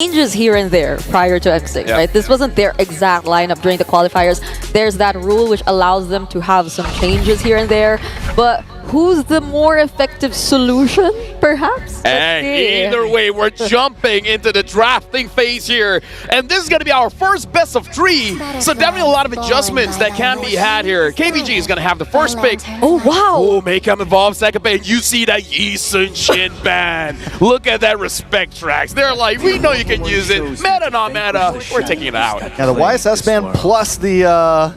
changes here and there prior to X6, right? This wasn't their exact lineup during the qualifiers. There's that rule which allows them to have some changes here and there, but who's the more effective solution, perhaps? Hey, either way, we're jumping into the drafting phase here. And this is going to be our first best of 3. So definitely a lot of adjustments that can be had here. KBG is going to have the first pick. Oh, wow. Oh, make him evolve second pick. You see that Yi Sun-shin ban. Look at that respect tracks. They're like, we know you can use it. Meta, not meta. We're taking it out. Yeah, the YSS ban plus the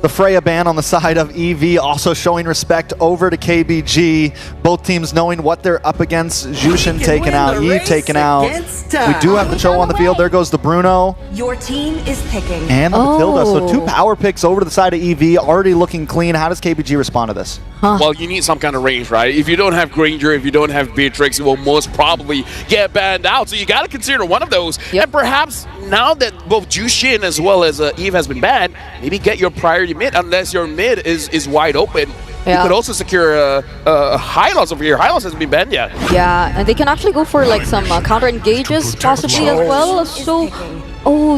Freya ban on the side of EV also showing respect over to KBG. Both teams knowing what they're up against. Jushin taken out, Yi taken out. We do have the Cho on the field. There goes the Bruno. Your team is picking. And the Matilda. So 2 power picks over to the side of EV, already looking clean. How does KBG respond to this? Well, you need some kind of range, right? If you don't have Granger, if you don't have Beatrix, you will most probably get banned out. So you got to consider one of those. Yep. And perhaps now that both Jushin as well as Eve has been banned, maybe get your priority mid, unless your mid is wide open. You could also secure Hylos over here. Hylos hasn't been banned yet. Yeah, and they can actually go for like some counter engages possibly as well. So,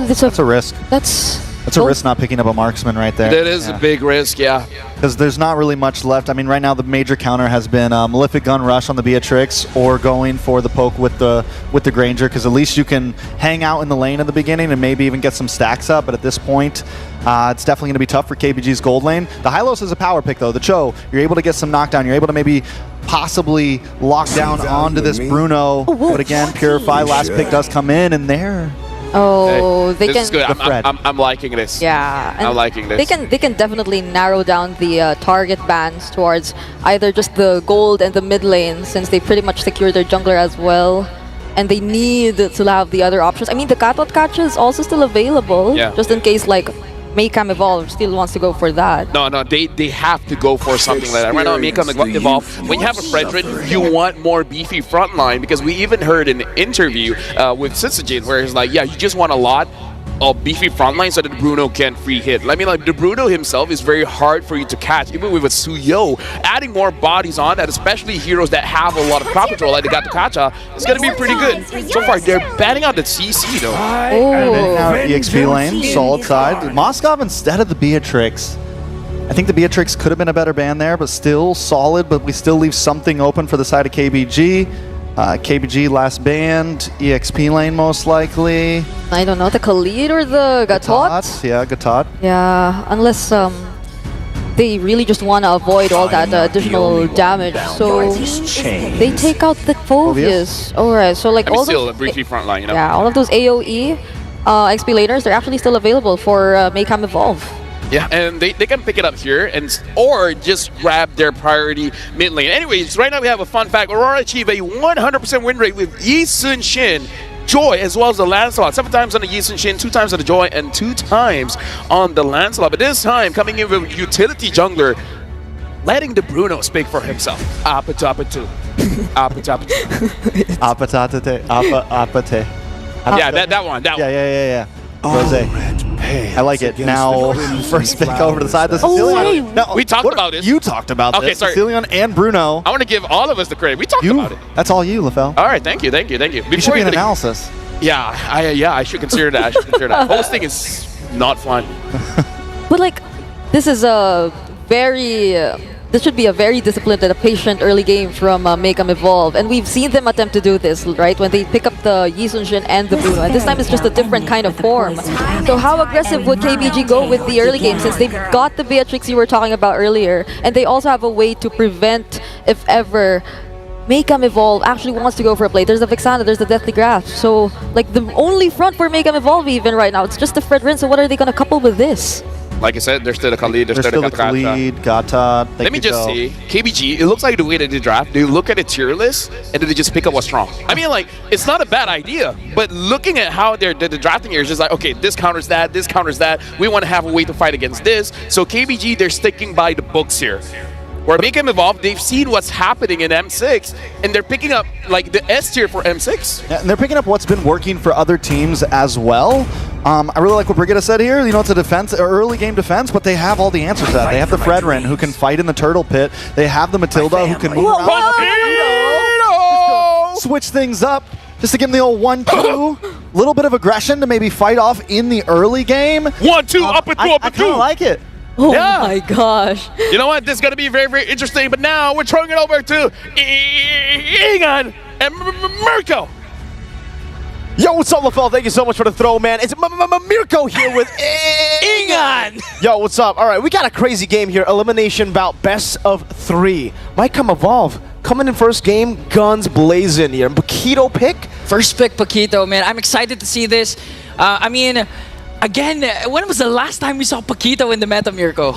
that's a risk. That's a risk not picking up a marksman right there. That is a big risk, yeah. Because there's not really much left. I mean, right now the major counter has been Malefic Gun Rush on the Beatrix or going for the poke with the Granger, because at least you can hang out in the lane in the beginning and maybe even get some stacks up. But at this point, it's definitely going to be tough for KBG's gold lane. The Hylos is a power pick though. The Cho, you're able to get some knockdown. You're able to maybe possibly lock down onto this Bruno. But again, Purify, last pick does come in, and there. Oh, they this can. Is good. I'm liking this. Yeah, I'm liking this. They can definitely narrow down the target bans towards either just the gold and the mid lane, since they pretty much secured their jungler as well, and they need to have the other options. I mean, the Katot catch is also still available, just in case like Maycam Evolve still wants to go for that. No, they have to go for something like that. Right now, Maycam Evolve, when you have a Fredrin, you want more beefy frontline, because we even heard in an interview with Sitsujin where he's like, yeah, you just want a lot of beefy frontline so that Bruno can free hit. I mean, like, the Bruno himself is very hard for you to catch, even with a Suyo. Adding more bodies on that, especially heroes that have a lot of crowd control, like they got the Kacha, is going to be pretty good. So far, they're banning out the CC, though. And now EXP lane, solid side. Moskov instead of the Beatrix. I think the Beatrix could have been a better ban there, but still solid, but we still leave something open for the side of KBG. KBG last banned, EXP lane most likely. I don't know, the Khalid or the Gatot? Yeah, Gatot. Yeah, unless they really just want to avoid all that additional damage, so they take out the Phobius. Alright, so like all still those, a briefly front line, you know? Yeah, all of those AoE XP laners, they're actually still available for Maycam Evolve. Yeah, and they can pick it up here or just grab their priority mid lane. Anyways, right now we have a fun fact. Aurora achieved a 100% win rate with Yi Sun-shin, Joy, as well as the Lancelot. 7 times on the Yi Sun-shin, 2 times on the Joy, and 2 times on the Lancelot. But this time, coming in with utility jungler, letting the Bruno speak for himself. Apatapatu. Apatapatu. Apatate. Apate. Yeah, that one. Yeah. Rose. I like it. Now, first pick over to the side. No, we talked about this. You talked about this. Okay, sorry. Cecilion and Bruno. I want to give all of us the credit. We talked about it. That's all you, LaFell. All right, thank you. You should be an analysis. Yeah, I should consider that. Hosting is not fun. But like, this is a very... this should be a very disciplined and a patient early game from Maycam Evolve. And we've seen them attempt to do this, right? When they pick up the Yi Sun-shin and the Bruno. And this time it's just a different kind of form. So how aggressive would KBG go with the early game, since they've got the Beatrix you were talking about earlier, and they also have a way to prevent, if ever, Maycam Evolve actually wants to go for a play. There's the Vexana, there's the Deathly Grasp. So, like, the only front for Maycam Evolve even right now, it's just the Fredrin. So what are they going to couple with this? Like I said, there's still a Khalid, there's still a Khalid, Gata. Let me just say, KBG, it looks like the way that they draft, they look at the tier list and then they just pick up what's strong. I mean, like, it's not a bad idea, but looking at how the drafting here is just like, okay, this counters that, we want to have a way to fight against this. So KBG, they're sticking by the books here. Where Maycam Evolve, they've seen what's happening in M6, and they're picking up like the S tier for M6. Yeah, and they're picking up what's been working for other teams as well. I really like what Brigitte said here. You know, it's a defense, early game defense, but they have all the answers to that. They have the Fredrin who can fight in the turtle pit. They have the Matilda who can move around. Switch things up. just to give him the old 1-2. Little bit of aggression to maybe fight off in the early game. 1-2, up and through, up I and kind through. of like it. Oh Yeah. my gosh. You know what? This is going to be very, very interesting. But now we're throwing it over to Ingan and Mirko. Yo, what's up, LaFell? Thank you so much for the throw, man. It's Mirko here with Ingan. Yo, what's up? All right, we got a crazy game here. Elimination bout, best of 3. Might come evolve. Coming in first game, guns blazing here. Paquito pick? First pick, Paquito, man. I'm excited to see this. I mean, again, when was the last time we saw Paquito in the meta, Mirko?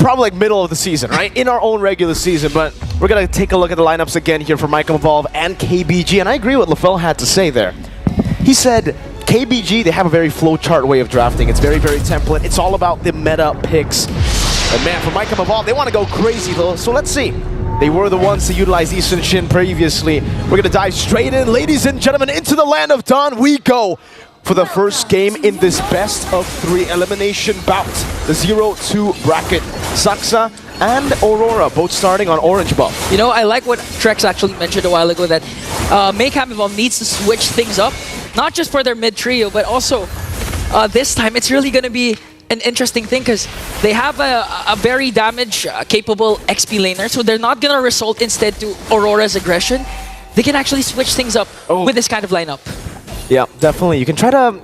Probably like middle of the season, right? In our own regular season, but we're going to take a look at the lineups again here for Micam Evolve and KBG, and I agree with LaFell had to say there. He said KBG, they have a very flowchart way of drafting. It's very, very template. It's all about the meta picks. And man, for Micam Evolve, they want to go crazy though, so let's see. They were the ones to utilize Eastern Shin previously. We're going to dive straight in, ladies and gentlemen, into the land of Dawn we go. For the first game in this best of 3 elimination bout, the 0-2 bracket. Saxa and Aurora both starting on orange buff. You know, I like what Trex actually mentioned a while ago, that Mayhem Evolve needs to switch things up, not just for their mid trio, but also this time it's really going to be an interesting thing because they have a very damage capable XP laner, so they're not going to result instead to Aurora's aggression. They can actually switch things up with this kind of lineup. Yeah, definitely. You can try to...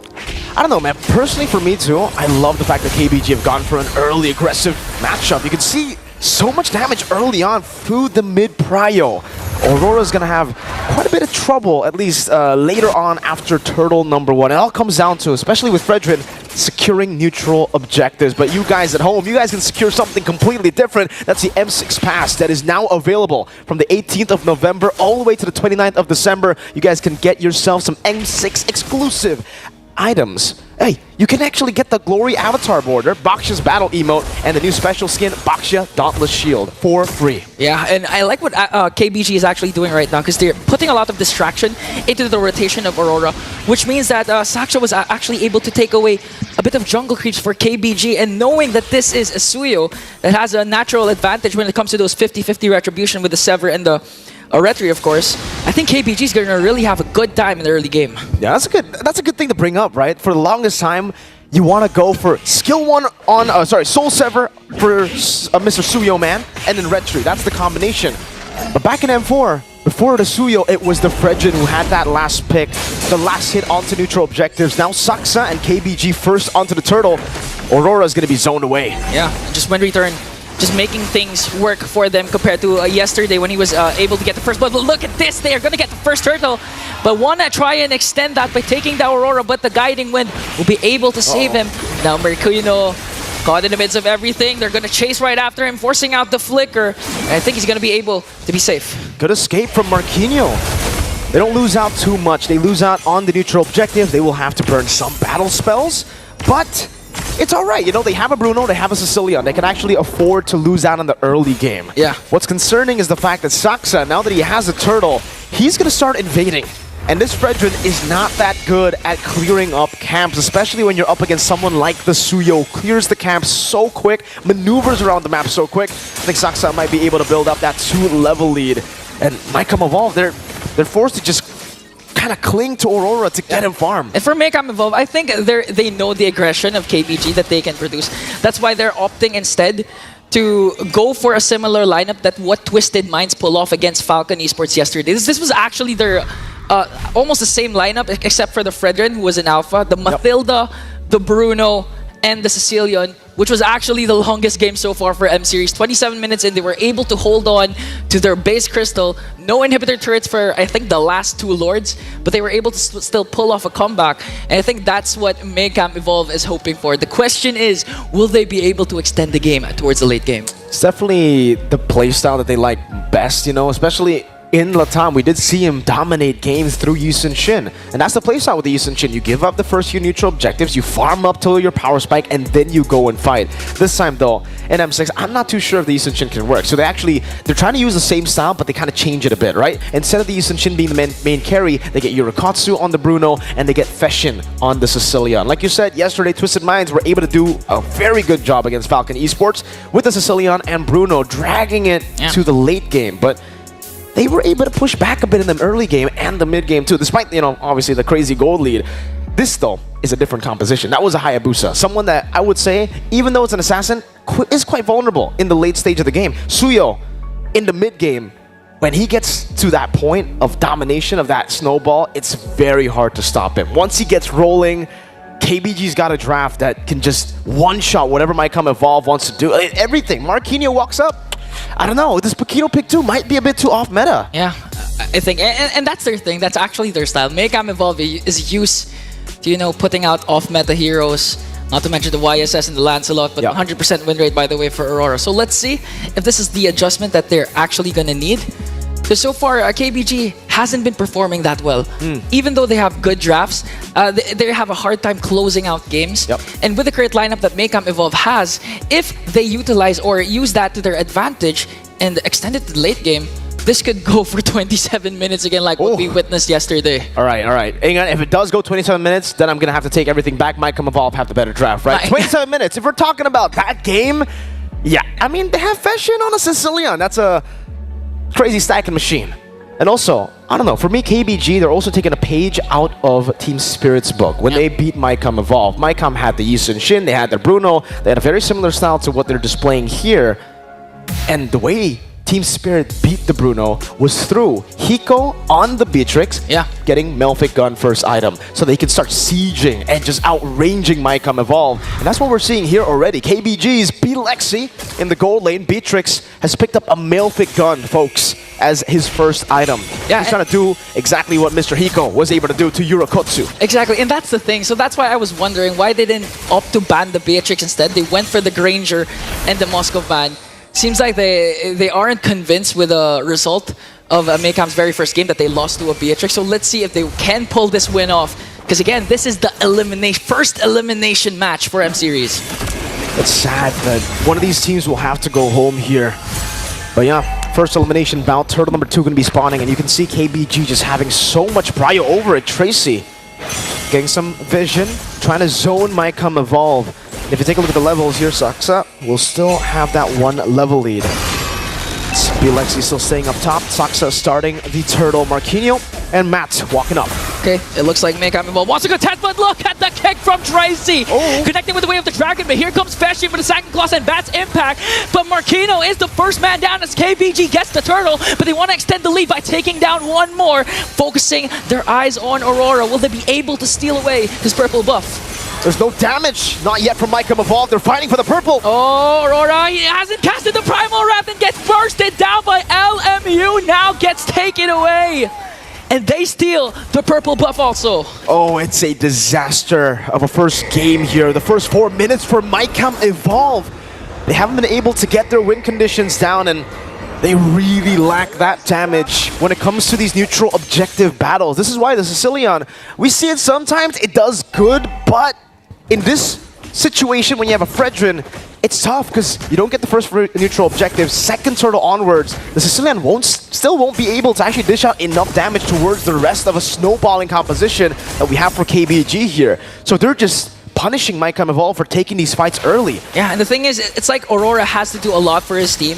I don't know, man. Personally, for me too, I love the fact that KBG have gone for an early aggressive matchup. You can see so much damage early on through the mid-prio. Aurora's going to have quite a bit of trouble, at least later on after turtle number 1. It all comes down to, especially with Fredrin, securing neutral objectives. But you guys at home, you guys can secure something completely different. That's the M6 Pass that is now available from the 18th of November all the way to the 29th of December. You guys can get yourself some M6 exclusive items. Hey, you can actually get the Glory Avatar border, Baksha's Battle emote, and the new special skin, Baksha Dauntless Shield, for free. Yeah, and I like what KBG is actually doing right now because they're putting a lot of distraction into the rotation of Aurora, which means that Saksha was actually able to take away a bit of jungle creeps for KBG, and knowing that this is a Suyo that has a natural advantage when it comes to those 50-50 retribution with the Sever and the Retri, of course, I think KBG is going to really have a good time in the early game. Yeah, that's a good thing to bring up, right? For the longest time, you want to go for skill 1 on, Soul Sever for Mr. Suyo Man, and then Retri. That's the combination. But back in M4, before the Suyo, it was the Fredrin who had that last pick, the last hit onto neutral objectives. Now Saxa and KBG first onto the turtle. Aurora is going to be zoned away. Yeah, just when return, just making things work for them compared to yesterday when he was able to get the first blood. But look at this, they are going to get the first turtle, but want to try and extend that by taking the Aurora, but the Guiding Wind will be able to save him. Now Mercurio caught in the midst of everything. They're going to chase right after him, forcing out the flicker. And I think he's going to be able to be safe. Good escape from Marquinhos. They don't lose out too much. They lose out on the neutral objective. They will have to burn some battle spells, but it's all right. You know, they have a Bruno, they have a Sicilian. They can actually afford to lose out in the early game. Yeah. What's concerning is the fact that Saxa, now that he has a turtle, he's going to start invading. And this Fredrin is not that good at clearing up camps, especially when you're up against someone like the Suyo. Clears the camps so quick, maneuvers around the map so quick. I think Saxa might be able to build up that 2-level lead. And Micam Evolve, they're forced to just kind of cling to Aurora to get him farm. And for Mayhem Evolve, I think they know the aggression of KBG that they can produce. That's why they're opting instead to go for a similar lineup that what Twisted Minds pull off against Falcon Esports yesterday. This was actually their almost the same lineup except for the Fredrin, who was in Alpha, the Mathilda, the Bruno, and the Sicilian, which was actually the longest game so far for M-Series. 27 minutes in, they were able to hold on to their base crystal. No inhibitor turrets for, I think, the last 2 Lords, but they were able to still pull off a comeback. And I think that's what Mayhem Evolve is hoping for. The question is, will they be able to extend the game towards the late game? It's definitely the playstyle that they like best, you know, especially in Latam. We did see him dominate games through Yusun Shin. And that's the playstyle with the Yusun Shin. You give up the first few neutral objectives, you farm up till your power spike, and then you go and fight. This time though, in M6, I'm not too sure if the Yusun Shin can work. So they're trying to use the same style, but they kind of change it a bit, right? Instead of the Yusun Shin being the main carry, they get Yurikatsu on the Bruno, and they get Feshin on the Sicilian. Like you said, yesterday, Twisted Minds were able to do a very good job against Falcon Esports with the Sicilian and Bruno, dragging it to the late game. But they were able to push back a bit in the early game and the mid game too, despite, you know, obviously the crazy gold lead. This, though, is a different composition. That was a Hayabusa. Someone that I would say, even though it's an assassin, is quite vulnerable in the late stage of the game. Suyo, in the mid game, when he gets to that point of domination of that snowball, it's very hard to stop him. Once he gets rolling, KBG's got a draft that can just one-shot whatever might come Evolve wants to do. Everything. Marquinhos walks up. I don't know. This Paquito pick 2 might be a bit too off-meta. Yeah, I think, and that's their thing. That's actually their style. Makeup Evolve is used to, you know, putting out off-meta heroes. Not to mention the YSS and the Lancelot, but 100% win rate, by the way, for Aurora. So let's see if this is the adjustment that they're actually going to need. Because so far, KBG hasn't been performing that well. Even though they have good drafts, they have a hard time closing out games. And with the current lineup that Makeup Evolve has, if they utilize or use that to their advantage and extend it to the late game, this could go for 27 minutes again, like what we witnessed yesterday. All right. Hang on. If it does go 27 minutes, then I'm going to have to take everything back. Might come Evolve, have the better draft, right? 27 minutes. If we're talking about that game, yeah. I mean, they have Fashion on a Sicilian. That's a crazy stacking machine. And also, I don't know, for me, KBG, they're also taking a page out of Team Spirit's book. When they beat MyCom Evolve, MyCom had the Yi Sun-shin, they had their Bruno, they had a very similar style to what they're displaying here. And the way Team Spirit beat the Bruno was through Hiko on the Beatrix, getting Melphic Gun first item, so they can start sieging and just outranging MyCom Evolve. And that's what we're seeing here already. KBG's beat Lexi in the gold lane. Beatrix has picked up a Melphic Gun, folks, as his first item. He's trying to do exactly what Mr. Hiko was able to do to Yurokotsu. Exactly, and that's the thing. So that's why I was wondering why they didn't opt to ban the Beatrix instead. They went for the Granger and the Moscow ban. Seems like they aren't convinced with the result of Maycom's very first game that they lost to a Beatrix. So let's see if they can pull this win off. Because again, this is the first elimination match for M-Series. It's sad that one of these teams will have to go home here. But yeah, first elimination bout, turtle number 2 going to be spawning, and you can see KBG just having so much prio over it. Tracy getting some vision, trying to zone MyCom Evolve. If you take a look at the levels here, Saksa will still have that 1 level lead. Alexi still staying up top. Saksa starting the turtle. Marquinhos and Matt walking up. Okay, it looks like Makeup Evolve wants to contest, but look at the kick from Tracy! Connecting with the Way of the Dragon, but here comes Fashion with the second class and Bat's impact. But Marquinhos is the first man down as KBG gets the turtle, but they want to extend the lead by taking down one more, focusing their eyes on Aurora. Will they be able to steal away his purple buff? There's no damage, not yet from MyCom Evolve. They're fighting for the purple. Oh, Aurora, he hasn't casted the Primal Wrath and gets bursted down by LMU, now gets taken away. And they steal the purple buff also. Oh, it's a disaster of a first game here. The first 4 minutes for MyCom Evolve. They haven't been able to get their win conditions down, and they really lack that damage when it comes to these neutral objective battles. This is why the Sicilian, we see it sometimes, it does good, but in this situation, when you have a Fredrin, it's tough because you don't get the first neutral objective. Second turtle onwards, the Sicilian still won't be able to actually dish out enough damage towards the rest of a snowballing composition that we have for KBG here. So they're just punishing MyCom Evolve for taking these fights early. Yeah, and the thing is, it's like Aurora has to do a lot for his team.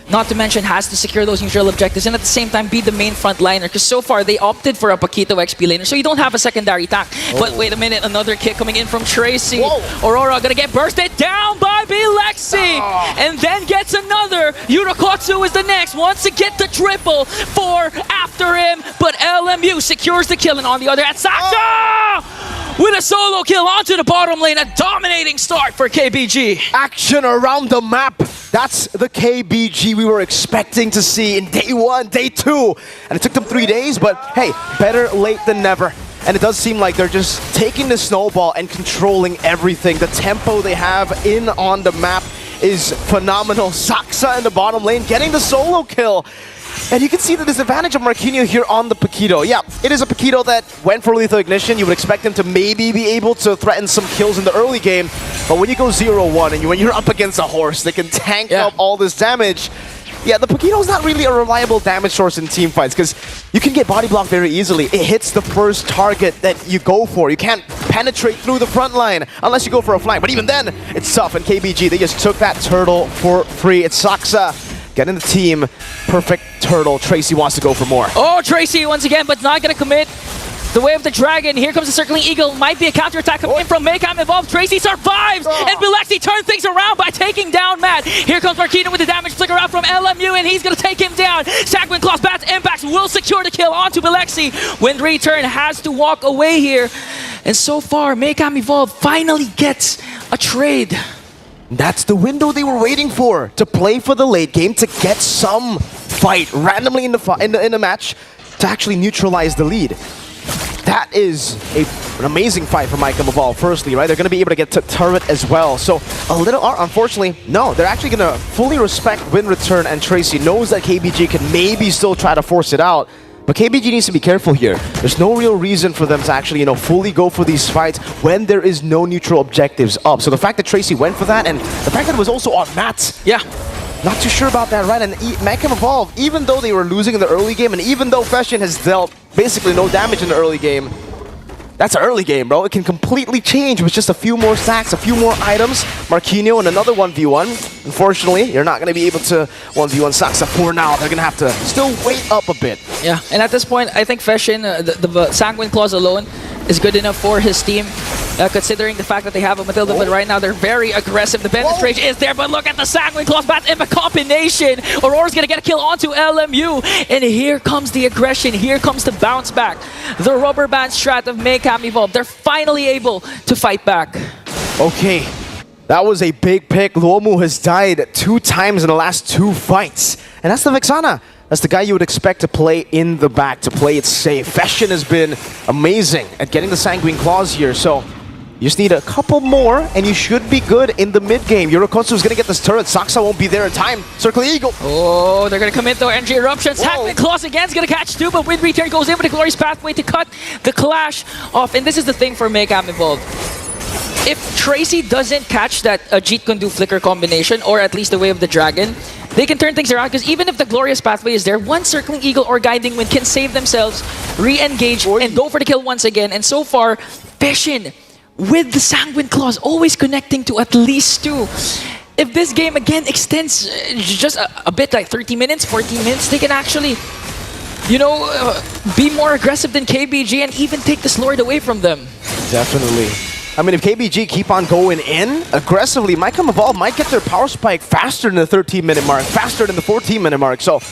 Not to mention has to secure those neutral objectives and at the same time be the main frontliner, because so far they opted for a Paquito XP laner, so you don't have a secondary tank. But wait a minute, another kick coming in from Tracy. Aurora gonna get bursted down by Bilexi, and then gets another. Yurokotsu is the next, wants to get the triple for after him, but LMU secures the kill, and on the other hand, Saksa! With a solo kill onto the bottom lane, a dominating start for KBG. Action around the map. That's the KBG we were expecting to see in day 1, day 2. And it took them 3 days, but hey, better late than never. And it does seem like they're just taking the snowball and controlling everything. The tempo they have in on the map is phenomenal. Saksa in the bottom lane getting the solo kill. And you can see the disadvantage of Marquinhos here on the Paquito. Yeah, it is a Paquito that went for Lethal Ignition. You would expect him to maybe be able to threaten some kills in the early game. But when you go 0-1 and when you're up against a horse that can tank up all this damage, yeah, the Paquito's not really a reliable damage source in team fights because you can get body blocked very easily. It hits the first target that you go for. You can't penetrate through the front line unless you go for a flank. But even then, it's tough. And KBG, they just took that turtle for free. It's Saksa getting the team. Perfect turtle. Tracy wants to go for more. Oh, Tracy once again, but not going to commit. The way of the dragon. Here comes the circling eagle. Might be a counterattack coming in from Maycam Evolved. Tracy survives, and Bilexi turns things around by taking down Matt. Here comes Marquino with the damage flicker out from LMU, and he's going to take him down. Sanguine Claw's Bats impacts will secure the kill onto Bilexi. Wind Return has to walk away here. And so far, Maycam Evolved finally gets a trade. That's the window they were waiting for, to play for the late game, to get some fight randomly in the match to actually neutralize the lead. That is an amazing fight for Maycam Evolved, firstly, right? They're going to be able to get to turret as well. So a little, unfortunately, no. They're actually going to fully respect Wind Return, and Tracy knows that KBG can maybe still try to force it out. But KBG needs to be careful here. There's no real reason for them to actually, fully go for these fights when there is no neutral objectives up. So the fact that Tracy went for that, and the fact that it was also on Matt. Yeah. Not too sure about that, right? And Maycam Evolved, even though they were losing in the early game, and even though Fashion has dealt basically no damage in the early game, that's an early game, bro. It can completely change with just a few more stacks, a few more items. Marquinhos and another 1v1. Unfortunately, you're not going to be able to 1v1 Saksa for now. They're going to have to still wait up a bit. Yeah, and at this point, I think Fashion, the Sanguine Claws alone, is good enough for his team. Considering the fact that they have a Matilda, but right now they're very aggressive. The Bandit Rage is there, but look at the Sanguine Claws Bat in the combination. Aurora's gonna get a kill onto LMU, and here comes the aggression, here comes the bounce back. The rubber band strat of Maycam Evolved, they're finally able to fight back. Okay, that was a big pick. Luomu has died 2 times in the last 2 fights, and that's the Vexana. That's the guy you would expect to play in the back, to play it safe. Fashion has been amazing at getting the Sanguine Claws here, so you just need a couple more, and you should be good in the mid-game. Eurokotsu is going to get this turret. Saksa won't be there in time. Circle Eagle. Oh, they're going to commit though. Energy Eruptions. Hackman Claws again is going to catch 2, but Wind Return goes in with the Glorious Pathway to cut the clash off. And this is the thing for Maycam Evolved. If Tracy doesn't catch that Jeet Kundu Flicker combination, or at least the Way of the Dragon, they can turn things around, because even if the Glorious Pathway is there, one Circling Eagle or Guiding Wind can save themselves, re-engage, and go for the kill once again. And so far, Fashion with the Sanguine Claws always connecting to at least 2. If this game again extends just a bit, like 30 minutes, 14 minutes, they can actually, be more aggressive than KBG and even take this Lord away from them. Definitely. I mean, if KBG keep on going in aggressively, Maycam Evolved might get their power spike faster than the 13-minute mark, faster than the 14-minute mark. So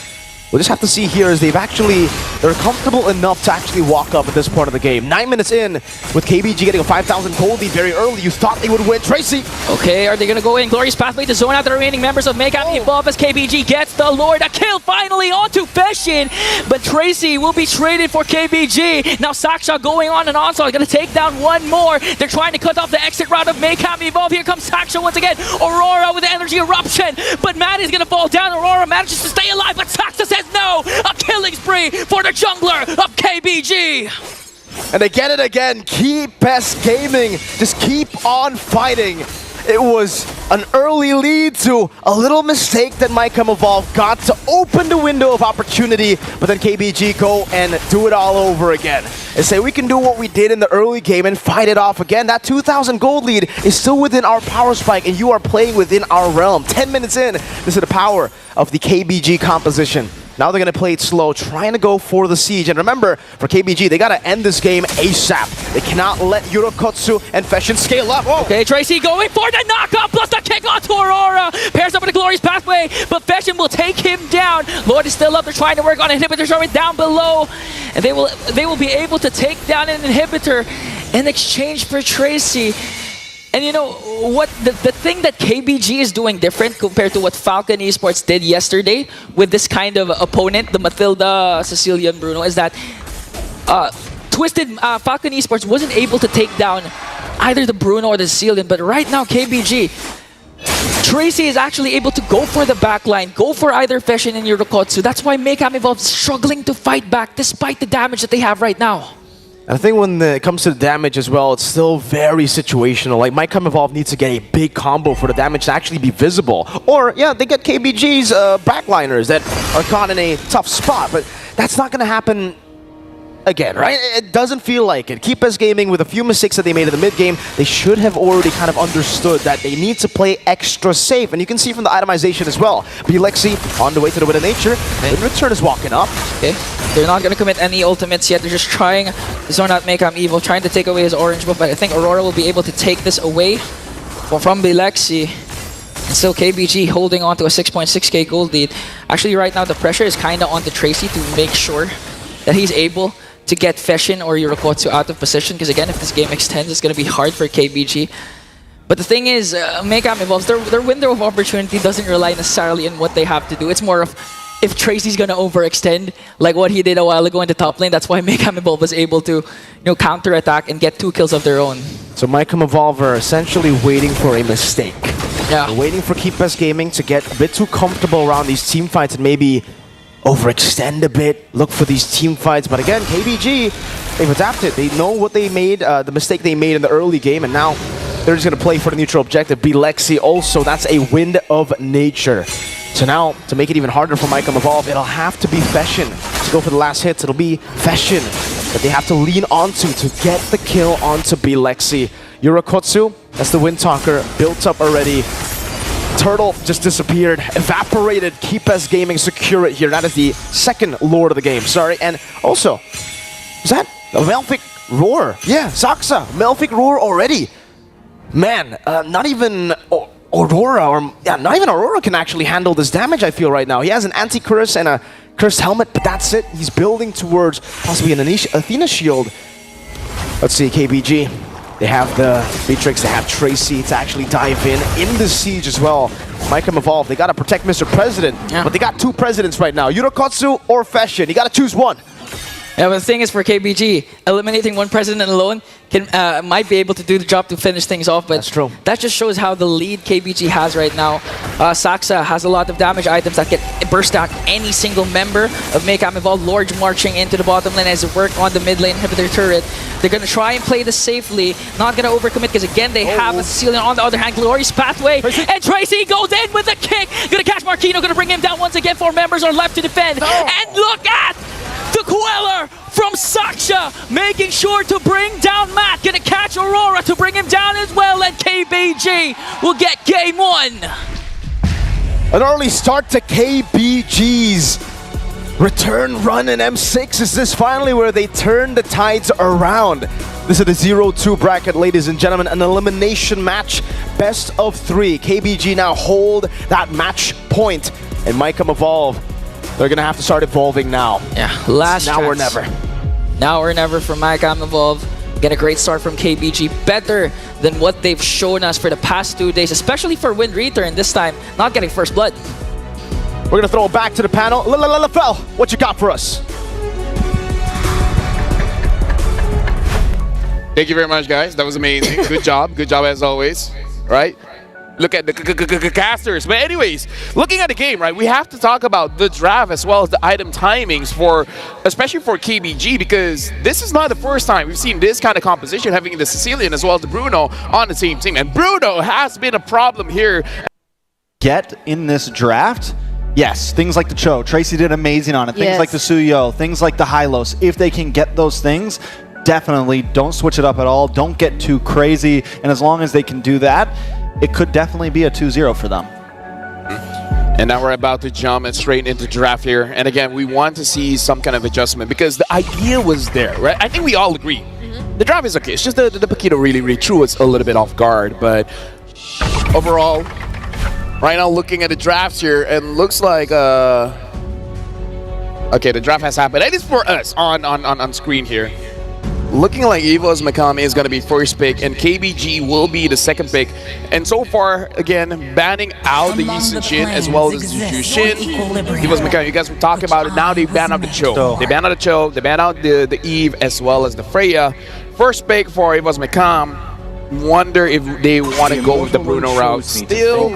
we'll just have to see here as they're comfortable enough to actually walk up at this part of the game. 9 minutes in, with KBG getting a 5,000 gold lead very early, you thought they would win. Tracy! Okay, are they going to go in? Glorious Pathway to zone out the remaining members of Maycam Evolved as KBG gets the Lord. A kill finally onto Fashion, but Tracy will be traded for KBG. Now Saksha going on and on, so going to take down one more. They're trying to cut off the exit route of Maycam Evolved. Here comes Saksha once again. Aurora with the Energy Eruption, but Matt is going to fall down. Aurora manages to stay alive, but Saksha says no! A killing spree for the jungler of KBG! And they get it again. Keep Best Gaming. Just keep on fighting. It was an early lead to a little mistake that Maycam Evolved got to open the window of opportunity, but then KBG go and do it all over again. And say we can do what we did in the early game and fight it off again. That 2,000 gold lead is still within our power spike, and you are playing within our realm. 10 minutes in, this is the power of the KBG composition. Now they're going to play it slow, trying to go for the siege. And remember, for KBG, they got to end this game ASAP. They cannot let Eurokotsu and Fashion scale up. Whoa. Okay, Tracy going for the knockup plus the kick onto Aurora. Pairs up with the Glorious Pathway, but Fashion will take him down. Lord is still up. They're trying to work on inhibitors right down below. And they will be able to take down an inhibitor in exchange for Tracy. And you know what, the thing that KBG is doing different compared to what Falcon Esports did yesterday with this kind of opponent, the Matilda, Cecilia, and Bruno, is that Falcon Esports wasn't able to take down either the Bruno or the Cecilian, but right now KBG, Tracy is actually able to go for the backline, go for either Fashion and Eurokotsu. That's why Maycam Evolved is struggling to fight back despite the damage that they have right now. I think when it comes to the damage as well, it's still very situational. Like, Maycam Evolved needs to get a big combo for the damage to actually be visible. Or, yeah, they get KBG's backliners that are caught in a tough spot, but that's not going to happen again, right? It doesn't feel like it. Keep us gaming with a few mistakes that they made in the mid-game. They should have already kind of understood that they need to play extra safe. And you can see from the itemization as well. Lexi on the way to the Wit of Nature. Okay. Return is walking up. Okay. They're not going to commit any ultimates yet. They're just trying to zone out Makeup Evil, trying to take away his orange buff. But I think Aurora will be able to take this away from Lexi. And still KBG holding on to a 6.6k gold lead. Actually, right now, the pressure is kind of on to Tracy to make sure that he's able to get Feshin or Yurikotsu out of position. Because again, if this game extends, it's going to be hard for KBG. But the thing is, Makeup Evolves, their window of opportunity doesn't rely necessarily on what they have to do. It's more of if Tracy's going to overextend, like what he did a while ago in the top lane. That's why Makeup Evolve was able to counterattack and get 2 kills of their own. So Makeup Evolve are essentially waiting for a mistake. Yeah. They're waiting for Keep Us Gaming to get a bit too comfortable around these team fights and maybe overextend a bit, look for these team fights. But again, KBG, they've adapted. They know what they made, the mistake they made in the early game, and now they're just going to play for the neutral objective. Lexi also, that's a Wind of Nature. So now, to make it even harder for Makeup Evolve, it'll have to be Feshin. To go for the last hits, it'll be Feshin that they have to lean onto to get the kill onto Lexi. Yurikotsu, that's the Wind Talker, built up already. Turtle just disappeared, evaporated. Keep Us Gaming secure it here. That is the second Lord of the game, sorry. And also, is that a Melphic Roar? Yeah, Saksa, Melphic Roar already. Man, not even Aurora, or yeah, not even Aurora can actually handle this damage, I feel, right now. He has an anti-curse and a cursed helmet, but that's it. He's building towards possibly an Athena shield. Let's see, KBG. They have the Beatrix, they have Tracy to actually dive in the siege as well. Makeup Evolve, they gotta protect Mr. President, but they got 2 presidents right now. Yurikotsu or Feshin, you gotta choose one. Yeah, but the thing is for KBG, eliminating one president alone might be able to do the job to finish things off, but that's true. That just shows how the lead KBG has right now. Saksa has a lot of damage items that can burst down any single member of Makeup Evolve. Lord marching into the bottom lane as they work on the mid lane inhibitor turret. They're going to try and play this safely, not going to overcommit because again they have a Cecilia. On the other hand, Glorious Pathway, and Tracy goes in with a kick. Going to catch Marquino, going to bring him down once again. 4 members are left to defend. And look at the Queller from Saksha, making sure to bring down Matt. Gonna catch Aurora to bring him down as well, and KBG will get game 1. An early start to KBG's return run in M6. Is this finally where they turn the tides around? This is the 0-2 bracket, ladies and gentlemen. An elimination match, best of 3. KBG now hold that match point, and Makeup Evolve, they're going to have to start evolving now. Yeah, last now chance. or never. Now or never for Makeup Evolve. Get a great start from KBG. Better than what they've shown us for the past 2 days, especially for Wind Return this time, not getting first blood. We're going to throw it back to the panel. LFL, what you got for us? Thank you very much, guys. That was amazing. Good job. Good job as always. Right? Look at the casters. But anyways, looking at the game, right, we have to talk about the draft as well as the item timings for, especially for KBG, because this is not the first time we've seen this kind of composition, having the Sicilian as well as the Bruno on the same team. And Bruno has been a problem here. Get in this draft, yes, things like the Cho. Tracy did amazing on it. Things like the Suyo, things like the Hylos. If they can get those things, definitely don't switch it up at all. Don't get too crazy. And as long as they can do that, it could definitely be a 2-0 for them. And now we're about to jump straight into draft here. And again, we want to see some kind of adjustment because the idea was there, right? I think we all agree. The draft is okay. It's just the Paquito really threw us a little bit off guard. But overall, right now looking at the drafts here, and looks like okay, the draft has happened. It is for us on screen here. Looking like Evo's Makami is going to be first pick, and KBG will be the second pick. And so far, again, banning out the Yisun Shin as well as the Juju Shin. Evo's Makami, you guys were talking about it. Now they ban out the Cho. They ban out the Cho, they ban out the Eve as well as the Freya. First pick for Evo's Makami. Wonder if they want to go with the Bruno route. Still,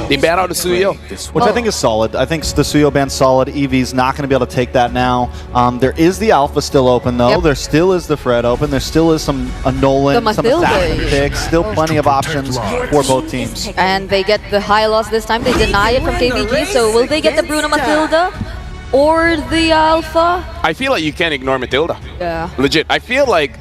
they ban out the Suyo. Which I think is solid. I think the Suyo ban's solid. Eevee's not going to be able to take that now. There is the Alpha still open, though. There still is the Fred open. There still is some Nolan, some assassin picks. Still plenty of options for both teams. And they get the high loss this time. They deny it from KBG. So will they get the Bruno Matilda? or the Alpha. I feel like you can't ignore Matilda. Yeah. Legit. I feel like...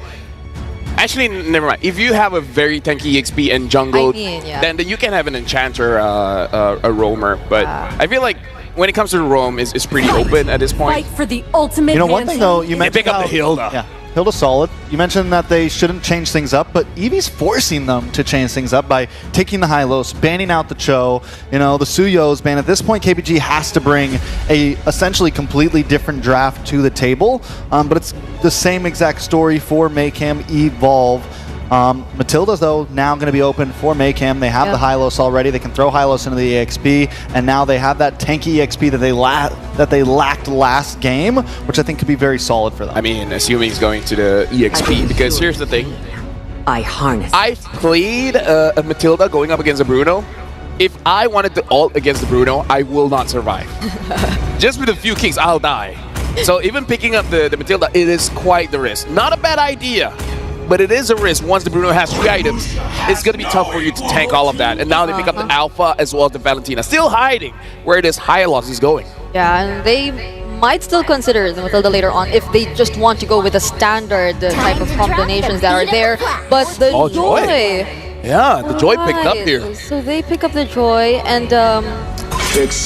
Actually, never mind. If you have a very tanky EXP and jungle, I mean, yeah. then you can have an enchanter, a roamer. But I feel like when it comes to the roam, it's pretty open at this point. Fight for the ultimate. You know, one thing though, you They mentioned pick up how- the Hilda. Yeah, Hilda's solid. You mentioned that they shouldn't change things up, but Eevee's forcing them to change things up by taking the Hylos, banning out the Cho, you know, the Suyo's ban. At this point, KBG has to bring a essentially completely different draft to the table, but it's the same exact story for Maycam Evolve. Matilda's though now going to be open for Maycam. They have the Hylos already. They can throw Hylos into the EXP, and now they have that tanky EXP that they lacked last game, which I think could be very solid for them. I mean, assuming he's going to the EXP, because here's the thing. I harness. I've played a Matilda going up against a Bruno. If I wanted to ult against the Bruno, I will not survive. Just with a few kicks, I'll die. So even picking up the Matilda, it is quite the risk. Not a bad idea, but it is a risk. Once the Bruno has 3 items, it's going to be tough for you to tank all of that. And now they pick up the Alpha as well as the Valentina. Still hiding where this Hylos is going. Yeah, and they might still consider the Matilda later on if they just want to go with the standard type of combinations that are there. But the Oh, Joy. Yeah, the Joy picked up Right. here. So they pick up the Joy, and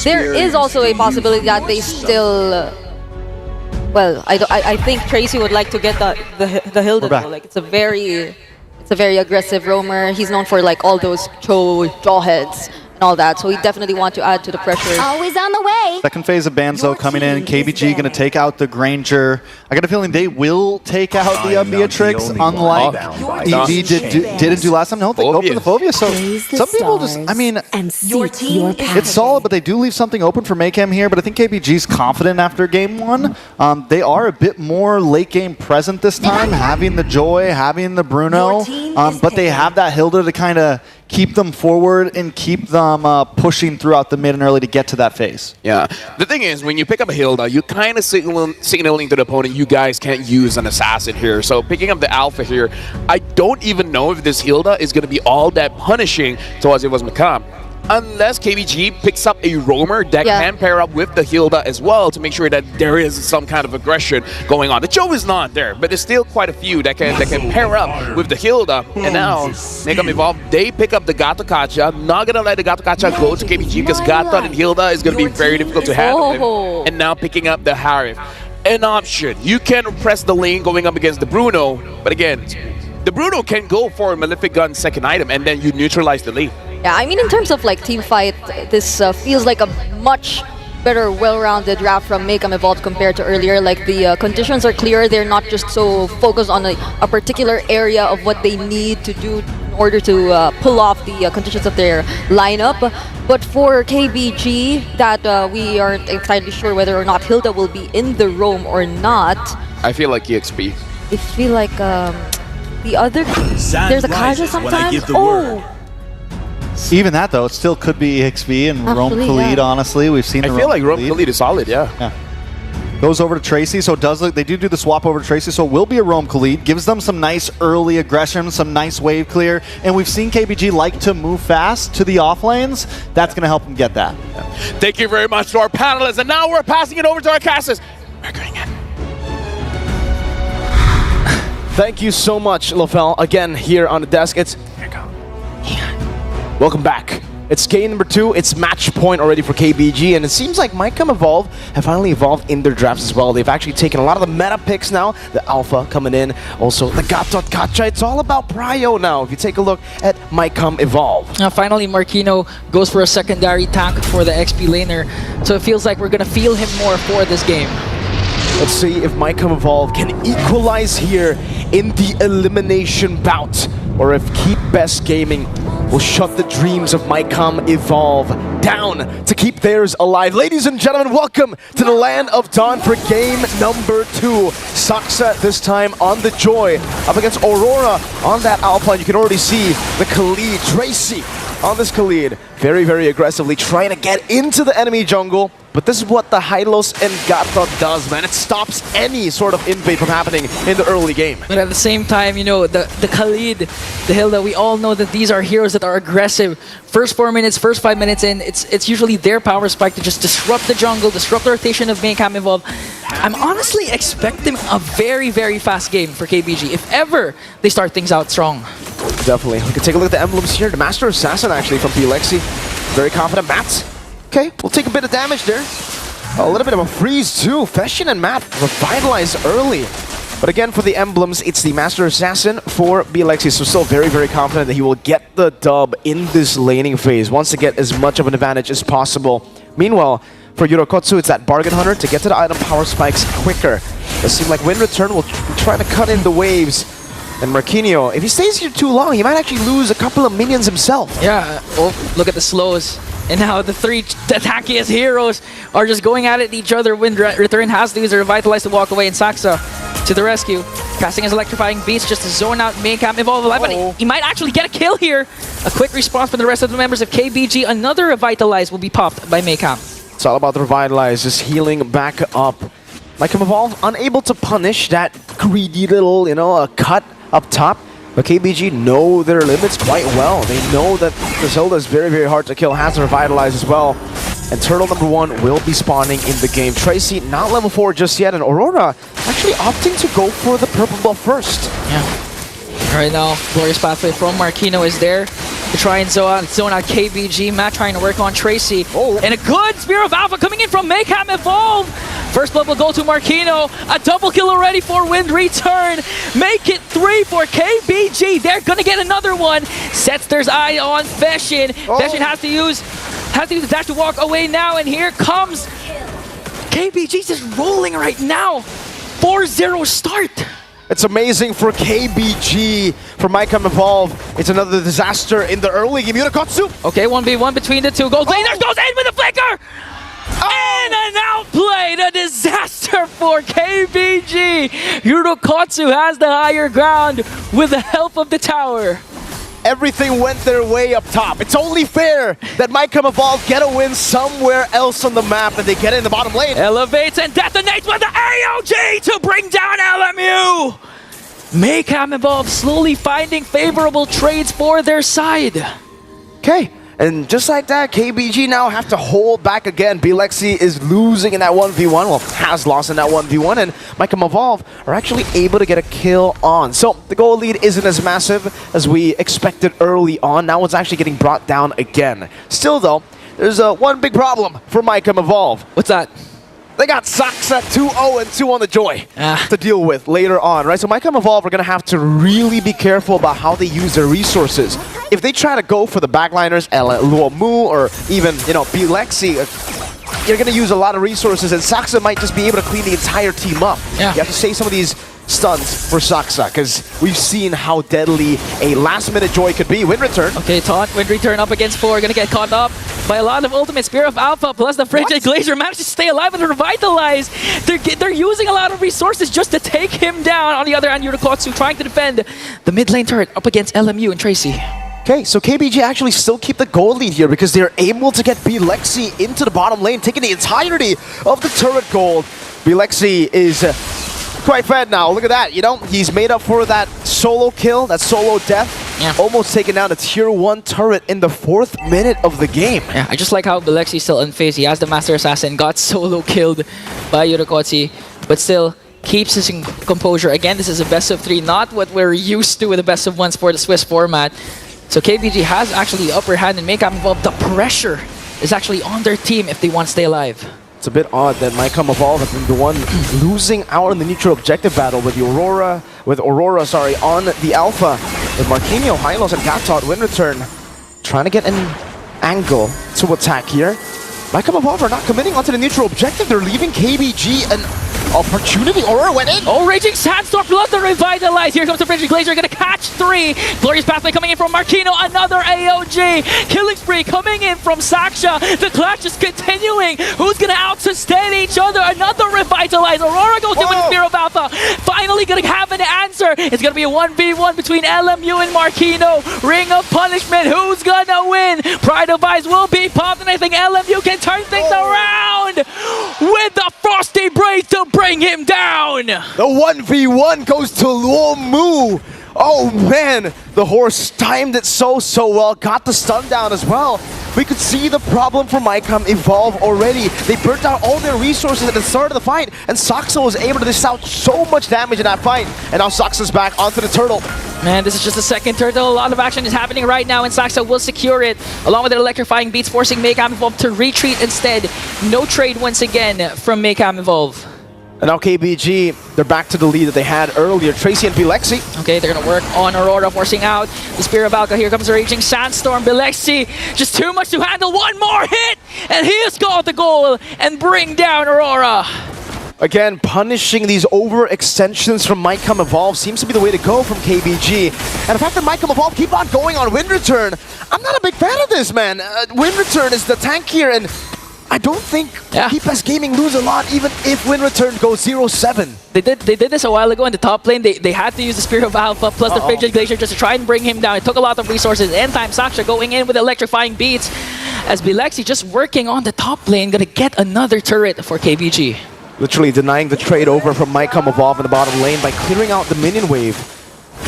there is also a possibility that they still... well, I think Tracy would like to get the Hilda. We're back. Though. Like it's a very aggressive roamer. He's known for like all those jawheads and all that. So we definitely want to add to the pressure. Always on the way. Second phase of Banzo coming in. KBG going to take out the Granger. I got a feeling they will take out the Beatrix, unlike DG didn't do last time. No, they go for the Phobia. So some people just, I mean, Your team it's solid, but they do leave something open for Maycam here. But I think KBG's confident after game 1. They are a bit more late game present this time, having the Joy, having the Bruno. But they have that Hilda to kind of keep them forward and keep them pushing throughout the mid and early to get to that phase. Yeah. The thing is, when you pick up a Hilda, you kind of signaling to the opponent, you guys can't use an assassin here. So picking up the Alpha here, I don't even know if this Hilda is going to be all that punishing towards it was Macam. Unless KBG picks up a roamer that can pair up with the Hilda as well to make sure that there is some kind of aggression going on. The Joe is not there, but there's still quite a few that can pair up with the Hilda. And now, Maycam Evolve, they pick up the Gato Kacha. Not going to let the Gato Kacha go to KBG because Gato and Hilda is going to be very difficult to handle. And now picking up the Harif. An option. You can press the lane going up against the Bruno, but again, the Bruno can go for a Malefic Gun second item and then you neutralize the lane. Yeah, I mean, in terms of like team fight, this feels like a much better, well-rounded draft from Maycam Evolved compared to earlier. Like the conditions are clear; they're not just so focused on a particular area of what they need to do in order to pull off the conditions of their lineup. But for KBG, that we aren't entirely sure whether or not Hilda will be in the roam or not. I feel like EXP. I feel like the other there's a Kaja sometimes. Even that though, it still could be EXP and Rome Khalid. Honestly, we've seen. I feel like Rome Khalid is solid. Yeah. Goes over to Tracy, so it does look, they do the swap over to Tracy, so it will be a Rome Khalid. Gives them some nice early aggression, some nice wave clear, and we've seen KBG like to move fast to the off lanes. That's going to help them get that. Thank you very much to our panelists, and now we're passing it over to our casters. We're going in. Thank you so much, Lofel. Again, here on the desk, it's... Welcome back. It's game number 2. It's match point already for KBG, and it seems like Maycam Evolve have finally evolved in their drafts as well. They've actually taken a lot of the meta picks now. The Alpha coming in, also the Gatot Gacha. It's all about Prio now. If you take a look at Maycam Evolve. Now finally, Marquino goes for a secondary tank for the XP laner, so it feels like we're gonna feel him more for this game. Let's see if Maycam Evolve can equalize here in the elimination bout, or if Keep Best Gaming will shut the dreams of Maycam Evolve down to keep theirs alive. Ladies and gentlemen, welcome to the Land of Dawn for game number 2. Saksa this time on the Joy, up against Aurora on that Alpha. And you can already see the Khalid, Tracy on this Khalid. Very, very aggressively trying to get into the enemy jungle. But this is what the Hylos and Gata does, man. It stops any sort of invade from happening in the early game. But at the same time, you know, the Khalid, the Hilda, we all know that these are heroes that are aggressive. First 4 minutes, first 5 minutes in, it's usually their power spike to just disrupt the jungle, disrupt the rotation of main cam Evolve. I'm honestly expecting a very, very fast game for KBG if ever they start things out strong. Definitely. We can take a look at the emblems here. The Master Assassin actually from Alexi. Very confident. Matt. Okay, we'll take a bit of damage there. A little bit of a freeze too. Feshin and Matt revitalized early. But again, for the emblems, it's the Master Assassin for Alexi. So still very, very confident that he will get the dub in this laning phase. Wants to get as much of an advantage as possible. Meanwhile, for Yurokotsu, it's that Bargain Hunter to get to the item power spikes quicker. It seems like Wind Return will try to cut in the waves. And Marquinhos, if he stays here too long, he might actually lose a couple of minions himself. Yeah, oh, look at the slows. And now the three attackiest heroes are just going at it each other. Wind Return has to use a Revitalize to walk away, and Saxa to the rescue. Casting his Electrifying Beast just to zone out main camp Evolve alive, but he might actually get a kill here. A quick response from the rest of the members of KBG. Another Revitalize will be popped by Maycam. It's all about the Revitalize, just healing back up. Maycam Evolve unable to punish that greedy little, you know, cut up top. But KBG know their limits quite well. They know that Griselda is very, very hard to kill, has to Revitalize as well. And Turtle number 1 will be spawning in the game. Tracy, not level 4 just yet, and Aurora actually opting to go for the purple buff first. Yeah. Right now, Glorious Pathway from Marquinhos is there to try and zone out KBG. Matt trying to work on Tracy. And a good Spear of Alpha coming in from Maycam Evolve. First blood will go to Marquinhos. A double kill already for Wind Return. Make it 3 for KBG. They're gonna get another one. Sets their eye on Feshin. Feshin has to use the dash to walk away now, and here comes KBG just rolling right now. 4-0 start. It's amazing for KBG, for Maycam Evolve. It's another disaster in the early game. Yurokotsu. Okay, 1v1 between the two. Gold Blazers goes in with a flicker! And an outplay, a disaster for KBG. Yurokotsu has the higher ground with the help of the tower. Everything went their way up top. It's only fair that Maycam Evolve get a win somewhere else on the map and they get in the bottom lane. Elevates and detonates with the AOG to bring down LMU. Maycam Evolve slowly finding favorable trades for their side. Okay. And just like that, KBG now have to hold back again. Alexi is losing in that 1v1, well, has lost in that 1v1, and Maycam Evolve are actually able to get a kill on. So the goal lead isn't as massive as we expected early on. Now it's actually getting brought down again. Still though, there's one big problem for Maycam Evolve. What's that? They got Saxa 2-0-2 on the Joy to deal with later on, right? So Maycam Evolve are going to have to really be careful about how they use their resources. If they try to go for the backliners, Luomu, or even, you know, Alexi, you're going to use a lot of resources, and Saxa might just be able to clean the entire team up. Yeah. You have to save some of these stuns for Saxa, because we've seen how deadly a last-minute Joy could be. Wind Return. Okay, taunt, Wind Return up against 4, gonna get caught up by a lot of ultimate. Spear of Alpha plus the Frigid Glacier manages to stay alive and Revitalize. They're using a lot of resources just to take him down. On the other hand, Yurokotsu trying to defend the mid lane turret up against LMU and Tracy. Okay, so KBG actually still keep the goal lead here because they're able to get Alexi into the bottom lane, taking the entirety of the turret gold. Alexi is quite fed now. Look at that, you know, he's made up for that solo kill, that solo death. Yeah. Almost taking down a tier 1 turret in the 4th minute of the game. Yeah, I just like how Alexi still unfazed. He has the Master Assassin, got solo killed by Yurokotsu, but still keeps his composure. Again, this is a best of 3, not what we're used to with the best of 1s for the Swiss format. So KBG has actually the upper hand and Maycam Evolve. The pressure is actually on their team if they want to stay alive. It's a bit odd that Maycam Evolve has been the one losing out in the neutral objective battle with Aurora on the Alpha. With Marquinhos, Hylos, and Gatot, Wind Return trying to get an angle to attack here. Maycam Evolve are not committing onto the neutral objective. They're leaving KBG an opportunity. Aurora went in. Oh, Raging Sandstorm plus the Revitalize. Here comes the Frigid Glacier, gonna catch 3. Glorious Pathway coming in from Marquino, another AOG. Killing spree coming in from Saksha. The clash is continuing. Who's gonna out-sustain each other? Another Revitalize. Aurora goes in with Spear of Alpha. Finally gonna have an answer. It's gonna be a 1v1 between LMU and Marquino. Ring of Punishment. Who's gonna win? Pride of Ice will be popped, and I think LMU can turn things around with the Frosty Brace to bring him down. The 1v1 goes to Luomu. Oh man, the horse timed it so well, got the stun down as well. We could see the problem for MyCom evolve already. They burnt out all their resources at the start of the fight, and Saxa was able to dish out so much damage in that fight. And now Saxa's back onto the turtle. Man, this is just the second turtle. A lot of action is happening right now, and Saxa will secure it, along with their electrifying beats, forcing MakeAm Evolve to retreat instead. No trade once again from MakeAm Evolve. And now KBG, they're back to the lead that they had earlier. Tracy and Bilexi. Okay, they're gonna work on Aurora, forcing out the Spear of Alka. Here comes the Raging Sandstorm. Bilexi, just too much to handle. One more hit, and he has got the goal and bring down Aurora. Again, punishing these overextensions from MyCom Evolve seems to be the way to go from KBG. And the fact that MyCom Evolve keep on going on Wind Return, I'm not a big fan of this, man. Wind Return is the tank here, and I don't think Keepers Gaming lose a lot, even if Wind Return goes 0-7. They did this a while ago in the top lane. They had to use the Spear of Alpha plus the Frigid Glacier just to try and bring him down. It took a lot of resources. End time, Saksha going in with electrifying beats as Bilexi just working on the top lane, gonna get another turret for KBG. Literally denying the trade over from MyCom Evolve in the bottom lane by clearing out the minion wave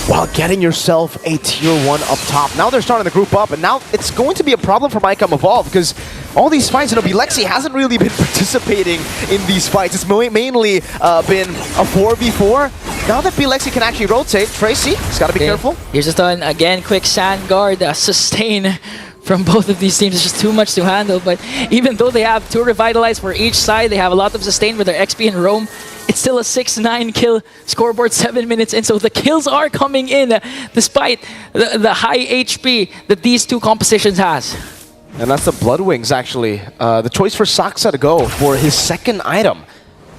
while getting yourself a tier 1 up top. Now they're starting to group up, and now it's going to be a problem for MyCom Evolve because all these fights, Bilexi hasn't really been participating in these fights. It's mainly been a 4v4. Now that Bilexi can actually rotate, Tracy has got to be careful. Here's a stun again, quick sand guard, sustain from both of these teams. It's just too much to handle, but even though they have 2 Revitalize for each side, they have a lot of sustain with their XP and roam. It's still a 6-9 kill scoreboard 7 minutes in, so the kills are coming in despite the high HP that these two compositions has. And that's the Blood Wings, actually. The choice for Saxa to go for his second item.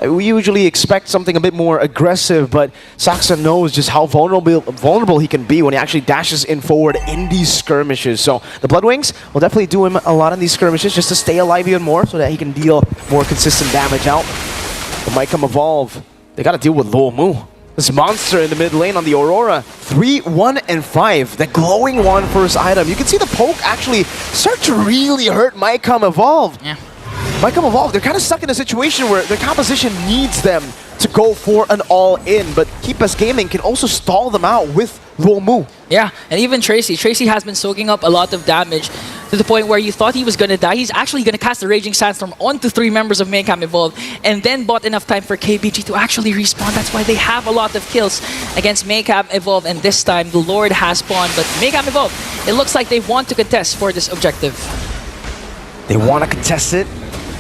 We usually expect something a bit more aggressive, but Saxa knows just how vulnerable he can be when he actually dashes in forward in these skirmishes. So the Blood Wings will definitely do him a lot in these skirmishes just to stay alive even more so that he can deal more consistent damage out. But MyCom Evolve, they gotta deal with Luomu. This monster in the mid lane on the Aurora. 3, 1, and 5. The glowing one first item. You can see the poke actually start to really hurt MyCom Evolve. Yeah. MyCom Evolve, they're kind of stuck in a situation where their composition needs them to go for an all-in, but Keepers Gaming can also stall them out with Luomu. Yeah, and even Tracy. Tracy has been soaking up a lot of damage to the point where you thought he was going to die. He's actually going to cast the Raging Sandstorm onto 3 members of MakeAm Evolve and then bought enough time for KBG to actually respawn. That's why they have a lot of kills against MakeAm Evolve, and this time the Lord has spawned. But MakeAm Evolve, it looks like they want to contest for this objective. They want to contest it.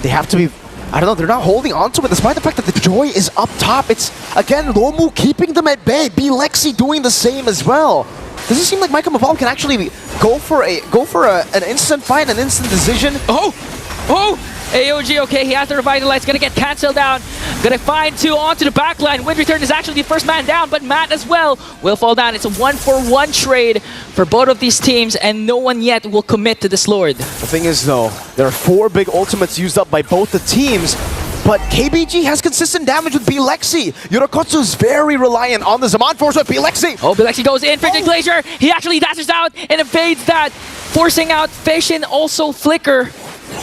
They have to be, I don't know, they're not holding on to it despite the fact that the Joy is up top. It's, again, Luomu keeping them at bay. Bilexi doing the same as well. Does it seem like MyCom Evolve can actually go for an instant fight, an instant decision? Oh! AOG, okay, he has to Revitalize, gonna get cancelled down. Gonna find 2 onto the backline. Wind Return is actually the first man down, but Matt as well will fall down. It's a 1-for-1 trade for both of these teams, and no one yet will commit to this Lord. The thing is, though, there are 4 big ultimates used up by both the teams, but KBG has consistent damage with Bilexi. Yorokotsu is very reliant on the Zaman Force with Bilexi. Oh, Bilexi goes in, Frigid Glacier. He actually dashes out and evades that, forcing out Fish and also Flicker.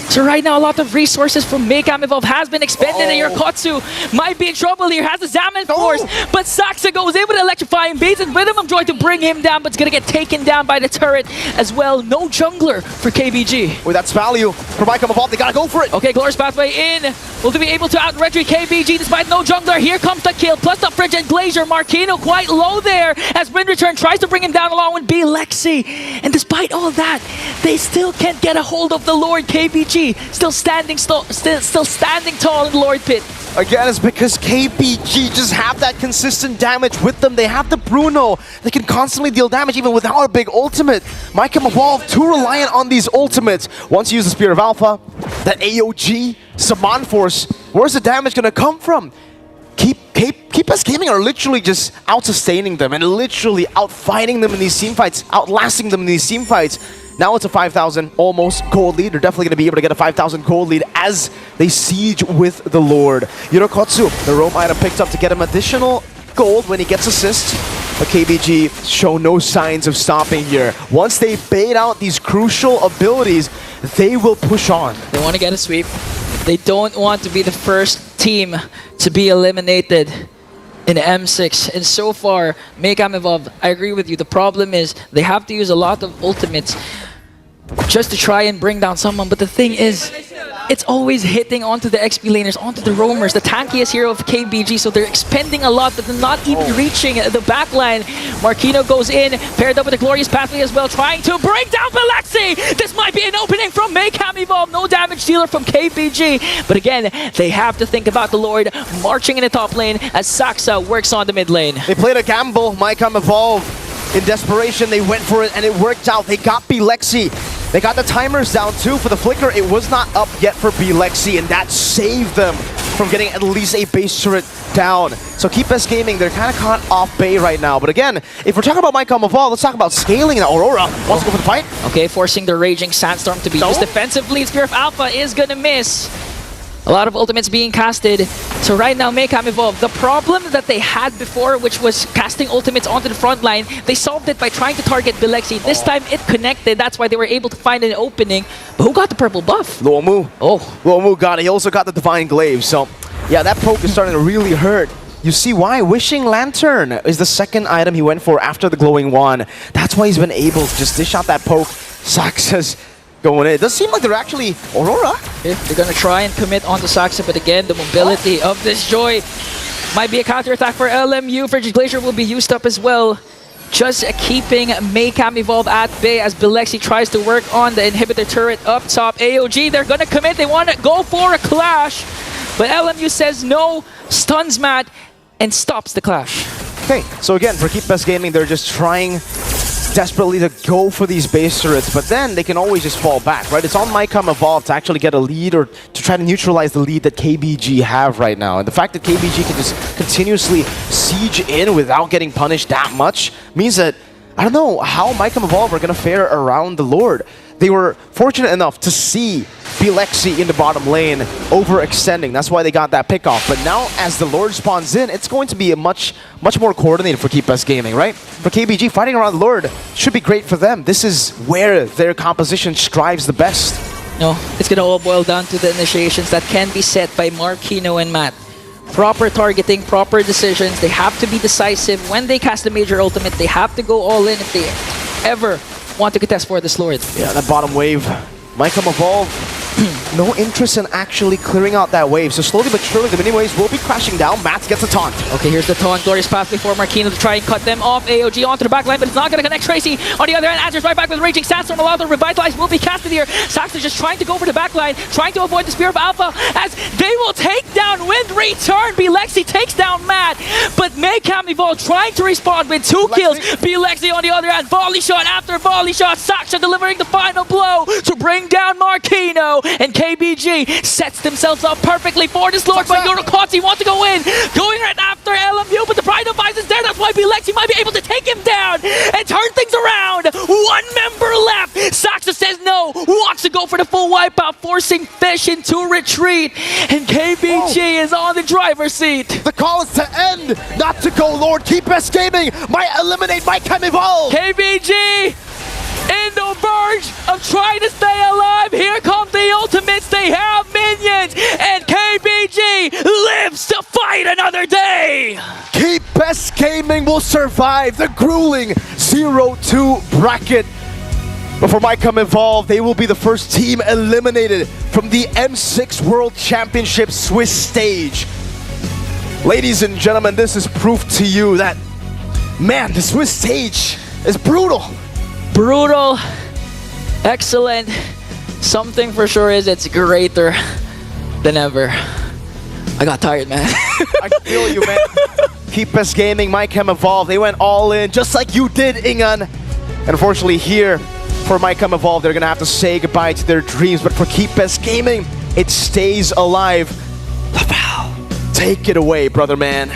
So right now, a lot of resources from MakeAm Evolve has been expended, and Yorokotsu might be in trouble here. Has the Zaman Force, but Saxa goes in with electrifying beats and Rhythm of Joy to bring him down, but it's gonna get taken down by the turret as well. No jungler for KBG. Well, that's value for MyCom Evolve. They gotta go for it. Okay, Glorious Pathway in. Will they be able to out-retreat KBG despite no jungler? Here comes the kill, plus the Frigid Glacier. Marquino quite low there as Wind Return tries to bring him down along with Bilexi. And despite all that, they still can't get a hold of the Lord. KBG still standing tall in the Lord Pit. Again, it's because KBG just have that consistent damage with them. They have the Bruno. They can constantly deal damage even without a big ultimate. MyCom Evolve, too reliant on these ultimates. Once you use the Spear of Alpha, that AOG, Saman Force, where's the damage going to come from? Keep Us Gaming are literally just out-sustaining them and literally out-fighting them in these team fights, outlasting them in these team fights. Now it's a 5,000 almost gold lead. They're definitely going to be able to get a 5,000 gold lead as they siege with the Lord. Yurokotsu, the roam item picked up to get him additional gold when he gets assists. But KBG show no signs of stopping here. Once they bait out these crucial abilities, they will push on. They want to get a sweep. They don't want to be the first team to be eliminated in M6. And so far, Maycam Evolve, I agree with you. The problem is they have to use a lot of ultimates just to try and bring down someone. But the thing is, it's always hitting onto the XP laners, onto the roamers, the tankiest hero of KBG, so they're expending a lot, but they're not even reaching the backline. Marquino goes in, paired up with a glorious pathway as well, trying to bring down Belexi! This might be an opening from Maycam Evolve, no damage dealer from KBG. But again, they have to think about the Lord marching in the top lane as Saxa works on the mid lane. They played a gamble, Maycam Evolve. In desperation, they went for it, and it worked out. They got Belexi. They got the timers down too for the flicker. It was not up yet for Belexi, and that saved them from getting at least a base turret down. So Keep Us Gaming, they're kind of caught off bay right now. But again, if we're talking about Maycam Evolve, let's talk about scaling. And Aurora wants to go for the fight. Okay, forcing the Raging Sandstorm to be used defensively. Spear of Alpha is gonna miss. A lot of ultimates being casted. So right now, Maycam Evolve, the problem that they had before, which was casting ultimates onto the front line, they solved it by trying to target Belexi. This time, it connected. That's why they were able to find an opening. But who got the purple buff? Luomu. Oh. Luomu got it. He also got the Divine Glaive. So, yeah, that poke is starting to really hurt. You see why? Wishing Lantern is the second item he went for after the Glowing Wand. That's why he's been able to just dish out that poke. Saxa's going in. It does seem like they're actually Aurora. Yeah, they're gonna try and commit onto Saxa, but again, the mobility of this Joy might be a counterattack for LMU. Frigid Glacier will be used up as well. Just keeping Maycam Evolve at bay as Belexi tries to work on the inhibitor turret up top. AOG, they're gonna commit. They want to go for a clash, but LMU says no, stuns Matt, and stops the clash. Okay, so again, for Keep Us Gaming, they're just trying desperately to go for these base turrets, but then they can always just fall back, right? It's on Maycam Evolve to actually get a lead or to try to neutralize the lead that KBG have right now. And the fact that KBG can just continuously siege in without getting punished that much means that I don't know how Maycam Evolve are going to fare around the Lord. They were fortunate enough to see Belexi in the bottom lane overextending. That's why they got that pick off. But now as the Lord spawns in, it's going to be a much more coordinated for Keep Us Gaming, right? For KBG, fighting around the Lord should be great for them. This is where their composition strives the best. No, it's gonna all boil down to the initiations that can be set by Marquino and Matt. Proper targeting, proper decisions. They have to be decisive. When they cast the major ultimate, they have to go all in if they ever want to contest for this Lord. Yeah, that bottom wave. Maycam Evolve, no interest in actually clearing out that wave. So slowly but surely, the mini waves will be crashing down. Matt gets a taunt. Okay, here's the taunt. Glorious path before Marquino to try and cut them off. AOG onto the back line, but it's not going to connect Tracy. On the other hand, answers right back with Raging Sandstorm. A lot of Revitalize will be casted here. Sax is just trying to go for the back line, trying to avoid the Spear of Alpha as they will take down Wind Return. Belexi takes down Matt, but Maycam Evolve trying to respond with 2 kills. Belexi on the other hand, volley shot after volley shot. Saxa delivering the final blow to bring down Marquino, and KBG sets themselves up perfectly for this Lord, but Yurokotsu want to go in, going right after LMU, but the Pride of Vice is there. That's why Belexi might be able to take him down and turn things around. 1 member left. Saxa says no, wants to go for the full wipeout, forcing Fish into retreat, and KBG is on the driver's seat. The call is to end, not to go Lord. Keep Us Gaming might eliminate Maycam Evolve. KBG in the verge of trying to stay alive. Here come the ultimates. They have minions, and KBG lives to fight another day. Keep Us Gaming will survive the grueling 0-2 bracket. But for Maycam Evolve, they will be the first team eliminated from the M6 World Championship Swiss stage. Ladies and gentlemen, this is proof to you that, man, the Swiss stage is brutal. Brutal, excellent. Something for sure is it's greater than ever. I got tired, man. I feel you, man. Keep Us Gaming, Maycam Evolve, they went all in just like you did, Ingan. And unfortunately here, for Maycam Evolve, they're gonna have to say goodbye to their dreams. But for Keep Us Gaming, it stays alive. Laval Take it away, brother man.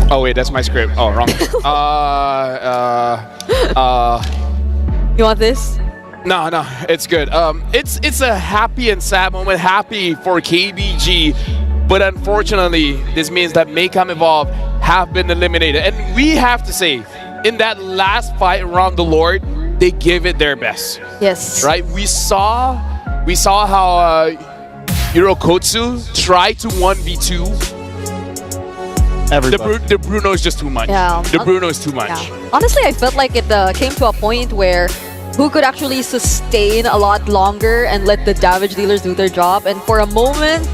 Oh wait, that's my script. Oh, wrong. You want this? No, it's good. It's a happy and sad moment. Happy for KBG, but unfortunately, this means that Maycam Evolve have been eliminated. And we have to say, in that last fight around the Lord, they give it their best. Yes. Right? We saw how Hirokotsu tried to 1v2. Everybody. The Bruno is just too much. Yeah. The Bruno is too much. Yeah. Honestly, I felt like it came to a point where who could actually sustain a lot longer and let the damage dealers do their job. And for a moment,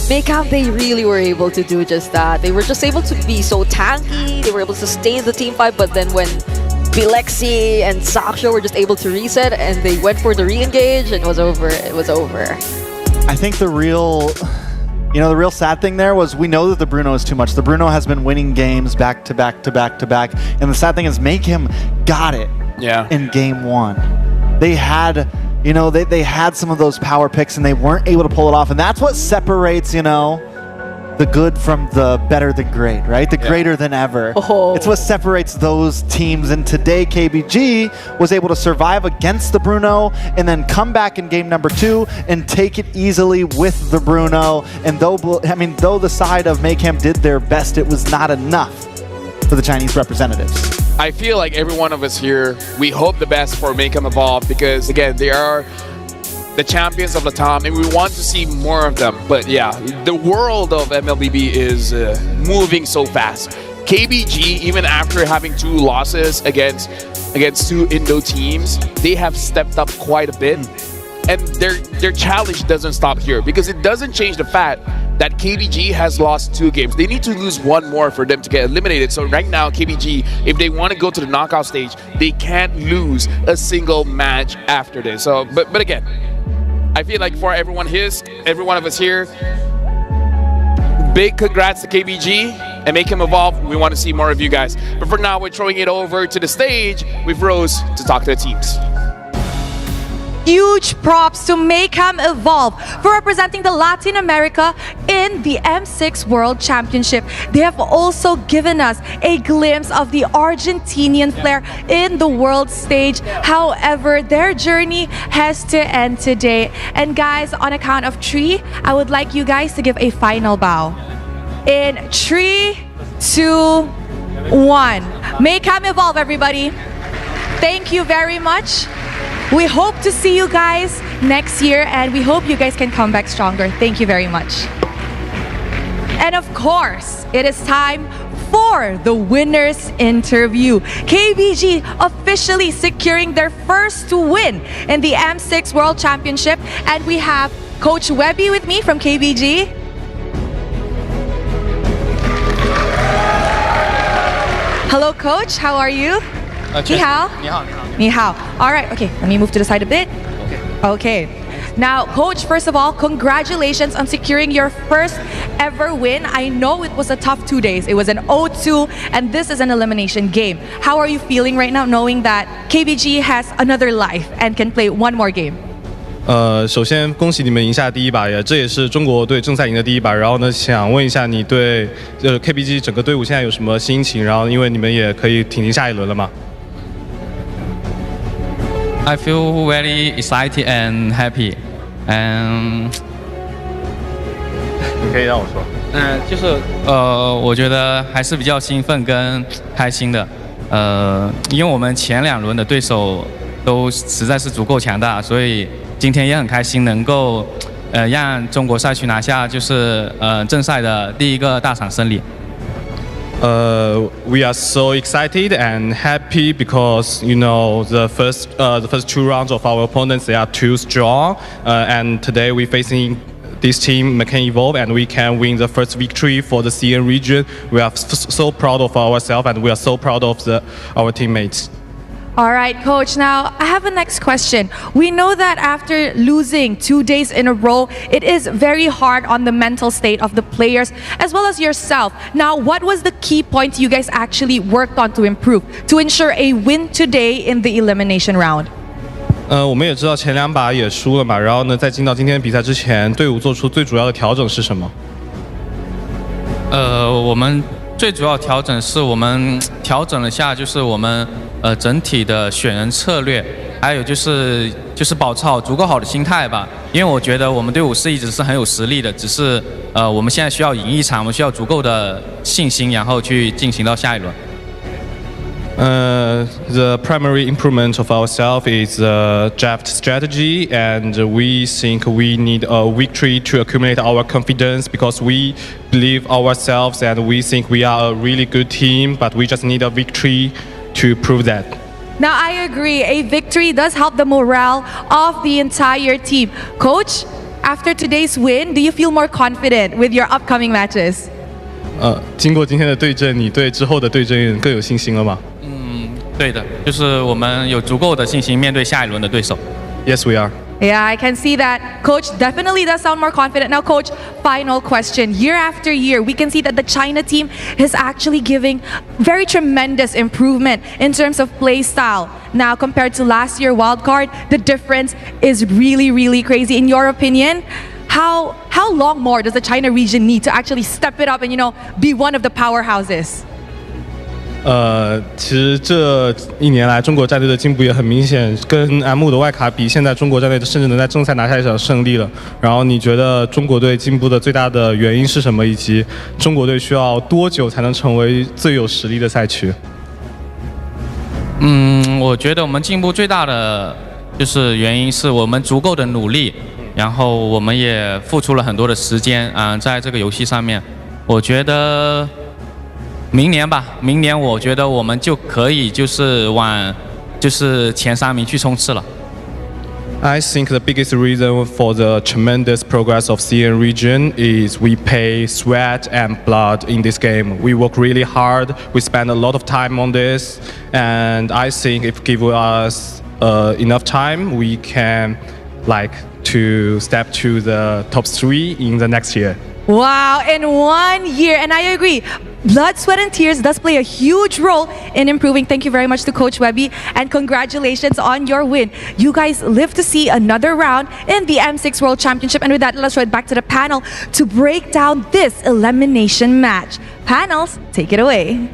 Maycam, they really were able to do just that. They were just able to be so tanky. They were able to sustain the team fight. But then when Bilexi and Saksho were just able to reset and they went for the re-engage, and it was over. It was over. I think the real sad thing there was we know that the Bruno is too much. The Bruno has been winning games back to back to back to back. And the sad thing is Maycam got it in game one. They had, they had some of those power picks and they weren't able to pull it off. And that's what separates, the good from the better than great, right? The greater than ever. Oh. It's what separates those teams. And today, KBG was able to survive against the Bruno and then come back in game number 2 and take it easily with the Bruno. And though the side of Maycam did their best, it was not enough for the Chinese representatives. I feel like every one of us here, we hope the best for Maycam Evolve because, again, they are the champions of the time, and we want to see more of them. But yeah, the world of MLBB is moving so fast. KBG, even after having 2 losses against 2 Indo teams, they have stepped up quite a bit. And their challenge doesn't stop here because it doesn't change the fact that KBG has lost 2 games. They need to lose 1 more for them to get eliminated. So right now, KBG, if they want to go to the knockout stage, they can't lose a single match after this. So, but again, I feel like for every one of us here, big congrats to KBG and Maycam Evolve. We want to see more of you guys. But for now, we're throwing it over to the stage with Rose to talk to the teams. Huge props to Maycam Evolve for representing the Latin America in the M6 World Championship. They have also given us a glimpse of the Argentinian flair in the world stage. However, their journey has to end today. And guys, on a count of 3, I would like you guys to give a final bow. In 3, 2, 1. Maycam Evolve, everybody. Thank you very much. We hope to see you guys next year, and we hope you guys can come back stronger. Thank you very much. And of course, it is time for the winner's interview. KBG officially securing their first win in the M6 World Championship, and we have Coach Webby with me from KBG. Hello, Coach. How are you? 你好. 你好，你好。你好. All right, okay, let me move to the side a bit. Okay. Now, Coach, first of all, congratulations on securing your first ever win. I know it was a tough 2 days. It was an 0-2, and this is an elimination game. How are you feeling right now, knowing that KBG has another life and can play 1 more game? 首先恭喜你们赢下第1把，这也是中国队正赛赢的第1把。然后呢，想问一下你对KBG 整个队伍现在有什么心情？然后因为你们也可以挺进下一轮了嘛。 I feel very excited and happy, and 你可以让我说。就是我觉得还是比较兴奋跟开心的，因为我们前2轮的对手都实在是足够强大，所以今天也很开心能够让中国赛区拿下就是正赛的第1个大场胜利。 We are so excited and happy because the first 2 rounds of our opponents, they are too strong, and today we're facing this team Maycam Evolve, and we can win the first victory for the CN region. We are so proud of ourselves, and we are so proud of our teammates. All right, Coach. Now, I have a next question. We know that after losing 2 days in a row, it is very hard on the mental state of the players as well as yourself. Now, what was the key point you guys actually worked on to improve to ensure a win today in the elimination round? 我们也知道前2把也输了嘛，然后呢，在进到今天比赛之前，队伍做出最主要的调整是什么？我们最主要调整是我们调整了下，就是我们整体的选人策略，还有就是保持好足够好的心态吧。因为我觉得我们队伍一直是很有实力的，只是我们现在需要赢一场，我们需要足够的信心，然后去进行到下一轮。The primary improvement of ourselves is draft strategy, and we think we need a victory to accumulate our confidence because we believe ourselves and we think we are a really good team, but we just need a victory to prove that. Now, I agree. A victory does help the morale of the entire team. Coach, after today's win, do you feel more confident with your upcoming matches? 经过今天的对阵，你对之后的对阵更有信心了吗？对的，就是我们有足够的信心面对下一轮的对手。Yes, we are. Yeah, I can see that. Coach definitely does sound more confident. Now, Coach, final question. Year after year, we can see that the China team is actually giving very tremendous improvement in terms of play style. Now, compared to last year wildcard, the difference is really, really crazy. In your opinion, how long more does the China region need to actually step it up and, be one of the powerhouses? 其实这1年来，中国战队的进步也很明显，跟 M 的外卡比，现在中国战队甚至能在正赛拿下一场胜利了。然后你觉得中国队进步的最大的原因是什么？以及中国队需要多久才能成为最有实力的赛区？我觉得我们进步最大的就是原因是我们足够的努力，然后我们也付出了很多的时间在这个游戏上面。我觉得。明年我觉得我们就可以往前3名去冲刺了。I think the biggest reason for the tremendous progress of CN region is we pay sweat and blood in this game. We work really hard. We spend a lot of time on this, and I think if give us enough time, we can to step to the top 3 in the next year. Wow, in 1 year, and I agree. Blood, sweat, and tears does play a huge role in improving. Thank you very much to Coach Webby, and congratulations on your win. You guys live to see another round in the M6 World Championship. And with that, let's head back to the panel to break down this elimination match. Panels, take it away.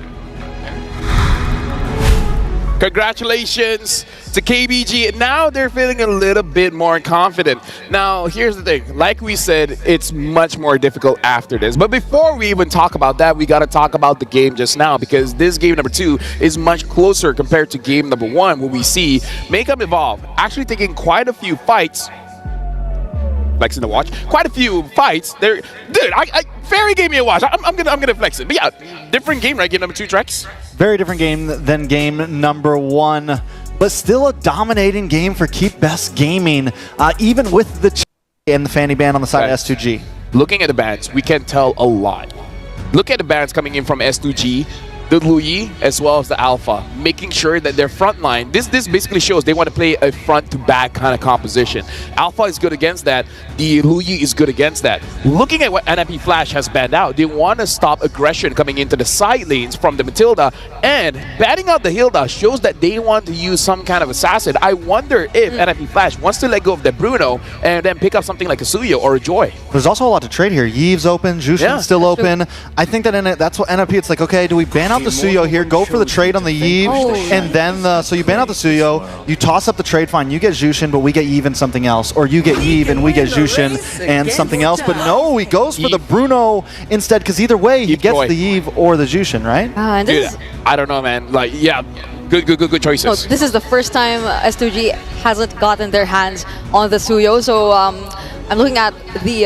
Congratulations to KBG. Now they're feeling a little bit more confident. Now, here's the thing. Like we said, it's much more difficult after this. But before we even talk about that, we got to talk about the game just now, because this game number 2 is much closer compared to game number 1, where we see Makeup Evolve actually taking quite a few fights. Flexing the watch. Quite a few fights. Dude, Fairy gave me a watch. I'm gonna flex it. But yeah, different game, right? Game number 2, Trex? Very different game than game number 1, but still a dominating game for Keep Best Gaming, even with the and the Fanny Band on the side of S2G. Looking at the bans, we can tell a lot. Look at the bans coming in from S2G, the Luyi, as well as the Alpha, making sure that their front line, this basically shows they want to play a front-to-back kind of composition. Alpha is good against that. The Luyi is good against that. Looking at what NIP Flash has banned out, they want to stop aggression coming into the side lanes from the Matilda, and banning out the Hilda shows that they want to use some kind of assassin. I wonder if NIP Flash wants to let go of the Bruno and then pick up something like a Suyo or a Joy. There's also a lot to trade here. Yeeve's open, Jushin's still open. I think that that's what NIP, it's like, okay, do we ban out the Suyo here, go for the trade on the Yeeve, and then so you ban out the Suyo, you toss up the trade, fine, you get Jushin, but we get Yeeve and something else, or you get Yeeve and we get Jushin and something else, but no, he goes for the Bruno instead, because either way, he gets the Yeeve or the Jushin, right? And this I don't know, man. Like, yeah, good choices. No, this is the first time S2G hasn't gotten their hands on the Suyo, so I'm looking at the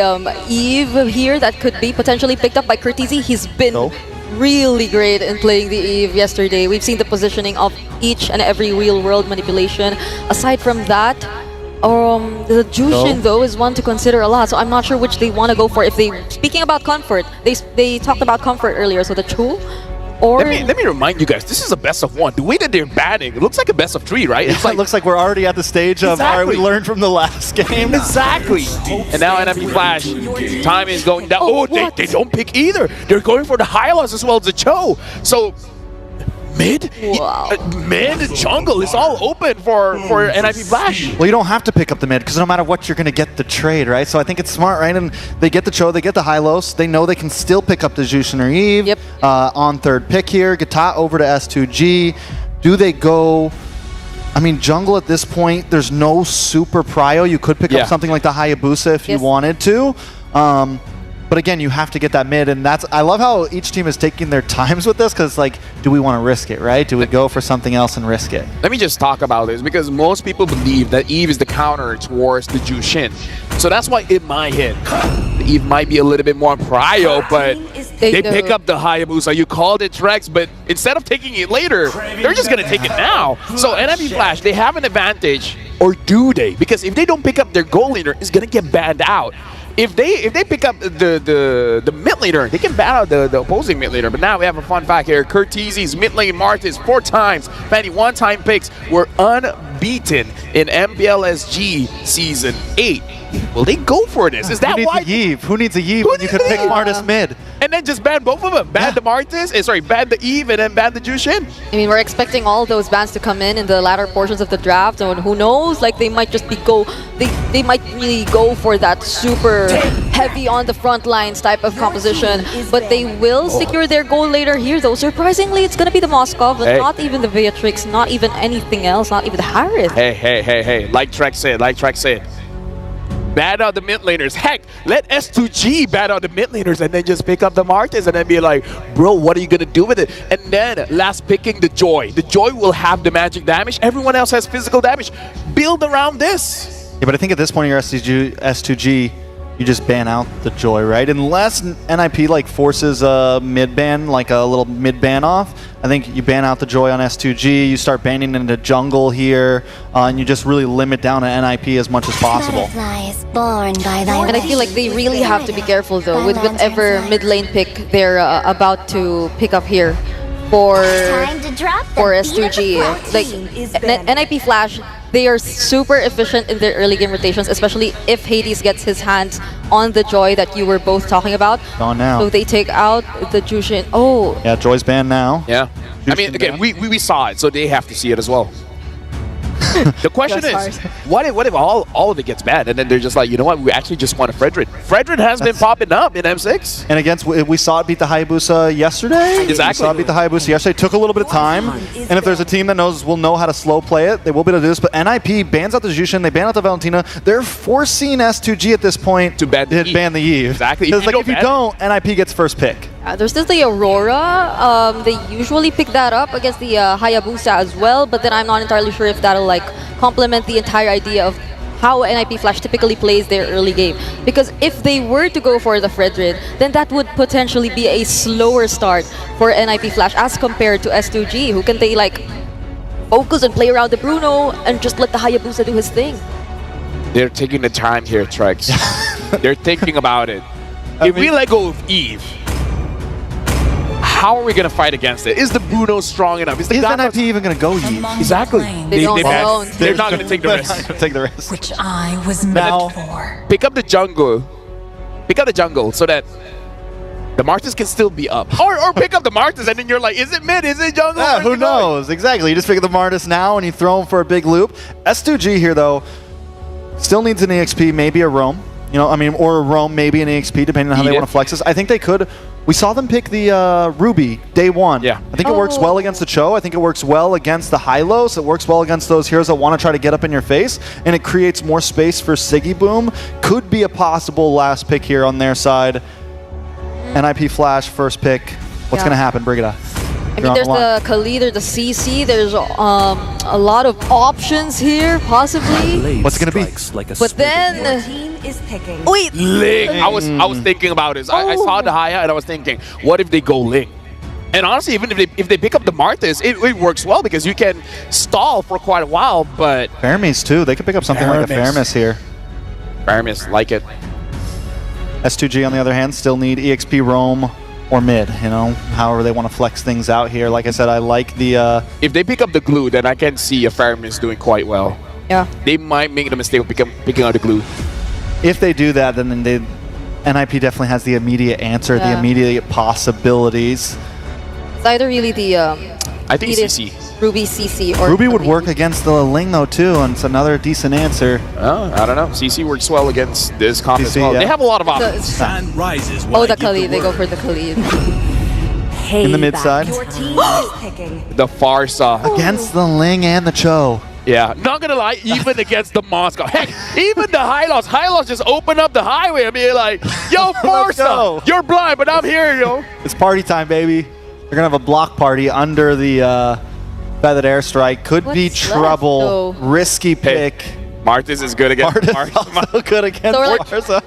Eve here that could be potentially picked up by Curtizi. He's been really great in playing the Eve yesterday. We've seen the positioning of each and every real-world manipulation. Aside from that, the Jushin though is one to consider a lot. So I'm not sure which they want to go for. If speaking about comfort, they talked about comfort earlier. So the Chu. Or let me remind you guys, this is a best of 1. The way that they're banning, it looks like a best of 3, right? It's like, it looks like we're already at the stage of, all right, we learned from the last game. Exactly. And now NIP Flash, time is going down. Oh, they don't pick either. They're going for the Hylos as well as the Cho. So Mid? Wow. Mid, jungle is all open for NIP Flash. Well, you don't have to pick up the mid because no matter what, you're going to get the trade, right? So I think it's smart, right? And they get the Cho, they get the Hylos. They know they can still pick up the Jushin or Eve. Yep. On third pick here. Gata over to S2G. Do they go... I mean, jungle at this point, there's no super prio. You could pick up something like the Hayabusa if you wanted to. But again, you have to get that mid, and I love how each team is taking their times with this, because like, do we want to risk it, right? Do we go for something else and risk it? Let me just talk about this, because most people believe that Eve is the counter towards the Jushin. So that's why it might hit. The Eve might be a little bit more prio, but they pick up the Hayabusa. You called it Trex, but instead of taking it later, they're just going to take it now. So NIP Flash, they have an advantage, or do they? Because if they don't pick up their goal leader, it's going to get banned out. If they pick up the mid laner, they can ban out the opposing mid laner. But now we have a fun fact here. Curtizi's mid lane Martis 4 times, Fanny 1-time picks were unbeaten in MPLSG Season 8. Will they go for this? Is that why? Who needs a Yve when you could pick Martis mid? And then just ban both of them. Ban the Martis, ban the Eve, and then ban the Jushin. I mean, we're expecting all those bans to come in the latter portions of the draft, and who knows? Like, they might just they might really go for that super heavy on the front lines type of composition, but they will secure their goal later here. Though surprisingly, it's gonna be the Moskov, and not even the Beatrix, not even anything else, not even the Harith. Hey! Like Trex said. Ban out the mid laners. Heck, let S2G ban out the mid laners and then just pick up the Martis and then be like, bro, what are you gonna do with it? And then last picking the Joy. The Joy will have the magic damage. Everyone else has physical damage. Build around this. Yeah, but I think at this point, your S2G, you just ban out the Joy, right? Unless NIP like forces a mid ban, like a little mid ban off. I think you ban out the Joy on S2G, you start banning into jungle here, and you just really limit down to NIP as much as possible. And I feel like they really have to be careful though with whatever mid lane pick they're about to pick up here for S2G. Like NIP Flash, they are super efficient in their early game rotations, especially if Hades gets his hands on the Joy that you were both talking about. Gone now. So they take out the Jushin. Oh. Yeah, Joy's banned now. Yeah. I mean, again, we saw it, so they have to see it as well. The question is, what if all of it gets bad, and then they're just like, you know what, we actually just want a Fredrin. Fredrin has been popping up in M6. And against, we saw it beat the Hayabusa yesterday. Exactly. We saw it beat the Hayabusa yesterday. Took a little bit of time. And if there's a team that will know how to slow play it, they will be able to do this. But NIP bans out the Jushin, they ban out the Valentina. They're forcing S2G at this point to ban the Eve. Exactly. Because like, if you don't, NIP gets first pick. There's still the Aurora. They usually pick that up against the Hayabusa as well, but then I'm not entirely sure if that'll like complement the entire idea of how NIP Flash typically plays their early game. Because if they were to go for the Fredrin, then that would potentially be a slower start for NIP Flash as compared to S2G, who can they like focus and play around the Bruno and just let the Hayabusa do his thing. They're taking the time here, Trex. They're thinking about it. If we let go of Eve, how are we going to fight against it? Is the Bruno strong enough? Is NIP even going to go Eve? Exactly. They're not going to take the risk. Take the risk. Which I was meant for. Pick up the jungle. Pick up the jungle so that the Martis can still be up. Or pick up the Martis and then you're like, is it mid? Is it jungle? Yeah, who knows? Exactly. You just pick up the Martis now and you throw him for a big loop. S2G here, though, still needs an EXP, maybe a roam. You know, I mean, or a roam, maybe an EXP, depending on how they want to flex this. I think they could. We saw them pick the Ruby day one. Yeah. I think it works well against the Cho. I think it works well against the Hylos. It works well against those heroes that want to try to get up in your face. And it creates more space for Siggy Boom. Could be a possible last pick here on their side. NIP Flash, first pick. What's going to happen, Brigida? I mean, there's the Khalid, there's the CC, there's a lot of options here, possibly. What's it going to be? But then... Wait! Ling! I was thinking about this. I saw the Haya and I was thinking, what if they go Ling? And honestly, even if they pick up the Martis, it works well because you can stall for quite a while, but... Faramis too. They could pick up something like a Faramis here. Faramis, like it. S2G, on the other hand, still need EXP roam or mid, you know, however they want to flex things out here. Like I said, I like the... If they pick up the glue, then I can see a Faramis doing quite well. Yeah. They might make the mistake of picking out the glue. If they do that, then NIP definitely has the immediate answer, the immediate possibilities. It's either really the I think It is CC. Ruby, CC, or Ruby would work against the Ling though too, and it's another decent answer. Oh, I don't know. CC works well against this comp as CC, well. yeah. They have a lot of options. The, Sun rises. oh, the Khalid. They go for the Khalid. In the mid side. Your team is picking. The Farsa. Against the Ling and the Cho. Yeah, not gonna lie, even against the Moscow. Heck, even the Hylos just open up the highway and be like, yo, go. Farsa, you're blind, but I'm here, yo. It's party time, baby. They're gonna have a block party under the feathered airstrike. Could be What's trouble. left, though? Risky Hey, pick. Martis is good against Martis also good against So we're like- Farsa.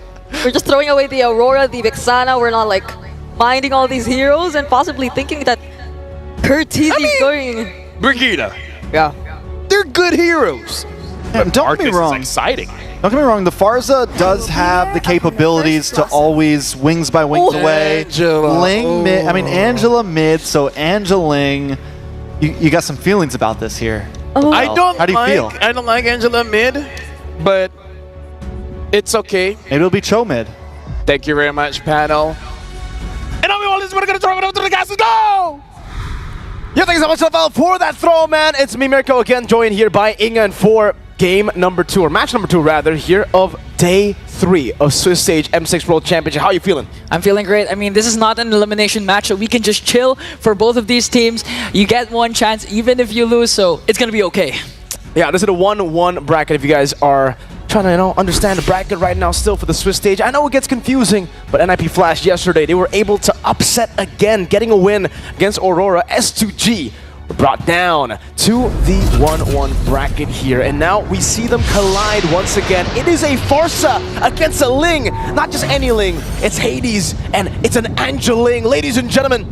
We're just throwing away the Aurora, the Vexana. We're not like minding all these heroes and possibly thinking that Curtis is going. Brigida. Yeah. They're good heroes. And don't get me Martis wrong. is exciting. Don't get me wrong, the Farsa does have the capabilities to always wings by wings Oh. away. Angela. Ling mid, I mean Angela mid, so Angeling, you got some feelings about this here. Oh. I don't How do you feel? I don't like Angela mid, but it's okay. Maybe it'll be Cho mid. Thank you very much, panel. And now we all just want to throw it up to the guys. Let's go! Yeah, thanks so much, Lavelle, for that throw, man. It's me, Mirko, again, joined here by Ingan for game number 2, or match number 2, rather, here of day 3 of Swiss Stage M6 World Championship. How are you feeling? I'm feeling great. I mean, this is not an elimination match, so we can just chill for both of these teams. You get one chance, even if you lose, so it's going to be okay. Yeah, this is a 1-1 bracket if you guys are trying to, understand the bracket right now still for the Swiss stage. I know it gets confusing, but NIP Flash yesterday, they were able to upset again, getting a win against Aurora. S2G were brought down to the 1-1 bracket here, and now we see them collide once again. It is a Farsa against a Ling, not just any Ling, it's Hades, and it's an Angeling. Ladies and gentlemen,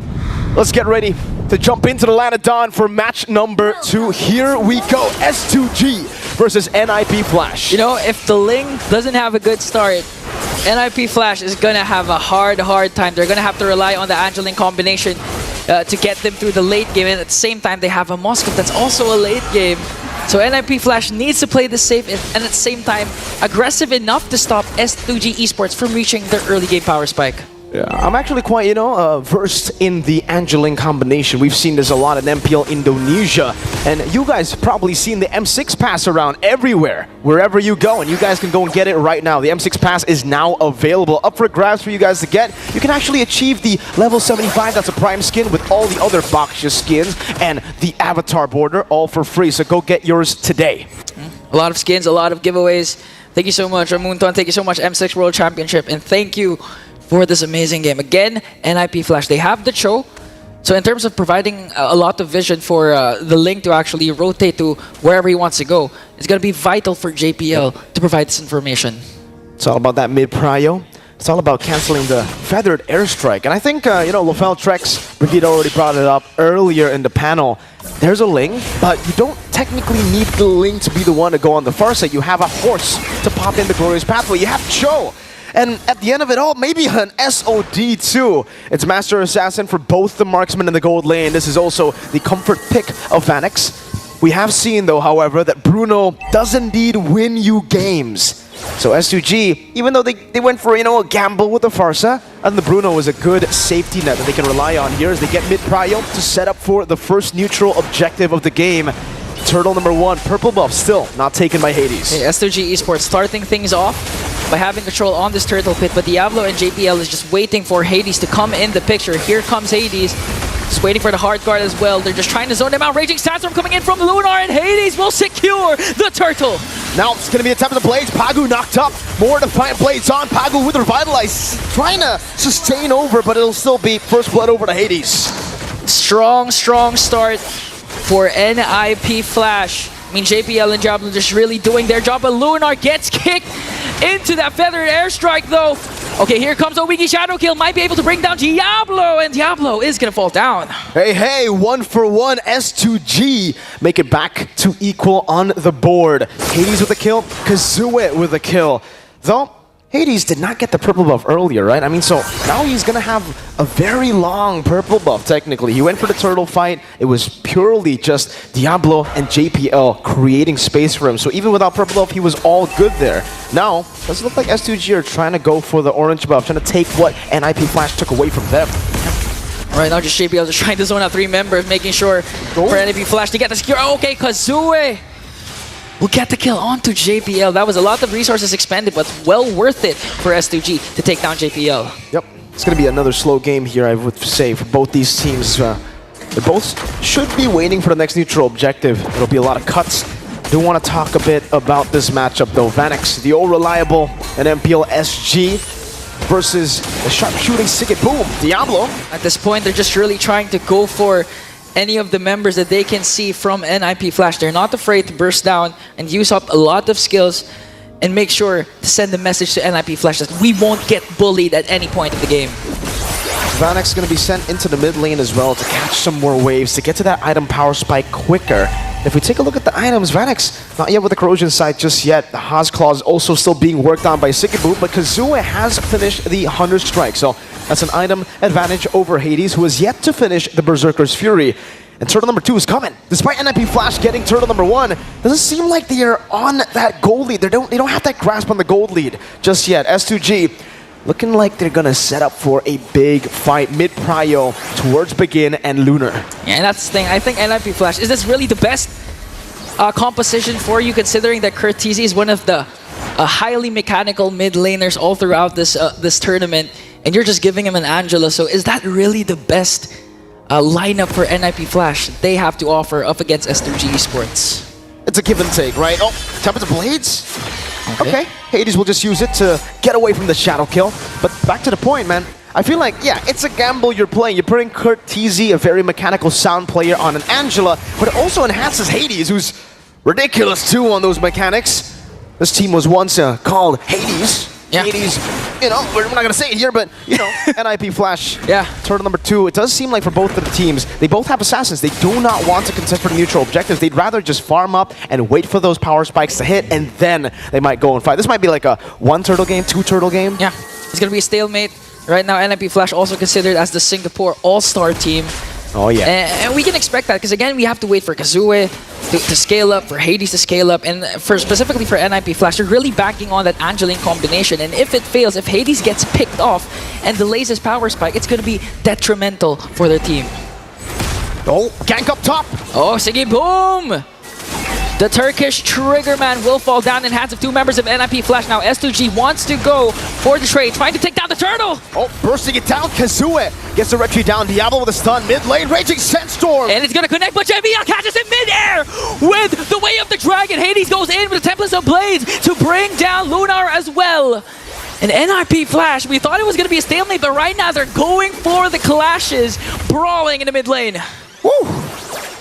let's get ready to jump into the Land of Dawn for match number 2. Here we go, S2G versus NIP Flash. You know, if the Ling doesn't have a good start, NIP Flash is going to have a hard time. They're going to have to rely on the Angeling combination to get them through the late game, and at the same time, they have a Moscow that's also a late game. So NIP Flash needs to play this safe and at the same time, aggressive enough to stop S2G Esports from reaching their early game power spike. Yeah, I'm actually quite, versed in the Angeling combination. We've seen this a lot in MPL Indonesia. And you guys probably seen the M6 pass around everywhere, wherever you go. And you guys can go and get it right now. The M6 pass is now available, up for grabs for you guys to get. You can actually achieve the level 75, that's a prime skin, with all the other Baksha skins and the avatar border, all for free. So go get yours today. A lot of skins, a lot of giveaways. Thank you so much, Moonton. Thank you so much, M6 World Championship. And thank you for this amazing game. Again, NIP Flash, they have the Cho. So in terms of providing a lot of vision for the Ling to actually rotate to wherever he wants to go, it's going to be vital for JPL to provide this information. It's all about that mid-prio. It's all about canceling the feathered airstrike. And I think, Lofel Trex, Brigitte already brought it up earlier in the panel. There's a Ling, but you don't technically need the Ling to be the one to go on the far side. You have a horse to pop in the Glorious Pathway. You have Cho. And at the end of it all, maybe an SOD too. It's Master Assassin for both the Marksman and the Gold Lane. This is also the comfort pick of Vanex. We have seen, though, however, that Bruno does indeed win you games. So S2G, even though they went for, a gamble with the Farsa, and the Bruno is a good safety net that they can rely on here as they get mid-prio to set up for the first neutral objective of the game. Turtle number 1, purple buff, still not taken by Hades. Hey, S2G Esports starting things off by having control on this turtle pit, but Diablo and JPL is just waiting for Hades to come in the picture. Here comes Hades, just waiting for the hard guard as well. They're just trying to zone him out. Raging Sandstorm coming in from Lunar, and Hades will secure the turtle. Now it's going to be a tap of the blades. Pagu knocked up. More Defiant Blades on. Pagu with Revitalize, trying to sustain over, but it'll still be first blood over to Hades. Strong start for NIP Flash. I mean, JPL and Diablo just really doing their job, but Lunar gets kicked into that feathered airstrike, though. Okay, here comes a Wiki Shadow Kill. Might be able to bring down Diablo, and Diablo is going to fall down. Hey, 1-for-1. S2G make it back to equal on the board. Hades with a kill, Kazue with a kill. Though, Hades did not get the purple buff earlier, right? I mean, so now he's going to have a very long purple buff, technically. He went for the turtle fight. It was purely just Diablo and JPL creating space for him. So even without purple buff, he was all good there. Now, does it look like S2G are trying to go for the orange buff, trying to take what NIP Flash took away from them? Right now, just JPL just trying to zone out 3 members, making sure for NIP Flash to get the secure. Okay, Kazue will get the kill onto JPL. That was a lot of resources expended, but well worth it for S2G to take down JPL. Yep. It's going to be another slow game here, I would say, for both these teams. They both should be waiting for the next neutral objective. It'll be a lot of cuts. Do want to talk a bit about this matchup, though. Vanix, the old reliable, and MPL SG versus the sharpshooting Sigit Boom, Diablo. At this point, they're just really trying to go for any of the members that they can see from NIP Flash. They're not afraid to burst down and use up a lot of skills and make sure to send the message to NIP Flash that we won't get bullied at any point of the game. Vanix is going to be sent into the mid lane as well to catch some more waves, to get to that item power spike quicker. If we take a look at the items, Vanix, not yet with the corrosion side just yet. The Haas Claw is also still being worked on by Sikibu, but Kazue has finished the Hunter Strike. So that's an item advantage over Hades, who has yet to finish the Berserker's Fury. And turtle number 2 is coming. Despite NIP Flash getting turtle number 1, doesn't seem like they are on that gold lead. They don't have that grasp on the gold lead just yet. S2G looking like they're gonna set up for a big fight mid-prio towards Begin and Lunar. Yeah, and that's the thing. I think NIP Flash, is this really the best composition for you, considering that Curtizi is one of the highly mechanical mid laners all throughout this this tournament, and you're just giving him an Angela. So is that really the best lineup for NIP Flash they have to offer up against S2G Esports? It's a give and take, right? Oh, Tempest Blades? Okay. Hades will just use it to get away from the shadow kill. But back to the point, man. I feel like, yeah, it's a gamble you're playing. You're putting Curtizi, a very mechanical sound player, on an Angela, but it also enhances Hades, who's ridiculous too on those mechanics. This team was once called Hades. Yeah. Hades, you know, we're not going to say it here, but, you know, NIP Flash. Yeah. Turtle number 2. It does seem like for both of the teams, they both have assassins. They do not want to contest for the neutral objectives. They'd rather just farm up and wait for those power spikes to hit, and then they might go and fight. This might be like a 1 turtle game, 2 turtle game. Yeah, it's going to be a stalemate. Right now, NIP Flash also considered as the Singapore All-Star team. Oh, yeah. And we can expect that, because again, we have to wait for Kazue to scale up, for Hades to scale up, and for specifically for NIP Flash, they're really banking on that Angeline combination. And if it fails, if Hades gets picked off and delays his power spike, it's going to be detrimental for their team. Oh, gank up top. Oh, Siggy Boom! The Turkish Triggerman will fall down in hands of 2 members of NIP Flash. Now S2G wants to go for the trade, trying to take down the turtle. Oh, bursting it down. Kazue gets the retreat down. Diablo with a stun. Mid lane, Raging Sandstorm. And it's going to connect, but JBL catches it mid-air with the Way of the Dragon. Hades goes in with the Tempest of Blades to bring down Lunar as well. And NIP Flash, we thought it was going to be a stalemate, but right now they're going for the clashes, brawling in the mid lane. Woo!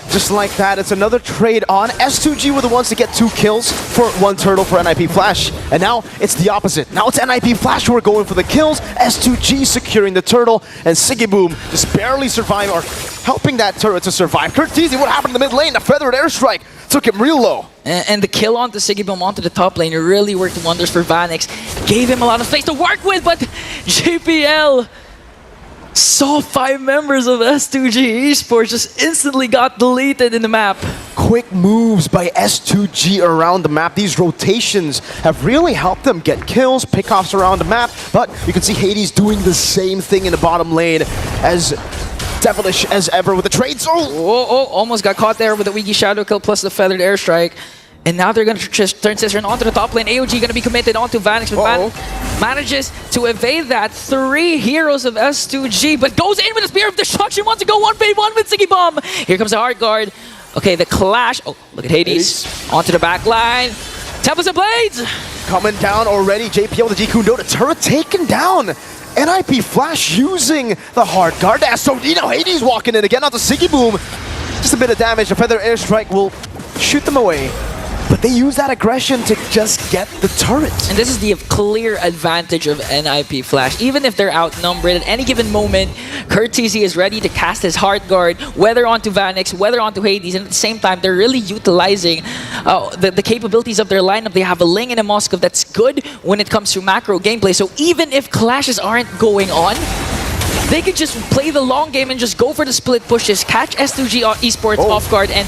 Just like that, it's another trade on. S2G were the ones to get 2 kills for 1 turtle for NIP Flash. And now it's the opposite. Now it's NIP Flash who are going for the kills. S2G securing the turtle. And Sigiboom just barely surviving, or helping that turret to survive. Curtizi, what happened in the mid lane? A feathered airstrike took him real low. And the kill onto Sigiboom onto the top lane really worked wonders for Vanix. Gave him a lot of space to work with, but JPL saw 5 members of S2G Esports just instantly got deleted in the map. Quick moves by S2G around the map. These rotations have really helped them get kills, pickoffs around the map, but you can see Hades doing the same thing in the bottom lane, as devilish as ever with the trades. Oh, almost got caught there with the Wiki Shadow kill plus the feathered airstrike. And now they're going to just transition onto the top lane. AOG going to be committed onto Vanix, but manages to evade that. 3 heroes of S2G, but goes in with a Spear of Destruction, wants to go 1v1 with Siggy Bomb. Here comes the hard guard. Okay, the clash. Oh, look at Hades. Onto the back line. Tempest of Blades. Coming down already. JPL with the G-Kundo. The turret taken down. NIP Flash using the hard guard. So, you know, Hades walking in again onto Siggy Boom. Just a bit of damage. A feather airstrike will shoot them away. But they use that aggression to just get the turret. And this is the clear advantage of NIP Flash. Even if they're outnumbered at any given moment, Curtizi is ready to cast his hard guard, whether onto Vanix, whether onto Hades, and at the same time, they're really utilizing the capabilities of their lineup. They have a Ling and a Moskov that's good when it comes to macro gameplay. So even if clashes aren't going on, they could just play the long game and just go for the split pushes, catch S2G Esports off guard, and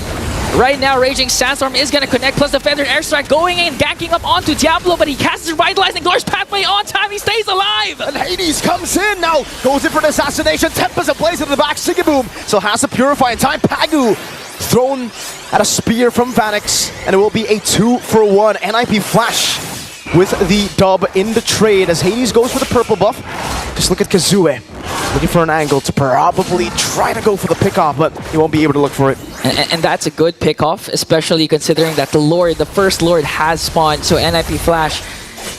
Right now, Raging Sandstorm is going to connect, plus the Feathered Airstrike going in, ganking up onto Diablo, but he casts his Revitalizing Glorious Pathway on time. He stays alive. And Hades comes in now, goes in for the assassination. Tempest ablaze in the back, Sigiboom. So has to purify in time. Pagu thrown at a spear from Vanix, and it will be a 2-for-1. NIP Flash with the dub in the trade as Hades goes for the purple buff. Just look at Kazue, looking for an angle to probably try to go for the pick-off, but he won't be able to look for it. And that's a good pick-off, especially considering that the first Lord has spawned, so NIP Flash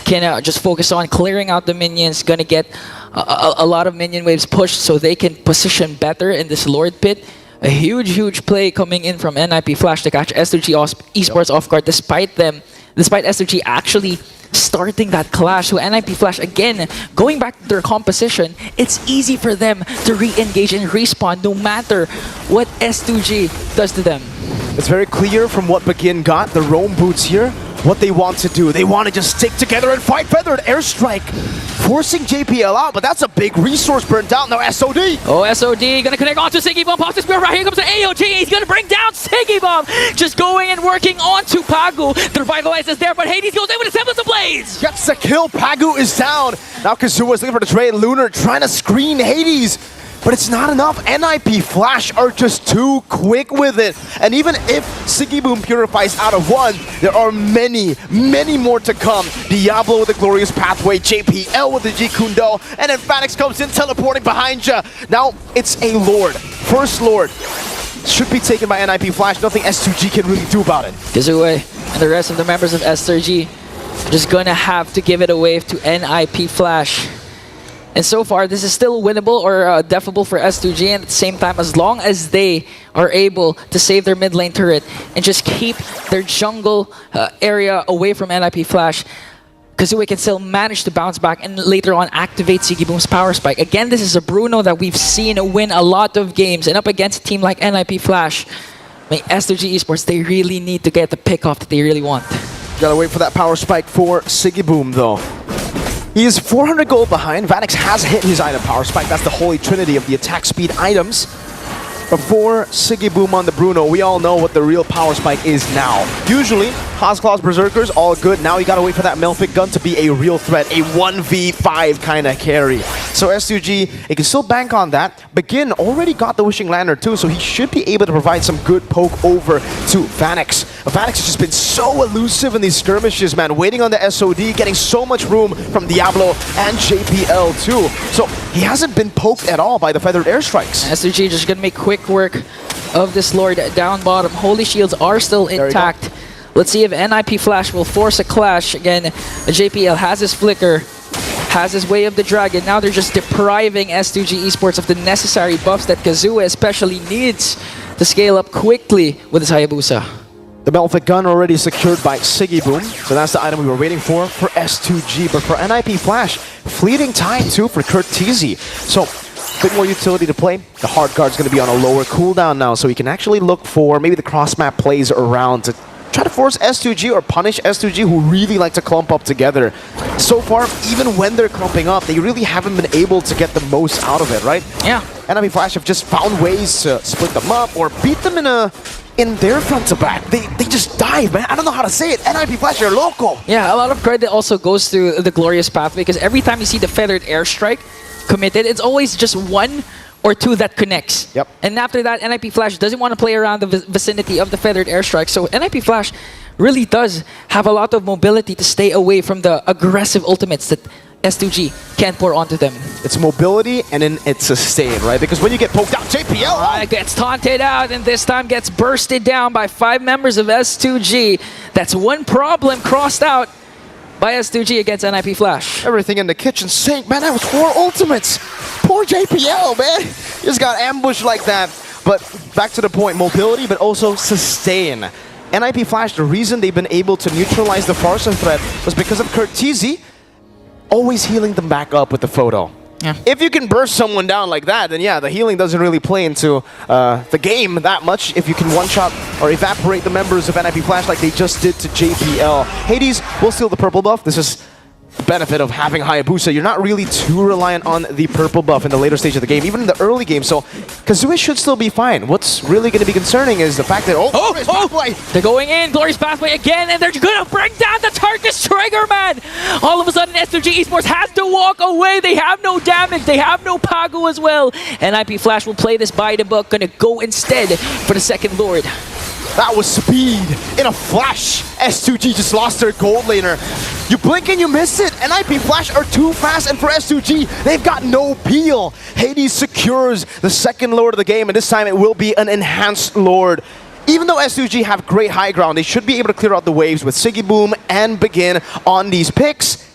can just focus on clearing out the minions, gonna get a lot of minion waves pushed so they can position better in this Lord pit. A huge play coming in from NIP Flash to catch S2G Esports off guard, despite S2G actually starting that clash. So NIP Flash, again, going back to their composition, it's easy for them to re-engage and respawn no matter what S2G does to them. It's very clear from what Begin got, the roam boots here, what they want to do. They want to just stick together and fight. Feathered Airstrike forcing JPL out, but that's a big resource burnt out. Now SOD. Oh, SOD gonna connect onto Siggy Bomb. Pops the spear right here comes to AOG. He's gonna bring down Siggy Bomb. Just going and working onto Pagu. The Revitalize is there, but Hades goes in with a Semblance of Blaze. Gets the kill. Pagu is down. Now Kazua is looking for the trade. Lunar trying to screen Hades. But it's not enough. NIP Flash are just too quick with it. And even if Sigiboom purifies out of one, there are many more to come. Diablo with the Glorious Pathway, JPL with the G Kundo, and then Vanix comes in teleporting behind you. Now it's a Lord. First Lord. Should be taken by NIP Flash. Nothing S2G can really do about it. Kazue and the rest of the members of S3G are just gonna have to give it away to NIP Flash. And so far, this is still winnable or defable for S2G, and at the same time, as long as they are able to save their mid lane turret and just keep their jungle area away from NIP Flash, Kazue can still manage to bounce back and later on activate Sigiboom's Power Spike. Again, this is a Bruno that we've seen win a lot of games, and up against a team like NIP Flash, I mean, S2G Esports, they really need to get the pick off that they really want. Gotta wait for that Power Spike for Sigiboom, though. He is 400 gold behind. Vanix has hit his item Power Spike. That's the holy trinity of the attack speed items. Before Sigiboom on the Bruno, we all know what the real Power Spike is now. Usually, Hozclaw's Berserkers, all good. Now you gotta wait for that Melfic gun to be a real threat, a 1v5 kind of carry. So S2G, it can still bank on that. Begin already got the Wishing Lantern too, so he should be able to provide some good poke over to Vanix. Vanix has just been so elusive in these skirmishes, man. Waiting on the SOD, getting so much room from Diablo and JPL too. So he hasn't been poked at all by the Feathered Airstrikes. S2G just gonna make quick work of this Lord down bottom. Holy Shields are still intact. Let's see if NIP Flash will force a clash. Again, JPL has his Flicker, has his Way of the Dragon. Now they're just depriving S2G Esports of the necessary buffs that Kazue especially needs to scale up quickly with his Hayabusa. The Melfic gun already secured by Sigiboom, so that's the item we were waiting for S2G. But for NIP Flash, fleeting time too for Curtizi. So a bit more utility to play. The hard guard's going to be on a lower cooldown now, so he can actually look for maybe the cross-map plays around to try to force S2G or punish S2G, who really like to clump up together. So far, even when they're clumping up, they really haven't been able to get the most out of it, right? Yeah. NIP Flash have just found ways to split them up or beat them in their front to back. They just dive, man. I don't know how to say it. NIP Flash are local. Yeah, a lot of credit also goes to the Glorious Pathway, because every time you see the Feathered Airstrike committed, it's always just one or two that connects. Yep. And after that, NIP Flash doesn't want to play around the vicinity of the Feathered Airstrike. So NIP Flash really does have a lot of mobility to stay away from the aggressive ultimates that S2G can't pour onto them. It's mobility and then it's sustain, right? Because when you get poked out, JPL gets taunted out, and this time gets bursted down by 5 members of S2G. That's one problem crossed out by S2G against NIP Flash. Everything in the kitchen sink. Man, that was 4 ultimates. Poor JPL, man. Just got ambushed like that. But back to the point, mobility, but also sustain. NIP Flash, the reason they've been able to neutralize the Farsa threat was because of Curtizi always healing them back up with the photo. Yeah. If you can burst someone down like that, then yeah, the healing doesn't really play into the game that much. If you can one-shot or evaporate the members of NIP Flash like they just did to JPL. Hades will steal the purple buff. This is benefit of having Hayabusa. You're not really too reliant on the purple buff in the later stage of the game, even in the early game. So Kazooie should still be fine. What's really going to be concerning is the fact that they're going in, Glorious Pathway again, and they're going to bring down the Turkish Trigger, man. All of a sudden, S2G Esports has to walk away. They have no damage. They have no Pago as well. And IP Flash will play this by the book. Going to go instead for the second Lord. That was speed in a flash. S2G just lost their gold laner. You blink and you miss it. And IP Flash are too fast, and for S2G, they've got no peel. Hades secures the second Lord of the game, and this time it will be an enhanced Lord. Even though S2G have great high ground, they should be able to clear out the waves with Siggy Boom and Begin on these picks.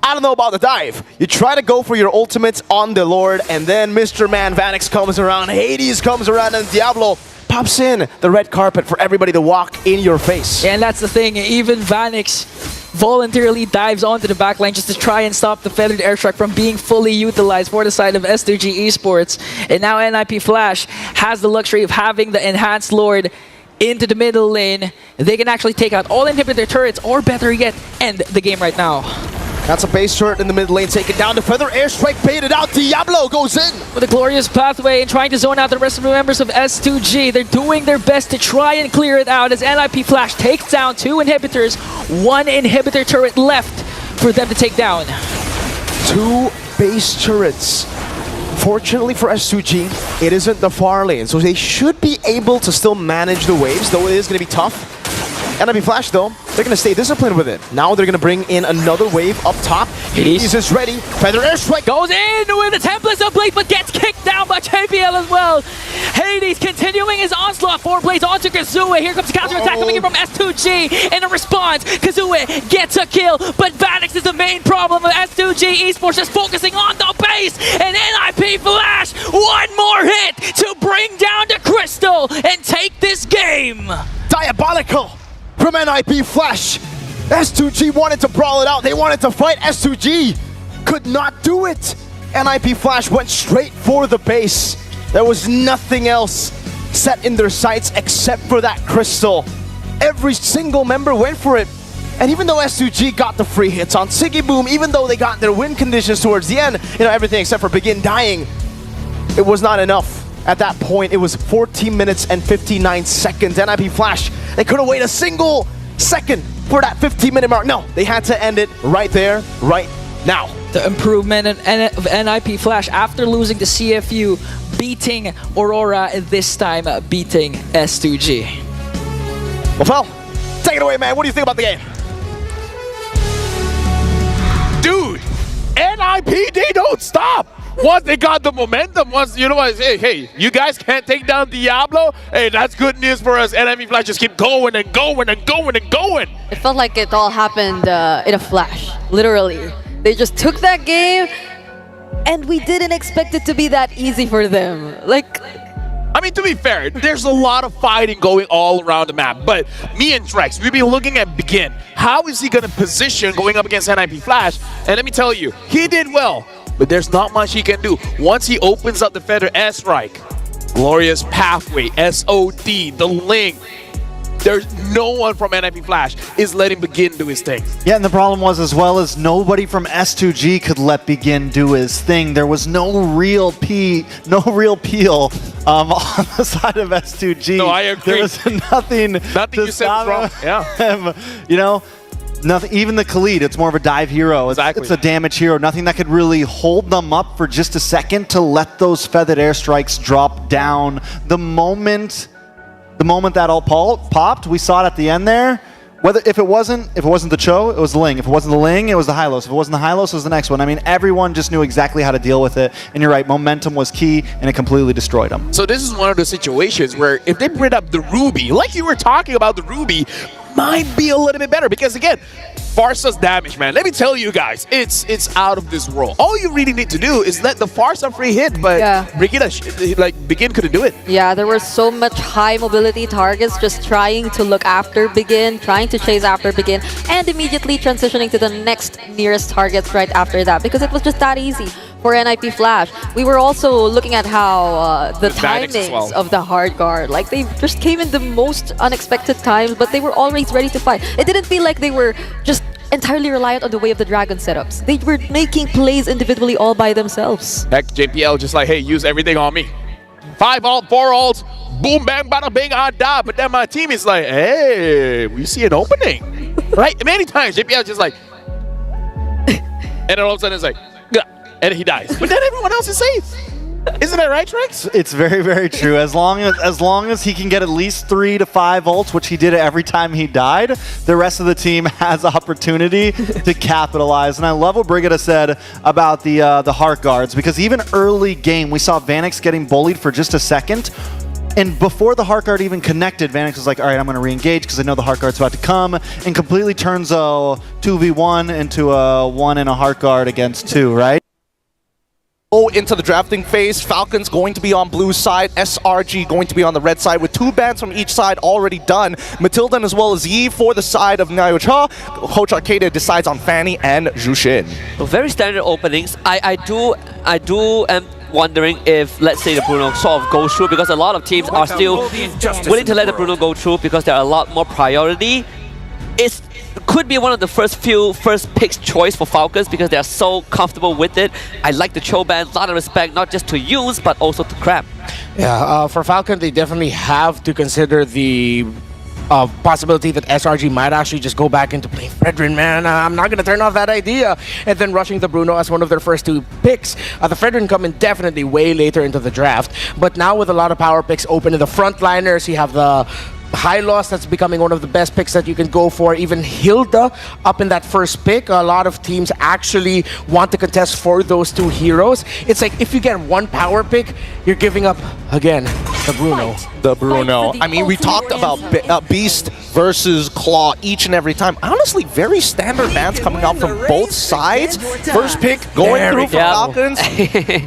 I don't know about the dive. You try to go for your ultimates on the Lord, and then Mr. Man Vanix comes around, Hades comes around, and Diablo pops in the red carpet for everybody to walk in your face. And that's the thing, even Vanix voluntarily dives onto the backline just to try and stop the Feathered Airstrike from being fully utilized for the side of S2G Esports. And now NIP Flash has the luxury of having the Enhanced Lord into the middle lane. They can actually take out all inhibitor turrets, or better yet, end the game right now. That's a base turret in the mid lane, taken down. The Feather Airstrike baited out. Diablo goes in. With a Glorious Pathway and trying to zone out the rest of the members of S2G. They're doing their best to try and clear it out as NIP Flash takes down 2 inhibitors. 1 inhibitor turret left for them to take down. 2 base turrets. Fortunately for S2G, it isn't the far lane, so they should be able to still manage the waves, though it is going to be tough. NIP Flash, though, they're going to stay disciplined with it. Now they're going to bring in another wave up top. Hades is ready. Feather Airstrike goes in with the Templars of Blade, but gets kicked down by JPL as well. Hades continuing his onslaught. 4 blades onto Kazooie. Here comes the counter attack coming in from S2G. In a response, Kazooie gets a kill, but Vanix is the main problem of S2G Esports, just focusing on the base. And NIP Flash, 1 more hit to bring down the Crystal and take this game. Diabolical from NIP Flash. S2G wanted to brawl it out. They wanted to fight. S2G could not do it. NIP Flash went straight for the base. There was nothing else set in their sights except for that crystal. Every single member went for it. And even though S2G got the free hits on Siggy Boom, even though they got their win conditions towards the end, everything except for Begin dying, it was not enough. At that point, it was 14 minutes and 59 seconds. NIP Flash, they couldn't wait a single second for that 15-minute mark. No, they had to end it right there, right now. The improvement of NIP Flash after losing to CFU, beating Aurora, and this time beating S2G. Well, take it away, man. What do you think about the game? Dude, NIP, they don't stop. Once they got the momentum, once you know what, hey, you guys can't take down Diablo. Hey, that's good news for us. NIP Flash just keep going and going and going and going. It felt like it all happened in a flash, literally. They just took that game, and we didn't expect it to be that easy for them. Like, I mean, to be fair, there's a lot of fighting going all around the map. But me and Drex, we've been looking at Begin. How is he going to position going up against NIP Flash? And let me tell you, he did well. But there's not much he can do. Once he opens up the Feather Airstrike, Glorious Pathway, SOD, the Link, there's no one from NIP Flash is letting Begin do his thing. Yeah, and the problem was as well as nobody from S2G could let Begin do his thing. There was no real peel on the side of S2G. No, I agree. There was nothing you said was wrong. Yeah. Him, nothing, even the Khalid, it's more of a dive hero. Exactly. It's a damage hero. Nothing that could really hold them up for just a second to let those feathered airstrikes drop down. The moment that all popped, we saw it at the end there. If it wasn't the Cho, it was the Ling. If it wasn't the Ling, it was the Hylos. If it wasn't the Hylos, it was the next one. I mean, everyone just knew exactly how to deal with it. And you're right, momentum was key, and it completely destroyed them. So this is one of the situations where if they bring up the Ruby, like you were talking about, the Ruby might be a little bit better because again, Farsa's damage, man. Let me tell you guys, it's out of this world. All you really need to do is let the Farsa free hit, but Begin couldn't do it. Yeah, there were so much high mobility targets just trying to look after Begin, trying to chase after Begin, and immediately transitioning to the next nearest targets right after that because it was just that easy for NIP Flash. We were also looking at how the timings of the hard guard, like they just came in the most unexpected times, but they were always ready to fight. It didn't feel like they were just entirely reliant on the way of the Dragon setups. They were making plays individually all by themselves. Heck, JPL just like, hey, use everything on me. 5 ult, 4 ults, boom, bang, bada, bing, da. But then my team is like, hey, we see an opening. Right? Many times, JPL just like, and then all of a sudden it's like, gah, and he dies. But then everyone else is safe. Isn't that right, Trix? It's very, very true. As long as he can get at least 3 to 5 ults, which he did every time he died, the rest of the team has opportunity to capitalize. And I love what Brigida said about the Heart Guards, because even early game, we saw Vanix getting bullied for just a second. And before the Heart Guard even connected, Vanix was like, all right, I'm going to re-engage because I know the Heart Guard's about to come, and completely turns a 2v1 into a 1 and a Heart Guard against 2, right? Into the drafting phase. Falcon's going to be on blue side, SRG going to be on the red side with 2 bans from each side already done. Matildan as well as Yi for the side of Niocha. Coach Arcadia decides on Fanny and Jushin. So very standard openings. I do am wondering if, let's say, the Bruno sort of goes through, because a lot of teams are still willing to let the Bruno go through because there are a lot more priority. It could be one of the first picks choice for Falcons because they are so comfortable with it. I like the Choban, a lot of respect, not just to use, but also to crap. Yeah, for Falcon, they definitely have to consider the possibility that SRG might actually just go back into playing Fredrin, man. I'm not going to turn off that idea. And then rushing the Bruno as one of their first 2 picks. The Fredrin come in definitely way later into the draft. But now with a lot of power picks open in the frontliners, you have the High Loss that's becoming one of the best picks that you can go for. Even Hilda up in that first pick. A lot of teams actually want to contest for those 2 heroes. It's like if you get 1 power pick, you're giving up, again, the Bruno. The Bruno. I mean, we talked about Beast versus Claw each and every time. Honestly, very standard bans coming out from both sides. First pick going through for Falcons.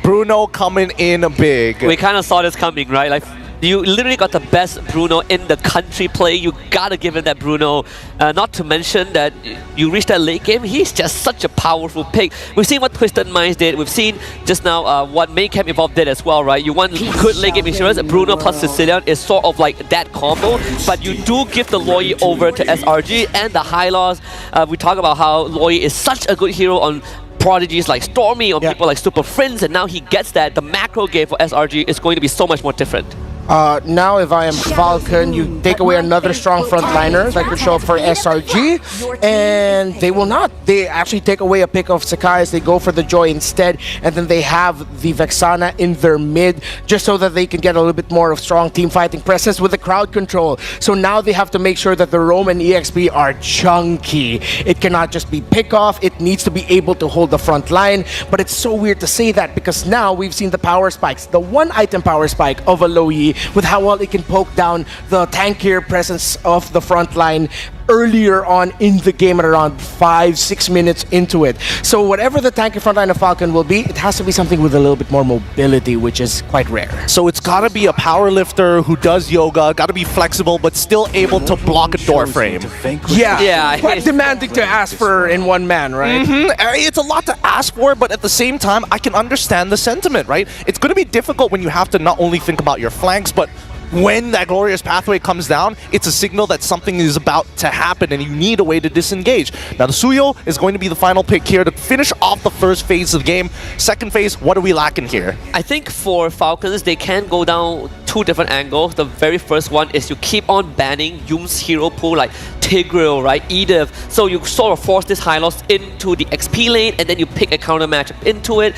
Bruno coming in big. We kind of saw this coming, right? Like, you literally got the best Bruno in the country play. You gotta give it that Bruno. Not to mention that you reach that late game, he's just such a powerful pick. We've seen what Twisted Minds did. We've seen just now what Main Camp Evolved did as well, right? You want good late game insurance. Bruno plus Sicilian is sort of like that combo, but you do give the Loi over to SRG and the High Loss. We talk about how Loi is such a good hero on prodigies like Stormy, on people like Super Friends, and now he gets that. The macro game for SRG is going to be so much more different. Now if I am Falcon, you take away another strong frontliner that could show up for SRG, and they will not. They actually take away a pick of Sakai's, they go for the Joy instead, and then they have the Vexana in their mid, just so that they can get a little bit more of strong team fighting presence with the crowd control. So now they have to make sure that the Roam and EXP are chunky. It cannot just be pick off, it needs to be able to hold the front line, but it's so weird to say that because now we've seen the power spikes, the 1 item power spike of a Loi, with how well it can poke down the tankier presence of the front line earlier on in the game at around 5-6 minutes into it. So whatever the tanky frontline of Falcon will be, it has to be something with a little bit more mobility, which is quite rare. So it's gotta be a power lifter who does yoga, gotta be flexible, but still able to block a door frame. Yeah, quite demanding to ask for in 1 man, right? It's a lot to ask for, but at the same time, I can understand the sentiment, right? It's gonna be difficult when you have to not only think about your flanks, but when that glorious pathway comes down, it's a signal that something is about to happen and you need a way to disengage. Now the Suyo is going to be the final pick here to finish off the first phase of the game. Second phase, what are we lacking here? I think for Falcons, they can go down 2 different angles. The very first one is you keep on banning Yoom's hero pool like Tigreal, right, Edith. So you sort of force this High Loss into the XP lane and then you pick a counter matchup into it.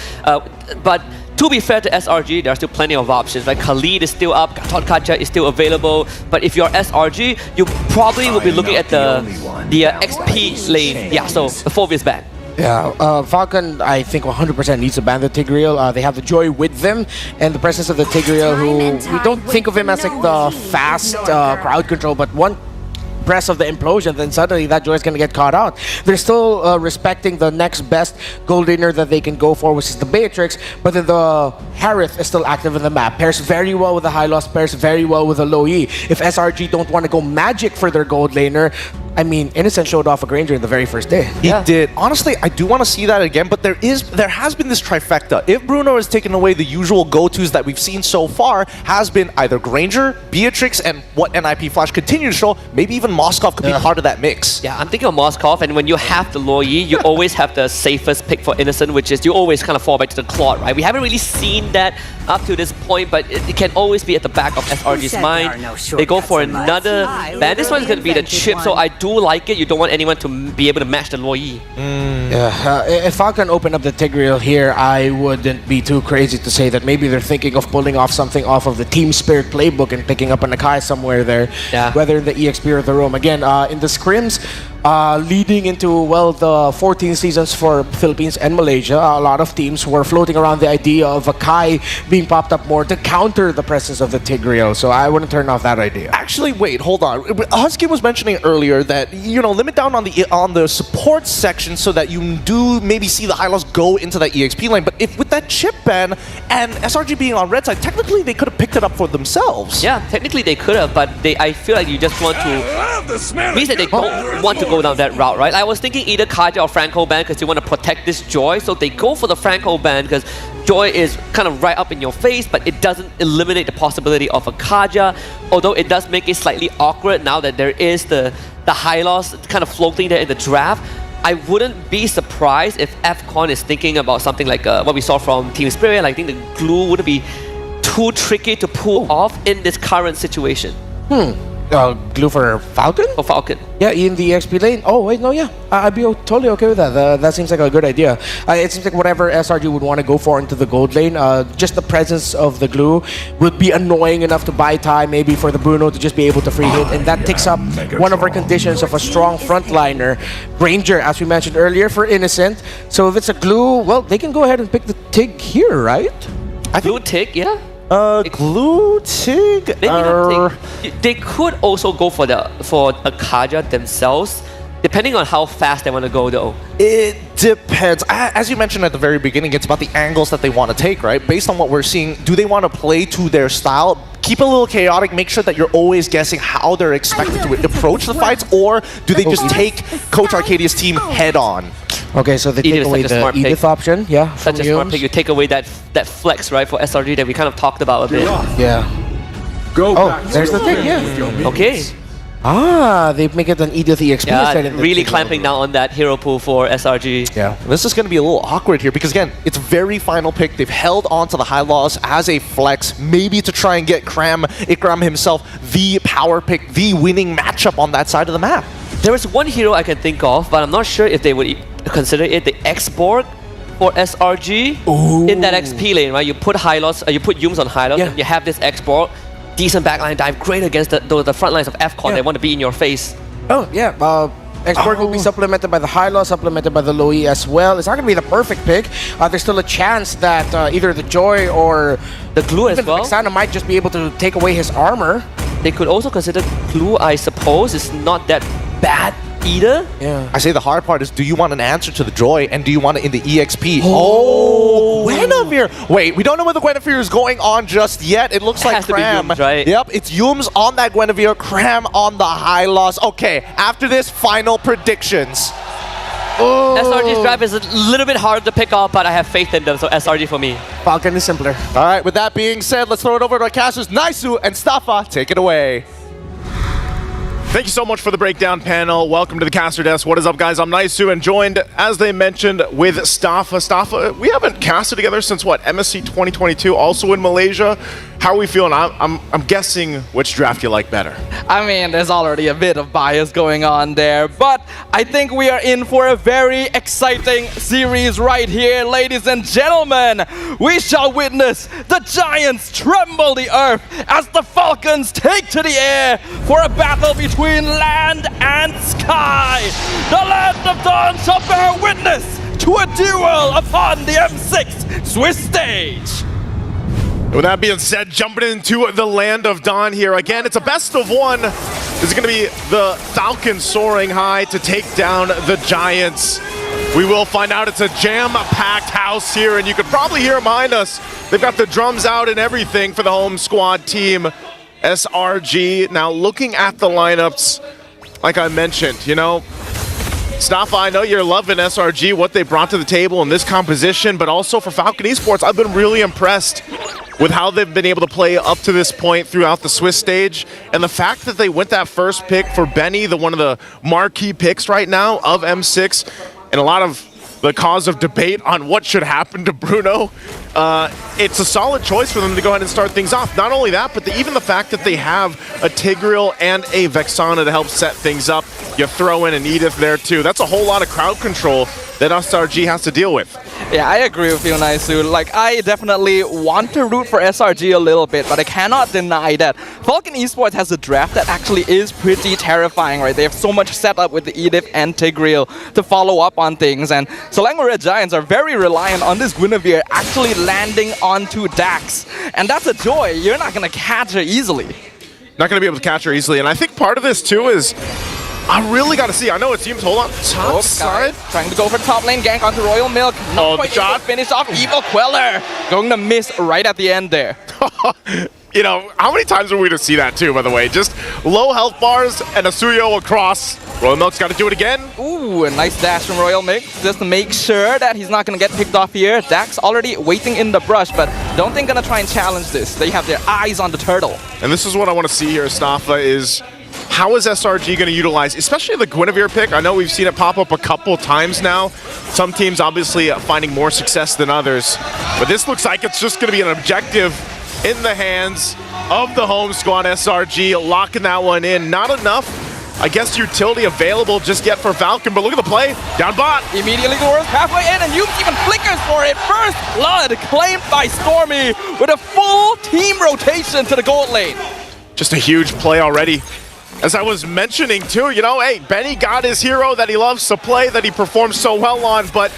But to be fair to SRG, there are still plenty of options. Like Khalid is still up, Tonkacha is still available. But if you're SRG, you probably will be looking at the XP lane. Yeah, so the 4v is bad. Yeah, Falcon, I think 100% needs to ban the Tigreal. They have the Joy with them, and the presence of the Tigreal, who we don't think of him as like the fast crowd control, but one press of the implosion, then suddenly that Joy is going to get caught out. They're still respecting the next best gold laner that they can go for, which is the Beatrix, but then the Harith is still active in the map. Pairs very well with the High Loss, pairs very well with the Low E. If SRG don't want to go magic for their gold laner, I mean, Innocent showed off a Granger in the very first day. He did. Honestly, I do want to see that again, but there has been this trifecta. If Bruno has taken away the usual go-tos that we've seen so far, has been either Granger, Beatrix, and what NIP Flash continue to show, maybe even Moskov could be part of that mix. Yeah, I'm thinking of Moskov, and when you have the Luo Yi, you always have the safest pick for Innocent, which is you always kind of fall back to the Claude, right? We haven't really seen that up to this point, but it can always be at the back of SRG's mind. They go for another ban. This one's going to be the chip, so I do like it. You don't want anyone to be able to match the Luo Yi. Yeah, if Falcon opened up the Tigreal here, I wouldn't be too crazy to say that maybe they're thinking of pulling off something off of the Team Spirit playbook and picking up a Nakai somewhere there, whether in the EXP or the Roam. Again, in the scrims, leading into, well, the 14 seasons for Philippines and Malaysia, a lot of teams were floating around the idea of a Kai being popped up more to counter the presence of the Tigreal, so I wouldn't turn off that idea. Actually, wait, hold on. Husky was mentioning earlier that, you know, limit down on the support section so that you do maybe see the high loss go into that EXP lane, but if with that chip ban and SRG being on red side, technically they could have picked it up for themselves. Yeah, technically they could have, but I feel like you just want to... means that they don't want to go down that route, right? I was thinking either Kaja or Franco ban because you want to protect this Joy, so they go for the Franco ban because Joy is kind of right up in your face, but it doesn't eliminate the possibility of a Kaja, although it does make it slightly awkward now that there is the high loss kind of floating there in the draft. I wouldn't be surprised if FCon is thinking about something like what we saw from Team Spirit. I think the glue wouldn't be too tricky to pull off in this current situation. Glue for Falcon? For Falcon. Yeah, in the EXP lane. Oh, wait, no, yeah. I'd be totally okay with that. That seems like a good idea. It seems like whatever SRG would want to go for into the gold lane, just the presence of the glue would be annoying enough to buy time, maybe for the Bruno to just be able to free hit. And that takes up one of our conditions of a strong frontliner. Ranger, as we mentioned earlier, for Innocent. So if it's a glue, well, they can go ahead and pick the Tig here, right? Glue Tig, yeah. Glue Tig? Maybe not Tig. They could also go for a Kaja themselves, depending on how fast they want to go though. It depends. As you mentioned at the very beginning, it's about the angles that they want to take, right? Based on what we're seeing, do they want to play to their style? Keep it a little chaotic, make sure that you're always guessing how they're expected to approach the fights, or do they just take Coach Arcadia's team head on? Okay, so they take away the Edith option, yeah. Such a smart pick. You take away that flex, right, for SRG that we kind of talked about a bit. Yeah. There's the thing, yeah. Okay. They make it an Edith EXP. Yeah, really clamping down on that hero pool for SRG. Yeah, this is going to be a little awkward here because, again, it's very final pick. They've held on to the high loss as a flex, maybe to try and get Ikram himself the power pick, the winning matchup on that side of the map. There is one hero I can think of, but I'm not sure if they would consider it the X-Borg for SRG in that XP lane, right? You put high loss, you put Yums on high loss, and you have this X-Borg. Decent backline dive, great against the front lines of FCon. They want to be in your face. Oh, yeah. X-Borg will be supplemented by the high loss, supplemented by the low E as well. It's not going to be the perfect pick. There's still a chance that either the Joy or the glue as well. Xana might just be able to take away his armor. They could also consider glue, I suppose. It's not that bad either. Yeah. I say the hard part is, do you want an answer to the Joy and do you want it in the EXP? Guinevere! Wait, we don't know where the Guinevere is going on just yet. It looks like Cram. Yums, right? Yep, it's Yums on that Guinevere, Cram on the high loss. Okay, after this, final predictions. SRG's drive is a little bit hard to pick up, but I have faith in them, so SRG for me. Falcon is simpler. All right, with that being said, let's throw it over to our casters, Naisu and Staffa. Take it away. Thank you so much for the breakdown panel. Welcome to the caster desk. What is up, guys? I'm Naisu and joined, as they mentioned, with Staffa. Staffa, we haven't casted together since what, MSC 2022, also in Malaysia. How are we feeling? I'm guessing which draft you like better. I mean, there's already a bit of bias going on there, but I think we are in for a very exciting series right here, ladies and gentlemen. We shall witness the Giants tremble the earth as the Falcons take to the air for a battle between land and sky. The land of Dawn shall bear witness to a duel upon the M6 Swiss stage. With that being said, jumping into the land of Dawn here. Again, it's a best of one. This is going to be the Falcons soaring high to take down the Giants. We will find out. It's a jam-packed house here, and you could probably hear behind us. They've got the drums out and everything for the home squad team, SRG. Now, looking at the lineups, like I mentioned, you know, Staffa, I know you're loving SRG, what they brought to the table in this composition, but also for Falcon Esports, I've been really impressed with how they've been able to play up to this point throughout the Swiss stage. And the fact that they went that first pick for Benny, one of the marquee picks right now of M6, and a lot of the cause of debate on what should happen to Bruno, it's a solid choice for them to go ahead and start things off. Not only that, but even the fact that they have a Tigreal and a Vexana to help set things up. You throw in an Edith there too. That's a whole lot of crowd control that SRG has to deal with. Yeah, I agree with you, Naisu. Like, I definitely want to root for SRG a little bit, but I cannot deny that Falcon Esports has a draft that actually is pretty terrifying, right? They have so much set up with the Edith and Tigreal to follow up on things, and Selangor Red Giants are very reliant on this Guinevere actually landing onto Dax, and that's a joy. You're not going to catch her easily. Not going to be able to catch her easily, and I think part of this too is I really got to see. I know it seems, hold on, top side. Trying to go for top lane, gank onto Royal Milk. Not quite able to finish off Evil Queller. Going to miss right at the end there. You know, how many times are we to see that too, by the way? Just low health bars and a Suyo across. Royal Milk's got to do it again. Ooh, a nice dash from Royal Milk just to make sure that he's not going to get picked off here. Dax already waiting in the brush, but don't think going to try and challenge this. They have their eyes on the turtle. And this is what I want to see here, Staffa, is how is SRG going to utilize, especially the Guinevere pick? I know we've seen it pop up a couple times now. Some teams obviously finding more success than others. But this looks like it's just going to be an objective in the hands of the home squad. SRG locking that one in. Not enough, I guess, utility available just yet for Falcon, but look at the play. Down bot. Immediately goes halfway in, and Yuki even flickers for it. First blood claimed by Stormy with a full team rotation to the gold lane. Just a huge play already. As I was mentioning too, you know, hey, Benny got his hero that he loves to play, that he performs so well on, but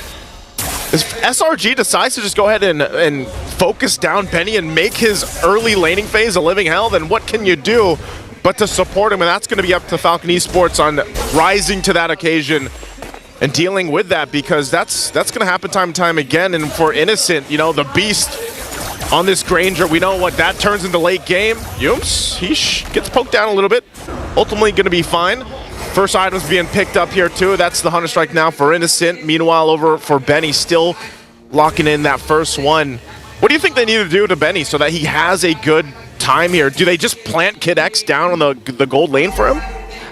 if SRG decides to just go ahead and focus down Benny and make his early laning phase a living hell, then what can you do but to support him? And that's going to be up to Falcon Esports on rising to that occasion and dealing with that, because that's going to happen time and time again. And for Innocent, you know, the beast on this Granger, we know what that turns into late game. Yums, he gets poked down a little bit. Ultimately going to be fine. First items being picked up here too. That's the Hunter Strike now for Innocent. Meanwhile, over for Benny, still locking in that first one. What do you think they need to do to Benny so that he has a good time here? Do they just plant Kid X down on the gold lane for him?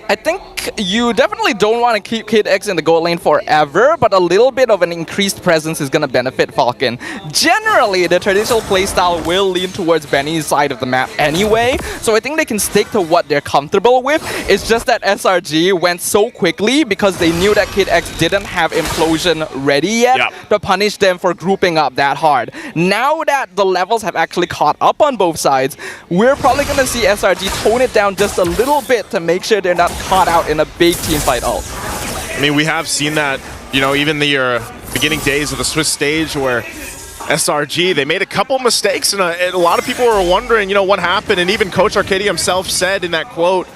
I think you definitely don't want to keep Kid X in the gold lane forever, but a little bit of an increased presence is going to benefit Falcon. Generally, the traditional playstyle will lean towards Benny's side of the map anyway, so I think they can stick to what they're comfortable with. It's just that SRG went so quickly because they knew that Kid X didn't have Implosion ready yet to punish them for grouping up that hard. Now that the levels have actually caught up on both sides, we're probably going to see SRG tone it down just a little bit to make sure they're not caught out in a big team fight ult. I mean, we have seen that, you know, even the beginning days of the Swiss stage where SRG, they made a couple mistakes, and a lot of people were wondering, you know, what happened. And even Coach Arcadia himself said in that quote,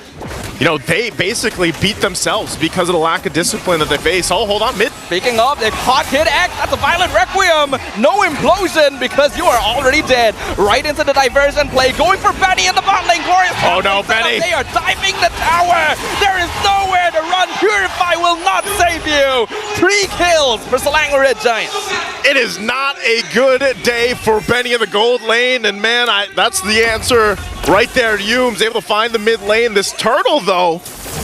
you know, they basically beat themselves because of the lack of discipline that they face. Oh, hold on, mid. Speaking of, they caught Kid X. That's a violent requiem. No implosion because you are already dead. Right into the diversion play. Going for Benny in the bot lane. Glorious. Oh no, Benny. They are diving the tower. There is nowhere to run. Purify will not save you. 3 kills for Selangor Red Giants. It is not a good day for Benny in the gold lane. And man, that's the answer right there. Yume's able to find the mid lane. This turtle, though,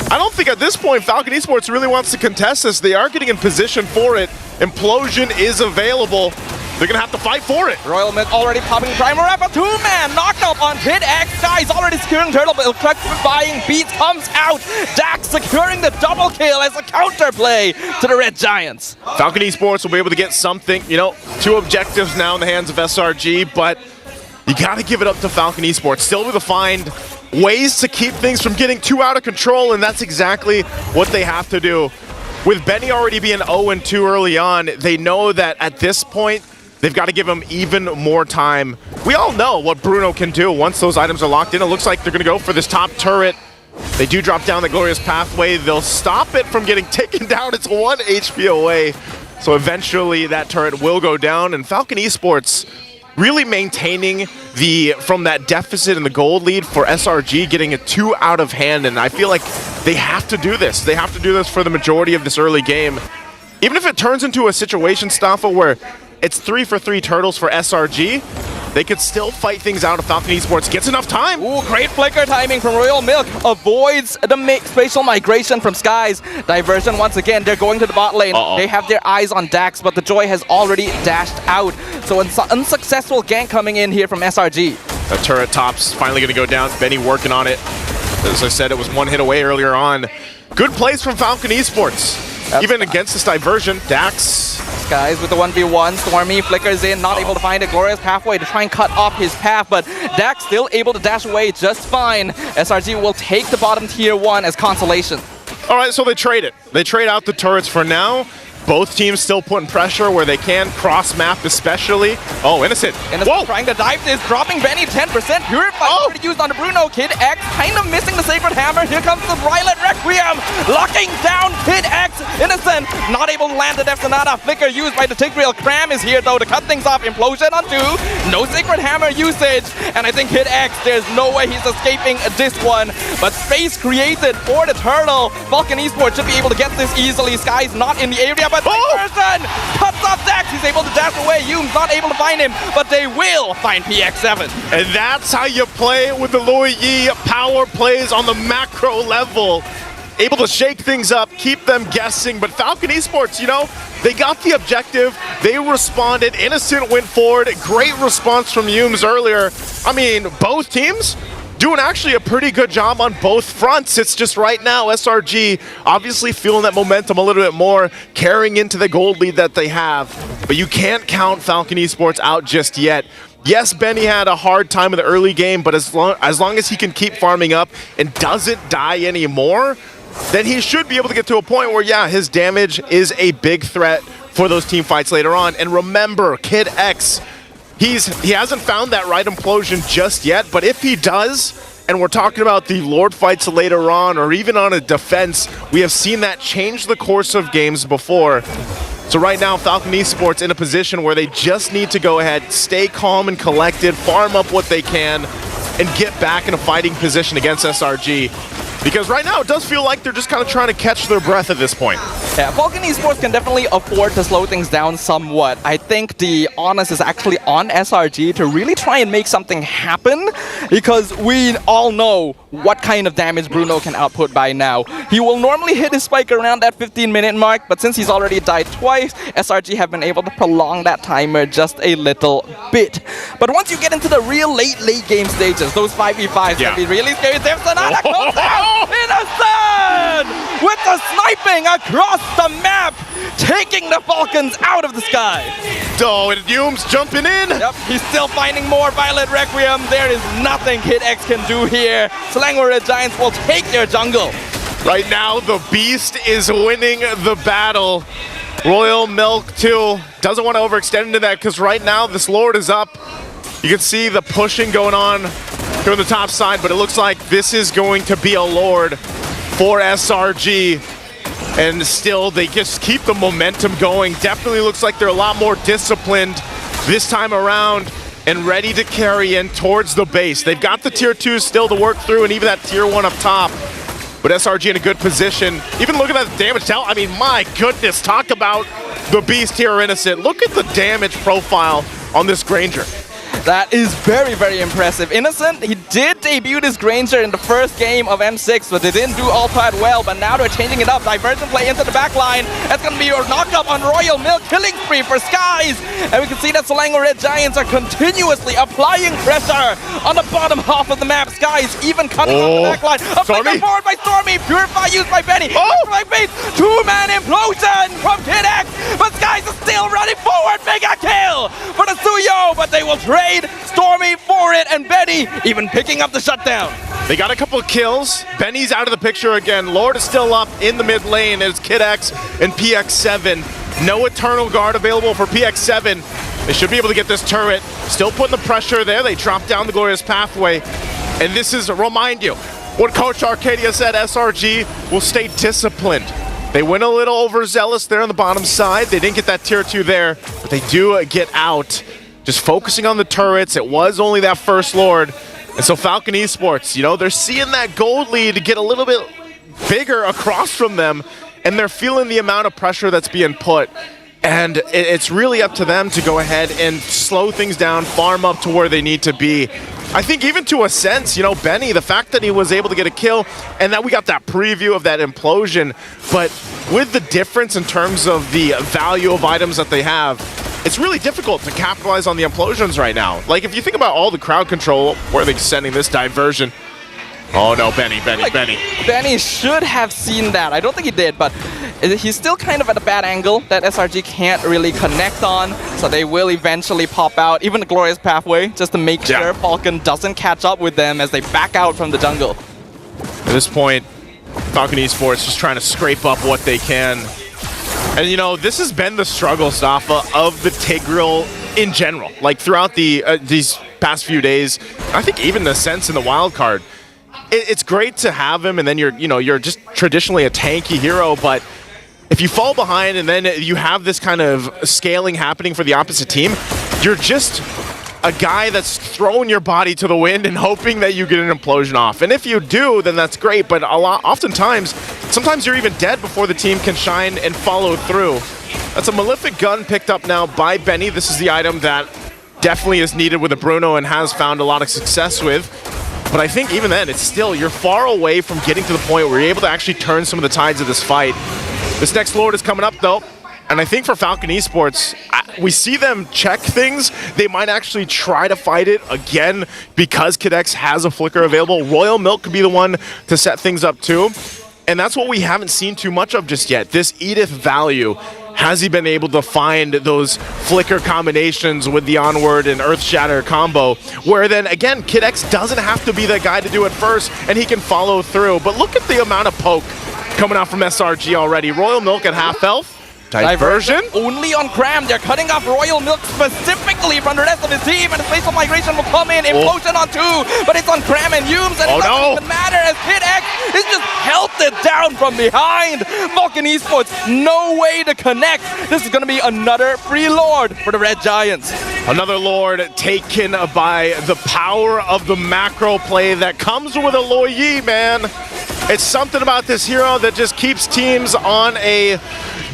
I don't think at this point Falcon Esports really wants to contest this. They are getting in position for it. Implosion is available. They're going to have to fight for it. Royal Milk already popping Primer Wrap. A 2-man knocked up on Kid X. Guy's already securing turtle, but buying beats comes out. Dax securing the double kill as a counterplay to the Red Giants. Falcon Esports will be able to get something, you know, 2 objectives now in the hands of SRG, but you got to give it up to Falcon Esports. Still able to find ways to keep things from getting too out of control, and that's exactly what they have to do. With Benny already being 0-2 early on, they know that at this point, they've got to give him even more time. We all know what Bruno can do once those items are locked in. It looks like they're going to go for this top turret. They do drop down the Glorious Pathway. They'll stop it from getting taken down. It's 1 HP away. So eventually that turret will go down, and Falcon Esports really maintaining from that deficit in the gold lead for SRG, getting it 2 out of hand, and I feel like they have to do this. They have to do this for the majority of this early game. Even if it turns into a situation, Staffa, where it's 3 for 3 turtles for SRG, they could still fight things out if Falcon Esports gets enough time. Ooh, great flicker timing from Royal Milk. Avoids the spatial migration from Skies. Diversion once again. They're going to the bot lane. They have their eyes on Dax, but the Joy has already dashed out. So an unsuccessful gank coming in here from SRG. The turret top's finally going to go down. Benny working on it. As I said, it was 1 hit away earlier on. Good plays from Falcon Esports. Even against this diversion, Dax. Skies with the 1v1. Stormy flickers in, not able to find a glorious pathway to try and cut off his path, but Dax still able to dash away just fine. SRG will take the bottom tier 1 as consolation. All right, so they trade it. They trade out the turrets for now. Both teams still putting pressure where they can, cross-map especially. Oh, Innocent. Innocent trying to dive this, dropping Benny 10%. Purify already used on the Bruno. Kid X kind of missing the Sacred Hammer. Here comes the Violet Requiem, locking down Kid X. Innocent not able to land the Death Sonata. Flicker used by the Tigreal. Cram is here though to cut things off. Implosion on 2. No Sacred Hammer usage. And I think Kid X, there's no way he's escaping this one. But space created for the turtle. Falcon Esports should be able to get this easily. Sky's not in the area, but person cuts off Dax. He's able to dash away. Yume's not able to find him, but they will find PX7. And that's how you play with the Louis Yi power plays on the macro level. Able to shake things up, keep them guessing, but Falcon Esports, you know, they got the objective, they responded, Innocent went forward, great response from Yumes earlier. I mean, both teams doing actually a pretty good job on both fronts. It's just right now, SRG obviously feeling that momentum a little bit more, carrying into the gold lead that they have. But you can't count Falcon Esports out just yet. Yes, Benny had a hard time in the early game, but as long as he can keep farming up and doesn't die anymore, then he should be able to get to a point where, yeah, his damage is a big threat for those team fights later on. And remember, Kid X, he hasn't found that right implosion just yet, but if he does, and we're talking about the Lord fights later on, or even on a defense, we have seen that change the course of games before. So right now, Falcon Esports in a position where they just need to go ahead, stay calm and collected, farm up what they can, and get back in a fighting position against SRG. Because right now, it does feel like they're just kind of trying to catch their breath at this point. Yeah, Falcon Esports can definitely afford to slow things down somewhat. I think the onus is actually on SRG to really try and make something happen, because we all know what kind of damage Bruno can output by now. He will normally hit his spike around that 15-minute mark, but since he's already died twice, SRG have been able to prolong that timer just a little bit. But once you get into the real late game stages, those 5v5s can be really scary. There's another goes out! Innocent! With the sniping across the map, taking the Falcons out of the sky. Oh, and Yume's jumping in. Yep, he's still finding more Violet Requiem. There is nothing Kid X can do here. Slangured Giants will take their jungle. Right now, the Beast is winning the battle. Royal Milk, too, doesn't want to overextend into that, because right now, this Lord is up. You can see the pushing going on here on the top side, but it looks like this is going to be a Lord for SRG. And still, they just keep the momentum going. Definitely looks like they're a lot more disciplined this time around and ready to carry in towards the base. They've got the tier 2 still to work through, and even that tier 1 up top. But SRG in a good position. Even look at that damage tell. I mean, my goodness, talk about the Beast here, Innocent. Look at the damage profile on this Granger. That is very, very impressive. Innocent, he did debut this Granger in the first game of M6, but they didn't do all that well. But now they're changing it up. Diversion play into the back line. That's going to be your knockup on Royal Milk. Killing spree for Skies. And we can see that Selangor Red Giants are continuously applying pressure on the bottom half of the map. Skies even coming off the back line. A flicker forward by Stormy. Purify used by Benny. Two-man implosion from Kid X. But Skies is still running forward. Mega kill for the Suyo. But they will trade Stormy for it, and Benny even picking up the shutdown. They got a couple of kills. Benny's out of the picture again. Lord is still up in the mid lane. It's Kid X and PX7. No Eternal Guard available for PX7. They should be able to get this turret. Still putting the pressure there. They drop down the Glorious Pathway. And this is, remind you, what Coach Arcadia said, SRG will stay disciplined. They went a little overzealous there on the bottom side. They didn't get that tier 2 there, but they do get out. Just focusing on the turrets. It was only that first Lord. And so Falcon Esports, you know, they're seeing that gold lead get a little bit bigger across from them, and they're feeling the amount of pressure that's being put. And it's really up to them to go ahead and slow things down, farm up to where they need to be. I think even to a sense, you know, Benny, the fact that he was able to get a kill and that we got that preview of that implosion, but with the difference in terms of the value of items that they have, it's really difficult to capitalize on the implosions right now. Like, if you think about all the crowd control, where are they sending this diversion? Oh no, Benny. Benny should have seen that. I don't think he did, but he's still kind of at a bad angle that SRG can't really connect on, so they will eventually pop out, even the Glorious Pathway, just to make sure Falcon doesn't catch up with them as they back out from the jungle. At this point, Falcon Esports just trying to scrape up what they can. And you know, this has been the struggle, Stafa, of the Tigreal in general. Like throughout these past few days, I think even the sense in the wild card. It's great to have him, and then you're just traditionally a tanky hero, but if you fall behind and then you have this kind of scaling happening for the opposite team, you're just a guy that's throwing your body to the wind and hoping that you get an implosion off. And if you do, then that's great, but sometimes you're even dead before the team can shine and follow through. That's a Malefic Gun picked up now by Benny. This is the item that definitely is needed with a Bruno and has found a lot of success with. But I think even then, it's still, you're far away from getting to the point where you're able to actually turn some of the tides of this fight. This next Lord is coming up, though. And I think for Falcon Esports, we see them check things. They might actually try to fight it again because Kid X has a flicker available. Royal Milk could be the one to set things up, too. And that's what we haven't seen too much of just yet. This Edith value. Has he been able to find those flicker combinations with the Onward and Earth Shatter combo, where then, again, Kid X doesn't have to be the guy to do it first, and he can follow through. But look at the amount of poke coming out from SRG already. Royal Milk at half health. Diversion? Only on Cram. They're cutting off Royal Milk specifically from the rest of his team, and Spatial Migration will come in. Implosion on 2, but it's on Cram and Humes, and it doesn't even matter as Kid X is just held it down from behind. Falcon Esports, no way to connect. This is going to be another free Lord for the Red Giants. Another Lord taken by the power of the macro play that comes with a Lo Yi, man. It's something about this hero that just keeps teams on a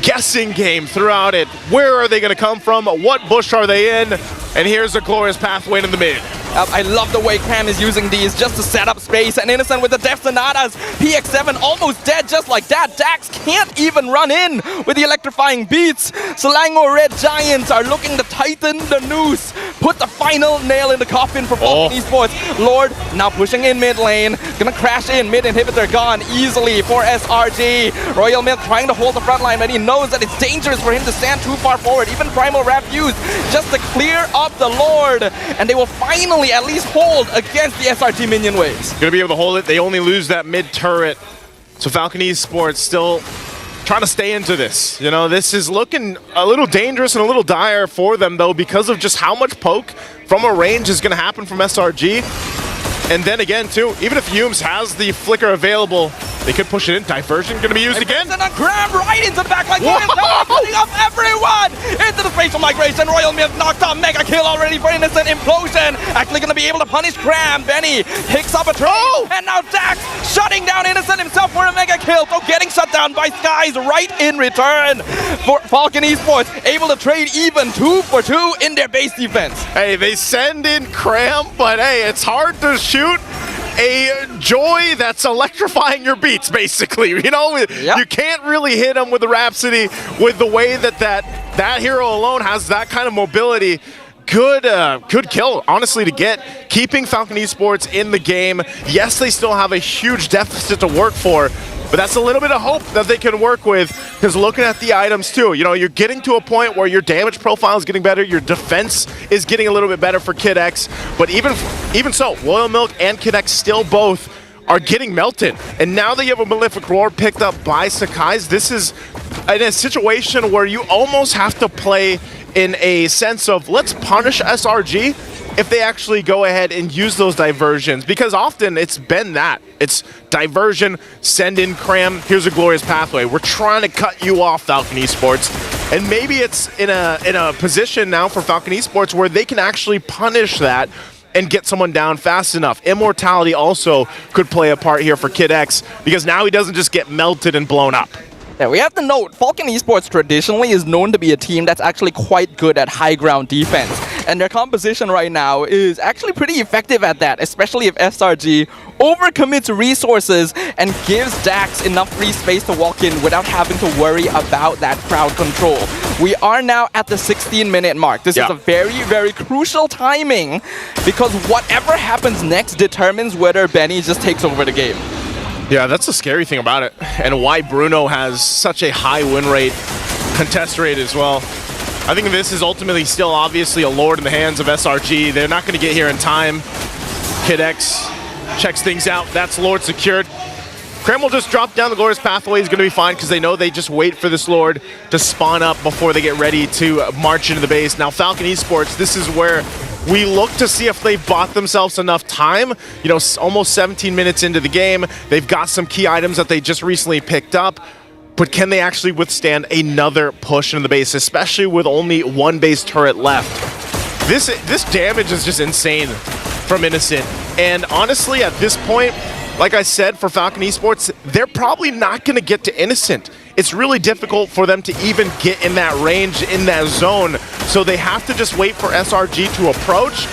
guessing game throughout it. Where are they going to come from? What bush are they in? And here's a Glorious Pathway in the mid. I love the way Cram is using these just to set up space, and Innocent with the Death Sonatas. PX7 almost dead just like that. Dax can't even run in with the electrifying beats. Selangor Red Giants are looking to tighten the noose, put the final nail in the coffin for Falcon Esports. Lord now pushing in mid lane, gonna crash in, mid inhibitor gone easily for SRG. Royal Milk trying to hold the front line, but he knows that it's dangerous for him to stand too far forward. Even Primal Wrap used just to clear up the Lord, and they will finally at least hold against the SRG minion waves. Gonna be able to hold it. They only lose that mid turret. So Falcon Esports still trying to stay into this. You know, this is looking a little dangerous and a little dire for them, though, because of just how much poke from a range is gonna happen from SRG. And then again, too, even if Humes has the flicker available, they could push it in. Diversion going to be used again. And a grab right into the back like cutting off everyone into the Spatial Migration. Royal Milk knocked off, mega kill already for Innocent. Implosion actually going to be able to punish Cram. Benny picks up a throw, and now Dax shutting down Innocent himself for a mega kill. So getting shut down by Skies right in return for Falcon Esports, able to trade even 2 for 2 in their base defense. Hey, they send in Cram, but hey, it's hard to shoot a Joy that's electrifying your beats, basically. You know, you can't really hit him with the Rhapsody with the way that hero alone has that kind of mobility. Good kill, honestly, to get. Keeping Falcon Esports in the game. Yes, they still have a huge deficit to work for, but that's a little bit of hope that they can work with, because looking at the items too, you know, you're getting to a point where your damage profile is getting better, your defense is getting a little bit better for Kid X, but even so, Royal Milk and Kid X still both are getting melted. And now that you have a Malefic Roar picked up by Sakai's, this is in a situation where you almost have to play in a sense of, let's punish SRG if they actually go ahead and use those diversions, because often it's been that. It's diversion, send in Cram, here's a Glorious Pathway. We're trying to cut you off, Falcon Esports. And maybe it's in a position now for Falcon Esports where they can actually punish that and get someone down fast enough. Immortality also could play a part here for Kid X because now he doesn't just get melted and blown up. Yeah, we have to note, Falcon Esports traditionally is known to be a team that's actually quite good at high ground defense. And their composition right now is actually pretty effective at that, especially if SRG overcommits resources and gives Dax enough free space to walk in without having to worry about that crowd control. We are now at the 16-minute mark. This is a very, very crucial timing because whatever happens next determines whether Benny just takes over the game. Yeah, that's the scary thing about it, and why Bruno has such a high win rate, contest rate as well. I think this is ultimately still obviously a Lord in the hands of SRG. They're not going to get here in time. Kid X checks things out. That's Lord secured. Cram will just drop down the Glorious Pathway. Is going to be fine because they know they just wait for this Lord to spawn up before they get ready to march into the base. Now, Falcon Esports, this is where we look to see if they've bought themselves enough time. You know, almost 17 minutes into the game. They've got some key items that they just recently picked up. But can they actually withstand another push into the base, especially with only one base turret left? This damage is just insane from Innocent. And honestly, at this point, like I said, for Falcon Esports, they're probably not going to get to Innocent. It's really difficult for them to even get in that range, in that zone. So they have to just wait for SRG to approach,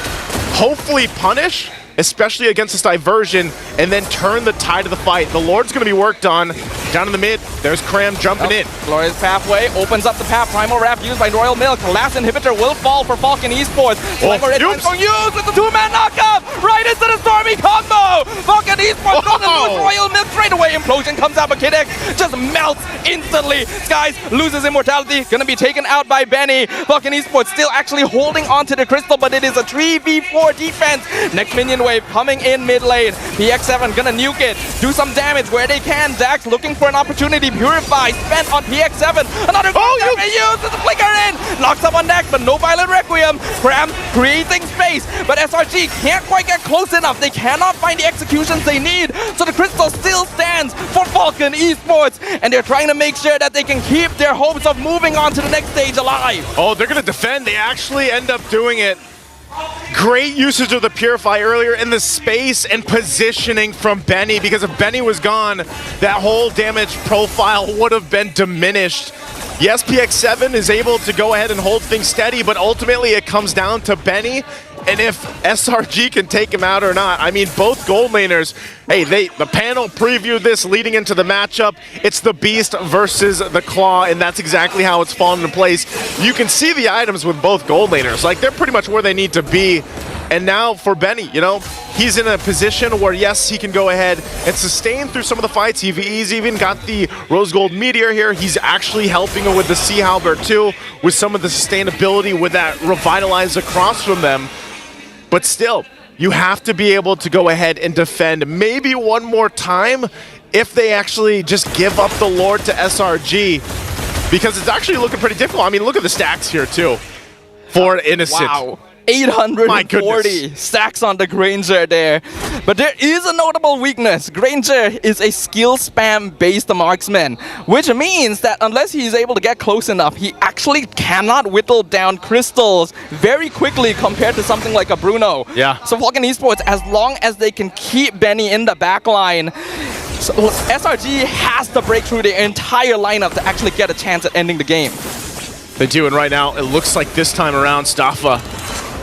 hopefully punish, especially against this diversion, and then turn the tide of the fight. The Lord's going to be worked on. Down in the mid, there's Cram jumping in. Glorious Pathway opens up the path. Primal Wrap used by Royal Milk. Last inhibitor will fall for Falcon Esports. Slimer used with the two-man knockup right into the Stormy combo. Falcon Esports doesn't lose Royal Milk straight away. Implosion comes out, but Kid X just melts instantly. Skies loses immortality, gonna be taken out by Benny. Falcon Esports still actually holding onto the crystal, but it is a 3v4 defense. Next minion wave coming in mid lane. PX7 gonna nuke it, do some damage where they can. Dax looking for an opportunity. Purify spent on PX7. Another used as a flicker in. Locks up on Dax, but no Violent Requiem. Cram creating space, but SRG can't quite get close enough. They cannot find the executions they need, so the crystal still stands for Falcon Esports, and they're trying to make sure that they can keep their hopes of moving on to the next stage alive. Oh, they're gonna defend. They actually end up doing it. Great usage of the Purify earlier in the space and positioning from Benny, because if Benny was gone, that whole damage profile would have been diminished. Yes, PX7 is able to go ahead and hold things steady, but ultimately it comes down to Benny and if SRG can take him out or not. I mean, both gold laners, hey, the panel previewed this leading into the matchup. It's the Beast versus the Claw, and that's exactly how it's fallen into place. You can see the items with both gold laners. Like, they're pretty much where they need to be. And now for Benny, you know, he's in a position where, yes, he can go ahead and sustain through some of the fights. He's even got the Rose Gold Meteor here. He's actually helping him with the Sea Halberd too, with some of the sustainability with that Revitalize across from them. But still, you have to be able to go ahead and defend maybe one more time if they actually just give up the Lord to SRG, because it's actually looking pretty difficult. I mean, look at the stacks here too for Innocent. Wow. 840 stacks on the Granger there. But there is a notable weakness. Granger is a skill spam based marksman, which means that unless he's able to get close enough, he actually cannot whittle down crystals very quickly compared to something like a Bruno. Yeah. So Falcon Esports, as long as they can keep Benny in the back line, so SRG has to break through the entire lineup to actually get a chance at ending the game. They do, and right now it looks like this time around, Staffa,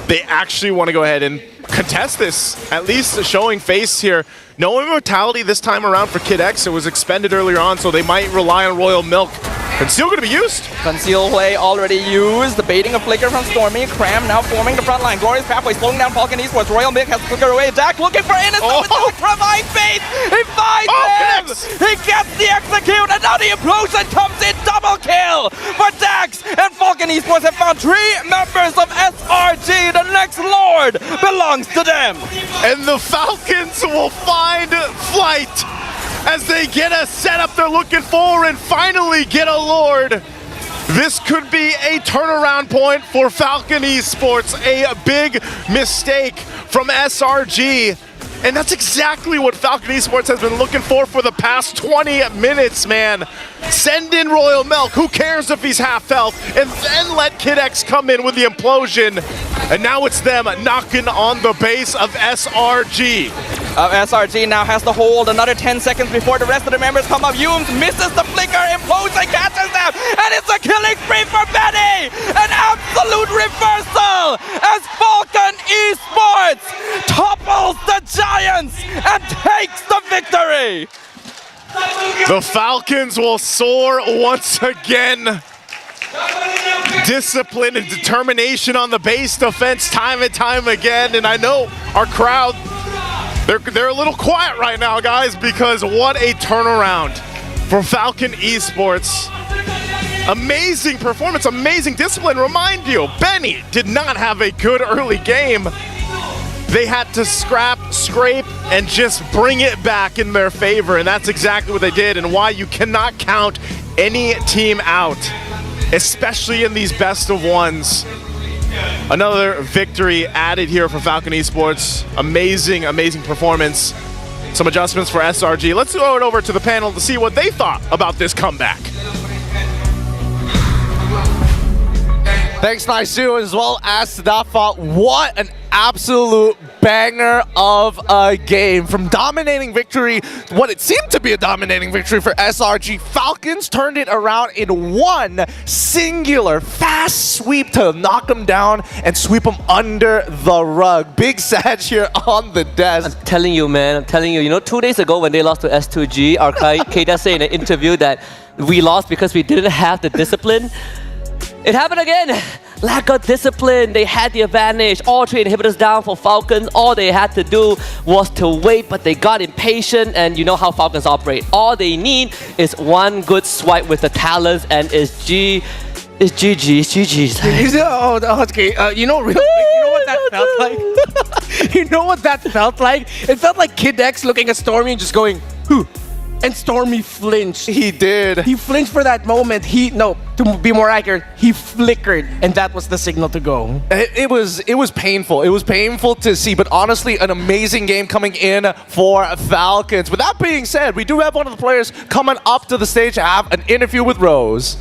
they actually want to go ahead and contest this, at least showing face here. No immortality this time around for Kid X. It was expended earlier on, so they might rely on Royal Milk. Conceal going to be used. Conceal play already used. The baiting of Flicker from Stormy. Cram now forming the front line. Glorious Pathway slowing down Falcon Esports. Royal Milk has to flicker away. Jack looking for Innocent with the provide bait. He finds him. He gets the execute, and now the implosion comes in. Double kill for Dax. And Falcon Esports have found 3 members of SRG. The next Lord belongs to them. And the Falcons will find flight as they get a setup they're looking for and finally get a Lord. This could be a turnaround point for Falcon Esports. A big mistake from SRG. And that's exactly what Falcon Esports has been looking for the past 20 minutes, man. Send in Royal Milk, who cares if he's half health, and then let Kid X come in with the implosion. And now it's them knocking on the base of SRG. SRG now has to hold another 10 seconds before the rest of the members come up. Yumes misses the flicker, implodes and catches them, and it's a killing spree for Benny! An absolute reversal as Falcon Esports topples the Giants and takes the victory! The Falcons will soar once again. Discipline and determination on the base defense time and time again, and I know our crowd, they're a little quiet right now, guys, because what a turnaround for Falcon Esports. Amazing performance, amazing discipline. Remind you, Benny did not have a good early game. They had to scrape, and just bring it back in their favor, and that's exactly what they did, and why you cannot count any team out, especially in these best of ones. Another victory added here for Falcon Esports. Amazing, amazing performance. Some adjustments for SRG. Let's throw it over to the panel to see what they thought about this comeback. Thanks, Naisu, as well as Dafa. What an absolute banger of a game. From dominating victory, what it seemed to be a dominating victory for SRG, Falcons turned it around in one singular fast sweep to knock them down and sweep them under the rug. Big Sag here on the desk. I'm telling you, man, I'm telling you. You know, 2 days ago when they lost to S2G, our Keita said in an interview that we lost because we didn't have the discipline. It happened again. Lack of discipline. They had the advantage. All 3 inhibitors down for Falcons. All they had to do was to wait, but they got impatient, and you know how Falcons operate. All they need is one good swipe with the talents, and it's GG. It's GG's. Okay, you know, real quick, you know what that felt like? You know what that felt like? It felt like Kid X looking at Stormy and just going, "Who?" And Stormy flinched. He did. He flinched for that moment. To be more accurate, he flickered, and that was the signal to go. It was painful. It was painful to see, but honestly, an amazing game coming in for Falcons. With that being said, we do have one of the players coming up to the stage to have an interview with Rose.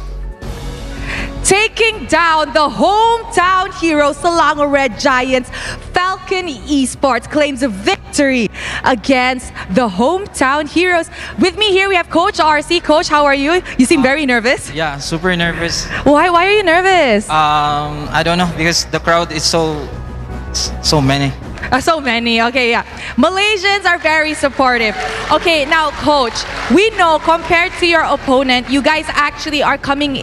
Taking down the hometown hero Selangor Red Giants, Falcon Esports claims a victory against the hometown heroes. With me here we have Coach RC. Coach, how are you? You seem very nervous. Yeah, super nervous. Why are you nervous? I don't know, because the crowd is so many. So many, okay, yeah. Malaysians are very supportive. Okay, now Coach, we know compared to your opponent, you guys actually are coming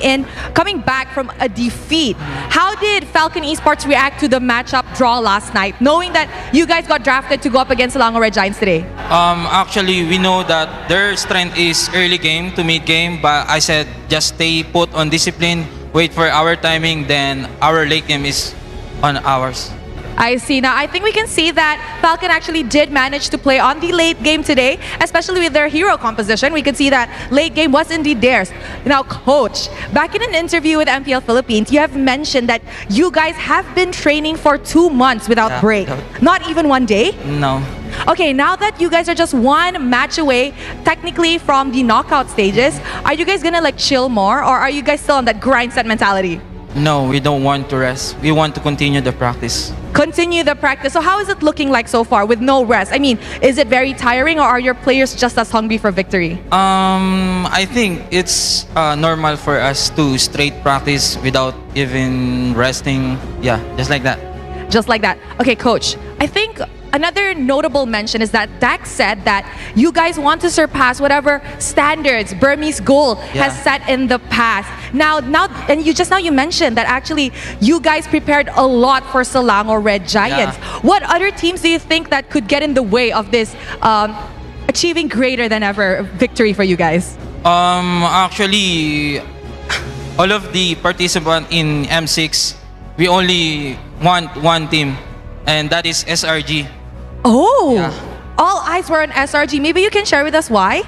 back from a defeat. How did Falcon Esports react to the matchup draw last night, knowing that you guys got drafted to go up against Selangor Red Giants today? Actually, we know that their strength is early game to mid game, but I said just stay put on discipline, wait for our timing, then our late game is on ours. I see. Now, I think we can see that Falcon actually did manage to play on the late game today, especially with their hero composition. We could see that late game was indeed theirs. Now, Coach, back in an interview with MPL Philippines, you have mentioned that you guys have been training for 2 months without break. Not even 1 day? No. Okay, now that you guys are just 1 match away, technically from the knockout stages, are you guys gonna like chill more, or are you guys still on that grind set mentality? No, we don't want to rest. We want to continue the practice. Continue the practice. So how is it looking like so far with no rest? I mean, is it very tiring, or are your players just as hungry for victory? I think it's normal for us to straight practice without even resting. Yeah, just like that. Just like that. Okay, Coach, I think another notable mention is that Dax said that you guys want to surpass whatever standards Burmese Gold has set in the past. Now, and you mentioned that actually you guys prepared a lot for Selangor Red Giants. Yeah. What other teams do you think that could get in the way of this achieving greater than ever victory for you guys? Actually, all of the participants in M6, we only want one team, and that is SRG. Oh, yeah. All eyes were on SRG. Maybe you can share with us why?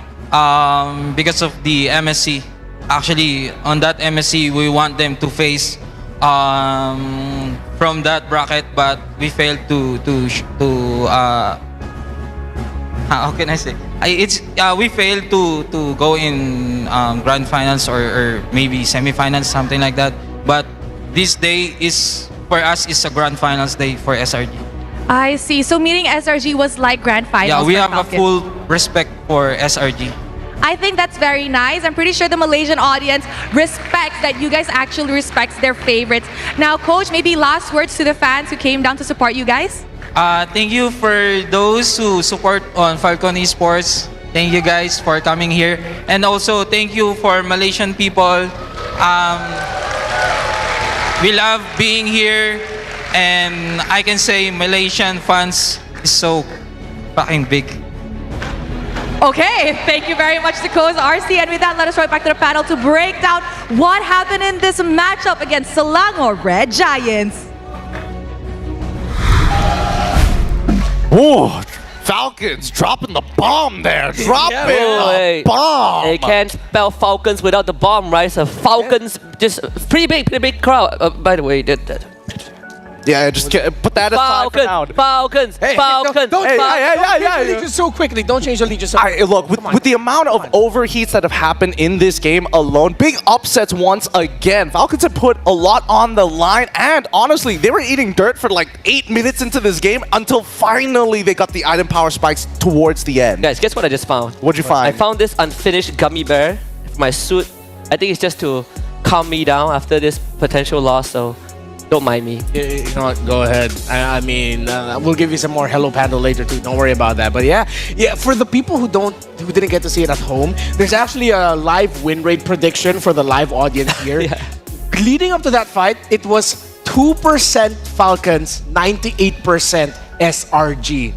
Because of the MSC. Actually, on that MSC, we want them to face from that bracket, but we failed to how can I say? We failed to go in grand finals or maybe semifinals, something like that. But this day is for us is a grand finals day for SRG. I see. So meeting SRG was like grand finals. Yeah, we for have a Falcon. full respect for SRG. I think that's very nice. I'm pretty sure the Malaysian audience respects that you guys actually respects their favorites. Now, Coach, maybe last words to the fans who came down to support you guys? Thank you for those who support on Falcon Esports. Thank you guys for coming here. And also, thank you for Malaysian people. We love being here. And I can say Malaysian fans is so fucking big. Okay, thank you very much to Coach RC. And with that, let us right back to the panel to break down what happened in this matchup against Selangor Red Giants. Oh, Falcons dropping the bomb there. Dropping the bomb. They can't spell Falcons without the bomb, right? So Falcons, just pretty big crowd. By the way, Yeah, just put that aside for now. Falcons. Don't just so quickly. Don't change the lead just so quickly. Look, with the amount of overheats that have happened in this game alone, big upsets once again. Falcons have put a lot on the line, and honestly, they were eating dirt for like 8 minutes into this game until finally they got the item power spikes towards the end. Guys, guess what I just found? What'd you find? I found this unfinished gummy bear for my suit. I think it's just to calm me down after this potential loss, so don't mind me. You know what? Go ahead. I mean, we'll give you some more Hello Panda later too. Don't worry about that. But yeah. For the people who didn't get to see it at home, there's actually a live win rate prediction for the live audience here. Leading up to that fight, it was 2% Falcons, 98% SRG.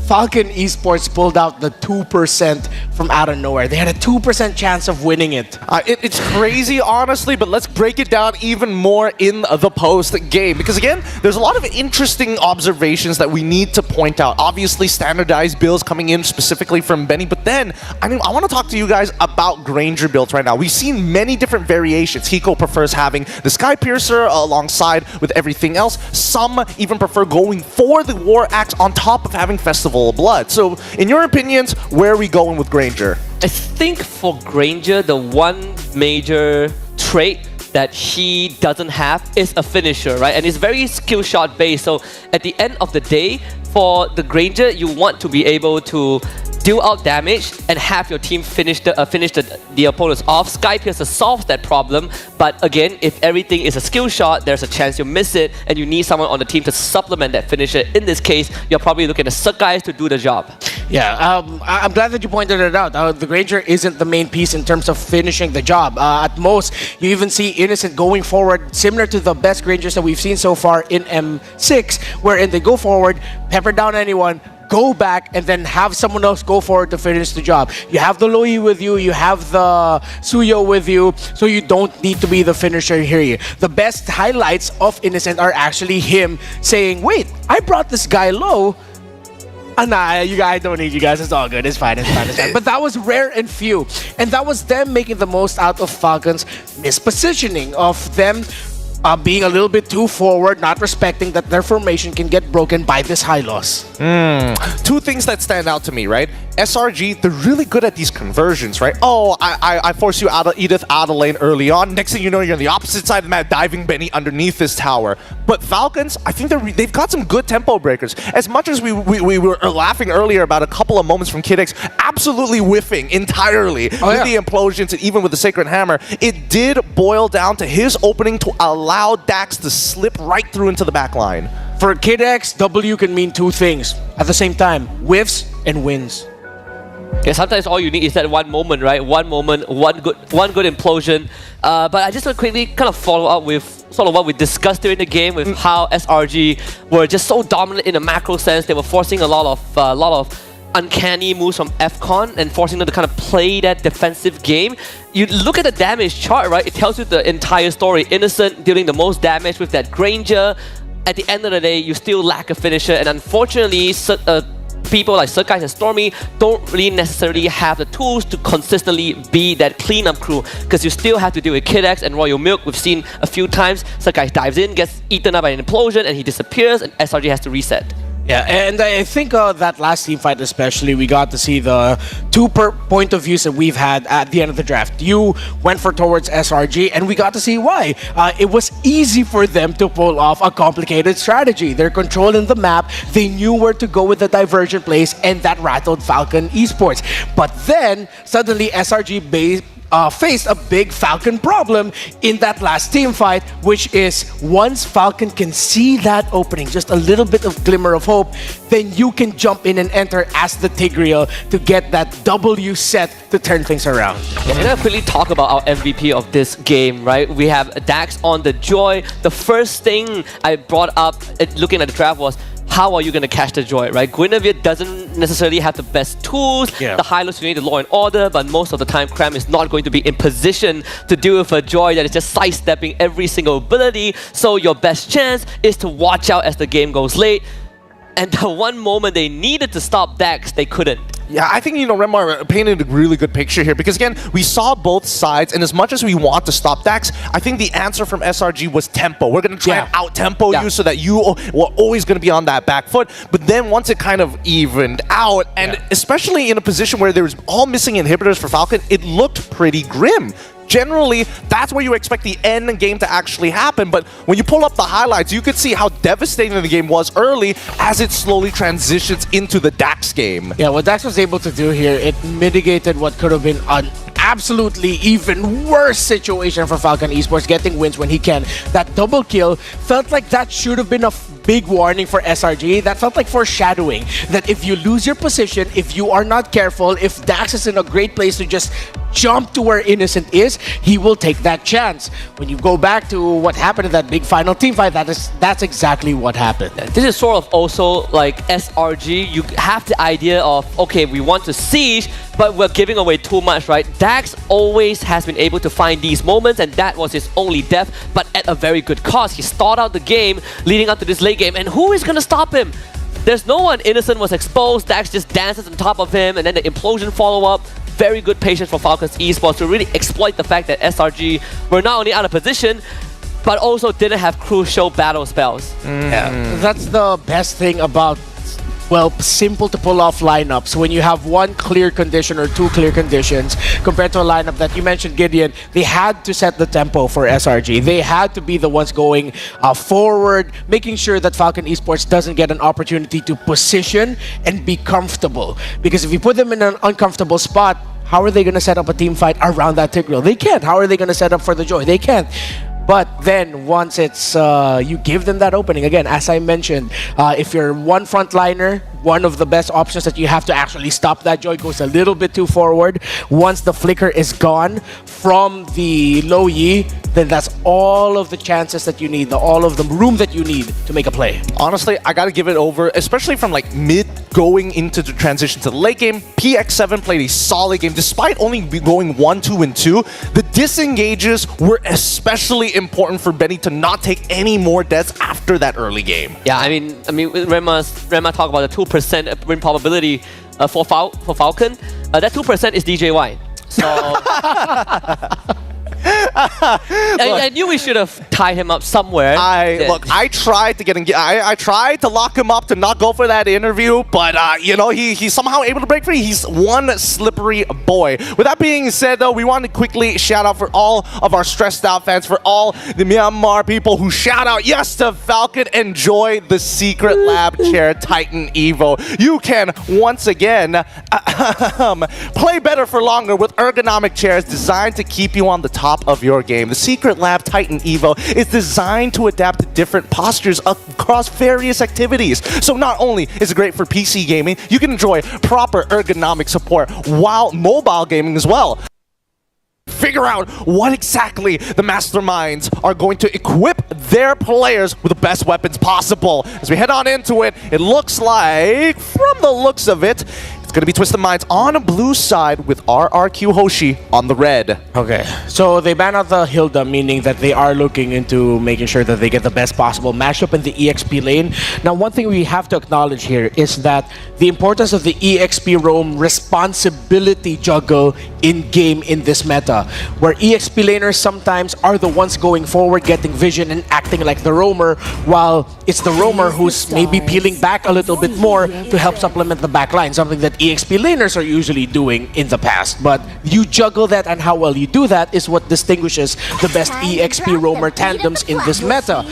Falcon Esports pulled out the 2% from out of nowhere. They had a 2% chance of winning it. It's crazy, honestly, but let's break it down even more in the post-game. Because again, there's a lot of interesting observations that we need to point out. Obviously, standardized builds coming in specifically from Benny, but then, I want to talk to you guys about Granger builds right now. We've seen many different variations. Hiko prefers having the Sky Piercer alongside with everything else. Some even prefer going for the War Axe on top of having Festival of Blood. So, in your opinions, where are we going with Granger? I think for Granger, the one major trait that he doesn't have is a finisher, right? And it's very skill shot based. So at the end of the day, for the Granger, you want to be able to deal out damage and have your team finish the opponents off. Sky Piercer solves that problem, but again, if everything is a skill shot, there's a chance you miss it, and you need someone on the team to supplement that finisher. In this case, you're probably looking at Sakai to do the job. Yeah, I'm glad that you pointed it out. The Granger isn't the main piece in terms of finishing the job. At most, you even see Innocent going forward, similar to the best Grangers that we've seen so far in M6, wherein they go forward, pepper down anyone, go back, and then have someone else go forward to finish the job. You have the Loi with you, you have the Suyo with you, so you don't need to be the finisher here. The best highlights of Innocent are actually him saying, wait, I brought this guy low. Nah, you guys don't need you guys. It's all good. It's fine. It's fine. It's fine. But that was rare and few. And that was them making the most out of Falcons' mispositioning, of them being a little bit too forward, not respecting that their formation can get broken by this high loss. Two things that stand out to me, right? SRG, they're really good at these conversions, right? Oh, I force you out of Edith out of lane early on. Next thing you know, you're on the opposite side of the map, diving Benny underneath this tower. But Falcons, I think they've got some good tempo breakers. As much as we were laughing earlier about a couple of moments from Kidx, absolutely whiffing entirely with the implosions and even with the Sacred Hammer, it did boil down to his opening to allow Dax to slip right through into the back line. For Kidx, W can mean two things at the same time: whiffs and wins. Yeah, sometimes all you need is that one moment, right? One moment, one good implosion. But I just want to quickly kind of follow up with sort of what we discussed during the game with how SRG were just so dominant in a macro sense. They were forcing a lot of uncanny moves from FCon and forcing them to kind of play that defensive game. You look at the damage chart, right? It tells you the entire story. Innocent dealing the most damage with that Granger. At the end of the day, you still lack a finisher, and unfortunately, people like Sakai and Stormy don't really necessarily have the tools to consistently be that cleanup crew, because you still have to deal with Kidx and Royal Milk. We've seen a few times Sakai dives in, gets eaten up by an implosion, and he disappears, and SRG has to reset. Yeah, and I think that last team fight especially, we got to see the two point of views that we've had at the end of the draft. You went towards SRG, and we got to see why. It was easy for them to pull off a complicated strategy. They're controlling the map, they knew where to go with the diversion plays, and that rattled Falcon Esports. But then, suddenly SRG faced a big Falcon problem in that last team fight, which is once Falcon can see that opening, just a little bit of glimmer of hope, then you can jump in and enter as the Tigreal to get that W set to turn things around. Yeah, and I'll quickly talk about our MVP of this game, right? We have Dax on the Joy. The first thing I brought up looking at the draft was, how are you going to catch the Joy, right? Guinevere doesn't necessarily have the best tools. The high-lows you need the law and order, but most of the time Cram is not going to be in position to deal with a Joy that is just sidestepping every single ability. So your best chance is to watch out as the game goes late. And the one moment they needed to stop Dax, they couldn't. Yeah, I think, Remar painted a really good picture here because, again, we saw both sides, and as much as we want to stop Dax, I think the answer from SRG was tempo. We're going to try and out-tempo you so that you were always going to be on that back foot, but then once it kind of evened out, and especially in a position where there was all missing inhibitors for Falcon, it looked pretty grim. Generally, that's where you expect the end game to actually happen, but when you pull up the highlights, you could see how devastating the game was early as it slowly transitions into the Dax game. Yeah, what Dax was able to do here, it mitigated what could have been an absolutely even worse situation for Falcon Esports, getting wins when he can. That double kill felt like that should have been a big warning for SRG. That felt like foreshadowing that if you lose your position, if you are not careful, if Dax is in a great place to just jump to where Innocent is, he will take that chance. When you go back to what happened in that big final team fight, that's exactly what happened. This is sort of also like SRG. You have the idea of, okay, we want to siege, but we're giving away too much, right? Dax always has been able to find these moments, and that was his only death, but at a very good cost. He stalled out the game leading up to this late game, and who is going to stop him? There's no one. Innocent was exposed, Dax just dances on top of him, and then the implosion follow-up. Very good patience for Falcons Esports to really exploit the fact that SRG were not only out of position, but also didn't have crucial battle spells. Yeah, that's the best thing about, well, simple to pull off lineups. When you have one clear condition or two clear conditions compared to a lineup that you mentioned, Gideon, they had to set the tempo for SRG. They had to be the ones going forward, making sure that Falcon Esports doesn't get an opportunity to position and be comfortable. Because if you put them in an uncomfortable spot, how are they going to set up a team fight around that Tigreal? They can't. How are they going to set up for the Joy? They can't. But then once it's you give them that opening, again, as I mentioned, if you're one frontliner, one of the best options that you have to actually stop that Joy goes a little bit too forward. Once the flicker is gone from the low Yi, then that's all of the chances that you need, all of the room that you need to make a play. Honestly, I gotta give it over, especially from like mid going into the transition to the late game. PX7 played a solid game despite only going 1-2 and 2. The disengages were especially important for Benny to not take any more deaths after that early game. Yeah, I mean, Rema talked about the 2% win probability for Falcon. That 2% is DJY. So I knew we should have tied him up somewhere. Look, I tried to get him. I tried to lock him up to not go for that interview, but he's somehow able to break free. He's one slippery boy. With that being said, though, we want to quickly shout out for all of our stressed out fans, for all the Myanmar people who shout out yes to Falcon. Enjoy the Secret Lab Chair Titan Evo. You can once again play better for longer with ergonomic chairs designed to keep you on the top of your game. The Secret Lab Titan Evo is designed to adapt to different postures across various activities. So not only is it great for PC gaming, you can enjoy proper ergonomic support while mobile gaming as well. Figure out what exactly the masterminds are going to equip their players with the best weapons possible. As we head on into it, it looks like, from the looks of it, it's going to be Twisted Minds on a blue side with RRQ Hoshi on the red. Okay, so they ban out the Hilda, meaning that they are looking into making sure that they get the best possible matchup in the EXP lane. Now, one thing we have to acknowledge here is that the importance of the EXP roam responsibility juggle in-game in this meta, where EXP laners sometimes are the ones going forward, getting vision and acting like the roamer, while it's the roamer who's maybe peeling back a little bit more to help supplement the backline, something that EXP laners are usually doing in the past. But you juggle that, and how well you do that is what distinguishes the best EXP roamer tandems in this meta.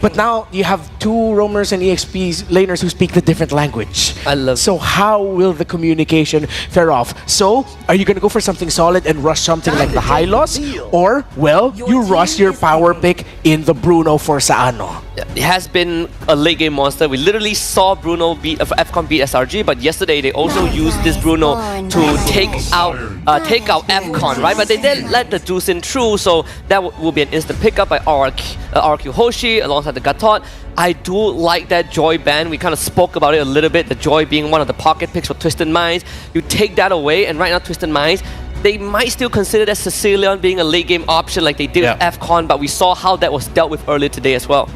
But now you have two roamers and EXP laners who speak the different language. I love. So how will the communication fare off? So are you gonna go for something solid and rush something like the high loss, or well, you rush your power pick in the Bruno for Saano? It has been a late game monster. We literally saw Bruno beat FCON beat SRG, but yesterday they also used this Bruno to take out FCON, right? But they did let the Juice in through, so that will be an instant pickup by RQ Hoshi alongside the Gatot. I do like that Joy ban. We kind of spoke about it a little bit, the Joy being one of the pocket picks for Twisted Minds. You take that away, and right now Twisted Minds, they might still consider that Sicilian being a late game option like they did with FCON, but we saw how that was dealt with earlier today as well.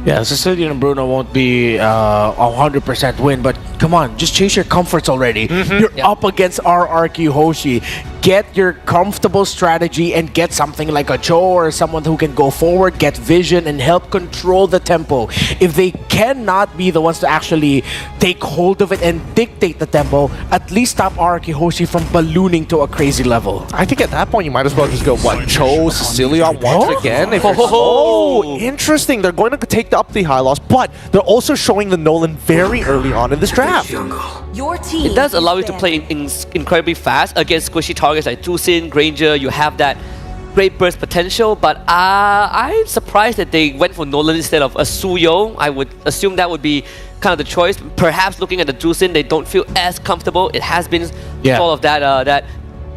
Yeah, Sicilian and Bruno won't be a 100% win, but come on, just chase your comforts already. You're up against RRQ Hoshi. Get your comfortable strategy and get something like a Joe or someone who can go forward, get vision, and help control the tempo. If they cannot be the ones to actually take hold of it and dictate the tempo, at least stop RRQ Hoshi from ballooning to a crazy level. I think at that point you might as well just go, what, Cho, Cecilia once again? If interesting. They're going to take up the high loss, but they're also showing the Nolan very early on in this draft. Your team It does allow you to play incredibly fast against squishy targets like Juicin, Granger. You have that great burst potential, but I'm surprised that they went for Nolan instead of a Suyo. I would assume that would be kind of the choice. Perhaps looking at the Juicin, they don't feel as comfortable. It has been sort of that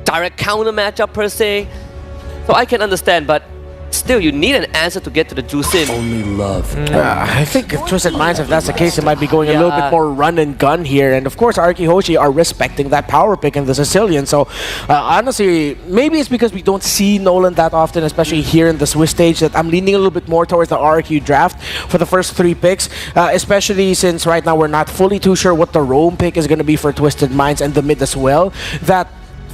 direct counter matchup per se. So I can understand, but still, you need an answer to get to the Juicin. Only love. I think if Twisted Minds, if that's the case, it might be going a little bit more run and gun here. And of course, RRQ Hoshi are respecting that power pick in the Sicilian. So honestly, maybe it's because we don't see Nolan that often, especially here in the Swiss stage, that I'm leaning a little bit more towards the RRQ draft for the first 3 picks. Especially since right now we're not fully too sure what the roam pick is going to be for Twisted Minds and the mid as well. That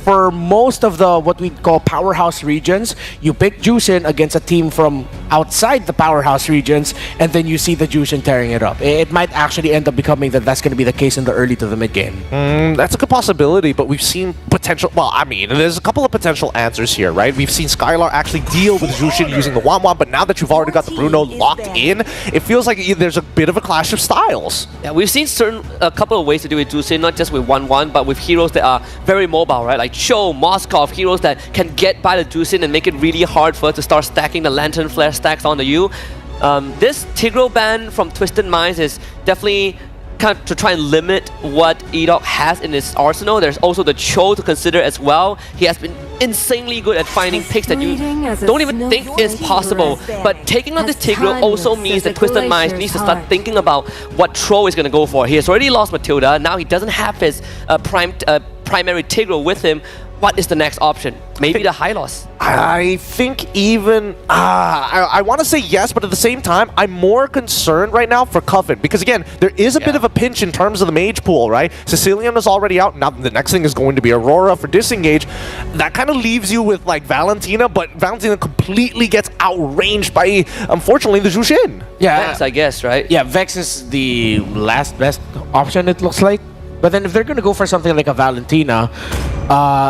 for most of the what we call powerhouse regions, you pick Juicin against a team from outside the powerhouse regions, and then you see the Juicin tearing it up. It might actually end up becoming that's going to be the case in the early to the mid game. That's a good possibility, but we've seen potential. Well, I mean, there's a couple of potential answers here, right? We've seen Skylar actually deal with Juicin using the Wanwan, but now that you've already got the Bruno locked in, it feels like there's a bit of a clash of styles. Yeah, we've seen a couple of ways to do it Juicin, not just with 1-1, but with heroes that are very mobile, right? Like Cho, Moskov, heroes that can get by the Juicin and make it really hard for us to start stacking the Lantern Flare stacks onto you. This Tigro ban from Twisted Minds is definitely kind of to try and limit what Edok has in his arsenal. There's also the Cho to consider as well. He has been insanely good at finding picks that you don't even think is possible. But taking on this Tigro also means that Twisted Minds needs to start thinking about what Tro is going to go for. He has already lost Matilda. Now he doesn't have his primary Tigro with him. What is the next option? Maybe the high loss. I think even I want to say yes, but at the same time, I'm more concerned right now for Coven because again, there is a bit of a pinch in terms of the mage pool, right? Sicilian is already out. Now the next thing is going to be Aurora for disengage. That kind of leaves you with like Valentina, but Valentina completely gets outranged by, unfortunately, the Jushin. Yeah, Vex, I guess, right? Yeah, Vex is the last best option, it looks like. But then if they're going to go for something like a Valentina,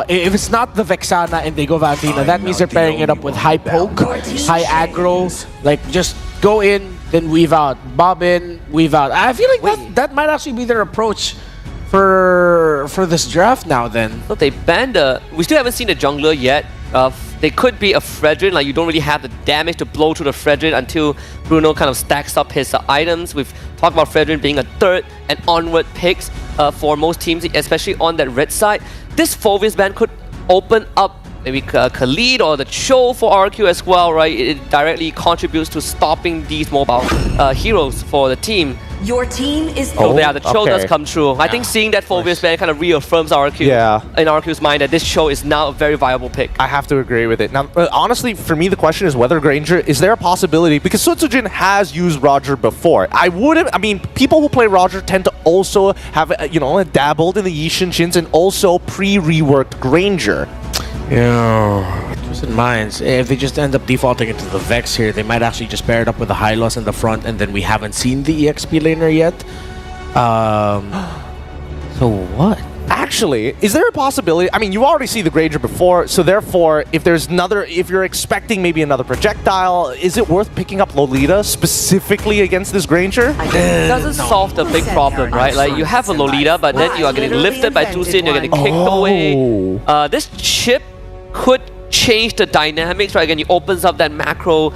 if it's not the Vexana and they go Valentina, that means they're pairing it up with high poke, high aggro, like just go in, then weave out, bob in, weave out. I feel like that might actually be their approach for this draft now then. So they banned we still haven't seen the jungler yet. They could be a Fredrin, like you don't really have the damage to blow through the Fredrin until Bruno kind of stacks up his items. We've talked about Fredrin being a third and onward picks for most teams, especially on that red side. This Phovis ban could open up maybe Khalid or the Cho for RQ as well, right? It directly contributes to stopping these mobile heroes for the team. Your team is So yeah, the show okay. does come true. I think seeing that Phobius ban kind of reaffirms RQ in RQ's mind that this show is now a very viable pick. I have to agree with it. Now, honestly, for me, the question is whether Granger, is there a possibility, because Sutsujin has used Roger before. I mean, people who play Roger tend to also have, dabbled in the Yishin Shins and also pre-reworked Granger. Yeah, Twisted Minds. If they just end up defaulting into the Vex here, they might actually just pair it up with the Hylos in the front, and then we haven't seen the EXP laner yet. So what? Actually, is there a possibility? I mean, you already see the Granger before, so therefore, if you're expecting maybe another projectile, is it worth picking up Lolita specifically against this Granger? It doesn't solve the big problem, right? Like, you have a Lolita, but then you are getting lifted by Tusin, you're getting kicked away. This chip could change the dynamics, right? Again, it opens up that macro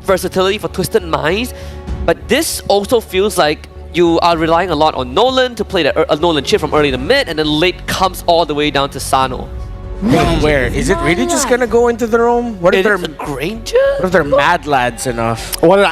versatility for Twisted Minds, but this also feels like you are relying a lot on Nolan to play that Nolan chip from early to mid, and then late comes all the way down to Sano. Where? Is it really just gonna go into the roam? What if they're Granger? What if they're mad lads enough? What did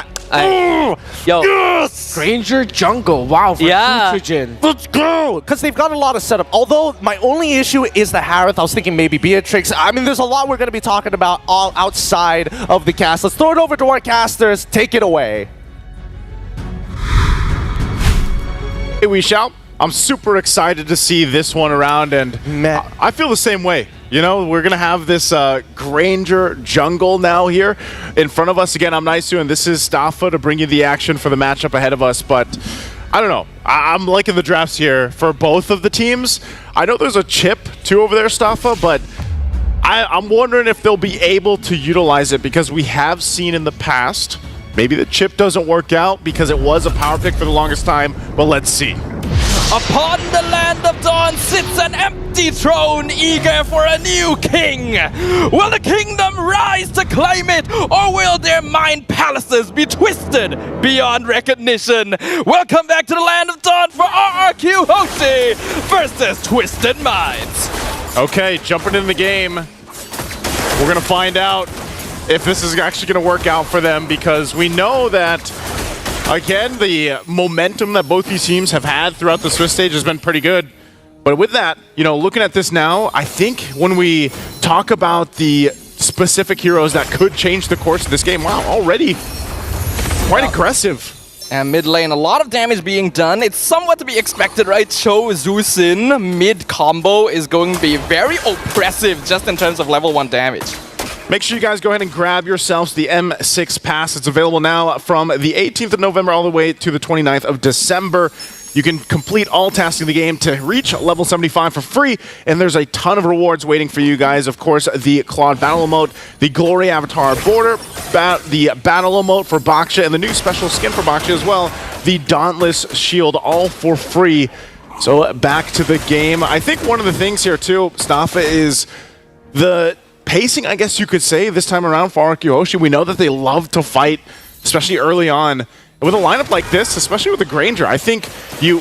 Yo. Yes! Granger jungle. Wow, for Futrojin. Let's go! Because they've got a lot of setup. Although, my only issue is the Harith. I was thinking maybe Beatrix. I mean, there's a lot we're going to be talking about all outside of the cast. Let's throw it over to our casters. Take it away. Hey, we shall. I'm super excited to see this one around, and I feel the same way. You know, we're going to have this Granger jungle now here in front of us. Again, I'm Naisu, and this is Staffa to bring you the action for the matchup ahead of us. But I don't know. I'm liking the drafts here for both of the teams. I know there's a chip, too, over there, Staffa, but I'm wondering if they'll be able to utilize it, because we have seen in the past, maybe the chip doesn't work out because it was a power pick for the longest time, but let's see. Upon the land of dawn sits an empty throne, eager for a new king. Will the kingdom rise to claim it, or will their mind palaces be twisted beyond recognition? Welcome back to the land of dawn for RRQ Hoshi versus Twisted Minds. Okay, jumping in the game. We're gonna find out if this is actually gonna work out for them, because we know that again, the momentum that both these teams have had throughout the Swiss stage has been pretty good. But with that, you know, looking at this now, I think when we talk about the specific heroes that could change the course of this game, wow, already quite aggressive. And mid lane, a lot of damage being done. It's somewhat to be expected, right? Cho Zusin mid combo is going to be very oppressive just in terms of level 1 damage. Make sure you guys go ahead and grab yourselves the M6 pass. It's available now from the 18th of November all the way to the 29th of December. You can complete all tasks in the game to reach level 75 for free, and there's a ton of rewards waiting for you guys. Of course, the Claude Battle Emote, the Glory Avatar Border, the Battle Emote for Baksha, and the new special skin for Baksha as well, the Dauntless Shield, all for free. So back to the game. I think one of the things here too, Staffa, is the pacing, I guess you could say, this time around for RRQ Hoshi. We know that they love to fight, especially early on. And with a lineup like this, especially with the Granger, I think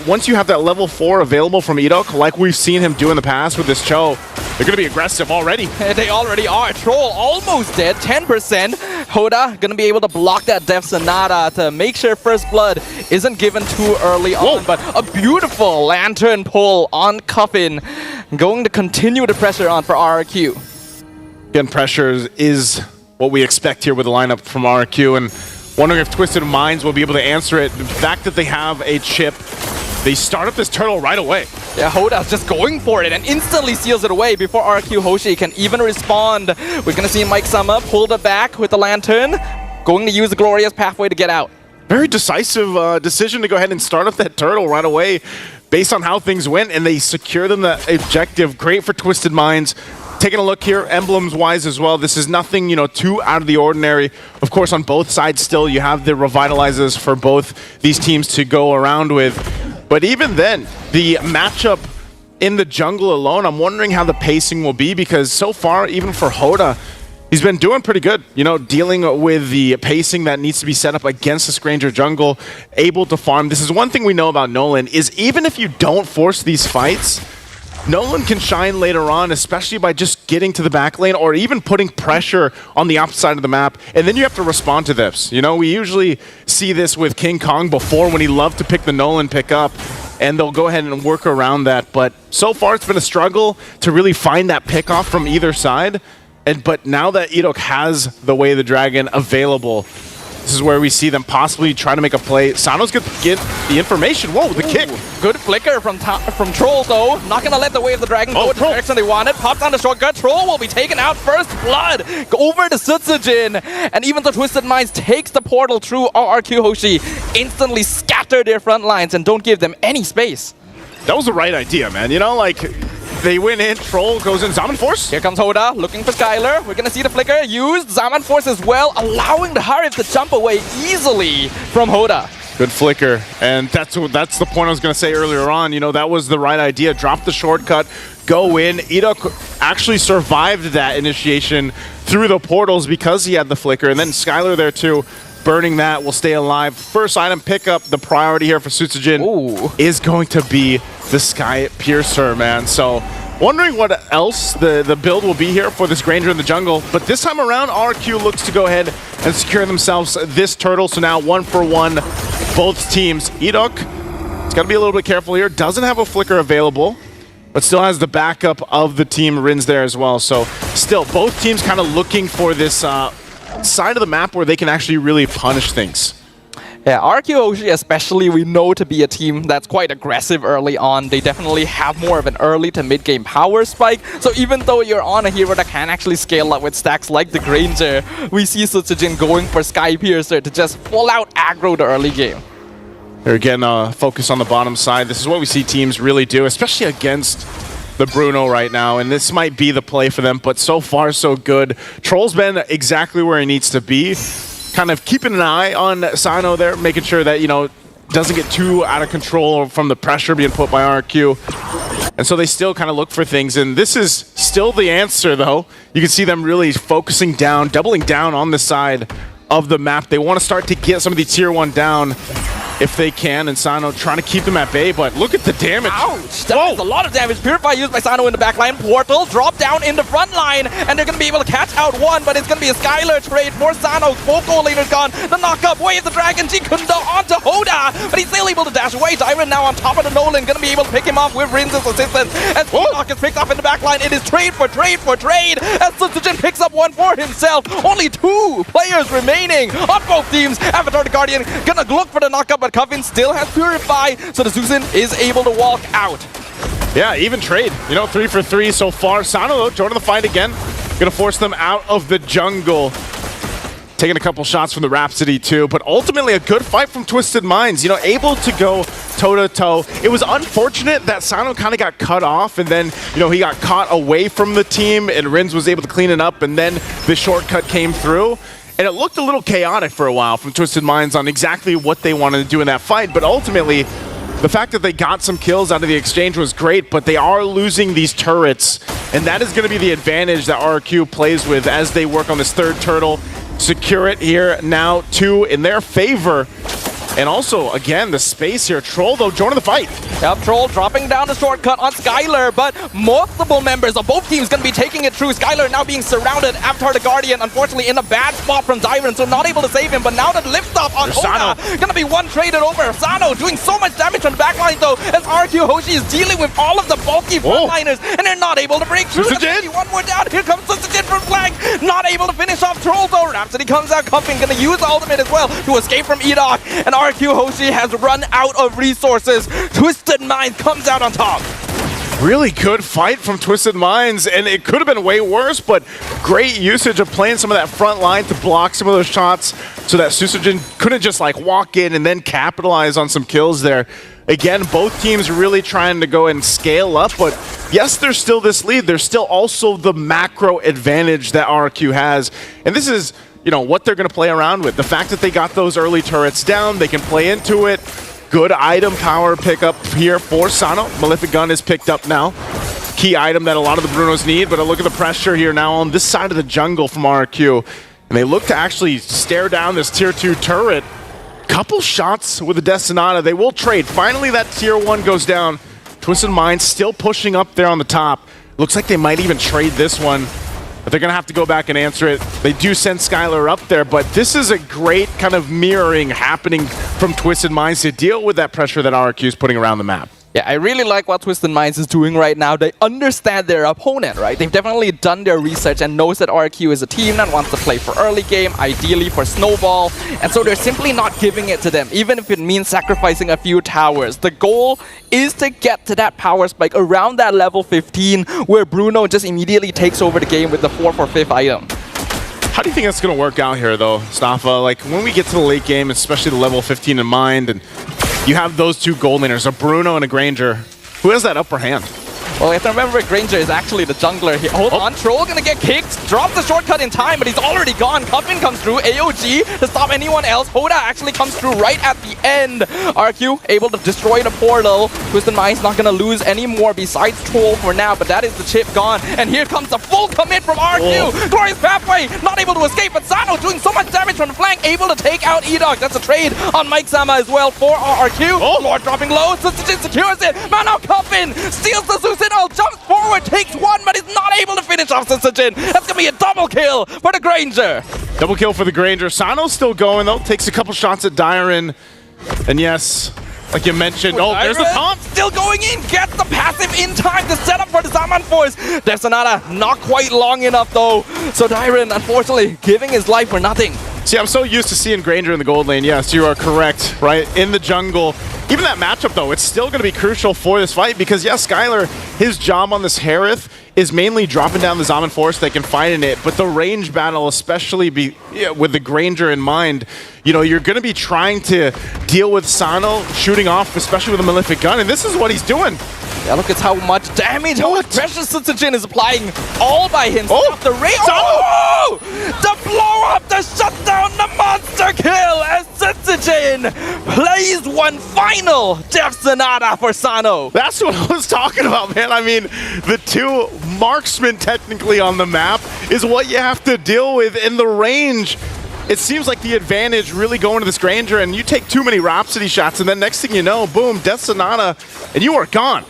once you have that level 4 available from Edok, like we've seen him do in the past with this Cho, they're going to be aggressive already. They already are. Troll almost dead, 10%. Hoda going to be able to block that Death Sonata to make sure First Blood isn't given too early on. But a beautiful Lantern pull on Coffin, going to continue the pressure on for RRQ. Again, pressure is what we expect here with the lineup from RRQ, and wondering if Twisted Minds will be able to answer it. The fact that they have a chip, they start up this turtle right away. Yeah, Hoda's just going for it and instantly seals it away before RRQ Hoshi can even respond. We're going to see Mike Sama pull the back with the Lantern, going to use the Glorious Pathway to get out. Very decisive decision to go ahead and start up that turtle right away based on how things went, and they secure them the objective. Great for Twisted Minds. Taking a look here, emblems-wise as well, this is nothing, you know, too out of the ordinary. Of course, on both sides still, you have the revitalizers for both these teams to go around with. But even then, the matchup in the jungle alone, I'm wondering how the pacing will be, because so far, even for Hoda, he's been doing pretty good, you know, dealing with the pacing that needs to be set up against this Granger jungle, able to farm. This is one thing we know about Nolan, is even if you don't force these fights, Nolan can shine later on, especially by just getting to the back lane or even putting pressure on the opposite side of the map. And then you have to respond to this. You know, we usually see this with King Kong before when he loved to pick the Nolan pick up, and they'll go ahead and work around that. But so far, it's been a struggle to really find that pick off from either side. But now that Edok has the Way of the Dragon available, this is where we see them possibly try to make a play. Sano's going to get the information. Whoa, the kick. Good flicker from Troll, though. Not going to let the Way of the Dragon go in the direction they wanted. Pops on the shortcut. Troll will be taken out. First blood. Go over to Sutsujin. And even the Twisted Minds takes the portal through RRQ Hoshi. Instantly scatter their front lines and don't give them any space. That was the right idea, man. You know, like, they went in, Troll goes in, Zaman Force. Here comes Hoda, looking for Skylar. We're going to see the flicker used. Zaman Force as well, allowing the Harif to jump away easily from Hoda. Good flicker, and that's the point I was going to say earlier on. You know, that was the right idea. Drop the shortcut, go in. Edok actually survived that initiation through the portals because he had the flicker, and then Skylar there too. Burning that will stay alive. First item pickup, the priority here for Sutsujin is going to be the Sky Piercer, man. So wondering what else the build will be here for this Granger in the jungle. But this time around, RQ looks to go ahead and secure themselves this turtle. So now 1-for-1, both teams. Edok, it's got to be a little bit careful here. Doesn't have a flicker available, but still has the backup of the team Rins there as well. So still, both teams kind of looking for this side of the map where they can actually really punish things. Yeah, RQ Hoshi especially, we know to be a team that's quite aggressive early on. They definitely have more of an early to mid-game power spike. So even though you're on a hero that can actually scale up with stacks like the Granger, we see Sutsujin going for Sky Piercer to just full out aggro the early game. Here again, focus on the bottom side. This is what we see teams really do, especially against the Bruno right now, and this might be the play for them, but so far so good. Troll's been exactly where he needs to be, kind of keeping an eye on Sano there, making sure that, you know, doesn't get too out of control from the pressure being put by RQ. And so they still kind of look for things, and this is still the answer, though. You can see them really focusing down, doubling down on the side of the map. They want to start to get some of the tier 1 down if they can, and Sano trying to keep them at bay, but look at the damage. Ouch! That is a lot of damage. Purify used by Sano in the back line. Portal drop down in the front line, and they're going to be able to catch out one, but it's going to be a Skylar trade for Sano. Vocal later's gone. The knockup, Way of the Dragon, Jikundo onto Hoda, but he's still able to dash away. Dyron now on top of the Nolan, going to be able to pick him off with Rin's assistance. As Knock is picked up in the back line, it is trade for trade for trade, as Sutsujin picks up one for himself. Only 2 players remaining on both teams. Avatar the Guardian going to look for the knockup, but Coven still has Purify, so the Zuzin is able to walk out. Yeah, even trade. You know, 3 for 3 so far. Sano, though, joining the fight again. Going to force them out of the jungle. Taking a couple shots from the Rhapsody, too. But ultimately, a good fight from Twisted Minds. You know, able to go toe-to-toe. It was unfortunate that Sano kind of got cut off, and then, you know, he got caught away from the team, and Rins was able to clean it up, and then the shortcut came through. And it looked a little chaotic for a while from Twisted Minds on exactly what they wanted to do in that fight. But ultimately, the fact that they got some kills out of the exchange was great, but they are losing these turrets. And that is going to be the advantage that RQ plays with as they work on this third turtle. Secure it here now, 2 in their favor. And also, again, the space here. Troll, though, joining the fight. Yep, Troll dropping down the shortcut on Skylar, but multiple members of both teams going to be taking it through. Skylar now being surrounded. Avatar the Guardian, unfortunately, in a bad spot from Dyron, so not able to save him. But now the lift off on Hoda, going to be one traded over. Sano doing so much damage on the backline, though, as RQ Hoshi is dealing with all of the bulky frontliners, and they're not able to break through. One more down. Here comes Sutsujin from flank. Not able to finish off Troll, though. Rhapsody comes out cuffing, going to use ultimate as well to escape from Edok. And RQ Hoshi has run out of resources. Twisted Mind comes out on top. Really good fight from Twisted Minds, and it could have been way worse, but great usage of playing some of that front line to block some of those shots so that Sutsujin couldn't just like walk in and then capitalize on some kills there. Again, both teams really trying to go and scale up, but yes, there's still this lead. There's still also the macro advantage that RQ has, and this is, you know, what they're going to play around with. The fact that they got those early turrets down, they can play into it. Good item power pickup here for Sano. Malefic Gun is picked up now. Key item that a lot of the Brunos need, but a look at the pressure here now on this side of the jungle from RQ. And they look to actually stare down this tier 2 turret. Couple shots with the Destinata. They will trade. Finally, that tier 1 goes down. Twisted Minds still pushing up there on the top. Looks like they might even trade this one, but they're going to have to go back and answer it. They do send Skylar up there, but this is a great kind of mirroring happening from Twisted Minds to deal with that pressure that RRQ is putting around the map. Yeah, I really like what Twisted Minds is doing right now. They understand their opponent, right? They've definitely done their research and knows that RQ is a team that wants to play for early game, ideally for snowball, and so they're simply not giving it to them, even if it means sacrificing a few towers. The goal is to get to that power spike around that level 15, where Bruno just immediately takes over the game with the 4 for 5th item. How do you think that's going to work out here, though, Staffa? Like, when we get to the late game, especially the level 15 in mind, and you have those two gold laners, a Bruno and a Granger. Who has that upper hand? Well, you have to remember Granger is actually the jungler here. Hold on, Troll gonna get kicked. Drops the shortcut in time, but he's already gone. Coffin comes through. AOG to stop anyone else. Hoda actually comes through right at the end. RQ able to destroy the portal. Twisted Mind's not gonna lose any more besides Troll for now, but that is the chip gone. And here comes the full commit from RQ. Glorious Pathway, not able to escape, but Sano doing so much damage from the flank, able to take out E-Dog. That's a trade on Mike Sama as well for RQ. Lord dropping low, Sutsujin secures it. Mano Coffin steals the Zeus. Jumps forward, takes one, but is not able to finish off Sutsujin. That's gonna be a double kill for the Granger. Double kill for the Granger. Sano's still going, though. Takes a couple shots at Dyron. And yes, like you mentioned, there's the taunt. Still going in, gets the passive in time to set up for the Zaman Force. Death Sonata, not quite long enough though. So Dyron, unfortunately, giving his life for nothing. See, I'm so used to seeing Granger in the gold lane. Yes, you are correct, right? In the jungle. Even that matchup, though, it's still going to be crucial for this fight because, yes, Skylar, his job on this Harith is mainly dropping down the Zaman Force they can fight in it, but the range battle, especially with the Granger in mind, you know, you're going to be trying to deal with Sano shooting off, especially with a Malefic gun, and this is what he's doing. Yeah, look at how much damage, how much pressure Sutsujin is applying all by himself. The raid. Oh! The blow up, the shutdown, the monster kill as Sutsujin plays one final Death Sonata for Sano. That's what I was talking about, man. I mean, the two marksmen technically on the map is what you have to deal with in the range. It seems like the advantage really going to this Granger, and you take too many Rhapsody shots, and then next thing you know, boom, Death Sonata, and you are gone.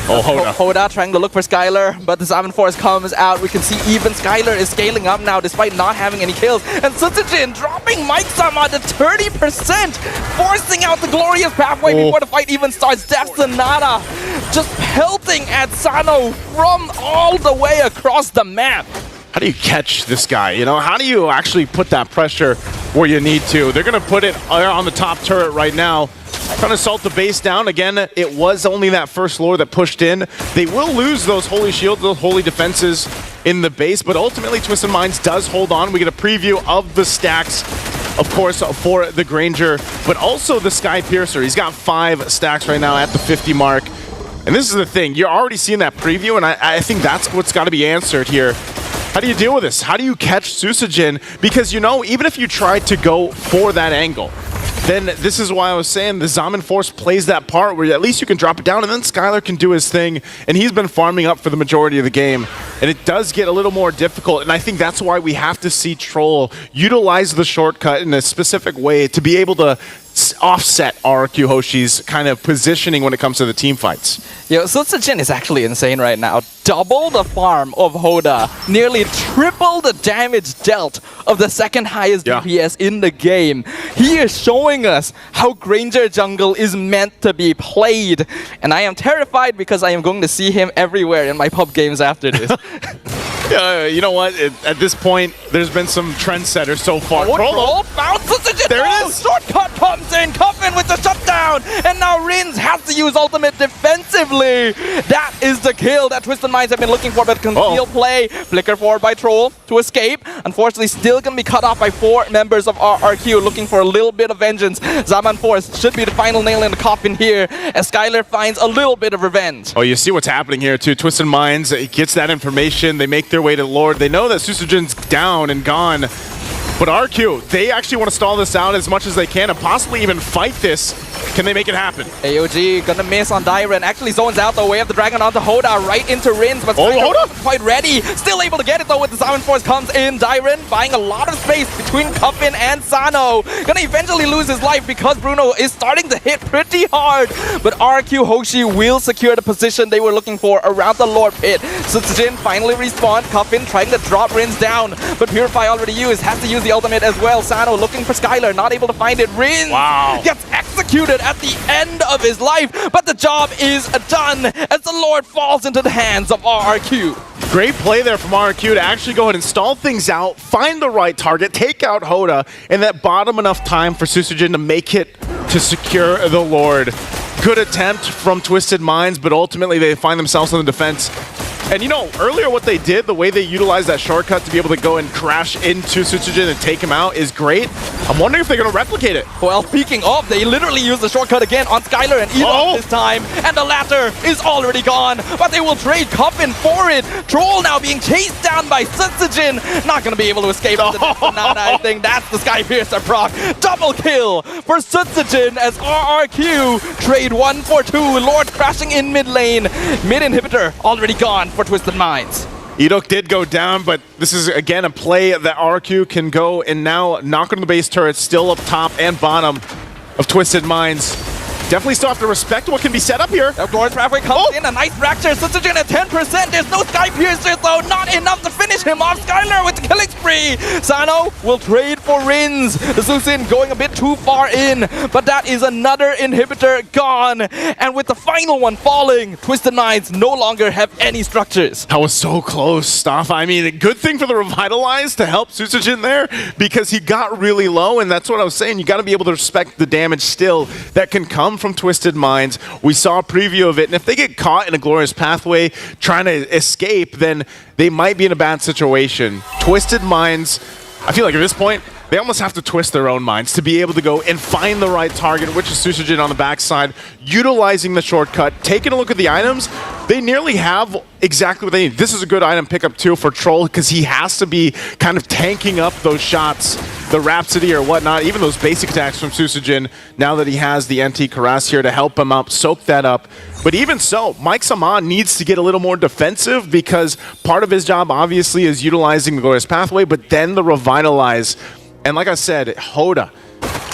Oh, Hoda. Hoda trying to look for Skylar, but the Zaman Force comes out. We can see even Skylar is scaling up now despite not having any kills. And Sutsujin dropping Mike Sama to 30%, forcing out the glorious pathway before the fight even starts. Death Sonata just pelting at Sano from all the way across the map. How do you catch this guy? You know, how do you actually put that pressure where you need to? They're going to put it on the top turret right now. Trying to salt the base down. Again, it was only that first lore that pushed in. They will lose those holy shields, those holy defenses in the base, but ultimately Twisted Minds does hold on. We get a preview of the stacks, of course, for the Granger, but also the Sky Piercer. He's got 5 stacks right now at the 50 mark. And this is the thing. You're already seeing that preview, and I think that's what's got to be answered here. How do you deal with this? How do you catch Sutsujin? Because, you know, even if you try to go for that angle, then this is why I was saying the Zaman Force plays that part where at least you can drop it down and then Skylar can do his thing, and he's been farming up for the majority of the game. And it does get a little more difficult, and I think that's why we have to see Troll utilize the shortcut in a specific way to be able to offset RQ Hoshi's kind of positioning when it comes to the team fights. Yo, Sutsujin is actually insane right now. Double the farm of Hoda, nearly triple the damage dealt of the second highest DPS in the game. He is showing us how Granger jungle is meant to be played. And I am terrified because I am going to see him everywhere in my pub games after this. You know what? At this point, there's been some trendsetters so far. Troll found Sutsujin. There it is. Shortcut comes in. Coffin with the shutdown. And now Rins has to use ultimate defensively. That is the kill that Twisted Minds have been looking for, but conceal play. Flicker forward by Troll to escape. Unfortunately, still going to be cut off by 4 members of RRQ looking for a little bit of vengeance. Zaman Force should be the final nail in the coffin here as Skylar finds a little bit of revenge. Oh, you see what's happening here too. Twisted Minds gets that information. They make their way to Lord. They know that Sutsujin's down and gone. But RQ, they actually want to stall this out as much as they can and possibly even fight this Can they make it happen? AOG gonna miss on Dyren. Actually zones out the way of the Dragon onto Hoda, right into Rins, but Skyhook wasn't quite ready. Still able to get it though with the Silent Force comes in. Dyren buying a lot of space between Cuffin and Sano. Gonna eventually lose his life because Bruno is starting to hit pretty hard. But RQ Hoshi will secure the position they were looking for around the Lord Pit. Sutsujin finally respawned. Cuffin trying to drop Rins down, but Purify already used. Has to use the ultimate as well. Sano looking for Skylar, not able to find it. Rins gets executed at the end of his life, but the job is done as the Lord falls into the hands of RRQ. Great play there from RQ to actually go ahead and stall things out, find the right target, take out Hoda, and that bought him enough time for Susujin to make it to secure the Lord. Good attempt from Twisted Minds, but ultimately they find themselves on the defense. And you know, earlier what they did, the way they utilized that shortcut to be able to go and crash into Sutsujin and take him out is great. I'm wondering if they're going to replicate it. Well, speaking of, they literally used the shortcut again on Skylar and Elon this time, and the latter is already gone, but they will trade Coffin for it. Troll now being chased down by Sutsujin, not going to be able to escape the Nana. I think that's the Sky Piercer proc. Double kill for Sutsujin as RRQ trade 1 for 2. Lord crashing in mid lane. Mid inhibitor already gone for Twisted Minds. Edok did go down, but this is again a play that RQ can go and now knock on the base turret, still up top and bottom of Twisted Minds. Definitely still have to respect what can be set up here. The Glorious Pathway comes in, a nice fracture. Sutsujin at 10%. There's no Sky Piercer though, not enough to finish him off. Skylar with the killing spree. Sano will trade for Rins. The Susin going a bit too far in, but that is another inhibitor gone. And with the final one falling, Twisted Minds no longer have any structures. That was so close, Staff. I mean, a good thing for the Revitalize to help Susujin there because he got really low, and that's what I was saying. You got to be able to respect the damage still that can come from Twisted Minds. We saw a preview of it, and if they get caught in a Glorious Pathway trying to escape, then they might be in a bad situation. Twisted Minds, I feel like at this point, they almost have to twist their own minds to be able to go and find the right target, which is Susujin on the backside, utilizing the shortcut, taking a look at the items. They nearly have exactly what they need. This is a good item pickup too for Troll because he has to be kind of tanking up those shots, the Rhapsody or whatnot, even those basic attacks from Susujin, now that he has the NT Karas here to help him up, soak that up. But even so, Mike Saman needs to get a little more defensive because part of his job obviously is utilizing the Glorious Pathway, but then the Revitalize. And like I said, Hoda,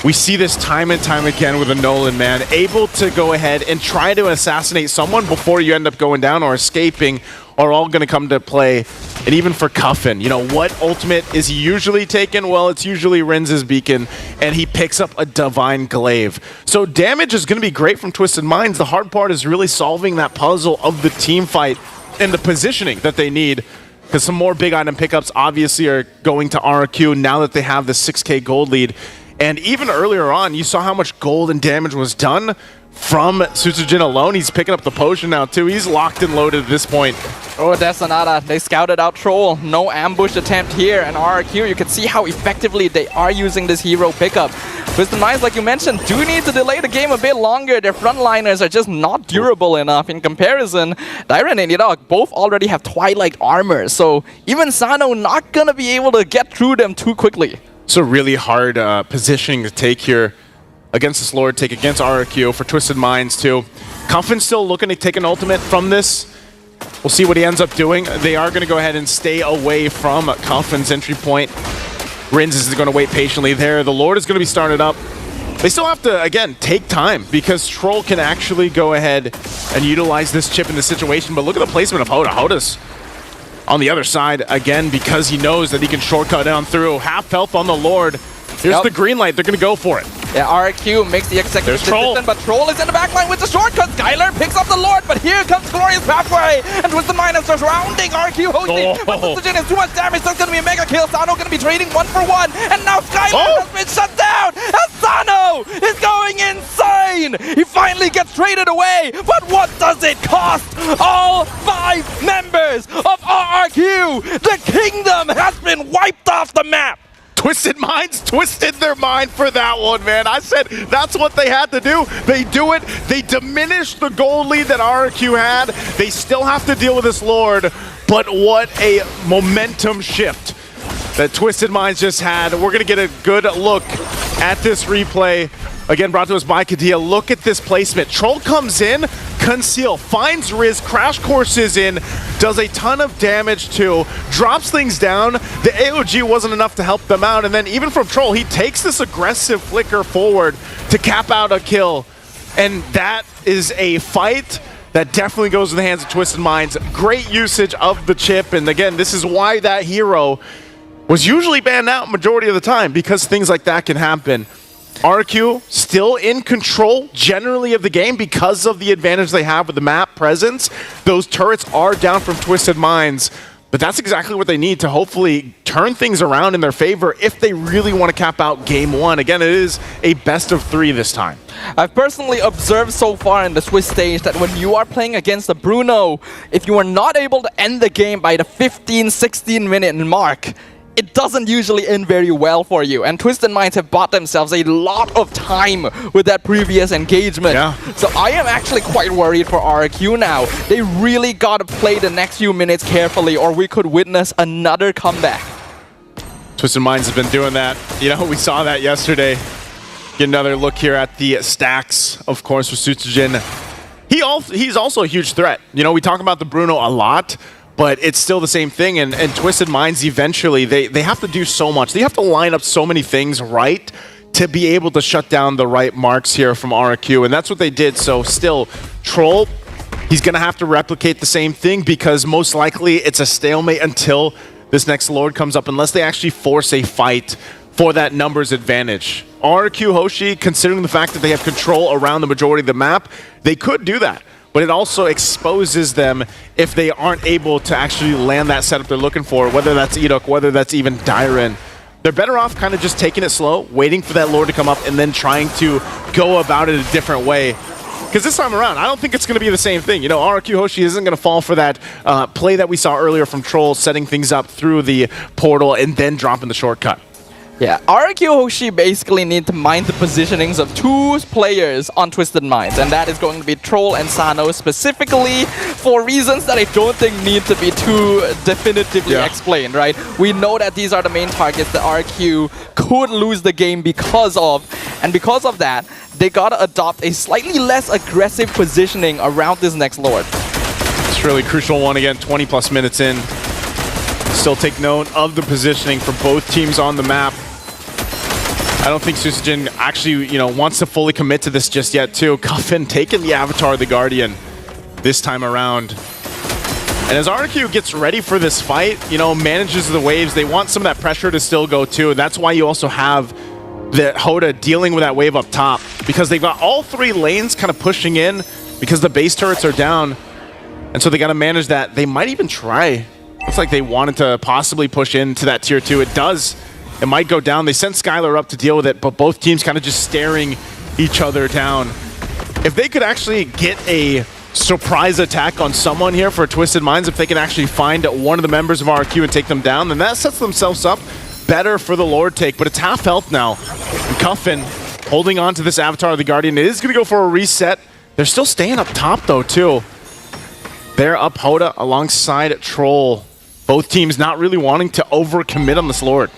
we see this time and time again with a Nolan, man, able to go ahead and try to assassinate someone before you end up going down or escaping are all going to come to play. And even for Cuffin, you know, what ultimate is he usually taking? Well, it's usually Rins' Beacon, and he picks up a Divine Glaive. So damage is going to be great from Twisted Minds. The hard part is really solving that puzzle of the team fight and the positioning that they need. Because some more big item pickups obviously are going to RQ now that they have the 6k gold lead. And even earlier on, you saw how much gold and damage was done from Sutsujin alone. He's picking up the potion now too. He's locked and loaded at this point. Oh, Desanada, they scouted out Troll. No ambush attempt here. And RRQ, you can see how effectively they are using this hero pickup. Twisted Minds, like you mentioned, do need to delay the game a bit longer. Their frontliners are just not durable enough. In comparison, Dyren and Edok both already have Twilight armor. So even Sano not gonna be able to get through them too quickly. It's a really hard positioning to take here against this Lord, take against RRQ for Twisted Minds too. Cuffin still looking to take an ultimate from this. We'll see what he ends up doing. They are going to go ahead and stay away from Cuffin's entry point. Rins is going to wait patiently there. The Lord is going to be started up. They still have to, again, take time because Troll can actually go ahead and utilize this chip in this situation. But look at the placement of Hoda. Hoda's on the other side, again, because he knows that he can shortcut down through. Half health on the Lord. Here's the green light. They're going to go for it. Yeah, RQ makes the executive decision, but Troll is in the backline with the shortcut. Skylar picks up the Lord, but here comes Glorious Pathway, and Twisted Minds are surrounding RQ Hoshi. But Sutsujin is too much damage, so it's going to be a mega kill. Sano going to be trading 1 for 1, and now Skylar has been shut down, and Sano is going insane. He finally gets traded away, but what does it cost? All 5 members of RRQ. The kingdom has been wiped off the map. Twisted Minds twisted their mind for that one, man. I said that's what they had to do. They do it. They diminish the gold lead that RQ had. They still have to deal with this Lord, but what a momentum shift that Twisted Minds just had. We're going to get a good look at this replay. Again, brought to us by Kadia. Look at this placement. Troll comes in, conceal, finds Riz, crash courses in, does a ton of damage too, drops things down. The AOG wasn't enough to help them out, and then even from Troll, he takes this aggressive flicker forward to cap out a kill. And that is a fight that definitely goes in the hands of Twisted Minds. Great usage of the chip, and again, this is why that hero was usually banned out majority of the time, because things like that can happen. RQ still in control generally of the game because of the advantage they have with the map presence. Those turrets are down from Twisted Minds, but that's exactly what they need to hopefully turn things around in their favor if they really want to cap out game one. Again, it is a best of 3 this time. I've personally observed so far in the Swiss stage that when you are playing against the Bruno, if you are not able to end the game by the 15-16 minute mark, it doesn't usually end very well for you. And Twisted Minds have bought themselves a lot of time with that previous engagement. Yeah. So I am actually quite worried for RQ now. They really got to play the next few minutes carefully, or we could witness another comeback. Twisted Minds has been doing that. You know, we saw that yesterday. Get another look here at the stacks, of course, with Sutsujin. He's also a huge threat. You know, we talk about the Bruno a lot, but it's still the same thing, and Twisted Minds eventually, they have to do so much. They have to line up so many things right to be able to shut down the right marks here from RQ, and that's what they did. So still, Troll, he's going to have to replicate the same thing because most likely it's a stalemate until this next Lord comes up, unless they actually force a fight for that numbers advantage. RQ Hoshi, considering the fact that they have control around the majority of the map, they could do that. But it also exposes them if they aren't able to actually land that setup they're looking for, whether that's Edok, whether that's even Dyren. They're better off kind of just taking it slow, waiting for that Lord to come up, and then trying to go about it a different way. Because this time around, I don't think it's going to be the same thing. You know, RQ Hoshi isn't going to fall for that play that we saw earlier from Troll, setting things up through the portal and then dropping the shortcut. Yeah, RQ Hoshi basically need to mind the positionings of 2 players on Twisted Minds, and that is going to be Troll and Sano specifically for reasons that I don't think need to be too definitively explained, right? We know that these are the main targets that RQ could lose the game because of, and because of that, they gotta adopt a slightly less aggressive positioning around this next Lord. It's really crucial one again, 20 plus minutes in. Still take note of the positioning for both teams on the map. I don't think Susujin actually, you know, wants to fully commit to this just yet, too. Cuffin taking the Avatar of the Guardian this time around. And as RQ gets ready for this fight, you know, manages the waves, they want some of that pressure to still go, too. And that's why you also have the Hoda dealing with that wave up top, because they've got all 3 lanes kind of pushing in because the base turrets are down. And so they got to manage that. They might even try. Looks like they wanted to possibly push into that tier 2. It does. It might go down. They sent Skylar up to deal with it, but both teams kind of just staring each other down. If they could actually get a surprise attack on someone here for Twisted Minds, if they can actually find one of the members of RQ and take them down, then that sets themselves up better for the Lord take. But it's half health now. And Cuffin holding on to this Avatar of the Guardian. It is going to go for a reset. They're still staying up top, though, too. They're up Hoda alongside Troll. Both teams not really wanting to overcommit on this Lord.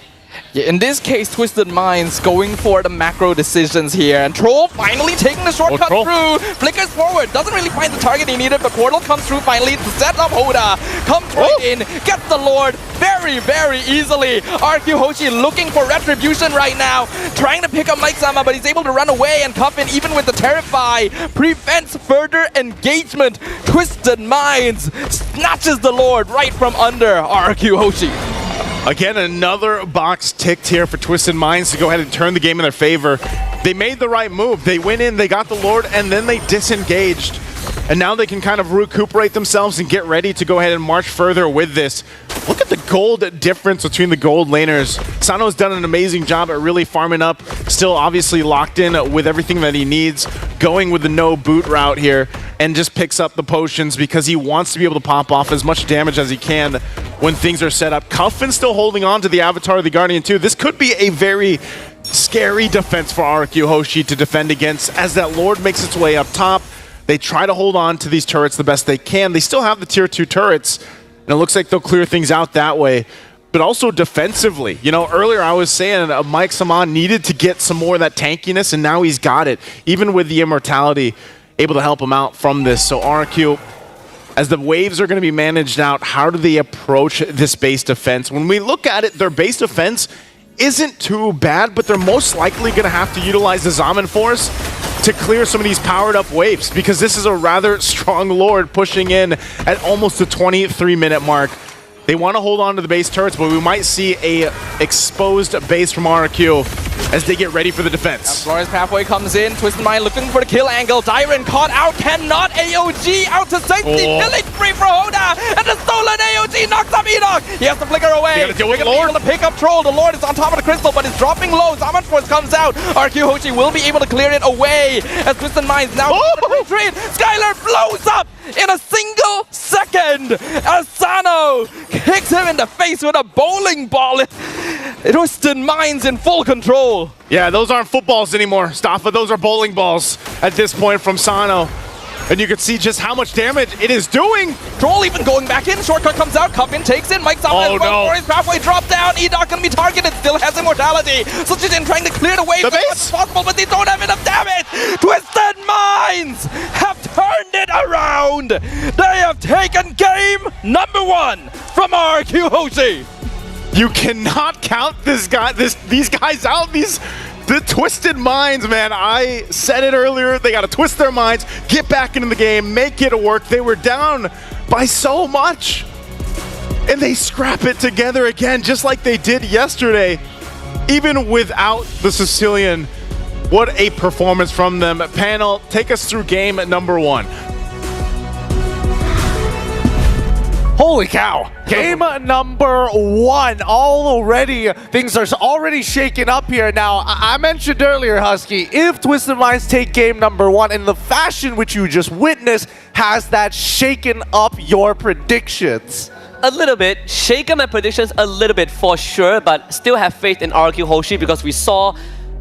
Yeah, in this case, Twisted Minds going for the macro decisions here, and Troll finally taking the shortcut through, flickers forward, doesn't really find the target he needed, but Portal comes through finally to set up Hoda, comes right in, gets the Lord very, very easily. RQ Hoshi looking for retribution right now, trying to pick up Mike Sama, but he's able to run away, and Cuffin, even with the Terrify, prevents further engagement. Twisted Minds snatches the Lord right from under RQ Hoshi. Again, another box ticked here for Twisted Minds to go ahead and turn the game in their favor. They made the right move. They went in, they got the Lord, and then they disengaged. And now they can kind of recuperate themselves and get ready to go ahead and march further with this. Look at the gold difference between the gold laners. Sano's done an amazing job at really farming up. Still obviously locked in with everything that he needs. Going with the no boot route here. And just picks up the potions because he wants to be able to pop off as much damage as he can when things are set up. Cuffin still holding on to the Avatar of the Guardian too. This could be a very scary defense for RQ Hoshi to defend against as that Lord makes its way up top. They try to hold on to these turrets the best they can. They still have the tier 2 turrets, and it looks like they'll clear things out that way. but also defensively. You know, earlier I was saying Mike Saman needed to get some more of that tankiness, and now he's got it. Even with the immortality, able to help him out from this. So RQ, as the waves are going to be managed out, how do they approach this base defense? When we look at it, their base defense isn't too bad, but they're most likely going to have to utilize the Zaman Force to clear some of these powered up waves, because this is a rather strong Lord pushing in at almost the 23-minute mark. They want to hold on to the base turrets, but we might see a exposed base from RQ as they get ready for the defense. Glorious Pathway comes in, Twisted Mind looking for the kill angle. Dyron caught out, cannot AOG out to safety. Killing free for Hoda, and the stolen AOG knocks up Enoch. He has to flicker away. They gotta deal with They're gonna be able to pick up Troll. The Lord is on top of the crystal, but it's dropping low. Zaman Force comes out. RQ Hoshi will be able to clear it away as Twisted Minds now retreat. Skylar blows up in a single second as Sano kicks him in the face with a bowling ball. Twisted Minds in full control. Yeah, those aren't footballs anymore, Staffa. Those are bowling balls at this point from Sano. And you can see just how much damage it is doing. Troll even going back in. Shortcut comes out. Cuffin takes in. Mike Sama as well. Glorious Pathway drop down. Enoch gonna be targeted. Still has immortality. Subsidiary trying to clear the wave as much as possible, but they don't have enough damage. Twisted Minds have turned it around. They have taken game number 1 from RQ Hoshi. You cannot count these guys out. The Twisted Minds, man. I said it earlier. They got to twist their minds, get back into the game, make it work. They were down by so much, and they scrap it together again, just like they did yesterday. Even without the Sicilian, what a performance from them. Panel, take us through game number 1. Holy cow. Game number 1 already. Things are already shaking up here. Now, I mentioned earlier, Husky, if Twisted Minds take game number 1 in the fashion which you just witnessed, has that shaken up your predictions? A little bit. Shaken my predictions a little bit for sure, but still have faith in RQ Hoshi because we saw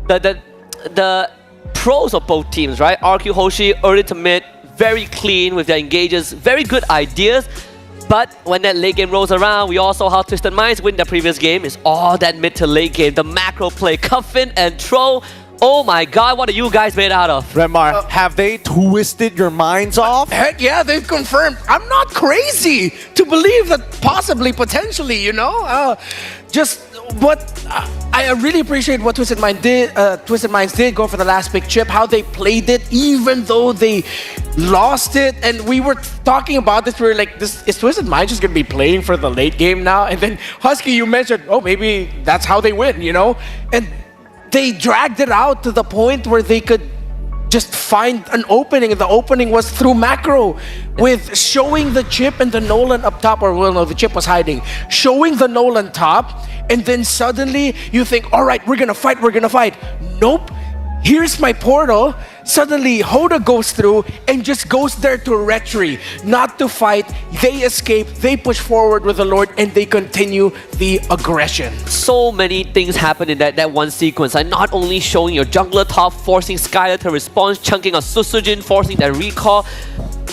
the pros of both teams, right? RQ Hoshi, early to mid, very clean with their engages, very good ideas. But when that late game rolls around, we all saw how Twisted Minds win the previous game. It's all that mid to late game, the macro play, Cuffin and Troll. Oh my god, what are you guys made out of? Remar, have they twisted your minds off? Heck yeah, they've confirmed. I'm not crazy to believe that possibly, potentially, you know? Just what I really appreciate what Twisted Minds did go for the last big chip, how they played it, even though they lost it. And we were talking about this, we were like, is Twisted Minds just gonna be playing for the late game now? And then Husky, you mentioned, oh, maybe that's how they win, you know? And they dragged it out to the point where they could just find an opening, and the opening was through macro, with showing the chip and the Nolan up top, or well, no, the chip was hiding, showing the Nolan top, and then suddenly you think, all right, we're gonna fight. Nope. Here's my portal. Suddenly, Hoda goes through and just goes there to retry, not to fight. They escape, they push forward with the Lord, and they continue the aggression. So many things happen in that one sequence. Like not only showing your jungler top, forcing Skylar to respond, chunking a Susujin, forcing that recall.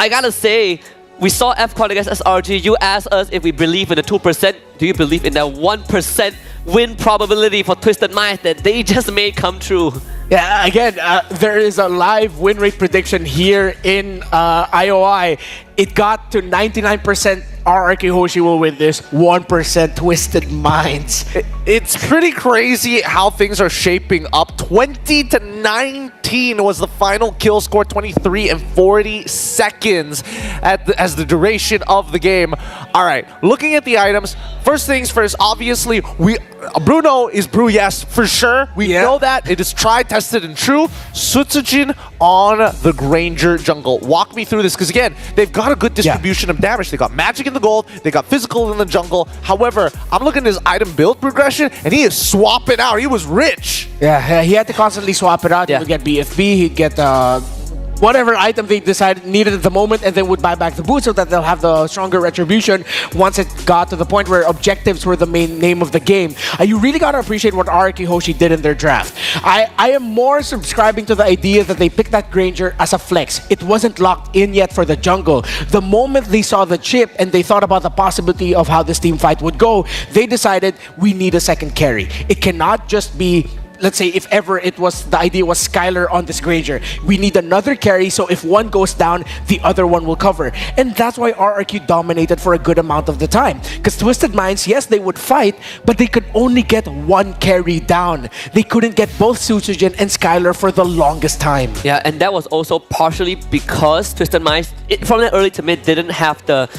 I gotta say, we saw F-Quad against SRG. You asked us if we believe in the 2%. Do you believe in that 1% win probability for Twisted Minds that they just made come true? Yeah, again, there is a live win rate prediction here in IOI. It got to 99% RRQ Hoshi will win this, 1% Twisted Minds. It's pretty crazy how things are shaping up. 20-19 was the final kill score, 23 and 40 seconds as the duration of the game. All right, looking at the items, first things first, obviously, Bruno is Brew, yes, for sure. We know that. It is tried, tested, and true. Sutsujin on the Granger jungle. Walk me through this, because again, they've got a good distribution of damage. They got magic in the gold, they got physical in the jungle. However, I'm looking at his item build progression, and he is swapping out. He was rich. Yeah, he had to constantly swap it out. He would get BFB, he'd get whatever item they decided needed at the moment, and then would buy back the boost so that they'll have the stronger retribution once it got to the point where objectives were the main name of the game. You really gotta appreciate what RRQ Hoshi did in their draft. I am more subscribing to the idea that they picked that Granger as a flex. It wasn't locked in yet for the jungle. The moment they saw the chip and they thought about the possibility of how this team fight would go, they decided we need a second carry. It cannot just be, let's say, if ever it was, the idea was Skylar on this Granger. We need another carry, so if one goes down, the other one will cover. And that's why RRQ dominated for a good amount of the time. Because Twisted Minds, yes, they would fight, but they could only get one carry down. They couldn't get both Sutsujin and Skylar for the longest time. Yeah, and that was also partially because Twisted Minds, from the early to mid, didn't have the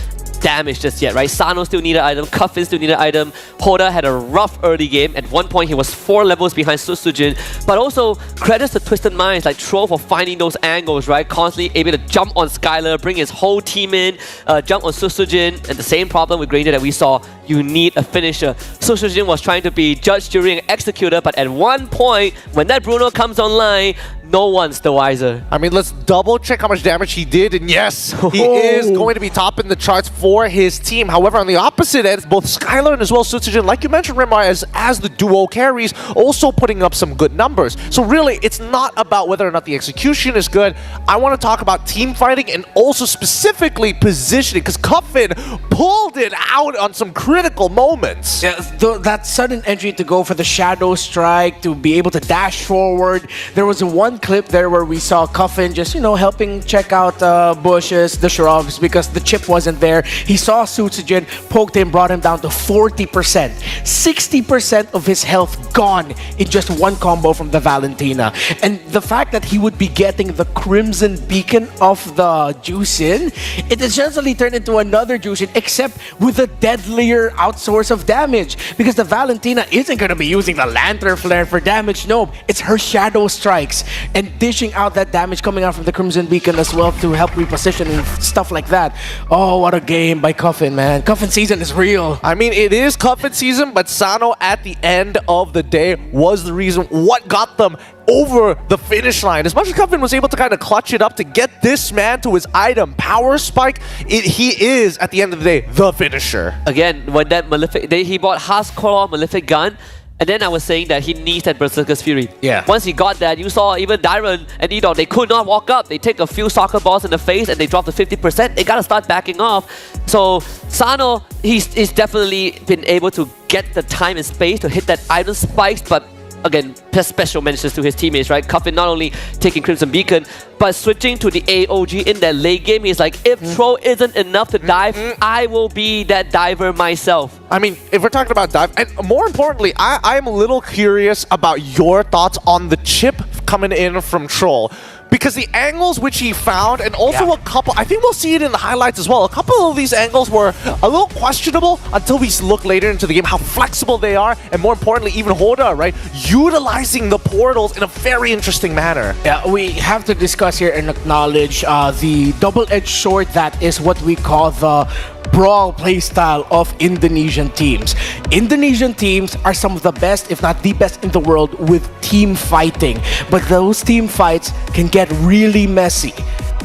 damage just yet, right? Sano still needed an item, Cuffin still needed an item, Hoda had a rough early game. At one point, he was 4 levels behind Sutsujin. But also, credits to Twisted Minds like Troll for finding those angles, right? Constantly able to jump on Skylar, bring his whole team in, jump on Sutsujin. And the same problem with Granger that we saw, you need a finisher. Sutsujin was trying to be judge, jury, and executor, but at one point, when that Bruno comes online, no one's the wiser. I mean, let's double check how much damage he did, and yes, he is going to be topping the charts for his team. However, on the opposite end, both Skylar and as well Sutsujin, like you mentioned, Rimar, as the duo carries, also putting up some good numbers. So really, it's not about whether or not the execution is good. I want to talk about team fighting and also specifically positioning, because Cuffin pulled it out on some critical moments. Yeah, that sudden entry to go for the Shadow Strike, to be able to dash forward. There was one clip there where we saw Cuffin just, you know, helping check out bushes, the shrubs, because the chip wasn't there. He saw Sutsujin, poked him, brought him down to 40%. 60% of his health gone in just one combo from the Valentina. And the fact that he would be getting the Crimson Beacon of the Juicin, it essentially turned into another Juicin, except with a deadlier outsource of damage. Because the Valentina isn't going to be using the Lantern Flare for damage, no. It's her Shadow Strikes and dishing out that damage coming out from the Crimson Beacon as well to help reposition and stuff like that. Oh, what a game by Cuffin, man. Cuffin season is real. I mean, it is Cuffin season, but Sano at the end of the day was the reason what got them over the finish line. As much as Cuffin was able to kind of clutch it up to get this man to his item, Power Spike, he is, at the end of the day, the finisher. Again, when that Malefic, he bought Hardcore Malefic Gun, and then I was saying that he needs that Berserker's Fury. Yeah. Once he got that, you saw even Dyron and Edon, they could not walk up. They take a few soccer balls in the face and they drop to 50%. They gotta start backing off. So Sano, he's definitely been able to get the time and space to hit that item spikes, but again, special mentions to his teammates, right? Cuffin not only taking Crimson Beacon, but switching to the AOG in that late game. He's like, if throw isn't enough to dive, I will be that diver myself. I mean, if we're talking about dive, and more importantly, I'm a little curious about your thoughts on the chip coming in from Troll. Because the angles which he found, and also a couple, I think we'll see it in the highlights as well, a couple of these angles were a little questionable until we look later into the game how flexible they are, and more importantly, even Hoda, right? Utilizing the portals in a very interesting manner. Yeah, we have to discuss here and acknowledge the double-edged sword that is what we call the brawl playstyle of Indonesian teams. Indonesian teams are some of the best, if not the best in the world with team fighting. But those team fights can get really messy.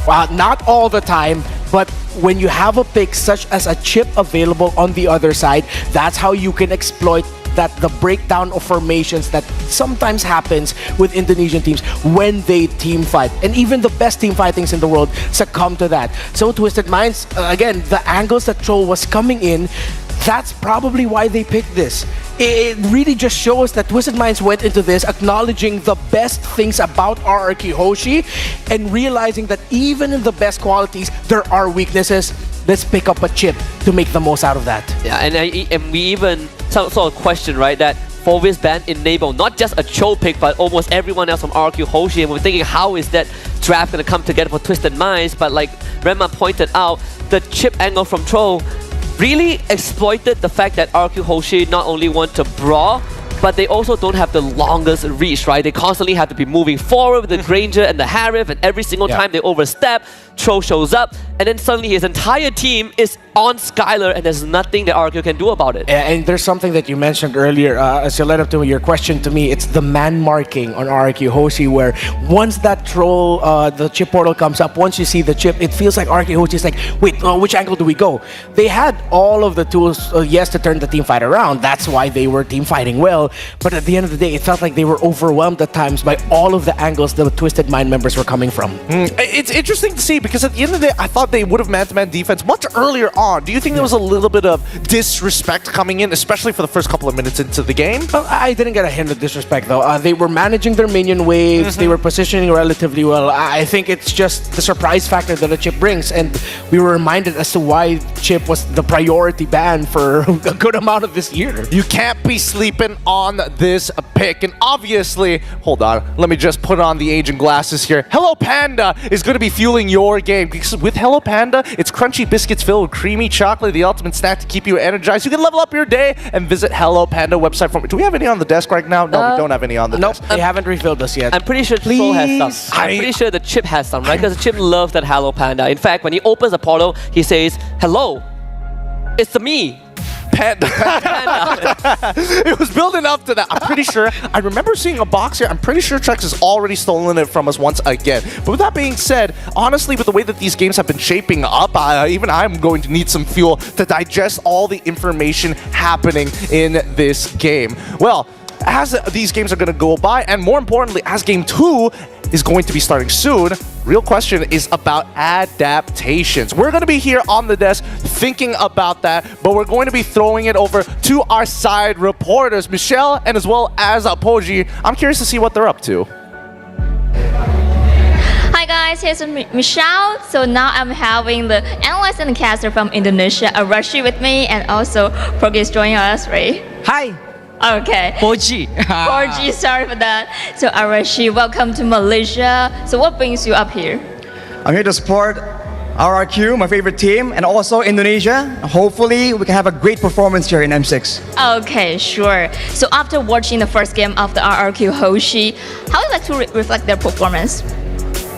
Not all the time, but when you have a pick such as a chip available on the other side, that's how you can exploit that the breakdown of formations that sometimes happens with Indonesian teams when they team fight. And even the best team fightings in the world succumb to that. So Twisted Minds, again, the angles that Troll was coming in, that's probably why they picked this. It really just shows that Twisted Minds went into this acknowledging the best things about RRQ Hoshi and realizing that even in the best qualities, there are weaknesses. Let's pick up a chip to make the most out of that. Yeah, and we even sort of question, right, that Forvis ban enable not just a Cho pick, but almost everyone else from RQ Hoshi, and we're thinking, how is that draft going to come together for Twisted Minds? But like Rema pointed out, the chip angle from Troll really exploited the fact that RQ Hoshi not only want to brawl, but they also don't have the longest reach, right? They constantly have to be moving forward with the Granger and the Harif, and every single time they overstep, Tro shows up, and then suddenly his entire team is on Skylar, and there's nothing that RQ can do about it. And there's something that you mentioned earlier as you led up to your question to me. It's the man marking on RQ Hoshi, where once that troll, the chip portal comes up, once you see the chip, it feels like RQ Hoshi is like, wait, which angle do we go? They had all of the tools, yes, to turn the team fight around. That's why they were team fighting well. But at the end of the day, it felt like they were overwhelmed at times by all of the angles the Twisted Mind members were coming from. It's interesting to see because at the end of the day, I thought they would have man-to-man defense much earlier on. Do you think there was a little bit of disrespect coming in, especially for the first couple of minutes into the game? Well, I didn't get a hint of disrespect though. They were managing their minion waves. They were positioning relatively well. I think it's just the surprise factor that the chip brings, and we were reminded as to why chip was the priority ban for a good amount of this year. You can't be sleeping on this pick, and obviously, hold on, let me just put on the aging glasses here. Hello Panda is going to be fueling your game, because with Hello Panda, it's crunchy biscuits filled with creamy chocolate, the ultimate snack to keep you energized. You can level up your day and visit Hello Panda website. Do we have any on the desk right now? No, we don't have any on the desk. Nope, they haven't refilled us yet. I'm pretty sure Troll has some. I'm pretty sure the chip has some, right? Because the chip loves that Hello Panda. In fact, when he opens a portal, he says, "Hello, it's me." Panda. It was building up to that. I'm pretty sure. I remember seeing a box here. I'm pretty sure Trex has already stolen it from us once again. But with that being said, honestly, with the way that these games have been shaping up, even I'm going to need some fuel to digest all the information happening in this game. Well, as these games are going to go by, and more importantly, as Game 2 is going to be starting soon, real question is about adaptations. We're going to be here on the desk thinking about that, but we're going to be throwing it over to our side reporters, Michelle and as well as Poji. I'm curious to see what they're up to. Hi guys, here's Michelle. So now I'm having the analyst and caster from Indonesia, Arashi, with me, and also Pogi is joining us, right? Hi. Okay. Poji. Poji, sorry for that. So Arashi, welcome to Malaysia. So what brings you up here? I'm here to support RRQ, my favorite team, and also Indonesia. Hopefully, we can have a great performance here in M6. Okay, sure. So after watching the first game of the RRQ Hoshi, how would you like to reflect their performance?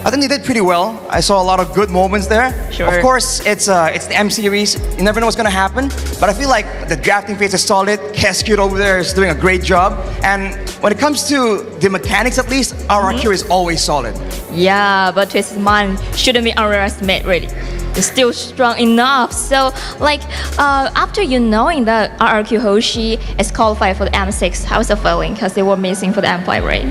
I think they did pretty well. I saw a lot of good moments there. Sure. Of course, it's the M series. You never know what's gonna happen. But I feel like the drafting phase is solid. Cascute over there is doing a great job. And when it comes to the mechanics, at least, RRQ is always solid. Yeah, but Twisted Mind shouldn't be underestimated, really. It's still strong enough. So, like, after you knowing that RRQ Hoshi is qualified for the M6, how's the feeling? Because they were missing for the M5, right?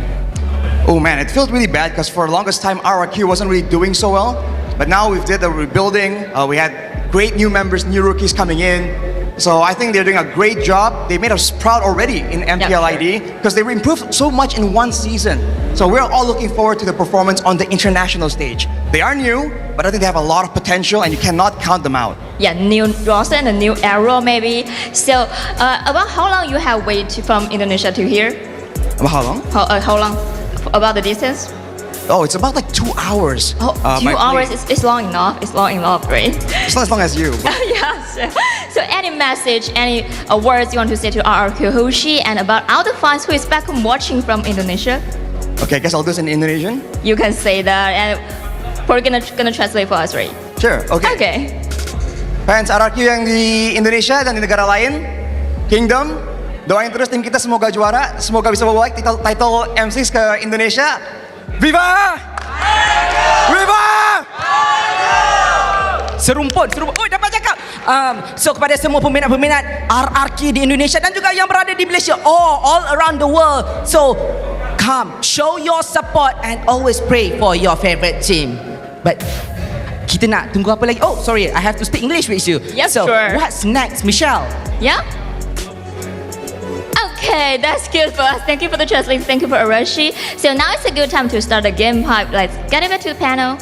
Oh man, it feels really bad because for the longest time RRQ wasn't really doing so well. But now we've did the rebuilding. We had great new members, new rookies coming in. So I think they're doing a great job. They made us proud already in MPLID because they improved so much in one season. So we're all looking forward to the performance on the international stage. They are new, but I think they have a lot of potential and you cannot count them out. Yeah, new roster and a new arrow maybe. So about how long you have waited from Indonesia to here? About how long? How long? About the distance? Oh, it's about like 2 hours. Oh, 2 hours is long enough. It's long enough, right? It's not as long as you. Yes. So any message, any words you want to say to RRQ Hoshi and about other fans who is back home watching from Indonesia? Okay, I guess I'll do this in Indonesian. You can say that and we're gonna translate for us, right? Sure, okay. Okay. Fans RRQ yang di Indonesia dan di negara lain, Kingdom, doain terus tim kita semoga juara, semoga bisa bawa title M6 ke Indonesia. Viva! Viva! Serumpun. Oh, dapat cakap. So kepada semua peminat-peminat RRQ di Indonesia dan juga yang berada di Malaysia, all around the world. So come, show your support and always pray for your favorite team. But kita nak tunggu apa lagi? Oh, sorry, I have to speak English with you. Yes, so, sure. What's next, Michelle? Yeah. Okay, that's good for us. Thank you for the translation. Thank you for Arashi. So now it's a good time to start the game pipe. Let's get it back to the panel.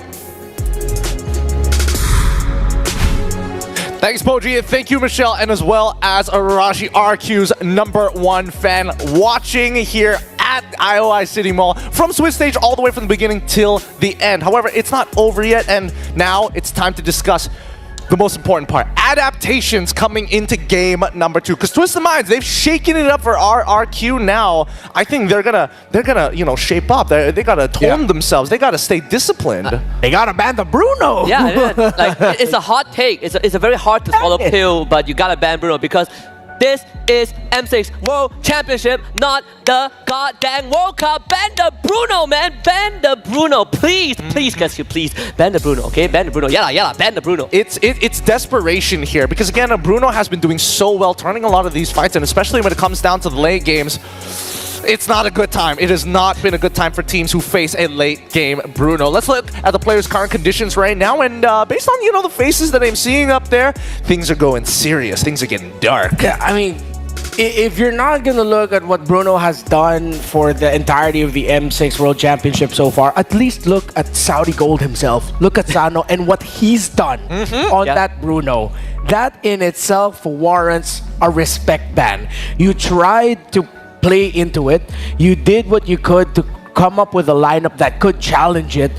Thanks, Poji, and thank you, Michelle, and as well as Arashi, RQ's #1 fan, watching here at IOI City Mall from Swiss Stage all the way from the beginning till the end. However, it's not over yet, and now it's time to discuss the most important part. Adaptations coming into game number 2. Because Twisted Minds, they've shaken it up for RRQ now. I think they're gonna shape up. They gotta tone themselves. They gotta stay disciplined. They gotta ban the Bruno. Yeah, like it's a hot take. It's a very hard to swallow pill, but you gotta ban Bruno because this is M6 World Championship, not the goddamn World Cup. Ban the Bruno, man. Ban the Bruno. Please, guys, you please. Ban the Bruno, okay? Ban the Bruno. Yalla, ban the Bruno. It's desperation here because, again, Bruno has been doing so well, turning a lot of these fights, and especially when it comes down to the late games, it's not a good time. It has not been a good time for teams who face a late game Bruno. Let's look at the players' current conditions right now, and based on the faces that I'm seeing up there, things are going serious. Things are getting dark. Yeah, I mean, if you're not gonna look at what Bruno has done for the entirety of the M6 World Championship so far, at least look at Saudi Gold himself. Look at Sano and what he's done on that Bruno. That in itself warrants a respect ban. You tried to play into it. You did what you could to come up with a lineup that could challenge it,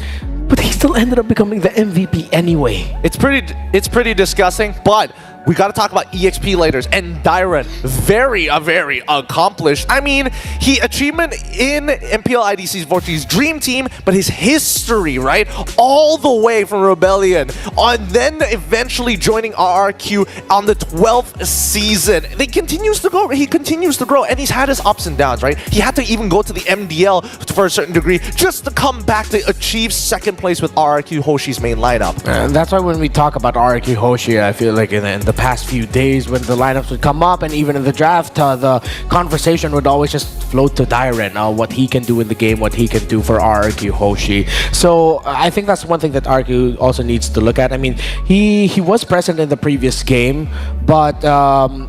but he still ended up becoming the MVP anyway. It's pretty disgusting, but we got to talk about EXP laters and Dyren. Very accomplished. I mean, he achievement in MPL IDC's Vorti's dream team, but his history, right? All the way from Rebellion, and then eventually joining RRQ on the 12th season. He continues to grow, and he's had his ups and downs, right? He had to even go to the MDL for a certain degree just to come back to achieve second place with RRQ Hoshi's main lineup. And that's why when we talk about RRQ Hoshi, I feel like in the past few days when the lineups would come up and even in the draft, the conversation would always just float to Dyren, what he can do in the game, what he can do for RRQ Hoshi. So I think that's one thing that RRQ also needs to look at. I mean, he was present in the previous game, but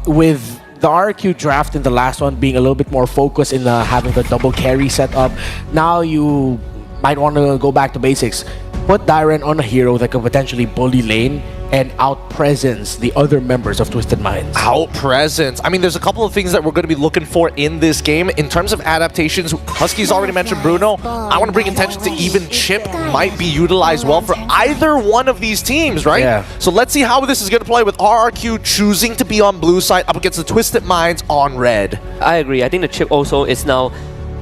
with the RRQ draft in the last one being a little bit more focused in having the double carry setup, now you might want to go back to basics. Put Dyren on a hero that can potentially bully lane and out-presence the other members of Twisted Minds. Out-presence. I mean, there's a couple of things that we're going to be looking for in this game. In terms of adaptations, Husky's already mentioned Bruno. I want to bring attention to even Chip might be utilized well for either one of these teams, right? Yeah. So let's see how this is going to play with RRQ choosing to be on blue side up against the Twisted Minds on red. I agree. I think the Chip also is now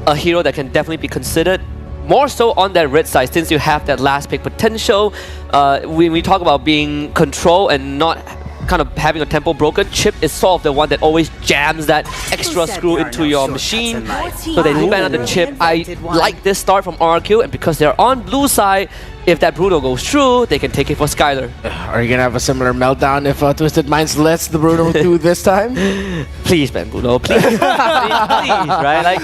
a hero that can definitely be considered. More so on that red side, since you have that last pick potential. When we talk about being control and not kind of having a tempo broken, Chip is sort of the one that always jams that extra screw into your machine. So they do ban on the Chip. I like this start from RRQ, and because they're on blue side, if that Bruno goes through, they can take it for Skyler. Are you gonna have a similar meltdown if Twisted Minds lets the Bruno do this time? Please, man, Bruno, please. please, right?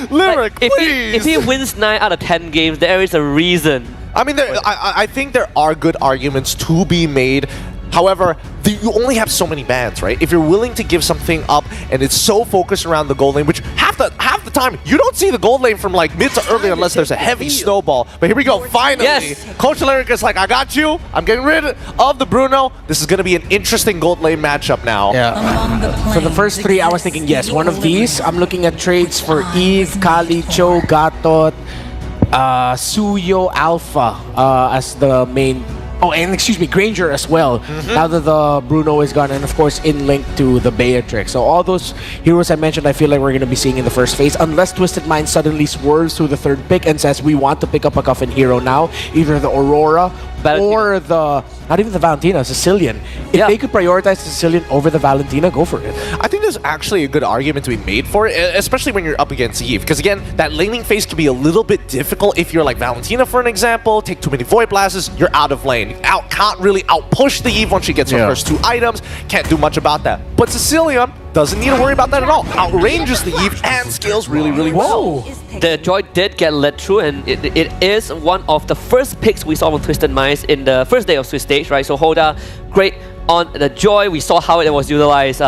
If he wins 9 out of 10 games, there is a reason. I mean, I think there are good arguments to be made. However, you only have so many bans, right? If you're willing to give something up and it's so focused around the gold lane, which half the time, you don't see the gold lane from like mid to early unless there's a heavy snowball. But here we go, finally. Yes. Coach Lyric is like, I got you. I'm getting rid of the Bruno. This is going to be an interesting gold lane matchup now. Yeah. For the first 3, I was thinking, yes, one of these. I'm looking at trades for Eve, Kali, Cho, Gatot, Suyo, Alpha as the main. Oh, and excuse me, Granger as well. Now that the Bruno is gone, and of course in link to the Beatrix. So all those heroes I mentioned, I feel like we're going to be seeing in the first phase, unless Twisted Mind suddenly swerves to the 3rd pick and says we want to pick up a Coffin hero now, either the Aurora or the, not even the Valentina, Sicilian. If they could prioritize Sicilian over the Valentina, go for it. I think there's actually a good argument to be made for it, especially when you're up against Eve. Because again, that laning phase can be a little bit difficult if you're like Valentina, for an example. Take too many Void Blasts, you're out of lane. Can't really outpush the Eve once she gets her first 2 items. Can't do much about that. But Sicilian doesn't need to worry about that at all. Outranges the Eve and scales really well. The Joy did get led through, and it is one of the first picks we saw from Twisted Minds in the first day of Swiss stage, right? So Hoda, great on the Joy. We saw how it was utilized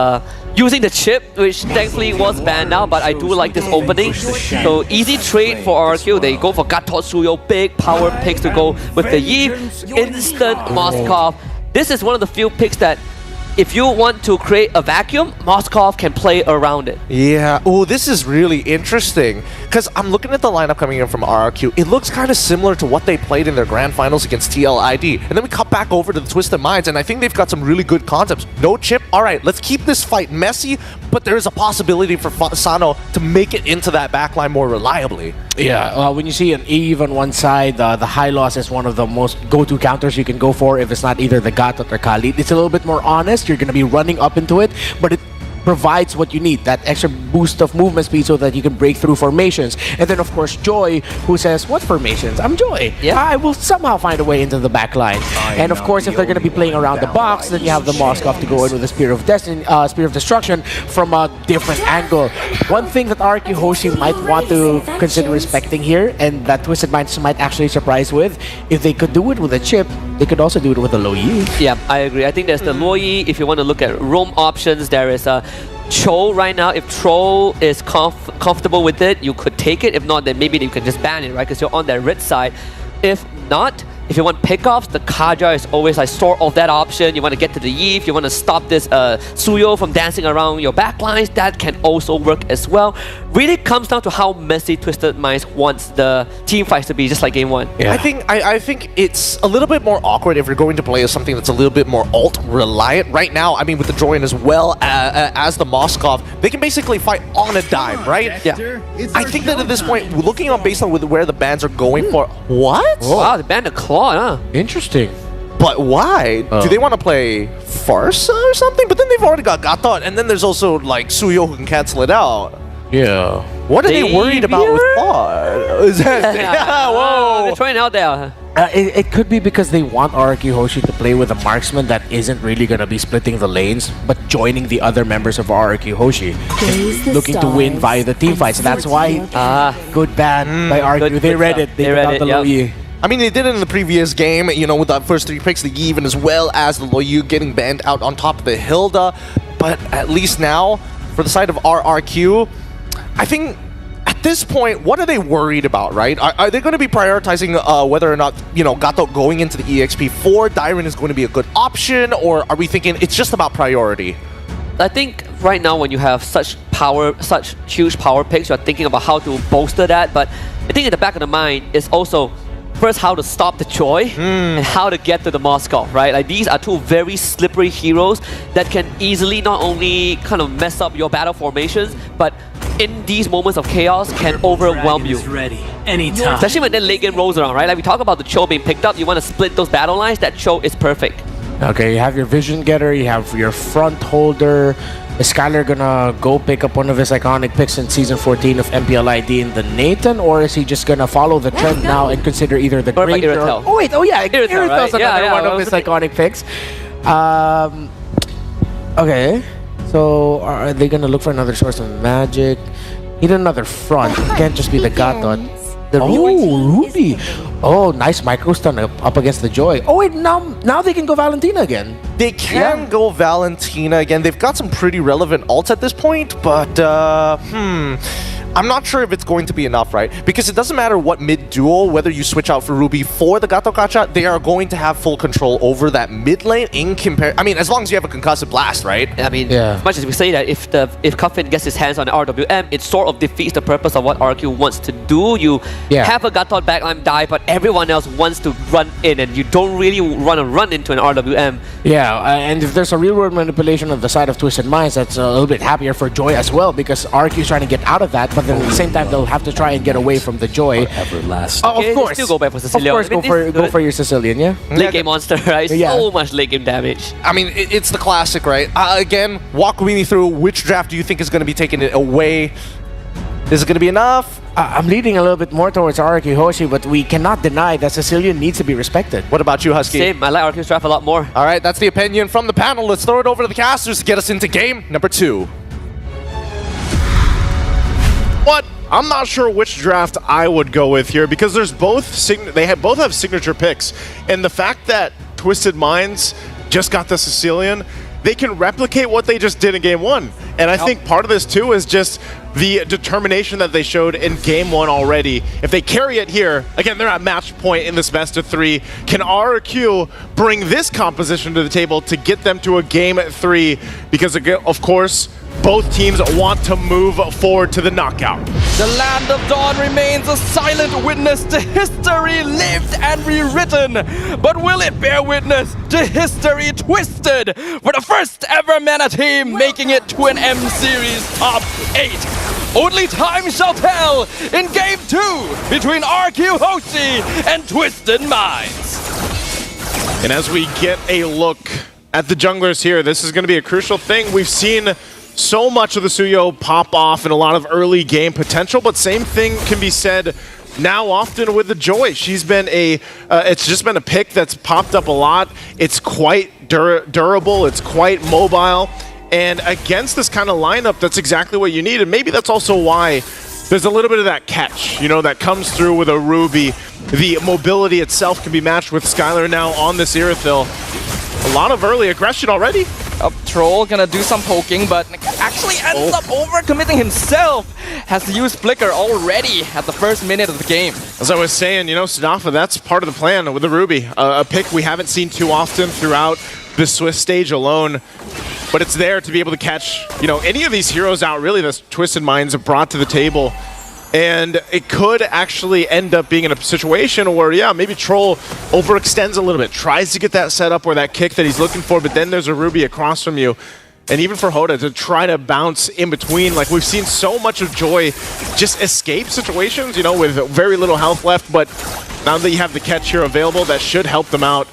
using the Chip, which thankfully was banned now, but I do like this opening. So easy trade for RQ. They go for Gatot, Suyo, big power picks to go with the Yi. Instant Moskov. This is one of the few picks that if you want to create a vacuum, Moskov can play around it. Yeah. Oh, this is really interesting because I'm looking at the lineup coming in from RRQ. It looks kind of similar to what they played in their grand finals against TLID. And then we cut back over to the Twisted Minds, and I think they've got some really good concepts. No chip. All right, let's keep this fight messy, but there is a possibility for Sano to make it into that backline more reliably. Yeah, when you see an Eve on one side, the high loss is one of the most go-to counters you can go for if it's not either the Gatot or Khalid. It's a little bit more honest. You're going to be running up into it, but it provides what you need, that extra boost of movement speed so that you can break through formations. And then, of course, Joy, who says, what formations? I'm Joy. Yeah. I will somehow find a way into the back line. And, of course, if they're going to be playing around the box, then you have the Moskov to go in with the Spear of Destiny, Spear of Destruction from a different angle. One thing that RQ Hoshi might want to consider respecting here, and that Twisted Minds might actually surprise with, if they could do it with a chip, they could also do it with a Lo Yi. Yeah, I agree. I think there's the Lo Yi. If you want to look at roam options, there is a Cho right now. If Troll is comfortable with it, you could take it. If not, then maybe you can just ban it, right? Because you're on that red side. If not, if you want pickoffs, the Kaja is always like sort of that option. You want to get to the Yi, if you want to stop this Suyo from dancing around your backlines, that can also work as well. Really comes down to how messy Twisted Minds wants the team fights to be, just like game one. Yeah. I think it's a little bit more awkward if you're going to play as something that's a little bit more alt-reliant. Right now, I mean, with the Joyan as well as the Moskov, they can basically fight on a dime, right? Yeah. I think that at this point, looking on based on where the bans are going for, what? Wow, they banned the Claw, huh? Interesting. But why? Do they want to play Farsa or something? But then they've already got Gatot, and then there's also like Suyo who can cancel it out. Yeah. What are they worried about with Claw? Is that whoa? They're trying out there. It could be because they want RQ Hoshi to play with a marksman that isn't really going to be splitting the lanes, but joining the other members of RQ Hoshi, looking to win via the team fights. That's why good ban by RQ. They read it. They read it. The Lo Yi. I mean, they did it in the previous game, you know, with the first 3 picks, the even as well as the Lo Yu getting banned out on top of the Hilda. But at least now, for the side of RRQ, I think at this point, what are they worried about, right? Are they going to be prioritizing whether or not, you know, Gato going into the EXP4, Dyron is going to be a good option, or are we thinking it's just about priority? I think right now when you have such huge power picks, you're thinking about how to bolster that, but I think in the back of the mind is also first how to stop the Joy and how to get to the Moskov, right? Like these are two very slippery heroes that can easily not only kind of mess up your battle formations, but in these moments of chaos can overwhelm you. Anytime. Especially when the late game rolls around, right? Like we talk about the Cho being picked up, you want to split those battle lines, that Cho is perfect. Okay, you have your Vision Getter, you have your Front Holder. Is Skylar gonna go pick up one of his iconic picks in Season 14 of MPLID in the Nathan, or is he just gonna follow the trend now and consider either the Granger or... Oh wait, Irithel, right? Another one of his iconic picks. Okay, so are they gonna look for another source of magic? Need another front, it can't just be the Gatot. Ruby! Oh, nice micro stun up against the Joy. Oh wait, now they can go Valentina again. They can go Valentina again. They've got some pretty relevant ults at this point, but I'm not sure if it's going to be enough, right? Because it doesn't matter what mid-duel, whether you switch out for Ruby for the Gato Gacha, they are going to have full control over that mid lane in compare. I mean, as long as you have a concussive blast, right? I mean, as much as we say that if Coffin gets his hands on the RWM, it sort of defeats the purpose of what RQ wants to do. You have a Gato backline die, but everyone else wants to run in, and you don't really want to run into an RWM. Yeah, and if there's a real-world manipulation on the side of Twisted Minds, that's a little bit happier for Joy as well, because RQ is trying to get out of that, but then at the same time, they'll have to try and get away from the Joy. Of course. Still go back for Sicilian. Of course, go for your Sicilian, yeah? Late game monster, right? So much late game damage. I mean, it's the classic, right? Again, walk me through which draft do you think is going to be taking it away? Is it going to be enough? I'm leaning a little bit more towards RQ Hoshi, but we cannot deny that Sicilian needs to be respected. What about you, Husky? Same. I like RQ's draft a lot more. All right, that's the opinion from the panel. Let's throw it over to the casters to get us into game number 2. What? I'm not sure which draft I would go with here because there's both both have signature picks, and the fact that Twisted Minds just got the Sicilian, they can replicate what they just did in Game 1. And I think part of this too is just the determination that they showed in Game 1 already. If they carry it here, again, they're at match point in this best of 3. Can RRQ bring this composition to the table to get them to a Game 3? Because, of course, both teams want to move forward to the knockout. The land of Dawn remains a silent witness to history lived and rewritten. But will it bear witness to history twisted for the first ever MENA team making it to an M-Series top 8? Only time shall tell in Game 2 between RQ Hoshi and Twisted Minds. And as we get a look at the junglers here, this is going to be a crucial thing. We've seen so much of the Suyo pop off and a lot of early game potential, but same thing can be said now often with the Joy. She's been it's just been a pick that's popped up a lot. It's quite durable, it's quite mobile, and against this kind of lineup, that's exactly what you need, and maybe that's also why there's a little bit of that catch, you know, that comes through with a Ruby. The mobility itself can be matched with Skylar now on this Irithyll. A lot of early aggression already. Troll gonna do some poking, but actually ends up overcommitting himself. Has to use Flicker already at the first minute of the game. As I was saying, you know, Sadafa, that's part of the plan with the Ruby. A pick we haven't seen too often throughout the Swiss stage alone. But it's there to be able to catch, you know, any of these heroes out, really, that Twisted Minds have brought to the table. And it could actually end up being in a situation where, yeah, maybe Troll overextends a little bit, tries to get that setup or that kick that he's looking for, but then there's a Ruby across from you. And even for Hoda to try to bounce in between, like we've seen so much of Joy just escape situations, you know, with very little health left, but now that you have the catch here available, that should help them out.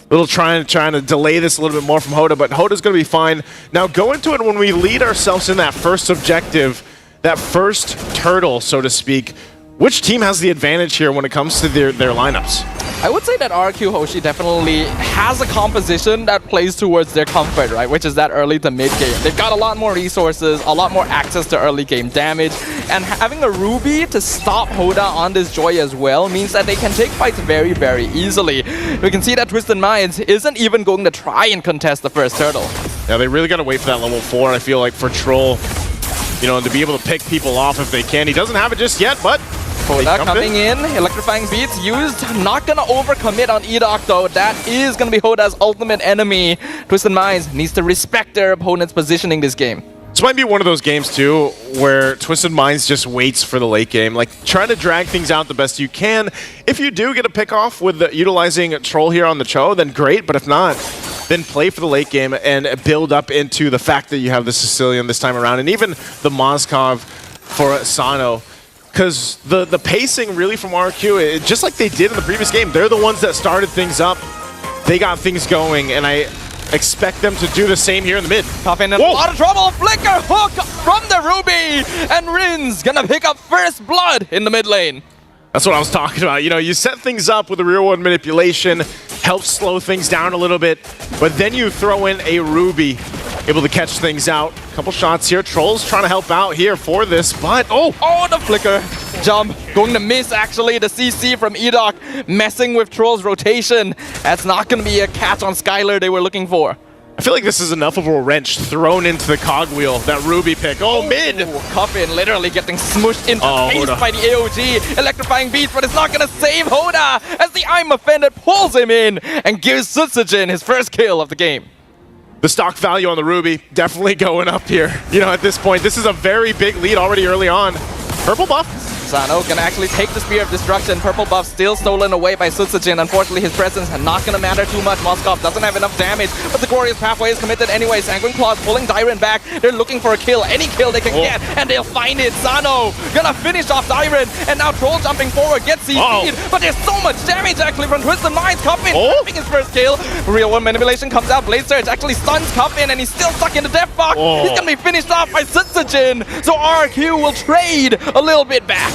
A little trying to delay this a little bit more from Hoda, but Hoda's going to be fine. Now go into it when we lead ourselves in that first objective, that first turtle, so to speak. Which team has the advantage here when it comes to their lineups? I would say that RQ Hoshi definitely has a composition that plays towards their comfort, right? Which is that early to mid game. They've got a lot more resources, a lot more access to early game damage, and having a Ruby to stop Hoda on this Joy as well means that they can take fights very, very easily. We can see that Twisted Minds isn't even going to try and contest the first turtle. Yeah, they really got to wait for that level 4, I feel like, for Troll, you know, to be able to pick people off if they can. He doesn't have it just yet, but Hoda coming in, electrifying beats used, not gonna overcommit on Edok though. That is gonna be Hoda's ultimate enemy. Twisted Minds needs to respect their opponent's positioning this game. This might be one of those games too where Twisted Minds just waits for the late game, like trying to drag things out the best you can. If you do get a pick off with utilizing Troll here on the Cho, then great, but if not, then play for the late game and build up into the fact that you have the Sicilian this time around, and even the Moskov for Sano. Because the pacing really from RQ, just like they did in the previous game, they're the ones that started things up. They got things going, and I expect them to do the same here in the mid. Tough in a lot of trouble. Flicker hook from the Ruby, and Rin's gonna pick up first blood in the mid lane. That's what I was talking about. You know, you set things up with the rear one manipulation, helps slow things down a little bit, but then you throw in a Ruby, able to catch things out. Couple shots here. Troll's trying to help out here for this, but oh, the Flicker jump going to miss actually. The CC from Edok messing with Troll's rotation. That's not going to be a catch on Skylar they were looking for. I feel like this is enough of a wrench thrown into the cogwheel, that Ruby pick. Oh, mid! Cuffin literally getting smushed into face by the AOG. Electrifying beats, but it's not going to save Hoda as the I'm Offended pulls him in and gives Sutsujin his first kill of the game. The stock value on the Ruby definitely going up here. You know, at this point, this is a very big lead already early on. Purple buff. Sano can actually take the Spear of Destruction. Purple buff still stolen away by Sutsujin. Unfortunately, his presence not going to matter too much. Moskov doesn't have enough damage, but the Glorious Pathway is committed anyway. Sanguine Claws pulling Dyren back. They're looking for a kill. Any kill they can get, and they'll find it. Sano gonna finish off Dyren, and now Troll jumping forward gets CC'd, but there's so much damage actually from Twisted Minds. Cuffin having his first kill. Real one manipulation comes out. Blade Surge actually stuns Cuffin, and he's still stuck in the death box. He's gonna be finished off by Sutsujin, so RQ will trade a little bit back.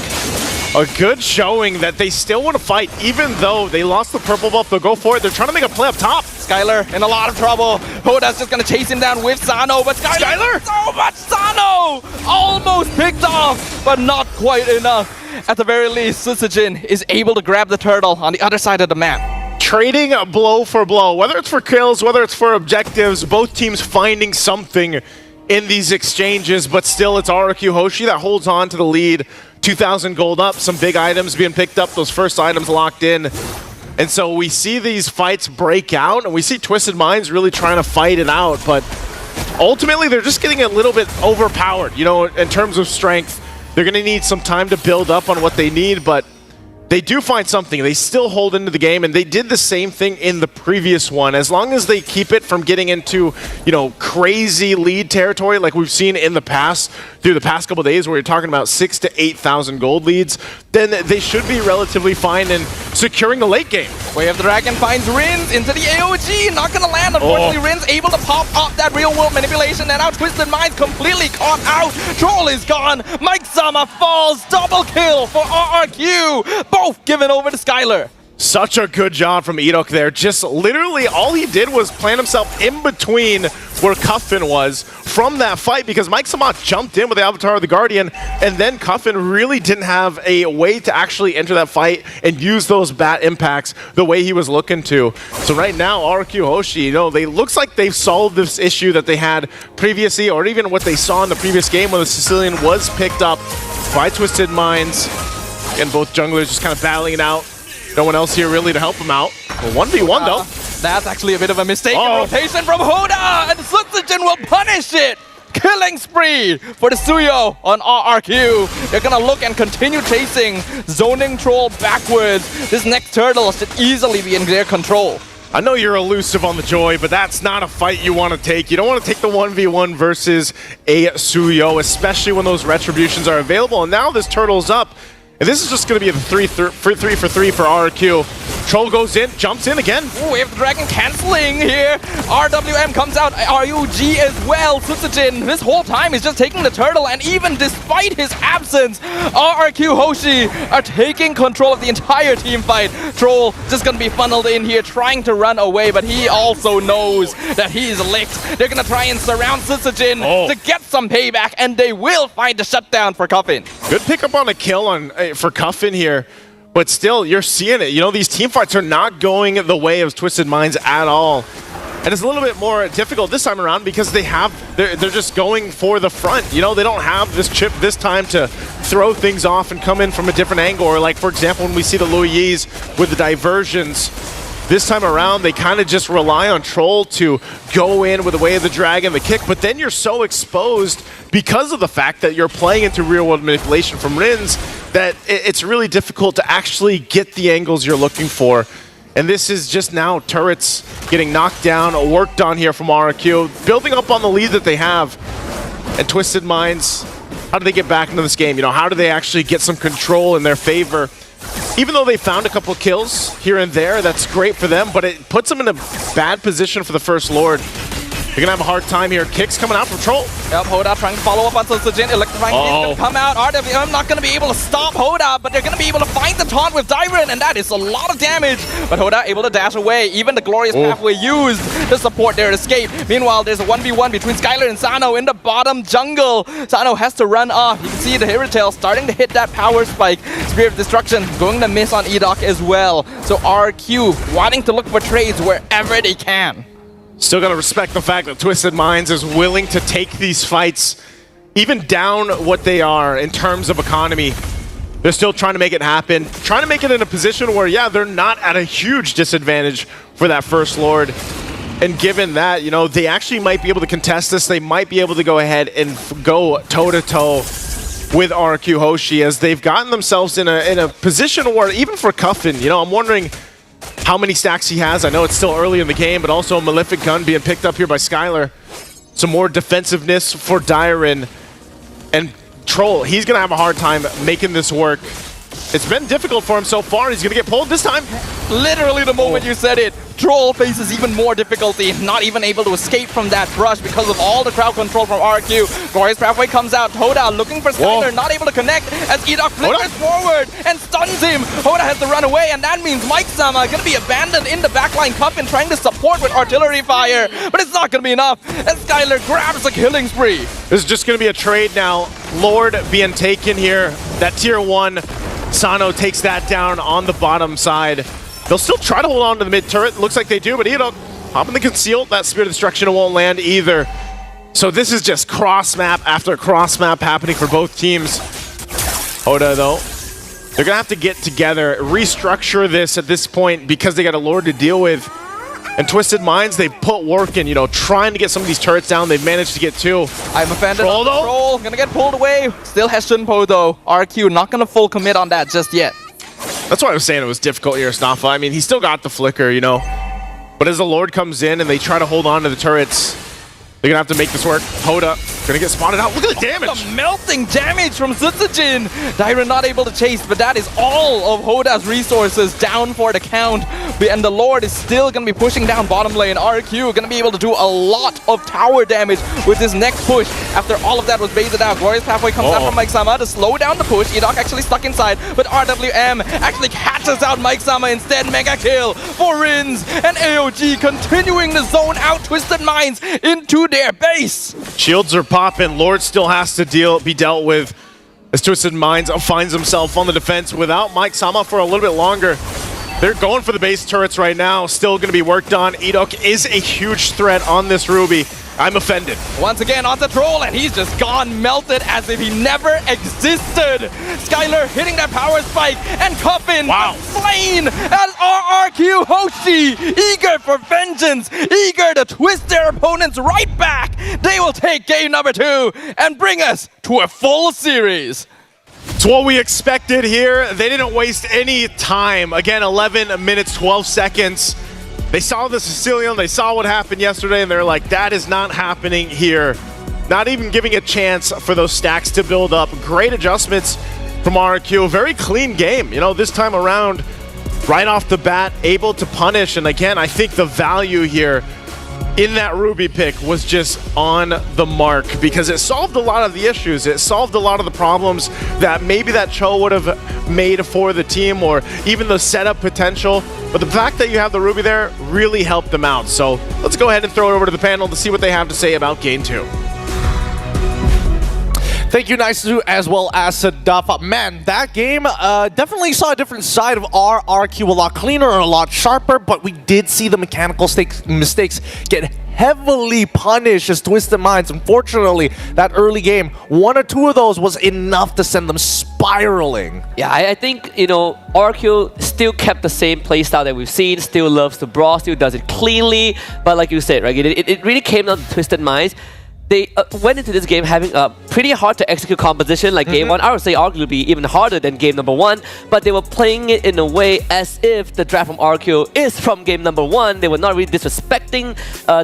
A good showing that they still want to fight, even though they lost the purple buff. They'll go for it. They're trying to make a play up top. Skylar in a lot of trouble. Hoda's just going to chase him down with Sano, but Skylar! So much Sano! Almost picked off, but not quite enough. At the very least, Sutsujin is able to grab the turtle on the other side of the map. trading blow for blow, whether it's for kills, whether it's for objectives, both teams finding something in these exchanges, but still it's RRQ Hoshi that holds on to the lead. 2,000 gold up, some big items being picked up, those first items locked in. And so we see these fights break out, and we see Twisted Minds really trying to fight it out, but ultimately they're just getting a little bit overpowered, you know, in terms of strength. They're going to need some time to build up on what they need, but they do find something. They still hold into the game, and they did the same thing in the previous one. As long as they keep it from getting into, you know, crazy lead territory like we've seen in the past, through the past couple of days where you're talking about 6,000 to 8,000 gold leads, then they should be relatively fine in securing the late game. Way of the Dragon finds Rins into the AOG. Not gonna land. Unfortunately, Rins able to pop up that real world manipulation, and now Twisted Minds completely caught out. Troll is gone. Mike Sama falls. Double kill for RRQ. Both given over to Skylar. Such a good job from Edok there. Just literally all he did was plant himself in between where Cuffin was from that fight, because Mike Samat jumped in with the Avatar of the Guardian, and then Cuffin really didn't have a way to actually enter that fight and use those bat impacts the way he was looking to. So right now, RQ Hoshi, you know, they looks like they've solved this issue that they had previously, or even what they saw in the previous game when the Sicilian was picked up by Twisted Minds. And both junglers just kind of battling it out. No one else here really to help him out. Well, 1v1 though. That's actually a bit of a mistake. Rotation from Hoda, and Subsidiary will punish it. Killing spree for the Suyo on RRQ. They're gonna look and continue chasing, zoning Troll backwards. This next turtle should easily be in their control. I know you're elusive on the Joy, but that's not a fight you want to take. You don't want to take the 1v1 versus a Suyo, especially when those retributions are available. And now this turtle's up. And this is just going to be a 3 for 3 for RRQ. Troll goes in, jumps in again. Ooh, we have the Dragon canceling here. RWM comes out, RUG as well. Susujin, this whole time is just taking the turtle, and even despite his absence, RRQ Hoshi are taking control of the entire team fight. Troll just going to be funneled in here, trying to run away, but he also knows that he's licked. They're going to try and surround Susujin to get some payback, and they will find the shutdown for Cuffin. Good pickup on a kill on for Cuffin here, but still, you're seeing it. You know, these team fights are not going the way of Twisted Minds at all. And it's a little bit more difficult this time around because they're just going for the front. You know, they don't have this chip this time to throw things off and come in from a different angle. Or like, for example, when we see the Luiyis with the diversions, this time around, they kind of just rely on Troll to go in with the Way of the Dragon, the kick, but then you're so exposed because of the fact that you're playing into real-world manipulation from Rins that it's really difficult to actually get the angles you're looking for. And this is just now turrets getting knocked down, worked on here from RRQ, building up on the lead that they have. And Twisted Minds, how do they get back into this game? You know, how do they actually get some control in their favor? Even though they found a couple kills here and there, that's great for them, but it puts them in a bad position for the First Lord. They're gonna have a hard time here. Kicks coming out from Troll. Yep, Hoda trying to follow up on Susujin. Electrifying is gonna come out. RWM not gonna be able to stop Hoda, but they're gonna be able to find the taunt with Dyron, and that is a lot of damage. But Hoda able to dash away. Even the Glorious Pathway used to support their escape. Meanwhile, there's a 1v1 between Skylar and Sano in the bottom jungle. Sano has to run off. You can see the Hero Tail starting to hit that power spike. Spirit of Destruction going to miss on Edok as well. So RQ wanting to look for trades wherever they can. Still gotta respect the fact that Twisted Minds is willing to take these fights even down what they are in terms of economy. They're still trying to make it happen, trying to make it in a position where, yeah, they're not at a huge disadvantage for that First Lord. And given that, you know, they actually might be able to contest this. They might be able to go ahead and go toe-to-toe with RQ Hoshi, as they've gotten themselves in a position where, even for Cuffin, you know, I'm wondering how many stacks he has. I know it's still early in the game, but also a Malefic Gun being picked up here by Skylar. Some more defensiveness for Dyron. And Troll, he's going to have a hard time making this work. It's been difficult for him so far. He's going to get pulled this time. Literally the moment you said it. Troll faces even more difficulty, not even able to escape from that brush because of all the crowd control from RQ. Glorious Pathway comes out. Hoda looking for Skylar, not able to connect as Edok flickers forward and stuns him. Hoda has to run away, and that means Mike Sama going to be abandoned in the backline. Cuffin trying to support with artillery fire, but it's not going to be enough as Skylar grabs a killing spree. This is just going to be a trade now. Lord being taken here. That tier 1, Sano takes that down on the bottom side. They'll still try to hold on to the mid turret. Looks like they do, but Edok popping the conceal. That Spirit of Destruction won't land either. So this is just cross map after cross map happening for both teams. Hoda, though, they're going to have to get together, restructure this at this point because they got a Lord to deal with. And Twisted Minds, they put work in, trying to get some of these turrets down. They've managed to get 2. I'm offended on the troll. Gonna get pulled away. Still has Shunpo though. RQ not gonna full commit on that just yet. That's why I was saying it was difficult here, Snafa. I mean, he still got the flicker, But as the Lord comes in and they try to hold on to the turrets, they're gonna have to make this work. Hoda gonna get spotted out. Look at the damage! The melting damage from Sutsujin! Dairon not able to chase, but that is all of Hoda's resources down for the count. And the Lord is still gonna be pushing down bottom lane. RQ gonna be able to do a lot of tower damage with his next push. After all of that was baited out, Glorious Pathway comes down from Mike Sama to slow down the push. Edok actually stuck inside, but RWM actually catches out Mike Sama instead. Mega kill for Rins, and AOG continuing to zone out Twisted Minds into their base. Shields are popping. Lord still has to be dealt with as Twisted Minds finds himself on the defense without Mike Sama for a little bit longer. They're going for the base turrets right now. Still going to be worked on. Edok is a huge threat on this Ruby. I'm offended. Once again on the troll, and he's just gone melted as if he never existed. Skyler hitting that power spike, and Coffin slain as RRQ Hoshi, eager for vengeance, eager to twist their opponents right back. They will take game number 2 and bring us to a full series. It's what we expected here. They didn't waste any time. Again, 11 minutes, 12 seconds. They saw the Sicilian, they saw what happened yesterday, and they're like, that is not happening here. Not even giving a chance for those stacks to build up. Great adjustments from RQ. Very clean game. This time around, right off the bat, able to punish. And again, I think the value here in that Ruby pick was just on the mark because it solved a lot of the issues. It solved a lot of the problems that maybe that Cho would have made for the team or even the setup potential. But the fact that you have the Ruby there really helped them out. So let's go ahead and throw it over to the panel to see what they have to say about Game 2. Thank you, Nice2, as well as Sadaf. Man, that game definitely saw a different side of our RQ, a lot cleaner, a lot sharper, but we did see the mechanical mistakes get heavily punished as Twisted Minds. Unfortunately, that early game, 1 or 2 of those was enough to send them spiraling. Yeah, I think, RQ still kept the same playstyle that we've seen, still loves to brawl, still does it cleanly, but like you said, right, it really came down to Twisted Minds. They went into this game having a pretty hard to execute composition like game 1. I would say arguably even harder than game number 1, but they were playing it in a way as if the draft from RQ is from game number 1. They were not really disrespecting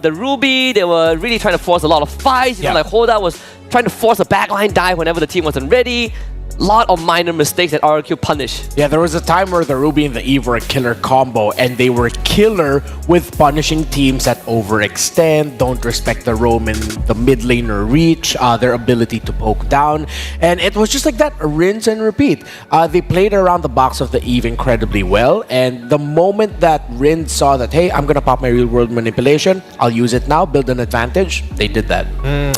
the Ruby. They were really trying to force a lot of fights. Like Hoda was trying to force a backline dive whenever the team wasn't ready. Lot of minor mistakes that RQ punished. Yeah, there was a time where the Ruby and the Eve were a killer combo, and they were killer with punishing teams that overextend, don't respect the roam in the mid lane or reach, their ability to poke down, and it was just like that, rinse and repeat. They played around the box of the Eve incredibly well, and the moment that Rin saw that, hey, I'm gonna pop my real world manipulation, I'll use it now, build an advantage, they did that.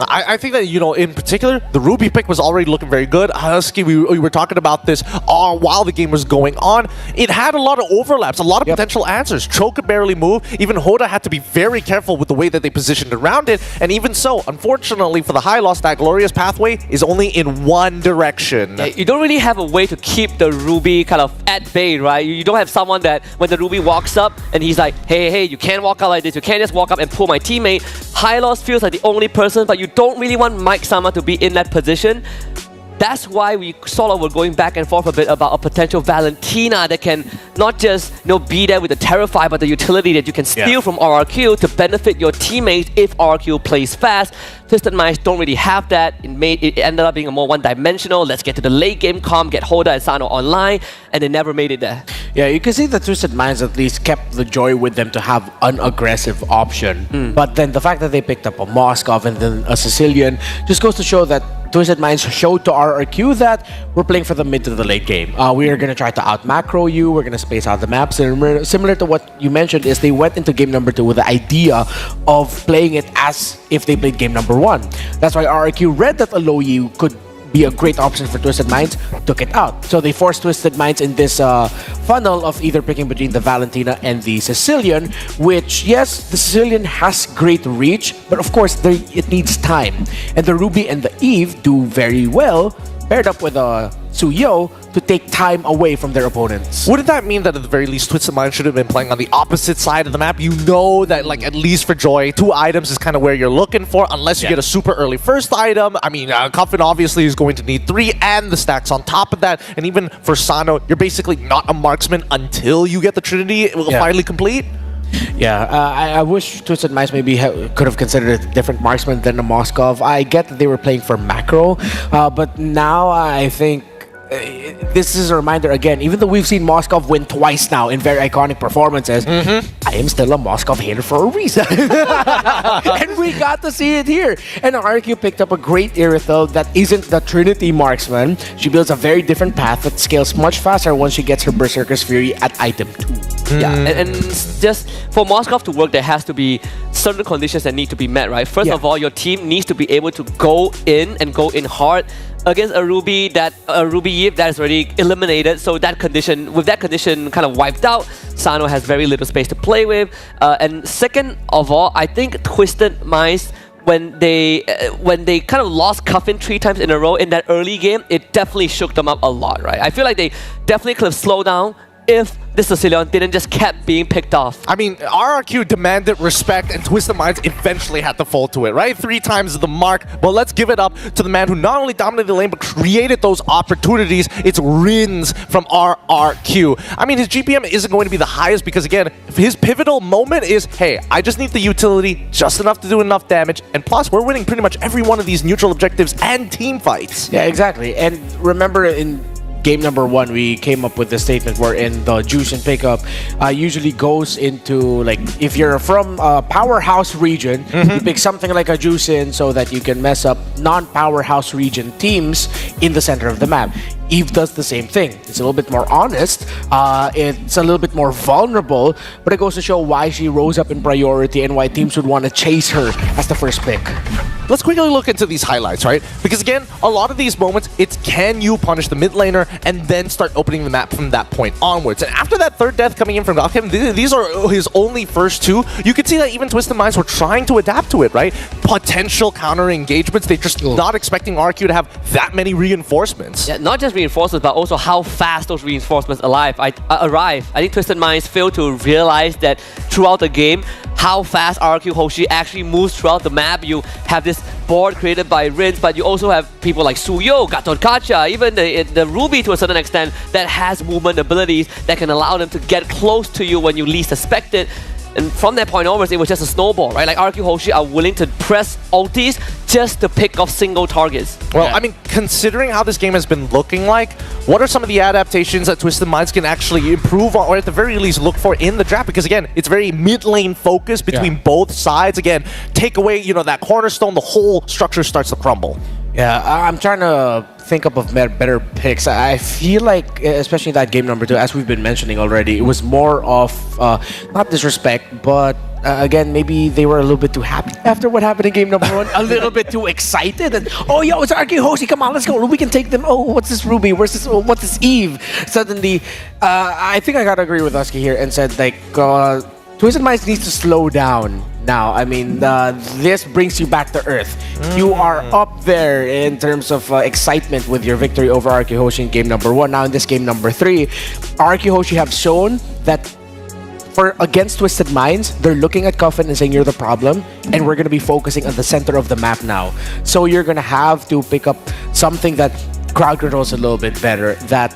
I think that, in particular, the Ruby pick was already looking very good. Husky, we were talking about this while the game was going on. It had a lot of overlaps, a lot of potential answers. Cho could barely move. Even Hoda had to be very careful with the way that they positioned around it. And even so, unfortunately for the high loss, that glorious pathway is only in one direction. Yeah, you don't really have a way to keep the Ruby kind of at bay, right? You don't have someone that when the Ruby walks up and he's like, hey, you can't walk out like this. You can't just walk up and pull my teammate. High loss feels like the only person, but you don't really want Mike Sama to be in that position. That's why we sort of were going back and forth a bit about a potential Valentina that can not just be there with the Terrify, but the utility that you can steal from RRQ to benefit your teammates if RRQ plays fast. Twisted Minds don't really have that. It ended up being a more one-dimensional. Let's get to the late game comp, get Hoda and Sano online, and they never made it there. Yeah, you can see that Twisted Minds at least kept the joy with them to have an aggressive option. But then the fact that they picked up a Moskov and then a Sicilian just goes to show that Twisted Minds showed to RRQ that we're playing for the mid to the late game. We are going to try to out-macro you. We're going to space out the maps. And similar to what you mentioned is they went into game number 2 with the idea of playing it as if they played game number 1. That's why RRQ read that Aloy could be a great option for Twisted Minds, took it out. So they forced Twisted Minds in this funnel of either picking between the Valentina and the Sicilian, which, yes, the Sicilian has great reach, but of course it needs time. And the Ruby and the Eve do very well paired up with Suyo to take time away from their opponents. Wouldn't that mean that at the very least Twisted Mind should have been playing on the opposite side of the map? You know that, like, at least for Joy, 2 items is kind of where you're looking for, unless you get a super early first item. I mean, Coffin obviously is going to need 3 and the stacks on top of that. And even for Sano, you're basically not a marksman until you get the Trinity finally complete. Yeah, I wish Twisted Minds maybe could have considered a different marksman than a Moskov. I get that they were playing for macro, but now I think this is a reminder again, even though we've seen Moskov win twice now in very iconic performances, I am still a Moskov hater for a reason. And we got to see it here. And RQ picked up a great Irithel that isn't the Trinity marksman. She builds a very different path that scales much faster once she gets her Berserker's Fury at item 2. Yeah, and just for Moskov to work, there has to be certain conditions that need to be met, right? First of all, your team needs to be able to go in and go in hard against a Ruby Eve that is already eliminated. So that condition, with that condition kind of wiped out, Sano has very little space to play with. And second of all, I think Twisted Minds, when they kind of lost Coffin 3 times in a row in that early game, it definitely shook them up a lot, right? I feel like they definitely could have slowed down if this Sicilian didn't just kept being picked off. I mean, RRQ demanded respect and Twisted Minds eventually had to fall to it, right? 3 times the mark, but let's give it up to the man who not only dominated the lane, but created those opportunities. It's Rins from RRQ. I mean, his GPM isn't going to be the highest because, again, his pivotal moment is, hey, I just need the utility, just enough to do enough damage, and plus, we're winning pretty much every one of these neutral objectives and team fights. Yeah, exactly. And remember, in game number 1, we came up with the statement wherein the Jushin pickup usually goes into, like, if you're from a powerhouse region, you pick something like a Jushin so that you can mess up non-powerhouse region teams in the center of the map. Eve does the same thing. It's a little bit more honest, it's a little bit more vulnerable, but it goes to show why she rose up in priority and why teams would want to chase her as the first pick. Let's quickly look into these highlights, right? Because again, a lot of these moments, it's can you punish the mid laner and then start opening the map from that point onwards. And after that 3rd death coming in from Galkim, these are his only first 2. You can see that even Twisted Minds were trying to adapt to it, right? Potential counter engagements. They're just not expecting RQ to have that many reinforcements. Yeah, not just reinforcements, but also how fast those reinforcements arrive. I think Twisted Minds failed to realize that throughout the game, how fast RQ Hoshi actually moves throughout the map. You have this board created by Rins, but you also have people like Suyo, Gatot Kacha, even the Ruby to a certain extent that has movement abilities that can allow them to get close to you when you least suspect it. And from that point onwards, it was just a snowball, right? Like RQ Hoshi are willing to press ultis just to pick off single targets. Well, I mean, considering how this game has been looking like, what are some of the adaptations that Twisted Minds can actually improve on, or at the very least look for in the draft? Because again, it's very mid-lane focused between both sides. Again, take away, you know, that cornerstone, the whole structure starts to crumble. Yeah, I'm trying to think up of better picks. I feel like, especially that game number 2, as we've been mentioning already, it was more of, not disrespect, but again, maybe they were a little bit too happy after what happened in game number 1. A little bit too excited. And, oh, yo, it's RQ Hoshi, come on, let's go. We can take them. Oh, what's this Ruby? Where's this? Oh, what's this Eve? Suddenly, I think I gotta agree with Husky here and said, like, Twisted Minds needs to slow down now. I mean, this brings you back to earth. You are up there in terms of excitement with your victory over RQ Hoshi in game number 1. Now in this game number 3, RQ Hoshi have shown that against Twisted Minds, they're looking at Coffin and saying, you're the problem, and we're going to be focusing on the center of the map now. So you're going to have to pick up something that crowd controls a little bit better, that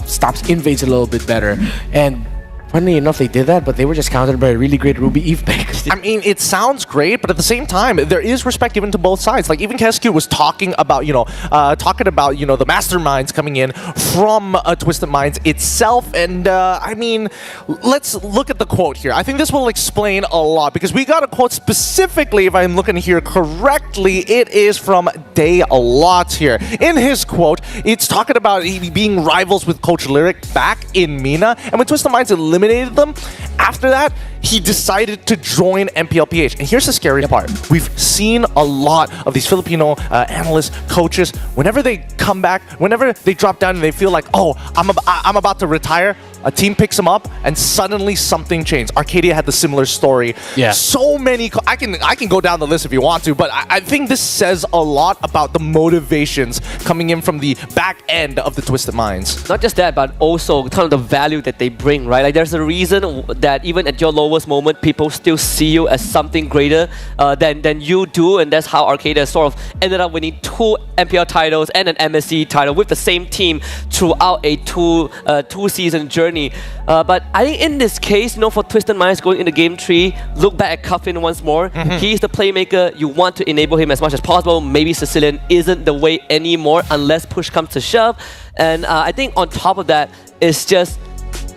stops invades a little bit better. And funny enough, they did that, but they were just countered by a really great Ruby Eve pick. I mean, it sounds great, but at the same time, there is respect given to both sides. Like, even Kesku was talking about, the masterminds coming in from Twisted Minds itself. And, I mean, let's look at the quote here. I think this will explain a lot, because we got a quote specifically, if I'm looking here correctly, it is from Day a Lot here. In his quote, it's talking about being rivals with Coach Lyric back in Mina, and when Twisted Minds eliminated them, after that, he decided to join MPLPH. And here's the scary part. We've seen a lot of these Filipino analysts, coaches, whenever they come back, whenever they drop down and they feel like, oh, I'm about to retire, a team picks them up and suddenly something changed. Arcadia had the similar story. Yeah. So many, I can go down the list if you want to, but I think this says a lot about the motivations coming in from the back end of the Twisted Minds. Not just that, but also kind of the value that they bring, right? Like there's a reason that even at your lowest moment, people still see you as something greater than you do, and that's how Arcadia sort of ended up winning 2 MPL titles and an MSC title with the same team throughout a two-season journey. But I think in this case, for Twisted Minds going into Game 3, look back at Cuffin once more. He's the playmaker. You want to enable him as much as possible. Maybe Sicilian isn't the way anymore unless push comes to shove. And I think on top of that, it's just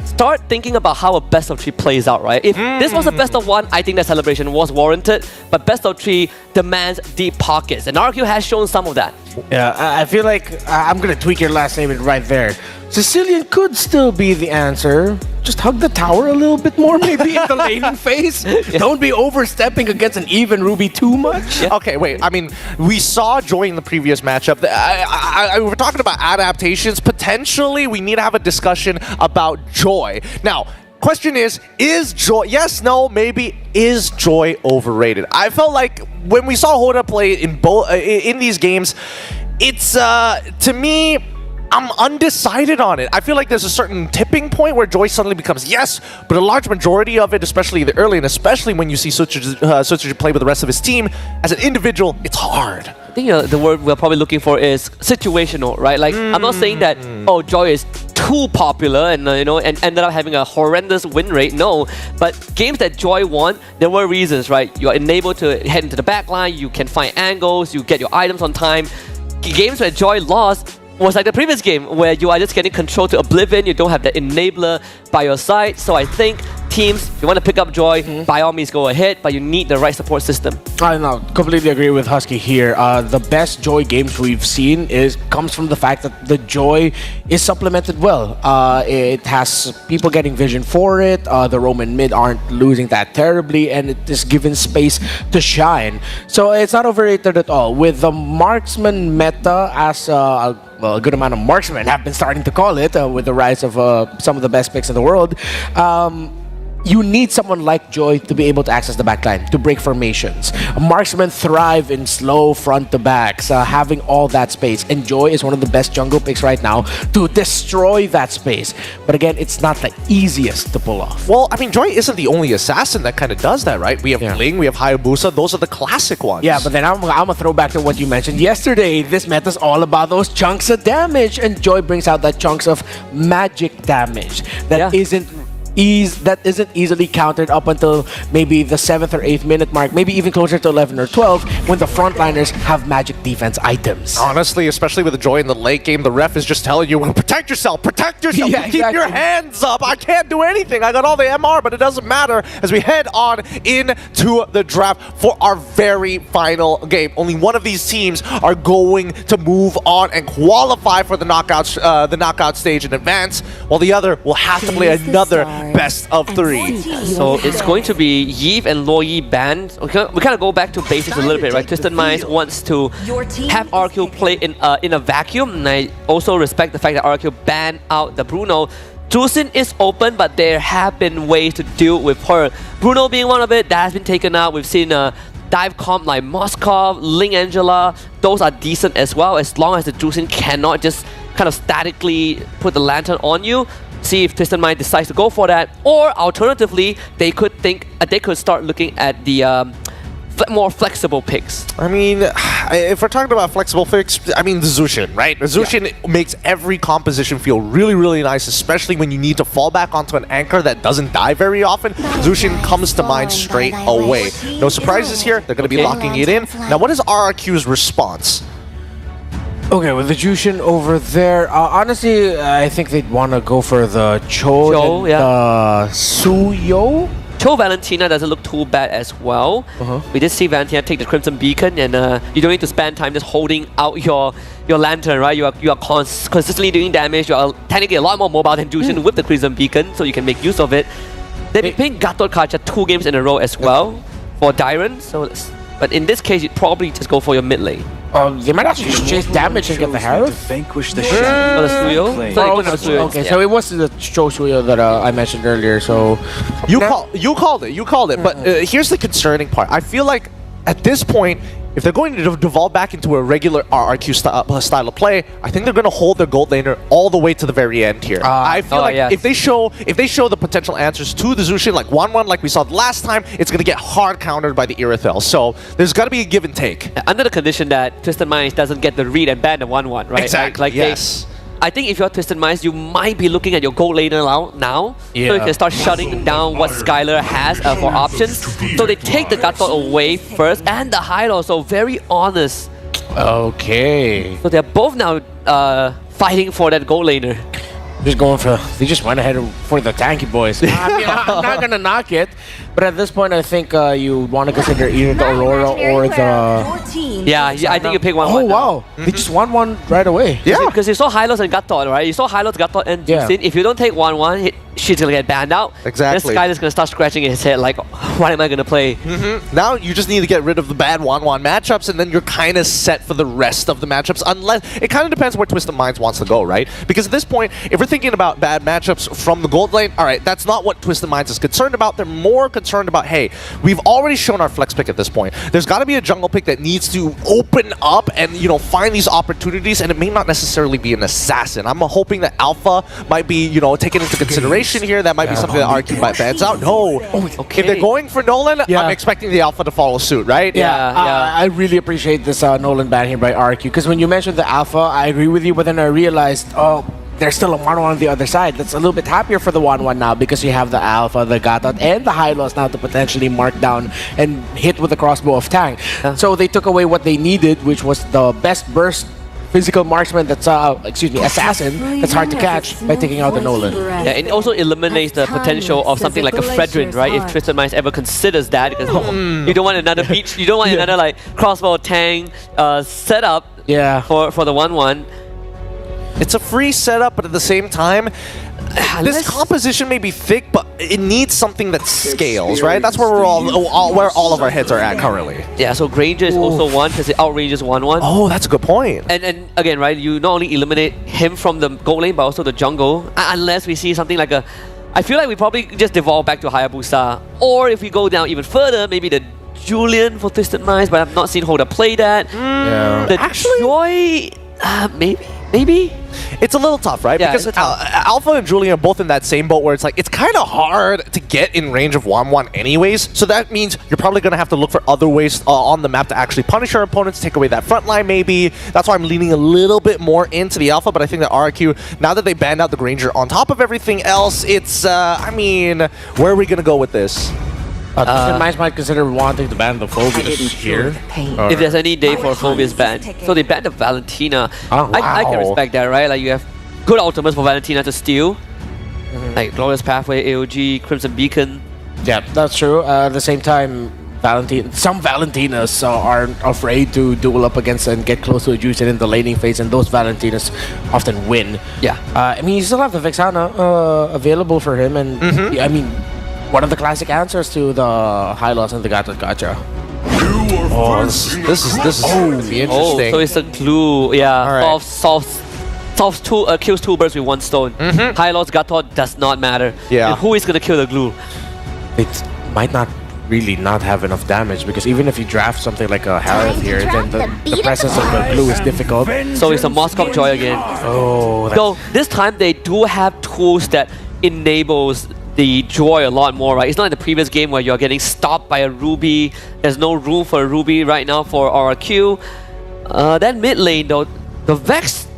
start thinking about how a best of 3 plays out, right? If this was a best of 1, I think that celebration was warranted. But best of 3 demands deep pockets. And RQ has shown some of that. Yeah, I feel like I'm going to tweak your last statement right there. Sicilian could still be the answer. Just hug the tower a little bit more, maybe in the laning phase. Don't be overstepping against an even Ruby too much. Okay, wait. I mean, we saw Joy in the previous matchup. We're talking about adaptations. Potentially, we need to have a discussion about Joy. Now, question is Joy, yes, no, maybe, is Joy overrated? I felt like when we saw Hoda play in these games, it's, to me, I'm undecided on it. I feel like there's a certain tipping point where Joy suddenly becomes yes, but a large majority of it, especially the early and especially when you see Suchiji play with the rest of his team, as an individual, it's hard. I think the word we're probably looking for is situational, right? Like, I'm not saying that, Joy is too popular and and ended up having a horrendous win rate. No, but games that Joy won, there were reasons, right? You are enabled to head into the back line, you can find angles, you get your items on time. Games where Joy lost was like the previous game where you are just getting control to oblivion, you don't have the enabler by your side. So I think teams, if you want to pick up Joy, by all means go ahead, but you need the right support system. I know, completely agree with Husky here. The best Joy games we've seen comes from the fact that the Joy is supplemented well. It has people getting vision for it, the Roman mid aren't losing that terribly, and it is given space to shine. So it's not overrated at all. With the marksman meta, as a good amount of marksmen have been starting to call it, with the rise of some of the best picks in the world, you need someone like Joy to be able to access the backline, to break formations. Marksmen thrive in slow front-to-backs, having all that space. And Joy is one of the best jungle picks right now to destroy that space. But again, it's not the easiest to pull off. Well, I mean, Joy isn't the only assassin that kind of does that, right? We have Ling, we have Hayabusa, those are the classic ones. Yeah, but then I'm gonna throw back to what you mentioned yesterday. This meta's all about those chunks of damage, and Joy brings out that chunks of magic damage that isn't easily countered up until maybe the 7th or 8th minute mark, maybe even closer to 11 or 12 when the frontliners have magic defense items. Honestly, especially with the Joy in the late game, the ref is just telling you, protect yourself, Yeah, keep your hands up. I can't do anything. I got all the MR, but it doesn't matter as we head on into the draft for our very final game. Only one of these teams are going to move on and qualify for the knockout stage in advance, while the other will have to play another best of 3. So it's going to be Yves and Loyi banned. We kind of go back to basics a little bit, right? Twisted Minds wants to have RQ play in a vacuum, and I also respect the fact that RQ banned out the Bruno. Jusin is open, but there have been ways to deal with her. Bruno being one of it, that has been taken out. We've seen dive comp like Moskov, Ling Angela, those are decent as well, as long as the Jusin cannot just kind of statically put the lantern on you. See if Twisted Mind decides to go for that, or alternatively, they could start looking at the more flexible picks. I mean, if we're talking about flexible picks, I mean the Zushin, right? The Zushin makes every composition feel really, really nice, especially when you need to fall back onto an anchor that doesn't die very often. Zushin comes to mind straight away. No surprises here. They're going to be locking it in. Now, what is RRQ's response? Okay, with the Jushin over there, honestly, I think they'd want to go for the Cho and Suyo. Cho Valentina doesn't look too bad as well. We did see Valentina take the Crimson Beacon, and you don't need to spend time just holding out your lantern, right? You are consistently doing damage. You are technically a lot more mobile than Jushin with the Crimson Beacon, so you can make use of it. They've been playing Gatot Kacha 2 games in a row as well for Dyron. So, but in this case, you'd probably just go for your mid lane. They might actually just chase damage and get the Harrow. Vanquish the shadow. Okay, so it was the Cho Suyo that I mentioned earlier. So you called it. But here's the concerning part. I feel like at this point, if they're going to devolve back into a regular RRQ style of play, I think they're going to hold their gold laner all the way to the very end here. I feel like if they show the potential answers to the Zushin, like 1-1, like we saw last time, it's going to get hard countered by the Irithel. So there's got to be a give and take. Under the condition that Twisted Minds doesn't get the read and ban the 1-1, right? Exactly, yes. I think if you're Twisted Minds, you might be looking at your gold laner now. Yeah. So you can start shutting down what Skylar has for options. So they take the Gatot away first and the Hylo, so very honest. Okay. So they're both now fighting for that gold laner. They just went ahead for the tanky boys. I mean, I'm not gonna knock it, but at this point, I think you want to consider either the Aurora or the. Yeah, I think you pick 1-1. Oh wow, they just won one right away. Yeah, because you saw Hylos and Gatot, right? You saw Hylos, Gatot, and Justin. If you don't take 1-1, she's gonna get banned out. Exactly. This guy is gonna start scratching his head like, what am I gonna play? Now you just need to get rid of the bad 1-1 matchups, and then you're kind of set for the rest of the matchups. Unless it kind of depends where Twisted Minds wants to go, right? Because at this point, if we're thinking about bad matchups from the gold lane, all right, that's not what Twisted Minds is concerned about. They're more concerned about, hey, we've already shown our flex pick at this point. There's got to be a jungle pick that needs to open up and find these opportunities, and it may not necessarily be an assassin. I'm hoping that Alpha might be taken into consideration here. That might be something that RQ might bans out. No, if they're going for Nolan, I'm expecting the Alpha to follow suit, right? I really appreciate this Nolan ban here by RQ, because when you mentioned the Alpha, I agree with you, but then I realized, there's still a 1-1 on the other side. That's a little bit happier for the 1-1 now, because you have the Alpha, the Gatot, and the Hylos now to potentially mark down and hit with the crossbow of Tang. So they took away what they needed, which was the best burst physical marksman that's assassin that's hard to catch by taking out the Nolan. Yeah, and it also eliminates the potential of something like a Fredrin, right? If Twisted Minds ever considers that, because you don't want another beach, you don't want another like crossbow Tang setup for the 1-1. It's a free setup, but at the same time, this composition may be thick, but it needs something that scales, right? That's where we're where all of our heads are at currently. Yeah, so Granger is also one because it outranges 1-1. Oh, that's a good point. And again, right, you not only eliminate him from the gold lane, but also the jungle, unless we see something like a... I feel like we probably just devolve back to Hayabusa, or if we go down even further, maybe the Julian for Twisted Minds, but I've not seen Hoda play that. The Joy... maybe? It's a little tough, right? Yeah, because Alpha and Julian are both in that same boat where it's like, it's kind of hard to get in range of 1-1 anyways. So that means you're probably going to have to look for other ways on the map to actually punish our opponents, take away that front line maybe. That's why I'm leaning a little bit more into the Alpha, but I think that RQ, now that they banned out the Granger on top of everything else, it's, I mean, where are we going to go with this? Twisted Minds might consider wanting to ban the Phobius here. If there's any day for a Phobius ban. So they banned the Valentina. Oh, wow. I can respect that, right? Like you have good ultimates for Valentina to steal. Like Glorious Pathway, AOG, Crimson Beacon. Yeah, that's true. At the same time, some Valentinas are afraid to duel up against and get close to a Juice in the laning phase, and those Valentinas often win. Yeah. I mean, you still have the Vexana available for him, and I mean, one of the classic answers to the Hylos and the Gatot Gacha. Oh, this is gonna be interesting. Oh, so it's a glue. Yeah, right. Solves kills two birds with one stone. Hylos, Gatot does not matter. Yeah. And who is gonna kill the glue? It might not really not have enough damage, because even if you draft something like a Harith here, then the presence of the glue is difficult. So it's a Moscow Joy again. Oh. So this time they do have tools that enables the Joy a lot more, right? It's not in the previous game where you're getting stopped by a Ruby. There's no room for a Ruby right now for RRQ. That mid lane though, the Vex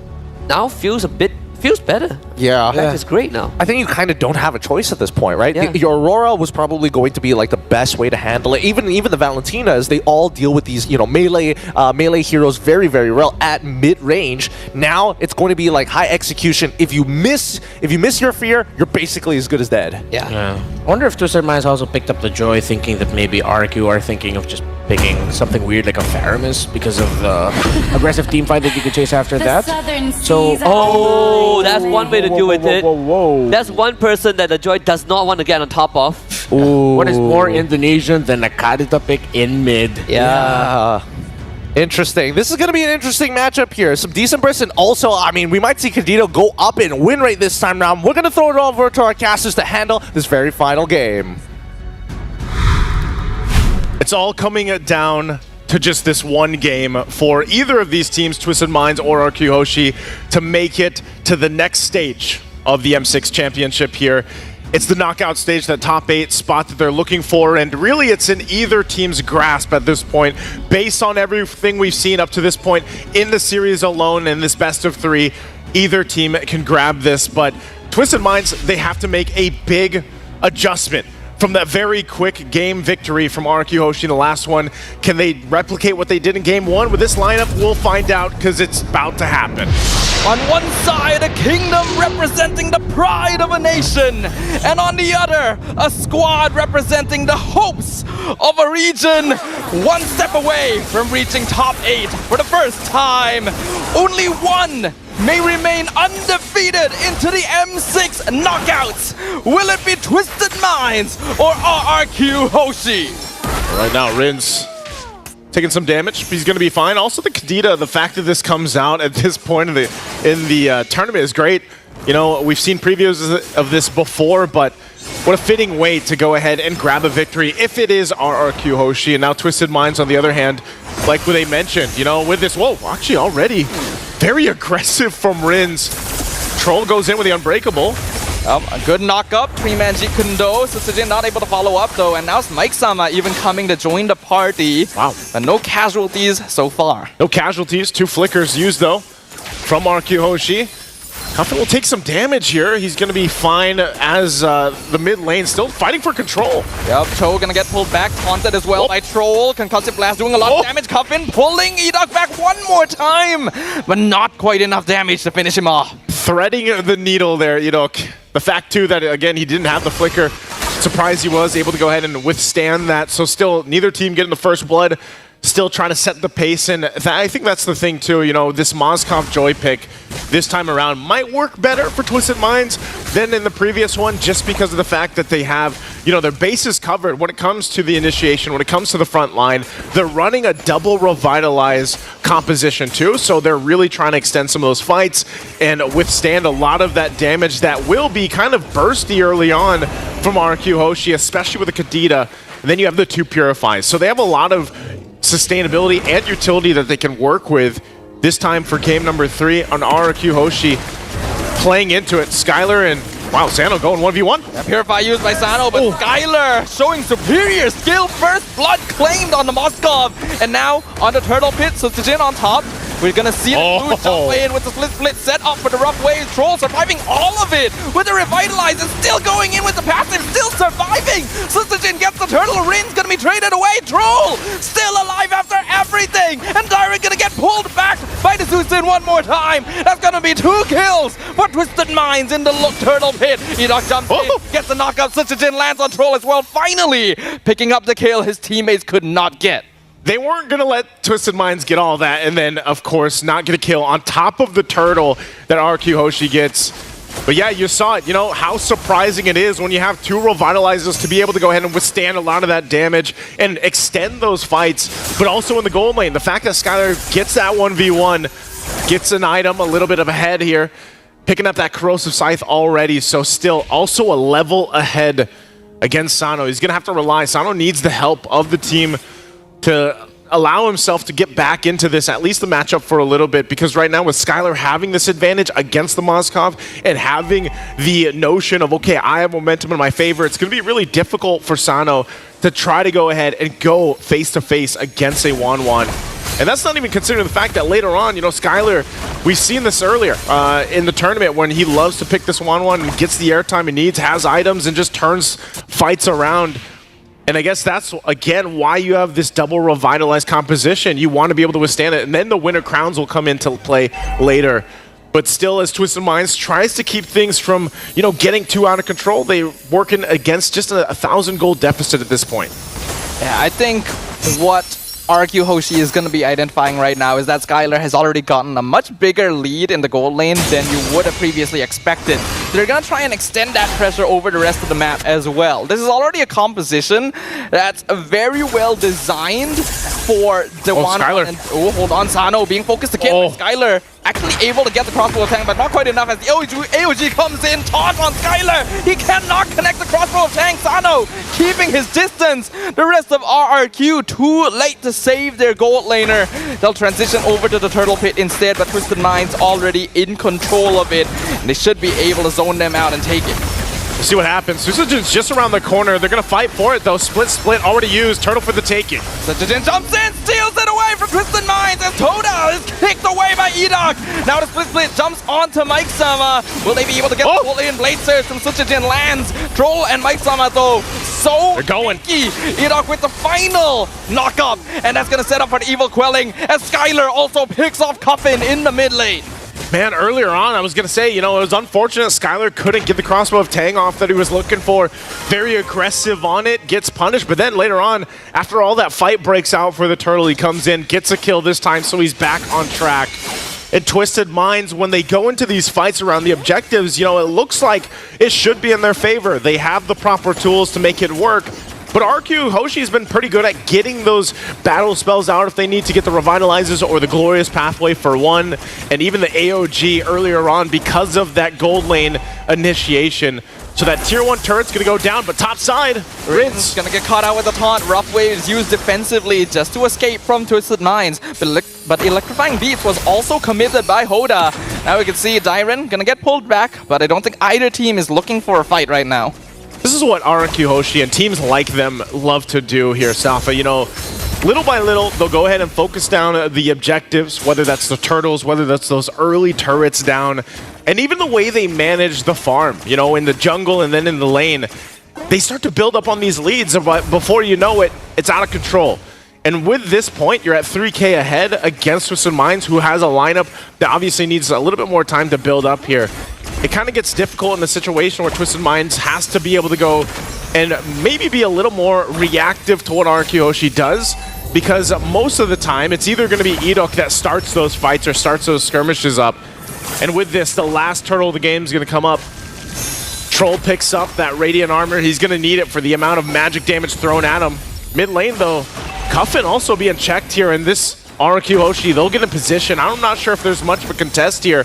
now feels better. Yeah. Vex is great now. I think you kind of don't have a choice at this point, right? Yeah. Your Aurora was probably going to be like the best way to handle it. Even the Valentinas, they all deal with these, melee heroes very, very well at mid-range. Now it's going to be like high execution. If you miss your fear, you're basically as good as dead. Yeah. I wonder if Twisted Minds also picked up the joy thinking that maybe RQ are thinking of just picking something weird like a Faramis because of the aggressive team fight that you could chase after that. So, oh, that's one way to deal with it. That's one person that the Joy does not want to get on top of. Ooh. What is more Indonesian than a Kadita pick in mid? Yeah. Interesting. This is going to be an interesting matchup here. Some decent bursts, and also, I mean, we might see Cadito go up and win rate this time round. We're going to throw it over to our casters to handle this very final game. It's all coming down to just this one game for either of these teams, Twisted Minds or RQ Hoshi, to make it to the next stage of the M6 Championship here. It's the knockout stage, that top 8 spot that they're looking for, and really it's in either team's grasp at this point. Based on everything we've seen up to this point in the series alone, in this best of 3, either team can grab this, but Twisted Minds, they have to make a big adjustment from that very quick game victory from RQ Hoshi in the last one. Can they replicate what they did in game 1 with this lineup? We'll find out, because it's about to happen. On one side, a kingdom representing the pride of a nation, and on the other, a squad representing the hopes of a region one step away from reaching top 8 for the first time. Only one may remain undefeated into the M6 knockouts. Will it be Twisted Minds or RRQ Hoshi? Right now, Rins taking some damage, but he's going to be fine. Also, the Kadita, the fact that this comes out at this point in the tournament is great. You know, we've seen previews of this before, but what a fitting way to go ahead and grab a victory if it is RRQ Hoshi. And now Twisted Minds, on the other hand, like what they mentioned, you know, with this, whoa, actually already very aggressive from Rins. Troll goes in with the Unbreakable. A good knock-up, 3-man Jeet Kundo. Subsidiary not able to follow up though, and now it's Mike Sama even coming to join the party. Wow. But no casualties so far. No casualties, 2 flickers used though from RQ Hoshi. Huffin will take some damage here. He's going to be fine as the mid lane still fighting for control. Yep, Cho gonna get pulled back, taunted as well by Troll. Concussive Blast doing a lot of damage. Cuffin pulling Edok back one more time, but not quite enough damage to finish him off. Threading the needle there, Edok. The fact too that, again, he didn't have the flicker. Surprised he was able to go ahead and withstand that. So still, neither team getting the first blood. Still trying to set the pace, and I think that's the thing too, you know, this Moskov Joy pick this time around might work better for Twisted Minds than in the previous one, just because of the fact that they have, you know, their bases covered when it comes to the initiation, when it comes to the front line. They're running a double Revitalize composition too, so they're really trying to extend some of those fights and withstand a lot of that damage that will be kind of bursty early on from RQ Hoshi, especially with the Kadita. And then you have the 2 Purifies, so they have a lot of sustainability and utility that they can work with this time for game number 3 on RQ Hoshi. Playing into it, Skylar and, wow, Sano going 1v1. Yeah, Purify used by Sano, but Skylar showing superior skill. First blood claimed on the Moskov. And now on the Turtle Pit, so Sejin on top. We're gonna see the blue jump in with the split set up for the rough wave. Troll surviving all of it with the Revitalize and still going in with the passive, still surviving. Sejin gets the turtle, Rin's gonna be traded away. Troll still alive after everything, and Dyron gonna get pulled back by the Susin one more time. That's gonna be 2 kills for Twisted Minds in the turtle pit. Edok jumps in, gets the knockup. Sejin lands on Troll as well, finally picking up the kill his teammates could not get. They weren't going to let Twisted Minds get all that, and then, of course, not get a kill on top of the turtle that RQ Hoshi gets. But yeah, you saw it, you know, how surprising it is when you have 2 Revitalizers to be able to go ahead and withstand a lot of that damage and extend those fights. But also in the gold lane, the fact that Skylar gets that 1v1, gets an item a little bit of ahead here, picking up that Corrosive Scythe already, so still also a level ahead against Sano. He's going to have to rely. Sano needs the help of the team to allow himself to get back into this, at least the matchup for a little bit, because right now with Skylar having this advantage against the Moskov and having the notion of, okay, I have momentum in my favor, it's going to be really difficult for Sano to try to go ahead and go face-to-face against a 1-1. And that's not even considering the fact that later on, you know, Skylar, we've seen this earlier in the tournament when he loves to pick this 1-1 and gets the airtime he needs, has items, and just turns fights around. And I guess that's, again, why you have this double revitalized composition. You want to be able to withstand it, and then the winter crowns will come into play later. But still, as Twisted Minds tries to keep things from, getting too out of control, they're working against just a 1,000 gold deficit at this point. Yeah, I think what RQ Hoshi is going to be identifying right now is that Skylar has already gotten a much bigger lead in the gold lane than you would have previously expected. So they're going to try and extend that pressure over the rest of the map as well. This is already a composition that's very well designed for the one. Skylar. Oh, hold on, Sano being focused again by Skylar. Actually able to get the crossbow attack, but not quite enough as the AOG comes in. Taunt on Skylar. He cannot connect the crossbow attack. Sano keeping his distance. The rest of RRQ too late to save their gold laner. They'll transition over to the turtle pit instead, but Twisted Minds already in control of it. And they should be able to zone them out and take it. We'll see what happens. Susagen's just around the corner. They're going to fight for it, though. Split already used. Turtle for the taking. Susagen jumps in, steals it away from Twisted Minds as Toda is kicked away by Edok. Now the split jumps onto Mike Sama. Will they be able to get the full in? Blade Surge from Susagen lands. Troll and Mike Sama, though, so they're going. Edok with the final knock-up, and that's going to set up for the evil quelling as Skylar also picks off Coffin in the mid lane. Man, earlier on, I was going to say, it was unfortunate Skylar couldn't get the crossbow of Tang off that he was looking for. Very aggressive on it, gets punished, but then later on, after all that fight breaks out for the turtle, he comes in, gets a kill this time, so he's back on track. And Twisted Minds, when they go into these fights around the objectives, it looks like it should be in their favor. They have the proper tools to make it work. But RQ Hoshi's been pretty good at getting those battle spells out if they need to get the Revitalizers or the Glorious Pathway for one, and even the AOG earlier on because of that gold lane initiation. So that tier 1 turret's going to go down, but top side, Rinse. Going to get caught out with a taunt. Rough Waves used defensively just to escape from Twisted Minds. But Electrifying Beats was also committed by Hoda. Now we can see Dyren going to get pulled back, but I don't think either team is looking for a fight right now. This is what RQ Hoshi and teams like them love to do here, Safa. Little by little, they'll go ahead and focus down the objectives, whether that's the turtles, whether that's those early turrets down, and even the way they manage the farm, in the jungle and then in the lane. They start to build up on these leads, but before you know it, it's out of control. And with this point, you're at 3K ahead against Twisted Minds, who has a lineup that obviously needs a little bit more time to build up here. It kind of gets difficult in a situation where Twisted Minds has to be able to go and maybe be a little more reactive to what RQ Hoshi does, because most of the time it's either going to be Edok that starts those fights or starts those skirmishes up. And with this, the last turtle of the game is going to come up. Troll picks up that Radiant Armor. He's going to need it for the amount of magic damage thrown at him. Mid lane, though, Cuffin also being checked here, and this RQ Hoshi, they'll get in position. I'm not sure if there's much of a contest here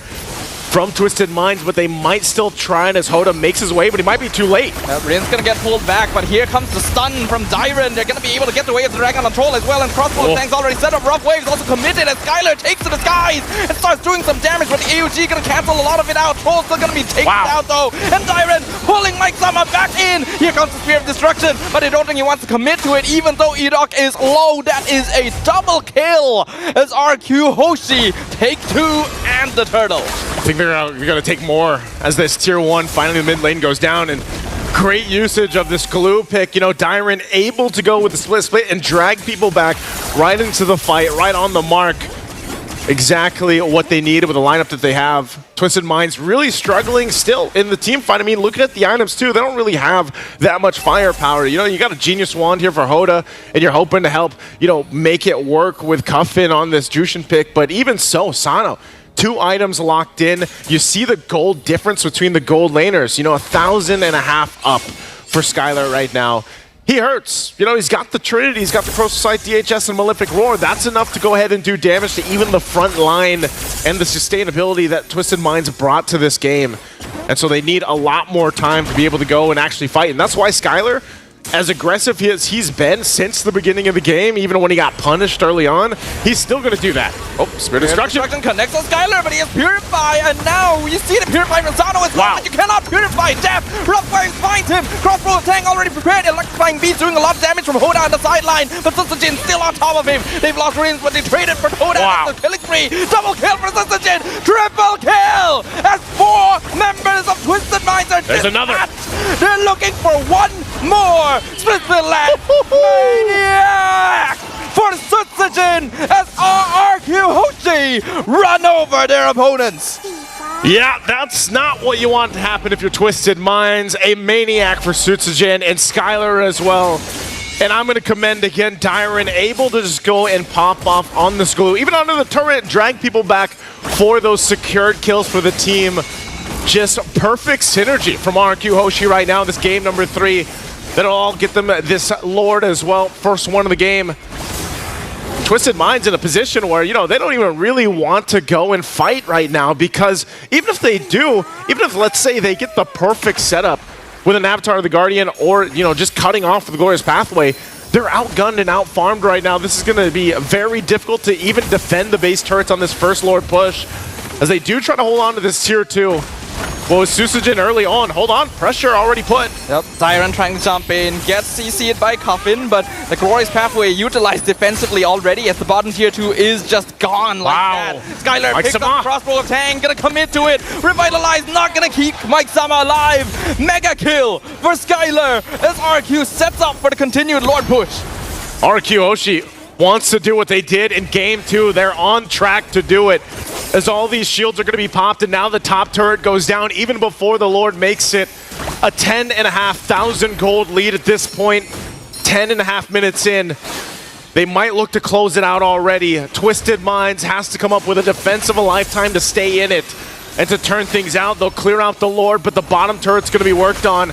from Twisted Minds, but they might still try, and as Hoda makes his way, but he might be too late. Rin's gonna get pulled back, but here comes the stun from Dyren. They're gonna be able to get away with the Dragon on Troll as well, and Crossbow Tank's already set up. Rough Waves also committed as Skylar takes to the skies and starts doing some damage, but the AOG gonna cancel a lot of it out. Troll's still gonna be taken out though, and Dyren pulling Mike Sama back in. Here comes the Spear of Destruction, but I don't think he wants to commit to it, even though Edok is low. That is a double kill as RQ Hoshi take 2 and the turtle. I think they're going to take more as this tier 1 finally the mid lane goes down, and great usage of this glue pick. Dyren able to go with the split and drag people back right into the fight, right on the mark. Exactly what they needed with the lineup that they have. Twisted Minds really struggling still in the team fight. I mean, looking at the items too, they don't really have that much firepower. You got a Genius Wand here for Hoda, and you're hoping to help, make it work with Cuffin on this Jushin pick. But even so, Sano, 2 items locked in. You see the gold difference between the gold laners. 1,500 up for Skylar right now. He hurts. He's got the Trinity, he's got the Corrosive Sight, DHS, and Malefic Roar. That's enough to go ahead and do damage to even the front line and the sustainability that Twisted Minds brought to this game. And so they need a lot more time to be able to go and actually fight. And that's why Skylar, as aggressive as he's been since the beginning of the game, even when he got punished early on, he's still going to do that. Oh, Spirit Destruction connects on Skylar, but he has Purify, and now you see the Purify from Sano as well, but you cannot Purify Death. Rough Waves finds him. Crossbow Tank already prepared. Electrifying Beats doing a lot of damage from Hoda on the sideline, but Susagen still on top of him. They've lost Rins, but they traded for Hoda. Wow. Killing spree. Double kill for Susagen. Triple kill as 4 members of Twisted Minds are There's another. They're looking for one more. Split the land. Maniac for Susagen as RRQ Hoshi run over their opponents. Yeah, that's not what you want to happen if you're Twisted Minds. A maniac for Sutsujin and Skylar as well. And I'm going to commend again Dyron, able to just go and pop off on this glue. Even under the turret, drag people back for those secured kills for the team. Just perfect synergy from RQ Hoshi right now in this game number 3. That'll all get them this Lord as well. First one of the game. Twisted Minds in a position where, you know, they don't even really want to go and fight right now, because even if they do, even if, let's say, they get the perfect setup with an Avatar of the Guardian or, you know, just cutting off the Glorious Pathway, they're outgunned and outfarmed right now. This is going to be very difficult to even defend the base turrets on this first Lord push, as they do try to hold on to this tier 2. Well, with Sutsujin early on, hold on, pressure already put. Yep, Dyron trying to jump in, gets CC'd by Coffin, but the Glorious Pathway utilized defensively already as the bottom tier 2 is just gone like that. Skylar picks up the crossbow tank, gonna commit to it. Revitalize, not gonna keep Mike Sama alive. Mega kill for Skylar as RQ sets up for the continued Lord push. RQ Hoshi wants to do what they did in game 2. They're on track to do it, as all these shields are going to be popped, and now the top turret goes down even before the Lord makes it. A 10,500 gold lead at this point, 10.5 minutes in. They might look to close it out already. Twisted Minds has to come up with a defense of a lifetime to stay in it and to turn things out. They'll clear out the Lord, but the bottom turret's going to be worked on.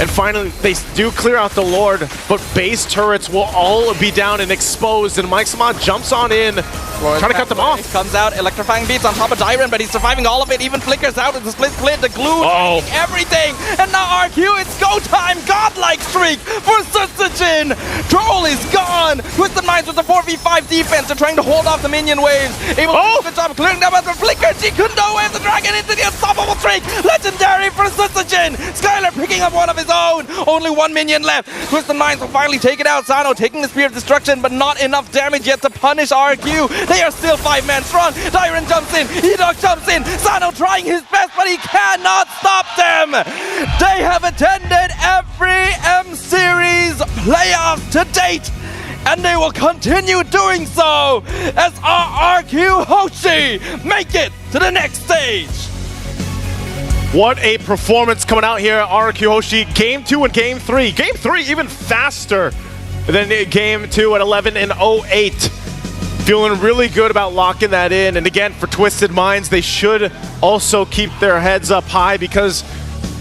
And finally, they do clear out the Lord, but base turrets will all be down and exposed, and Mike Samad jumps on in, trying to cut them off. Comes out, electrifying beats on top of Dyron, but he's surviving all of it, even flickers out with the split, the glue, everything. And now RQ, it's go time, godlike streak for Sutsujin. Troll is gone. Twisted Minds with the 4v5 defense, they're trying to hold off the minion waves. Able to do a good job clearing them out the flicker. Jikundo with the dragon into the unstoppable streak. Legendary for Sutsujin. Skylar picking up one of his own. Only one minion left. Twisted Minds will finally take it out. Sano taking the Spear of Destruction, but not enough damage yet to punish RQ. They are still 5-man strong. Dyron jumps in. E-Dog jumps in. Sano trying his best, but he cannot stop them. They have attended every M-Series playoff to date, and they will continue doing so as RQ Hoshi make it to the next stage. What a performance coming out here at RQ Hoshi. Game 2 and Game 3. Game 3 even faster than Game 2 at 11 and 08. Feeling really good about locking that in. And again, for Twisted Minds, they should also keep their heads up high, because,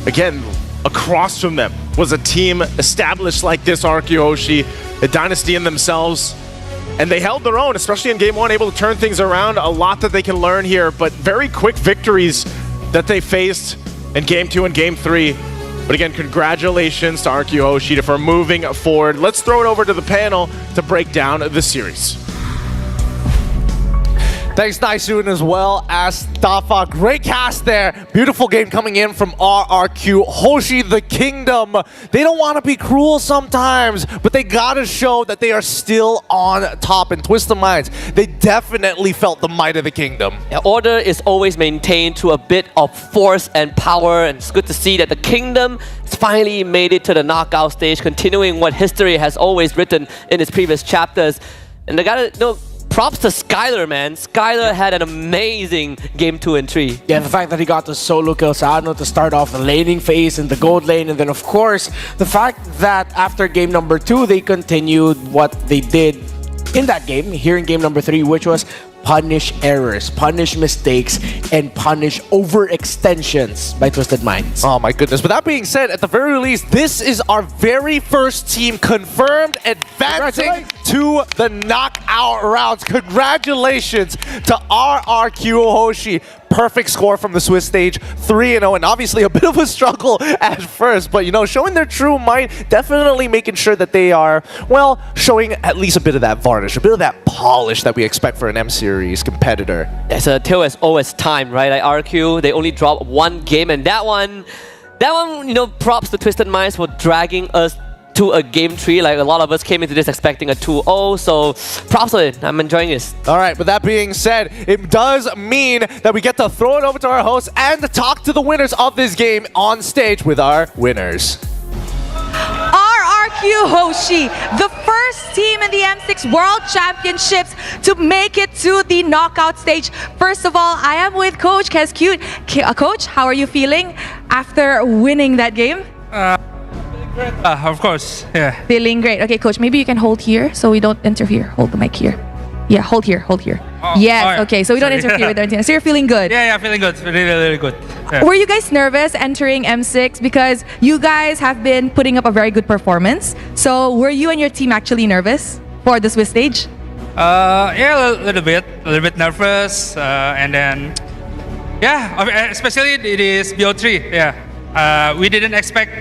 again, across from them was a team established like this, RQ Hoshi, a dynasty in themselves. And they held their own, especially in Game 1, able to turn things around. A lot that they can learn here, but very quick victories that they faced in Game 2 and Game 3. But again, congratulations to RQ Hoshi for moving forward. Let's throw it over to the panel to break down the series. Thanks, Naisun, as well as Dafa. Great cast there. Beautiful game coming in from RRQ. Hoshi, the Kingdom. They don't want to be cruel sometimes, but they got to show that they are still on top. And Twisted Minds, they definitely felt the might of the Kingdom. Yeah, order is always maintained to a bit of force and power, and it's good to see that the Kingdom has finally made it to the knockout stage, continuing what history has always written in its previous chapters. And they got to, props to Skylar, man. Skylar had an amazing Game 2 and 3. Yeah, the fact that he got the solo kill Sano to start off the laning phase in the gold lane, and then of course, the fact that after game number 2, they continued what they did in that game, here in game number 3, which was punish errors, punish mistakes, and punish overextensions by Twisted Minds. Oh my goodness. With that being said, at the very least, this is our very first team confirmed advancing to the knockout rounds. Congratulations to RRQ Hoshi. Perfect score from the Swiss stage, 3-0, and obviously a bit of a struggle at first, but showing their true might, definitely making sure that they are, well, showing at least a bit of that varnish, a bit of that polish that we expect for an M-Series competitor. It's a tale as old as time, right? Like RQ, they only dropped one game, and that one, props to Twisted Minds for dragging us to a Game 3. Like, a lot of us came into this expecting a 2-0, so props to it. I'm enjoying this. All right, but that being said, it does mean that we get to throw it over to our hosts and talk to the winners of this game on stage with our winners. RRQ RRQ Hoshi, the first team in the M6 World Championships to make it to the knockout stage. First of all, I am with Coach Cute. Coach, how are you feeling after winning that game? Of course, yeah. Feeling great. Okay, Coach, maybe you can hold here so we don't interfere. Hold the mic here. Yeah, hold here. Oh, yes, alright. okay, so we don't interfere with anything. So you're feeling good? Yeah, feeling good. Really good. Yeah. Were you guys nervous entering M6? Because you guys have been putting up a very good performance. So were you and your team actually nervous for the Swiss stage? Yeah, a little bit nervous, and then, yeah, especially it is BO3. Yeah, we didn't expect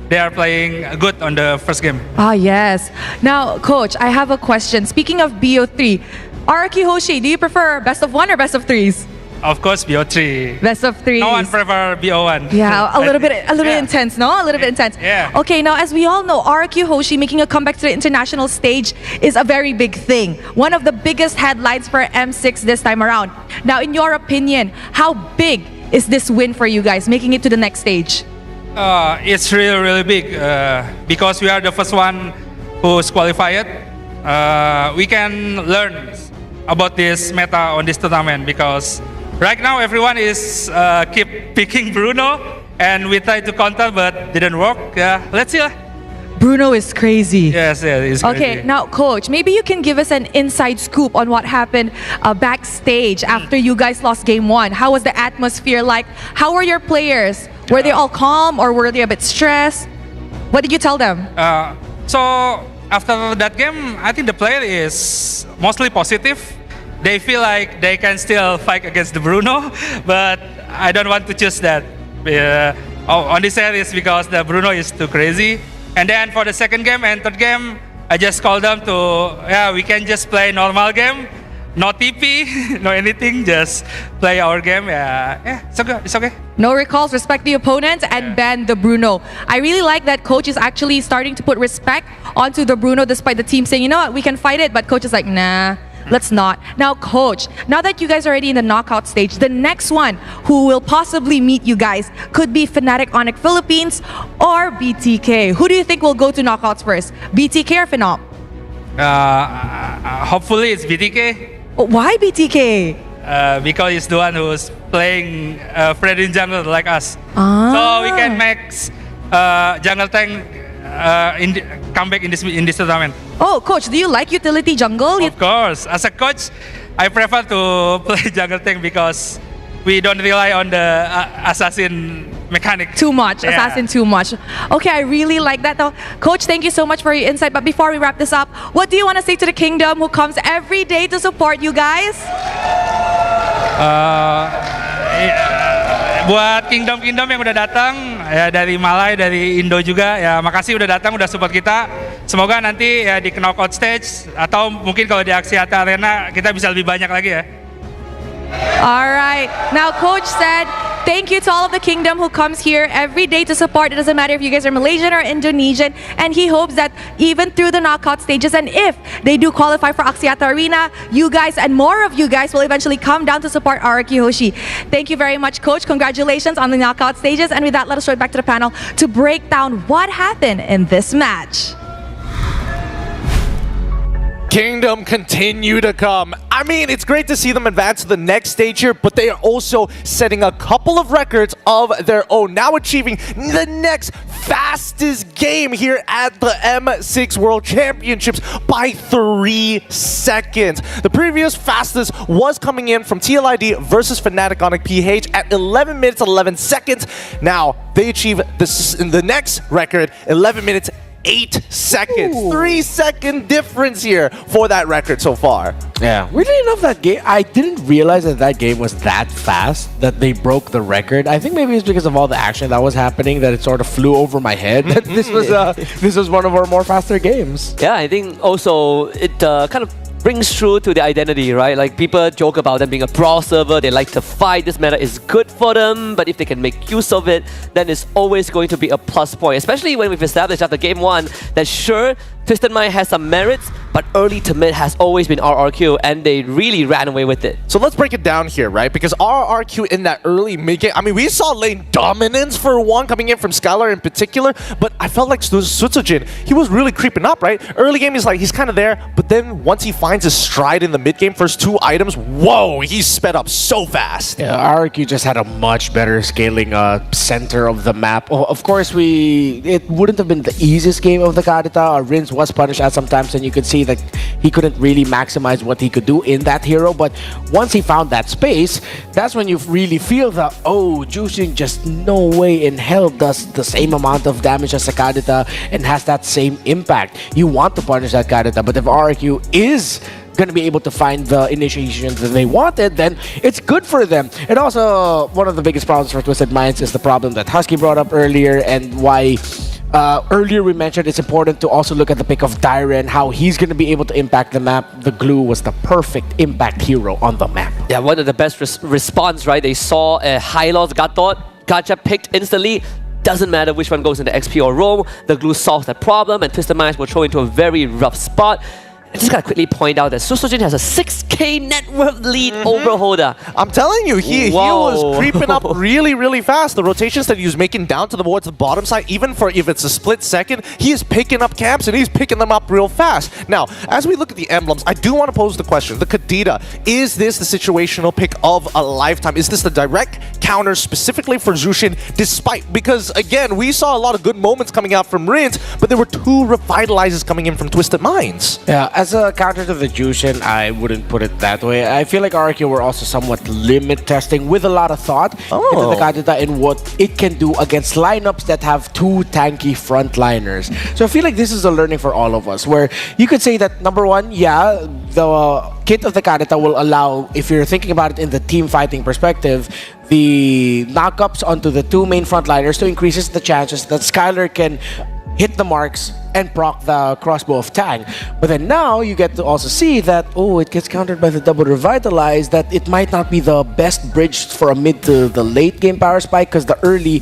they are playing good on the first game. Ah, yes. Now, Coach, I have a question. Speaking of BO3, RRQ Hoshi, do you prefer best of 1 or best of 3s? Of course, BO3. Best of 3s. No one prefer BO1. Yeah, a little bit intense, no? A little bit intense. Yeah. Okay, now as we all know, RRQ Hoshi making a comeback to the international stage is a very big thing. One of the biggest headlines for M6 this time around. Now, in your opinion, how big is this win for you guys, making it to the next stage? It's really big because we are the first one who's qualified. We can learn about this meta on this tournament because right now everyone is keep picking Bruno and we try to counter but didn't work. Yeah, let's see. Bruno is crazy. Yes, it's crazy. Okay, now Coach, maybe you can give us an inside scoop on what happened backstage after you guys lost game 1. How was the atmosphere like? How were your players? Were they all calm or were they a bit stressed? What did you tell them? So after that game, I think the player is mostly positive. They feel like they can still fight against the Bruno, but I don't want to choose that on this series because the Bruno is too crazy. And then for the second game and third game, I just called them to, we can just play normal game. No TP, no anything, just play our game. Yeah, it's okay. No recalls, respect the opponent, and ban the Bruno. I really like that Coach is actually starting to put respect onto the Bruno despite the team saying, you know what, we can fight it, but Coach is like, nah, let's not. Now, Coach, now that you guys are already in the knockout stage, the next one who will possibly meet you guys could be Fnatic Onyx Philippines or BTK. Who do you think will go to knockouts first, BTK or Phenom? Hopefully it's BTK. Why BTK? Because he's the one who's playing Freddy in jungle like us. So we can make jungle tank come back in this tournament. Oh, Coach, do you like utility jungle? Of course. As a coach, I prefer to play jungle tank because we don't rely on the assassin mechanic. Too much. Yeah. Assassin too much. Okay, I really like that though. Coach, thank you so much for your insight. But before we wrap this up, what do you want to say to the Kingdom who comes every day to support you guys? Buat Kingdom yang udah datang ya dari Malai, dari Indo juga ya, makasih udah datang, udah support kita. Semoga nanti ya di knockout stage atau mungkin kalau di Axiata Arena kita bisa lebih banyak lagi ya. All right. Now, Coach said, thank you to all of the Kingdom who comes here every day to support. It doesn't matter if you guys are Malaysian or Indonesian. And he hopes that even through the knockout stages, and if they do qualify for Axiata Arena, you guys and more of you guys will eventually come down to support RRQ Hoshi. Thank you very much, Coach. Congratulations on the knockout stages. And with that, let us throw it back to the panel to break down what happened in this match. Kingdom continue to come. I mean, it's great to see them advance to the next stage here, but they are also setting a couple of records of their own, now achieving the next fastest game here at the M6 World Championships by 3 seconds. The previous fastest was coming in from TLID versus Fnatic Onyx PH at 11 minutes 11 seconds. Now, they achieve the next record, 11 minutes 8 seconds. Ooh. 3-second difference here for that record so far. Yeah, weirdly enough, that game, I didn't realize that game was that fast, that they broke the record. I think maybe it's because of all the action that was happening that it sort of flew over my head. This was one of our more faster games. Yeah, I think also it kind of brings true to the identity, right? Like, people joke about them being a brawl server, they like to fight, this meta is good for them, but if they can make use of it, then it's always going to be a plus point, especially when we've established after game 1 that sure, Twisted Mind has some merits, but early to mid has always been RRQ, and they really ran away with it. So let's break it down here, right? Because RRQ in that early mid-game, I mean, we saw lane dominance for one coming in from Skylar in particular, but I felt like Sutsujin, he was really creeping up, right? Early game, he's kind of there, but then once he finds his stride in the mid-game, first 2 items, whoa, he sped up so fast. Yeah, RRQ just had a much better scaling center of the map. Oh, of course, it wouldn't have been the easiest game of the Kadita. Rins was punished at some times, and you could see that he couldn't really maximize what he could do in that hero. But once he found that space, that's when you really feel that, oh, Jushin just no way in hell does the same amount of damage as a Kadita and has that same impact. You want to punish that Kadita, but if RRQ is going to be able to find the initiation that they wanted, then it's good for them. And also, one of the biggest problems for Twisted Minds is the problem that Husky brought up earlier, and why earlier we mentioned it's important to also look at the pick of Dyren, how he's going to be able to impact the map. The Glue was the perfect impact hero on the map. Yeah, one of the best response, right? They saw a high loss Gacha picked instantly. Doesn't matter which one goes into XP or roam, the Glue solves that problem, and Twisted Minds will throw into a very rough spot. I just gotta quickly point out that Susojin has a 6k net worth lead over Hoda. I'm telling you, he was creeping up really, really fast. The rotations that he was making down towards the bottom side, even for if it's a split second, he is picking up camps and he's picking them up real fast. Now, as we look at the emblems, I do want to pose the question. The Kadita, is this the situational pick of a lifetime? Is this the direct counter specifically for Jushin? Because again, we saw a lot of good moments coming out from Rins, but there were 2 revitalizers coming in from Twisted Minds. Yeah, as a counter to the Jushin, I wouldn't put it that way. I feel like RRQ were also somewhat limit testing with a lot of thought into the Kadita and what it can do against lineups that have 2 tanky frontliners. So I feel like this is a learning for all of us, where you could say that, number one, yeah, the kit of the Kadita will allow, if you're thinking about it in the team fighting perspective, the knockups onto the 2 main frontliners to increases the chances that Skylar can hit the marks and proc the crossbow of Tang. But then now you get to also see that, oh, it gets countered by the double revitalize, that it might not be the best bridge for a mid to the late game power spike, because the early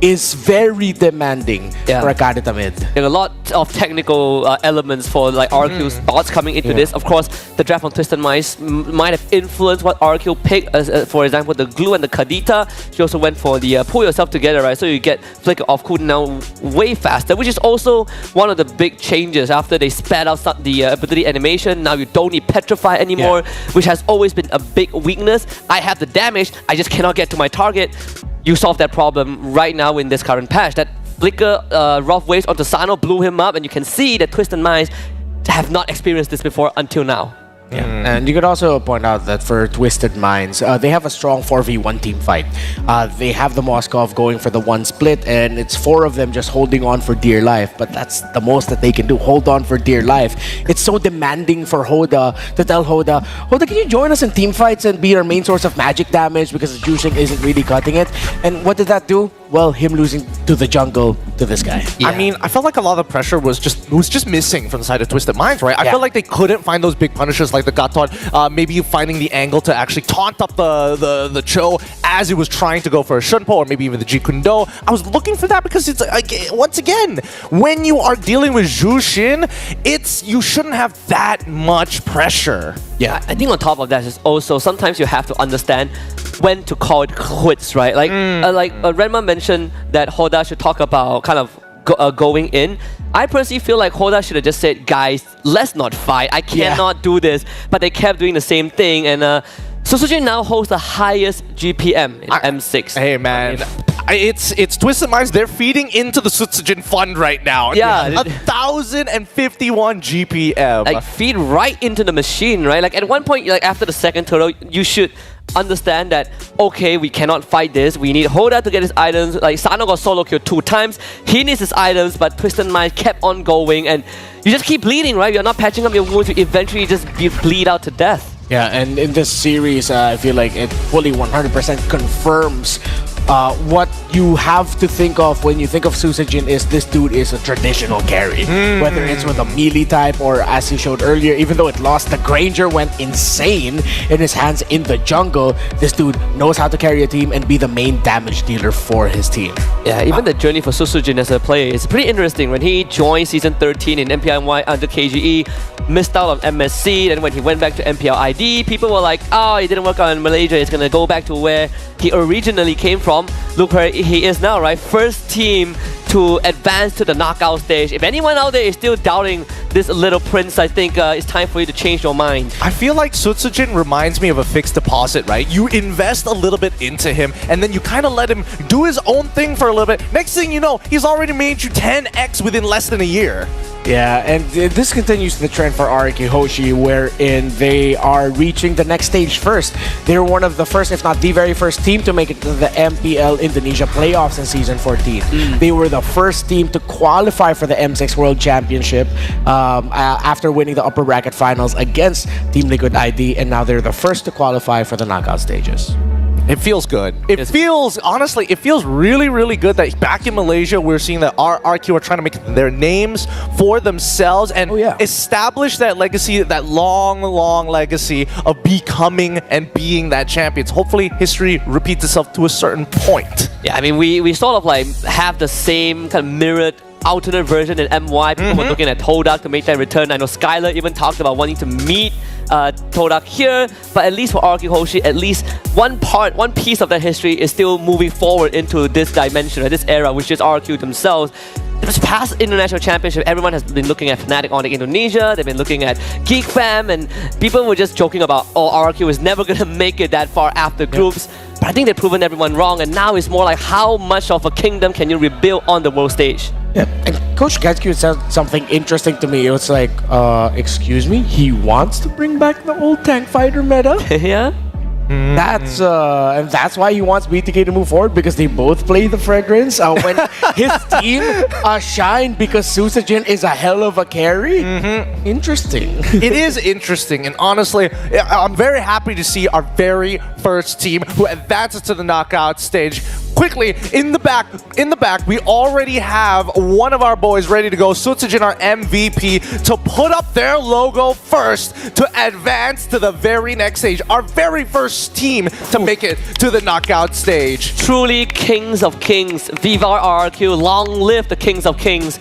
is very demanding for a Kadita mid. There are a lot of technical elements for like RQ's thoughts coming into this. Of course, the draft on Twisted Minds might have influenced what RQ picked. For example, the Glue and the Kadita. She also went for the pull yourself together, right? So you get flicker off cooldown way faster, which is also one of the big changes after they sped out the ability animation. Now you don't need Petrify anymore, which has always been a big weakness. I have the damage, I just cannot get to my target. You solve that problem right now in this current patch. That flicker rough waves onto Sano blew him up, and you can see that Twisted Minds have not experienced this before until now. Yeah. And you could also point out that for Twisted Minds, they have a strong 4v1 team fight. They have the Moskov going for the 1 split, and it's 4 of them just holding on for dear life. But that's the most that they can do, hold on for dear life. It's so demanding for Hoda to tell Hoda, can you join us in team fights and be our main source of magic damage, because Jushin isn't really cutting it. And what did that do? Well, him losing to the jungle to this guy. I mean, I felt like a lot of the pressure was just missing from the side of Twisted Minds, right? I felt like they couldn't find those big punishes like the Gatot, maybe finding the angle to actually taunt up the Cho as he was trying to go for a Shunpo, or maybe even the Jikundo. I was looking for that because it's, once again, when you are dealing with Jushin, you shouldn't have that much pressure. Yeah, I think on top of that is also sometimes you have to understand when to call it quits, right? Like, Renma mentioned that Hoda should talk about kind of going in. I personally feel like Hoda should have just said, guys, let's not fight. I cannot do this. But they kept doing the same thing. And Susujin now holds the highest GPM in M6. Hey, man. It's Twisted Minds. They're feeding into the Sutsujin fund right now. Yeah. 1,051 GPM. Like, feed right into the machine, right? Like, at one point, like, after the second turtle, you should understand that, okay, we cannot fight this. We need Hoda to get his items. Like, Sano got solo killed 2 times. He needs his items, but Twisted Minds kept on going. And you just keep bleeding, right? You're not patching up your wounds. You eventually just bleed out to death. Yeah, and in this series, I feel like it fully 100% confirms what you have to think of when you think of Susejin is this dude is a traditional carry. Whether it's with a melee type or, as he showed earlier, even though it lost, the Granger went insane in his hands in the jungle. This dude knows how to carry a team and be the main damage dealer for his team. Yeah, even the journey for Susejin as a player is pretty interesting. When he joined Season 13 in MPLY under KGE, missed out on MSC, then when he went back to MPL ID, people were like, oh, it didn't work out in Malaysia, it's gonna go back to where he originally came from. Look where he is now, right? First team to advance to the knockout stage. If anyone out there is still doubting this little prince, I think it's time for you to change your mind. I feel like Susejin reminds me of a fixed deposit, right? You invest a little bit into him, and then you kind of let him do his own thing for a little bit. Next thing you know, he's already made you 10x within less than a year. Yeah, and this continues the trend for RRQ Hoshi, wherein they are reaching the next stage first. They're one of the first, if not the very first team to make it to the MPL Indonesia playoffs in Season 14. They were the first team to qualify for the M6 World Championship after winning the upper bracket finals against Team Liquid ID, and now they're the first to qualify for the knockout stages. It feels good. It feels, honestly, it feels really, really good that back in Malaysia, we're seeing that RRQ are trying to make their names for themselves and establish that legacy, that long, long legacy of becoming and being that champions. Hopefully, history repeats itself to a certain point. Yeah, I mean, we sort of like have the same kind of mirrored alternate version in MY. People were looking at Todak to make that return. I know Skylar even talked about wanting to meet Todak here, but at least for RRQ Hoshi, at least one piece of that history is still moving forward into this dimension, or this era, which is RRQ themselves. This past international championship, everyone has been looking at Fnatic Onyx Indonesia, they've been looking at Geek Fam, and people were just joking about, oh, RRQ is never going to make it that far after groups. But I think they've proven everyone wrong, and now it's more like how much of a kingdom can you rebuild on the world stage? Yeah, and Coach Gatsky said something interesting to me. It was like, excuse me, he wants to bring back the old tank fighter meta? Yeah. That's and that's why he wants BTK to move forward, because they both play the fragrance. When his team shine because Susejin is a hell of a carry. Interesting. It is interesting, and honestly, I'm very happy to see our very first team who advances to the knockout stage. Quickly, in the back, we already have one of our boys ready to go, Susejin, our MVP, to put up their logo first to advance to the very next stage. Our very first team to make it to the knockout stage. Truly kings of kings. Viva RRQ, long live the kings of kings.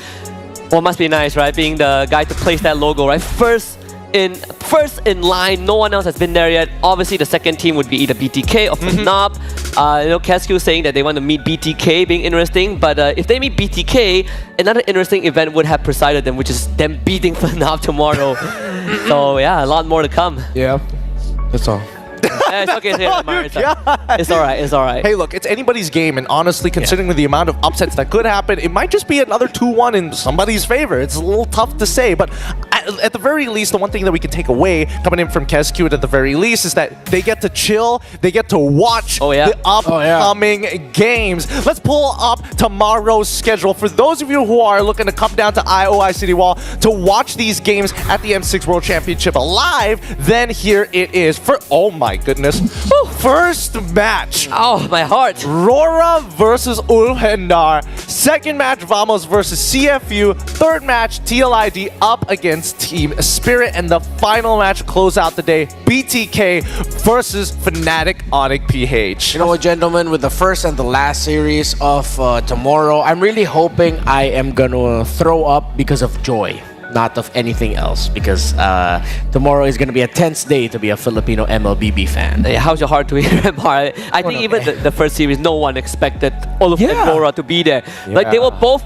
Well, must be nice, right? Being the guy to place that logo, right? First in line, no one else has been there yet. Obviously, the second team would be either BTK or Fnatic. You know, Cascu saying that they want to meet BTK, being interesting. But if they meet BTK, another interesting event would have presided them, which is them beating Fnatic tomorrow. So yeah, a lot more to come. Yeah, that's all. Yeah, it's okay. It's alright. It's alright. Hey, look, it's anybody's game, and honestly, considering the amount of upsets that could happen, it might just be another 2-1 in somebody's favor. It's a little tough to say, but at the very least, the one thing that we can take away coming in from Kescute at the very least is that they get to chill, they get to watch the upcoming games. Let's pull up tomorrow's schedule. For those of you who are looking to come down to IOI City Wall to watch these games at the M6 World Championship live, then here it is. Oh my goodness. First match. Oh, my heart. Rora versus Ulhendar. Second match, Vamos versus CFU. Third match, TLID up against Team Spirit. And the final match, close out the day, BTK versus Fnatic Onyx PH. You know what, gentlemen, with the first and the last series of tomorrow, I'm really hoping I am gonna throw up because of joy, not of anything else, because tomorrow is going to be a tense day to be a Filipino MLBB fan. How's your heart to hear, Mar? I think even the first series, no one expected Olaf and Rora to be there. Like, they were both,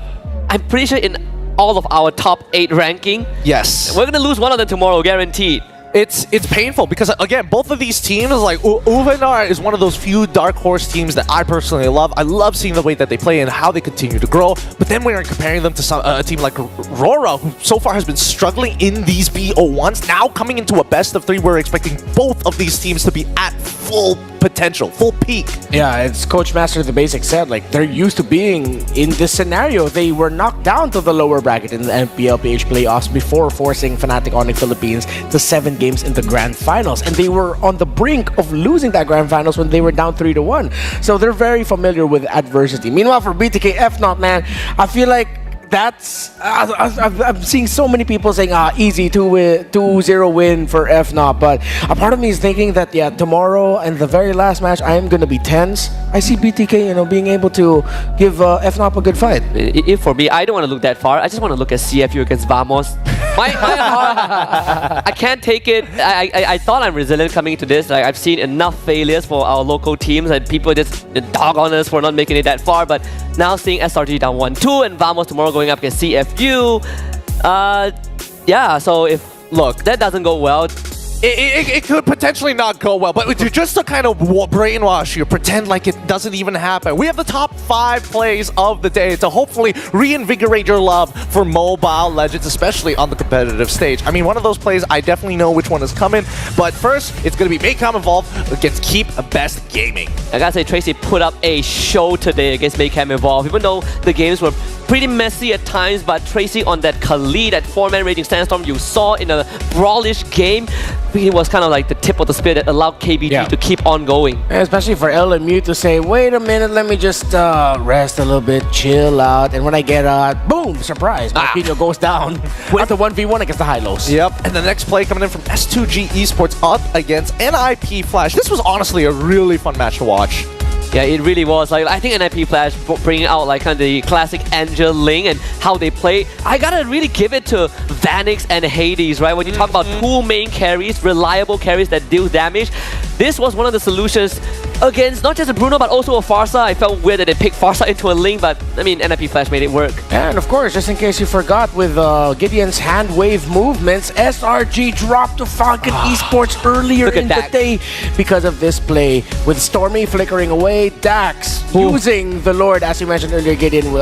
I'm pretty sure, in all of our top 8 ranking. Yes. We're going to lose one of them tomorrow, guaranteed. It's painful because, again, both of these teams, like Ulhendar is one of those few dark horse teams that I personally love. I love seeing the way that they play and how they continue to grow. But then when you're comparing them to a team like Rora, who so far has been struggling in these BO1s, now coming into a best of 3, we're expecting both of these teams to be at full potential, full peak. Yeah, it's Coach Master of the Basics said, like, they're used to being in this scenario. They were knocked down to the lower bracket in the MPLPH playoffs before forcing Fnatic Onyx Philippines to 7 games in the Grand Finals. And they were on the brink of losing that Grand Finals when they were down 3-1. So they're very familiar with adversity. Meanwhile, for BTK FNOT, man, I feel like that's I'm seeing so many people saying easy 2-0 win for FNOT, but a part of me is thinking that tomorrow and the very last match I am gonna be tense. I see BTK being able to give FNOT a good fight. If for me, I don't want to look that far. I just want to look at CFU against Vamos. My heart, I can't take it. I thought I'm resilient coming into this. Like, I've seen enough failures for our local teams and people just dog on us for not making it that far. But now seeing SRG down 1-2 and Vamos tomorrow going up against CFU, yeah. So if that doesn't go well. It could potentially not go well, but just to kind of brainwash you, pretend like it doesn't even happen. We have the top 5 plays of the day to hopefully reinvigorate your love for Mobile Legends, especially on the competitive stage. I mean, one of those plays, I definitely know which one is coming, but first, it's going to be Maycom Evolve against Keep Best Gaming. I gotta say, Tracy put up a show today against Maycom Evolve, even though the games were pretty messy at times, but Tracy on that Khalid, that 4-man Raging Sandstorm you saw in a brawlish game, it was kind of like the tip of the spear that allowed KBG to keep on going. And especially for L and Mute to say, wait a minute, let me just rest a little bit, chill out, and when I get out, boom, surprise, Marquinhos goes down with the 1v1 against the Hylos. Yep, and the next play coming in from S2G Esports up against NIP Flash. This was honestly a really fun match to watch. Yeah, it really was. Like, I think NIP Flash bringing out like kind of the classic Angel Ling and how they play. I gotta really give it to Vanix and Hades, right? When you talk about 2 main carries, reliable carries that deal damage, this was one of the solutions against not just a Bruno but also a Farsa. I felt weird that they picked Farsa into a Ling, but I mean, NIP Flash made it work. And of course, just in case you forgot, with Gideon's hand wave movements, SRG dropped to Falcon Esports earlier in the day because of this play. With Stormy flickering away, Dax using the Lord, as you mentioned earlier, Gideon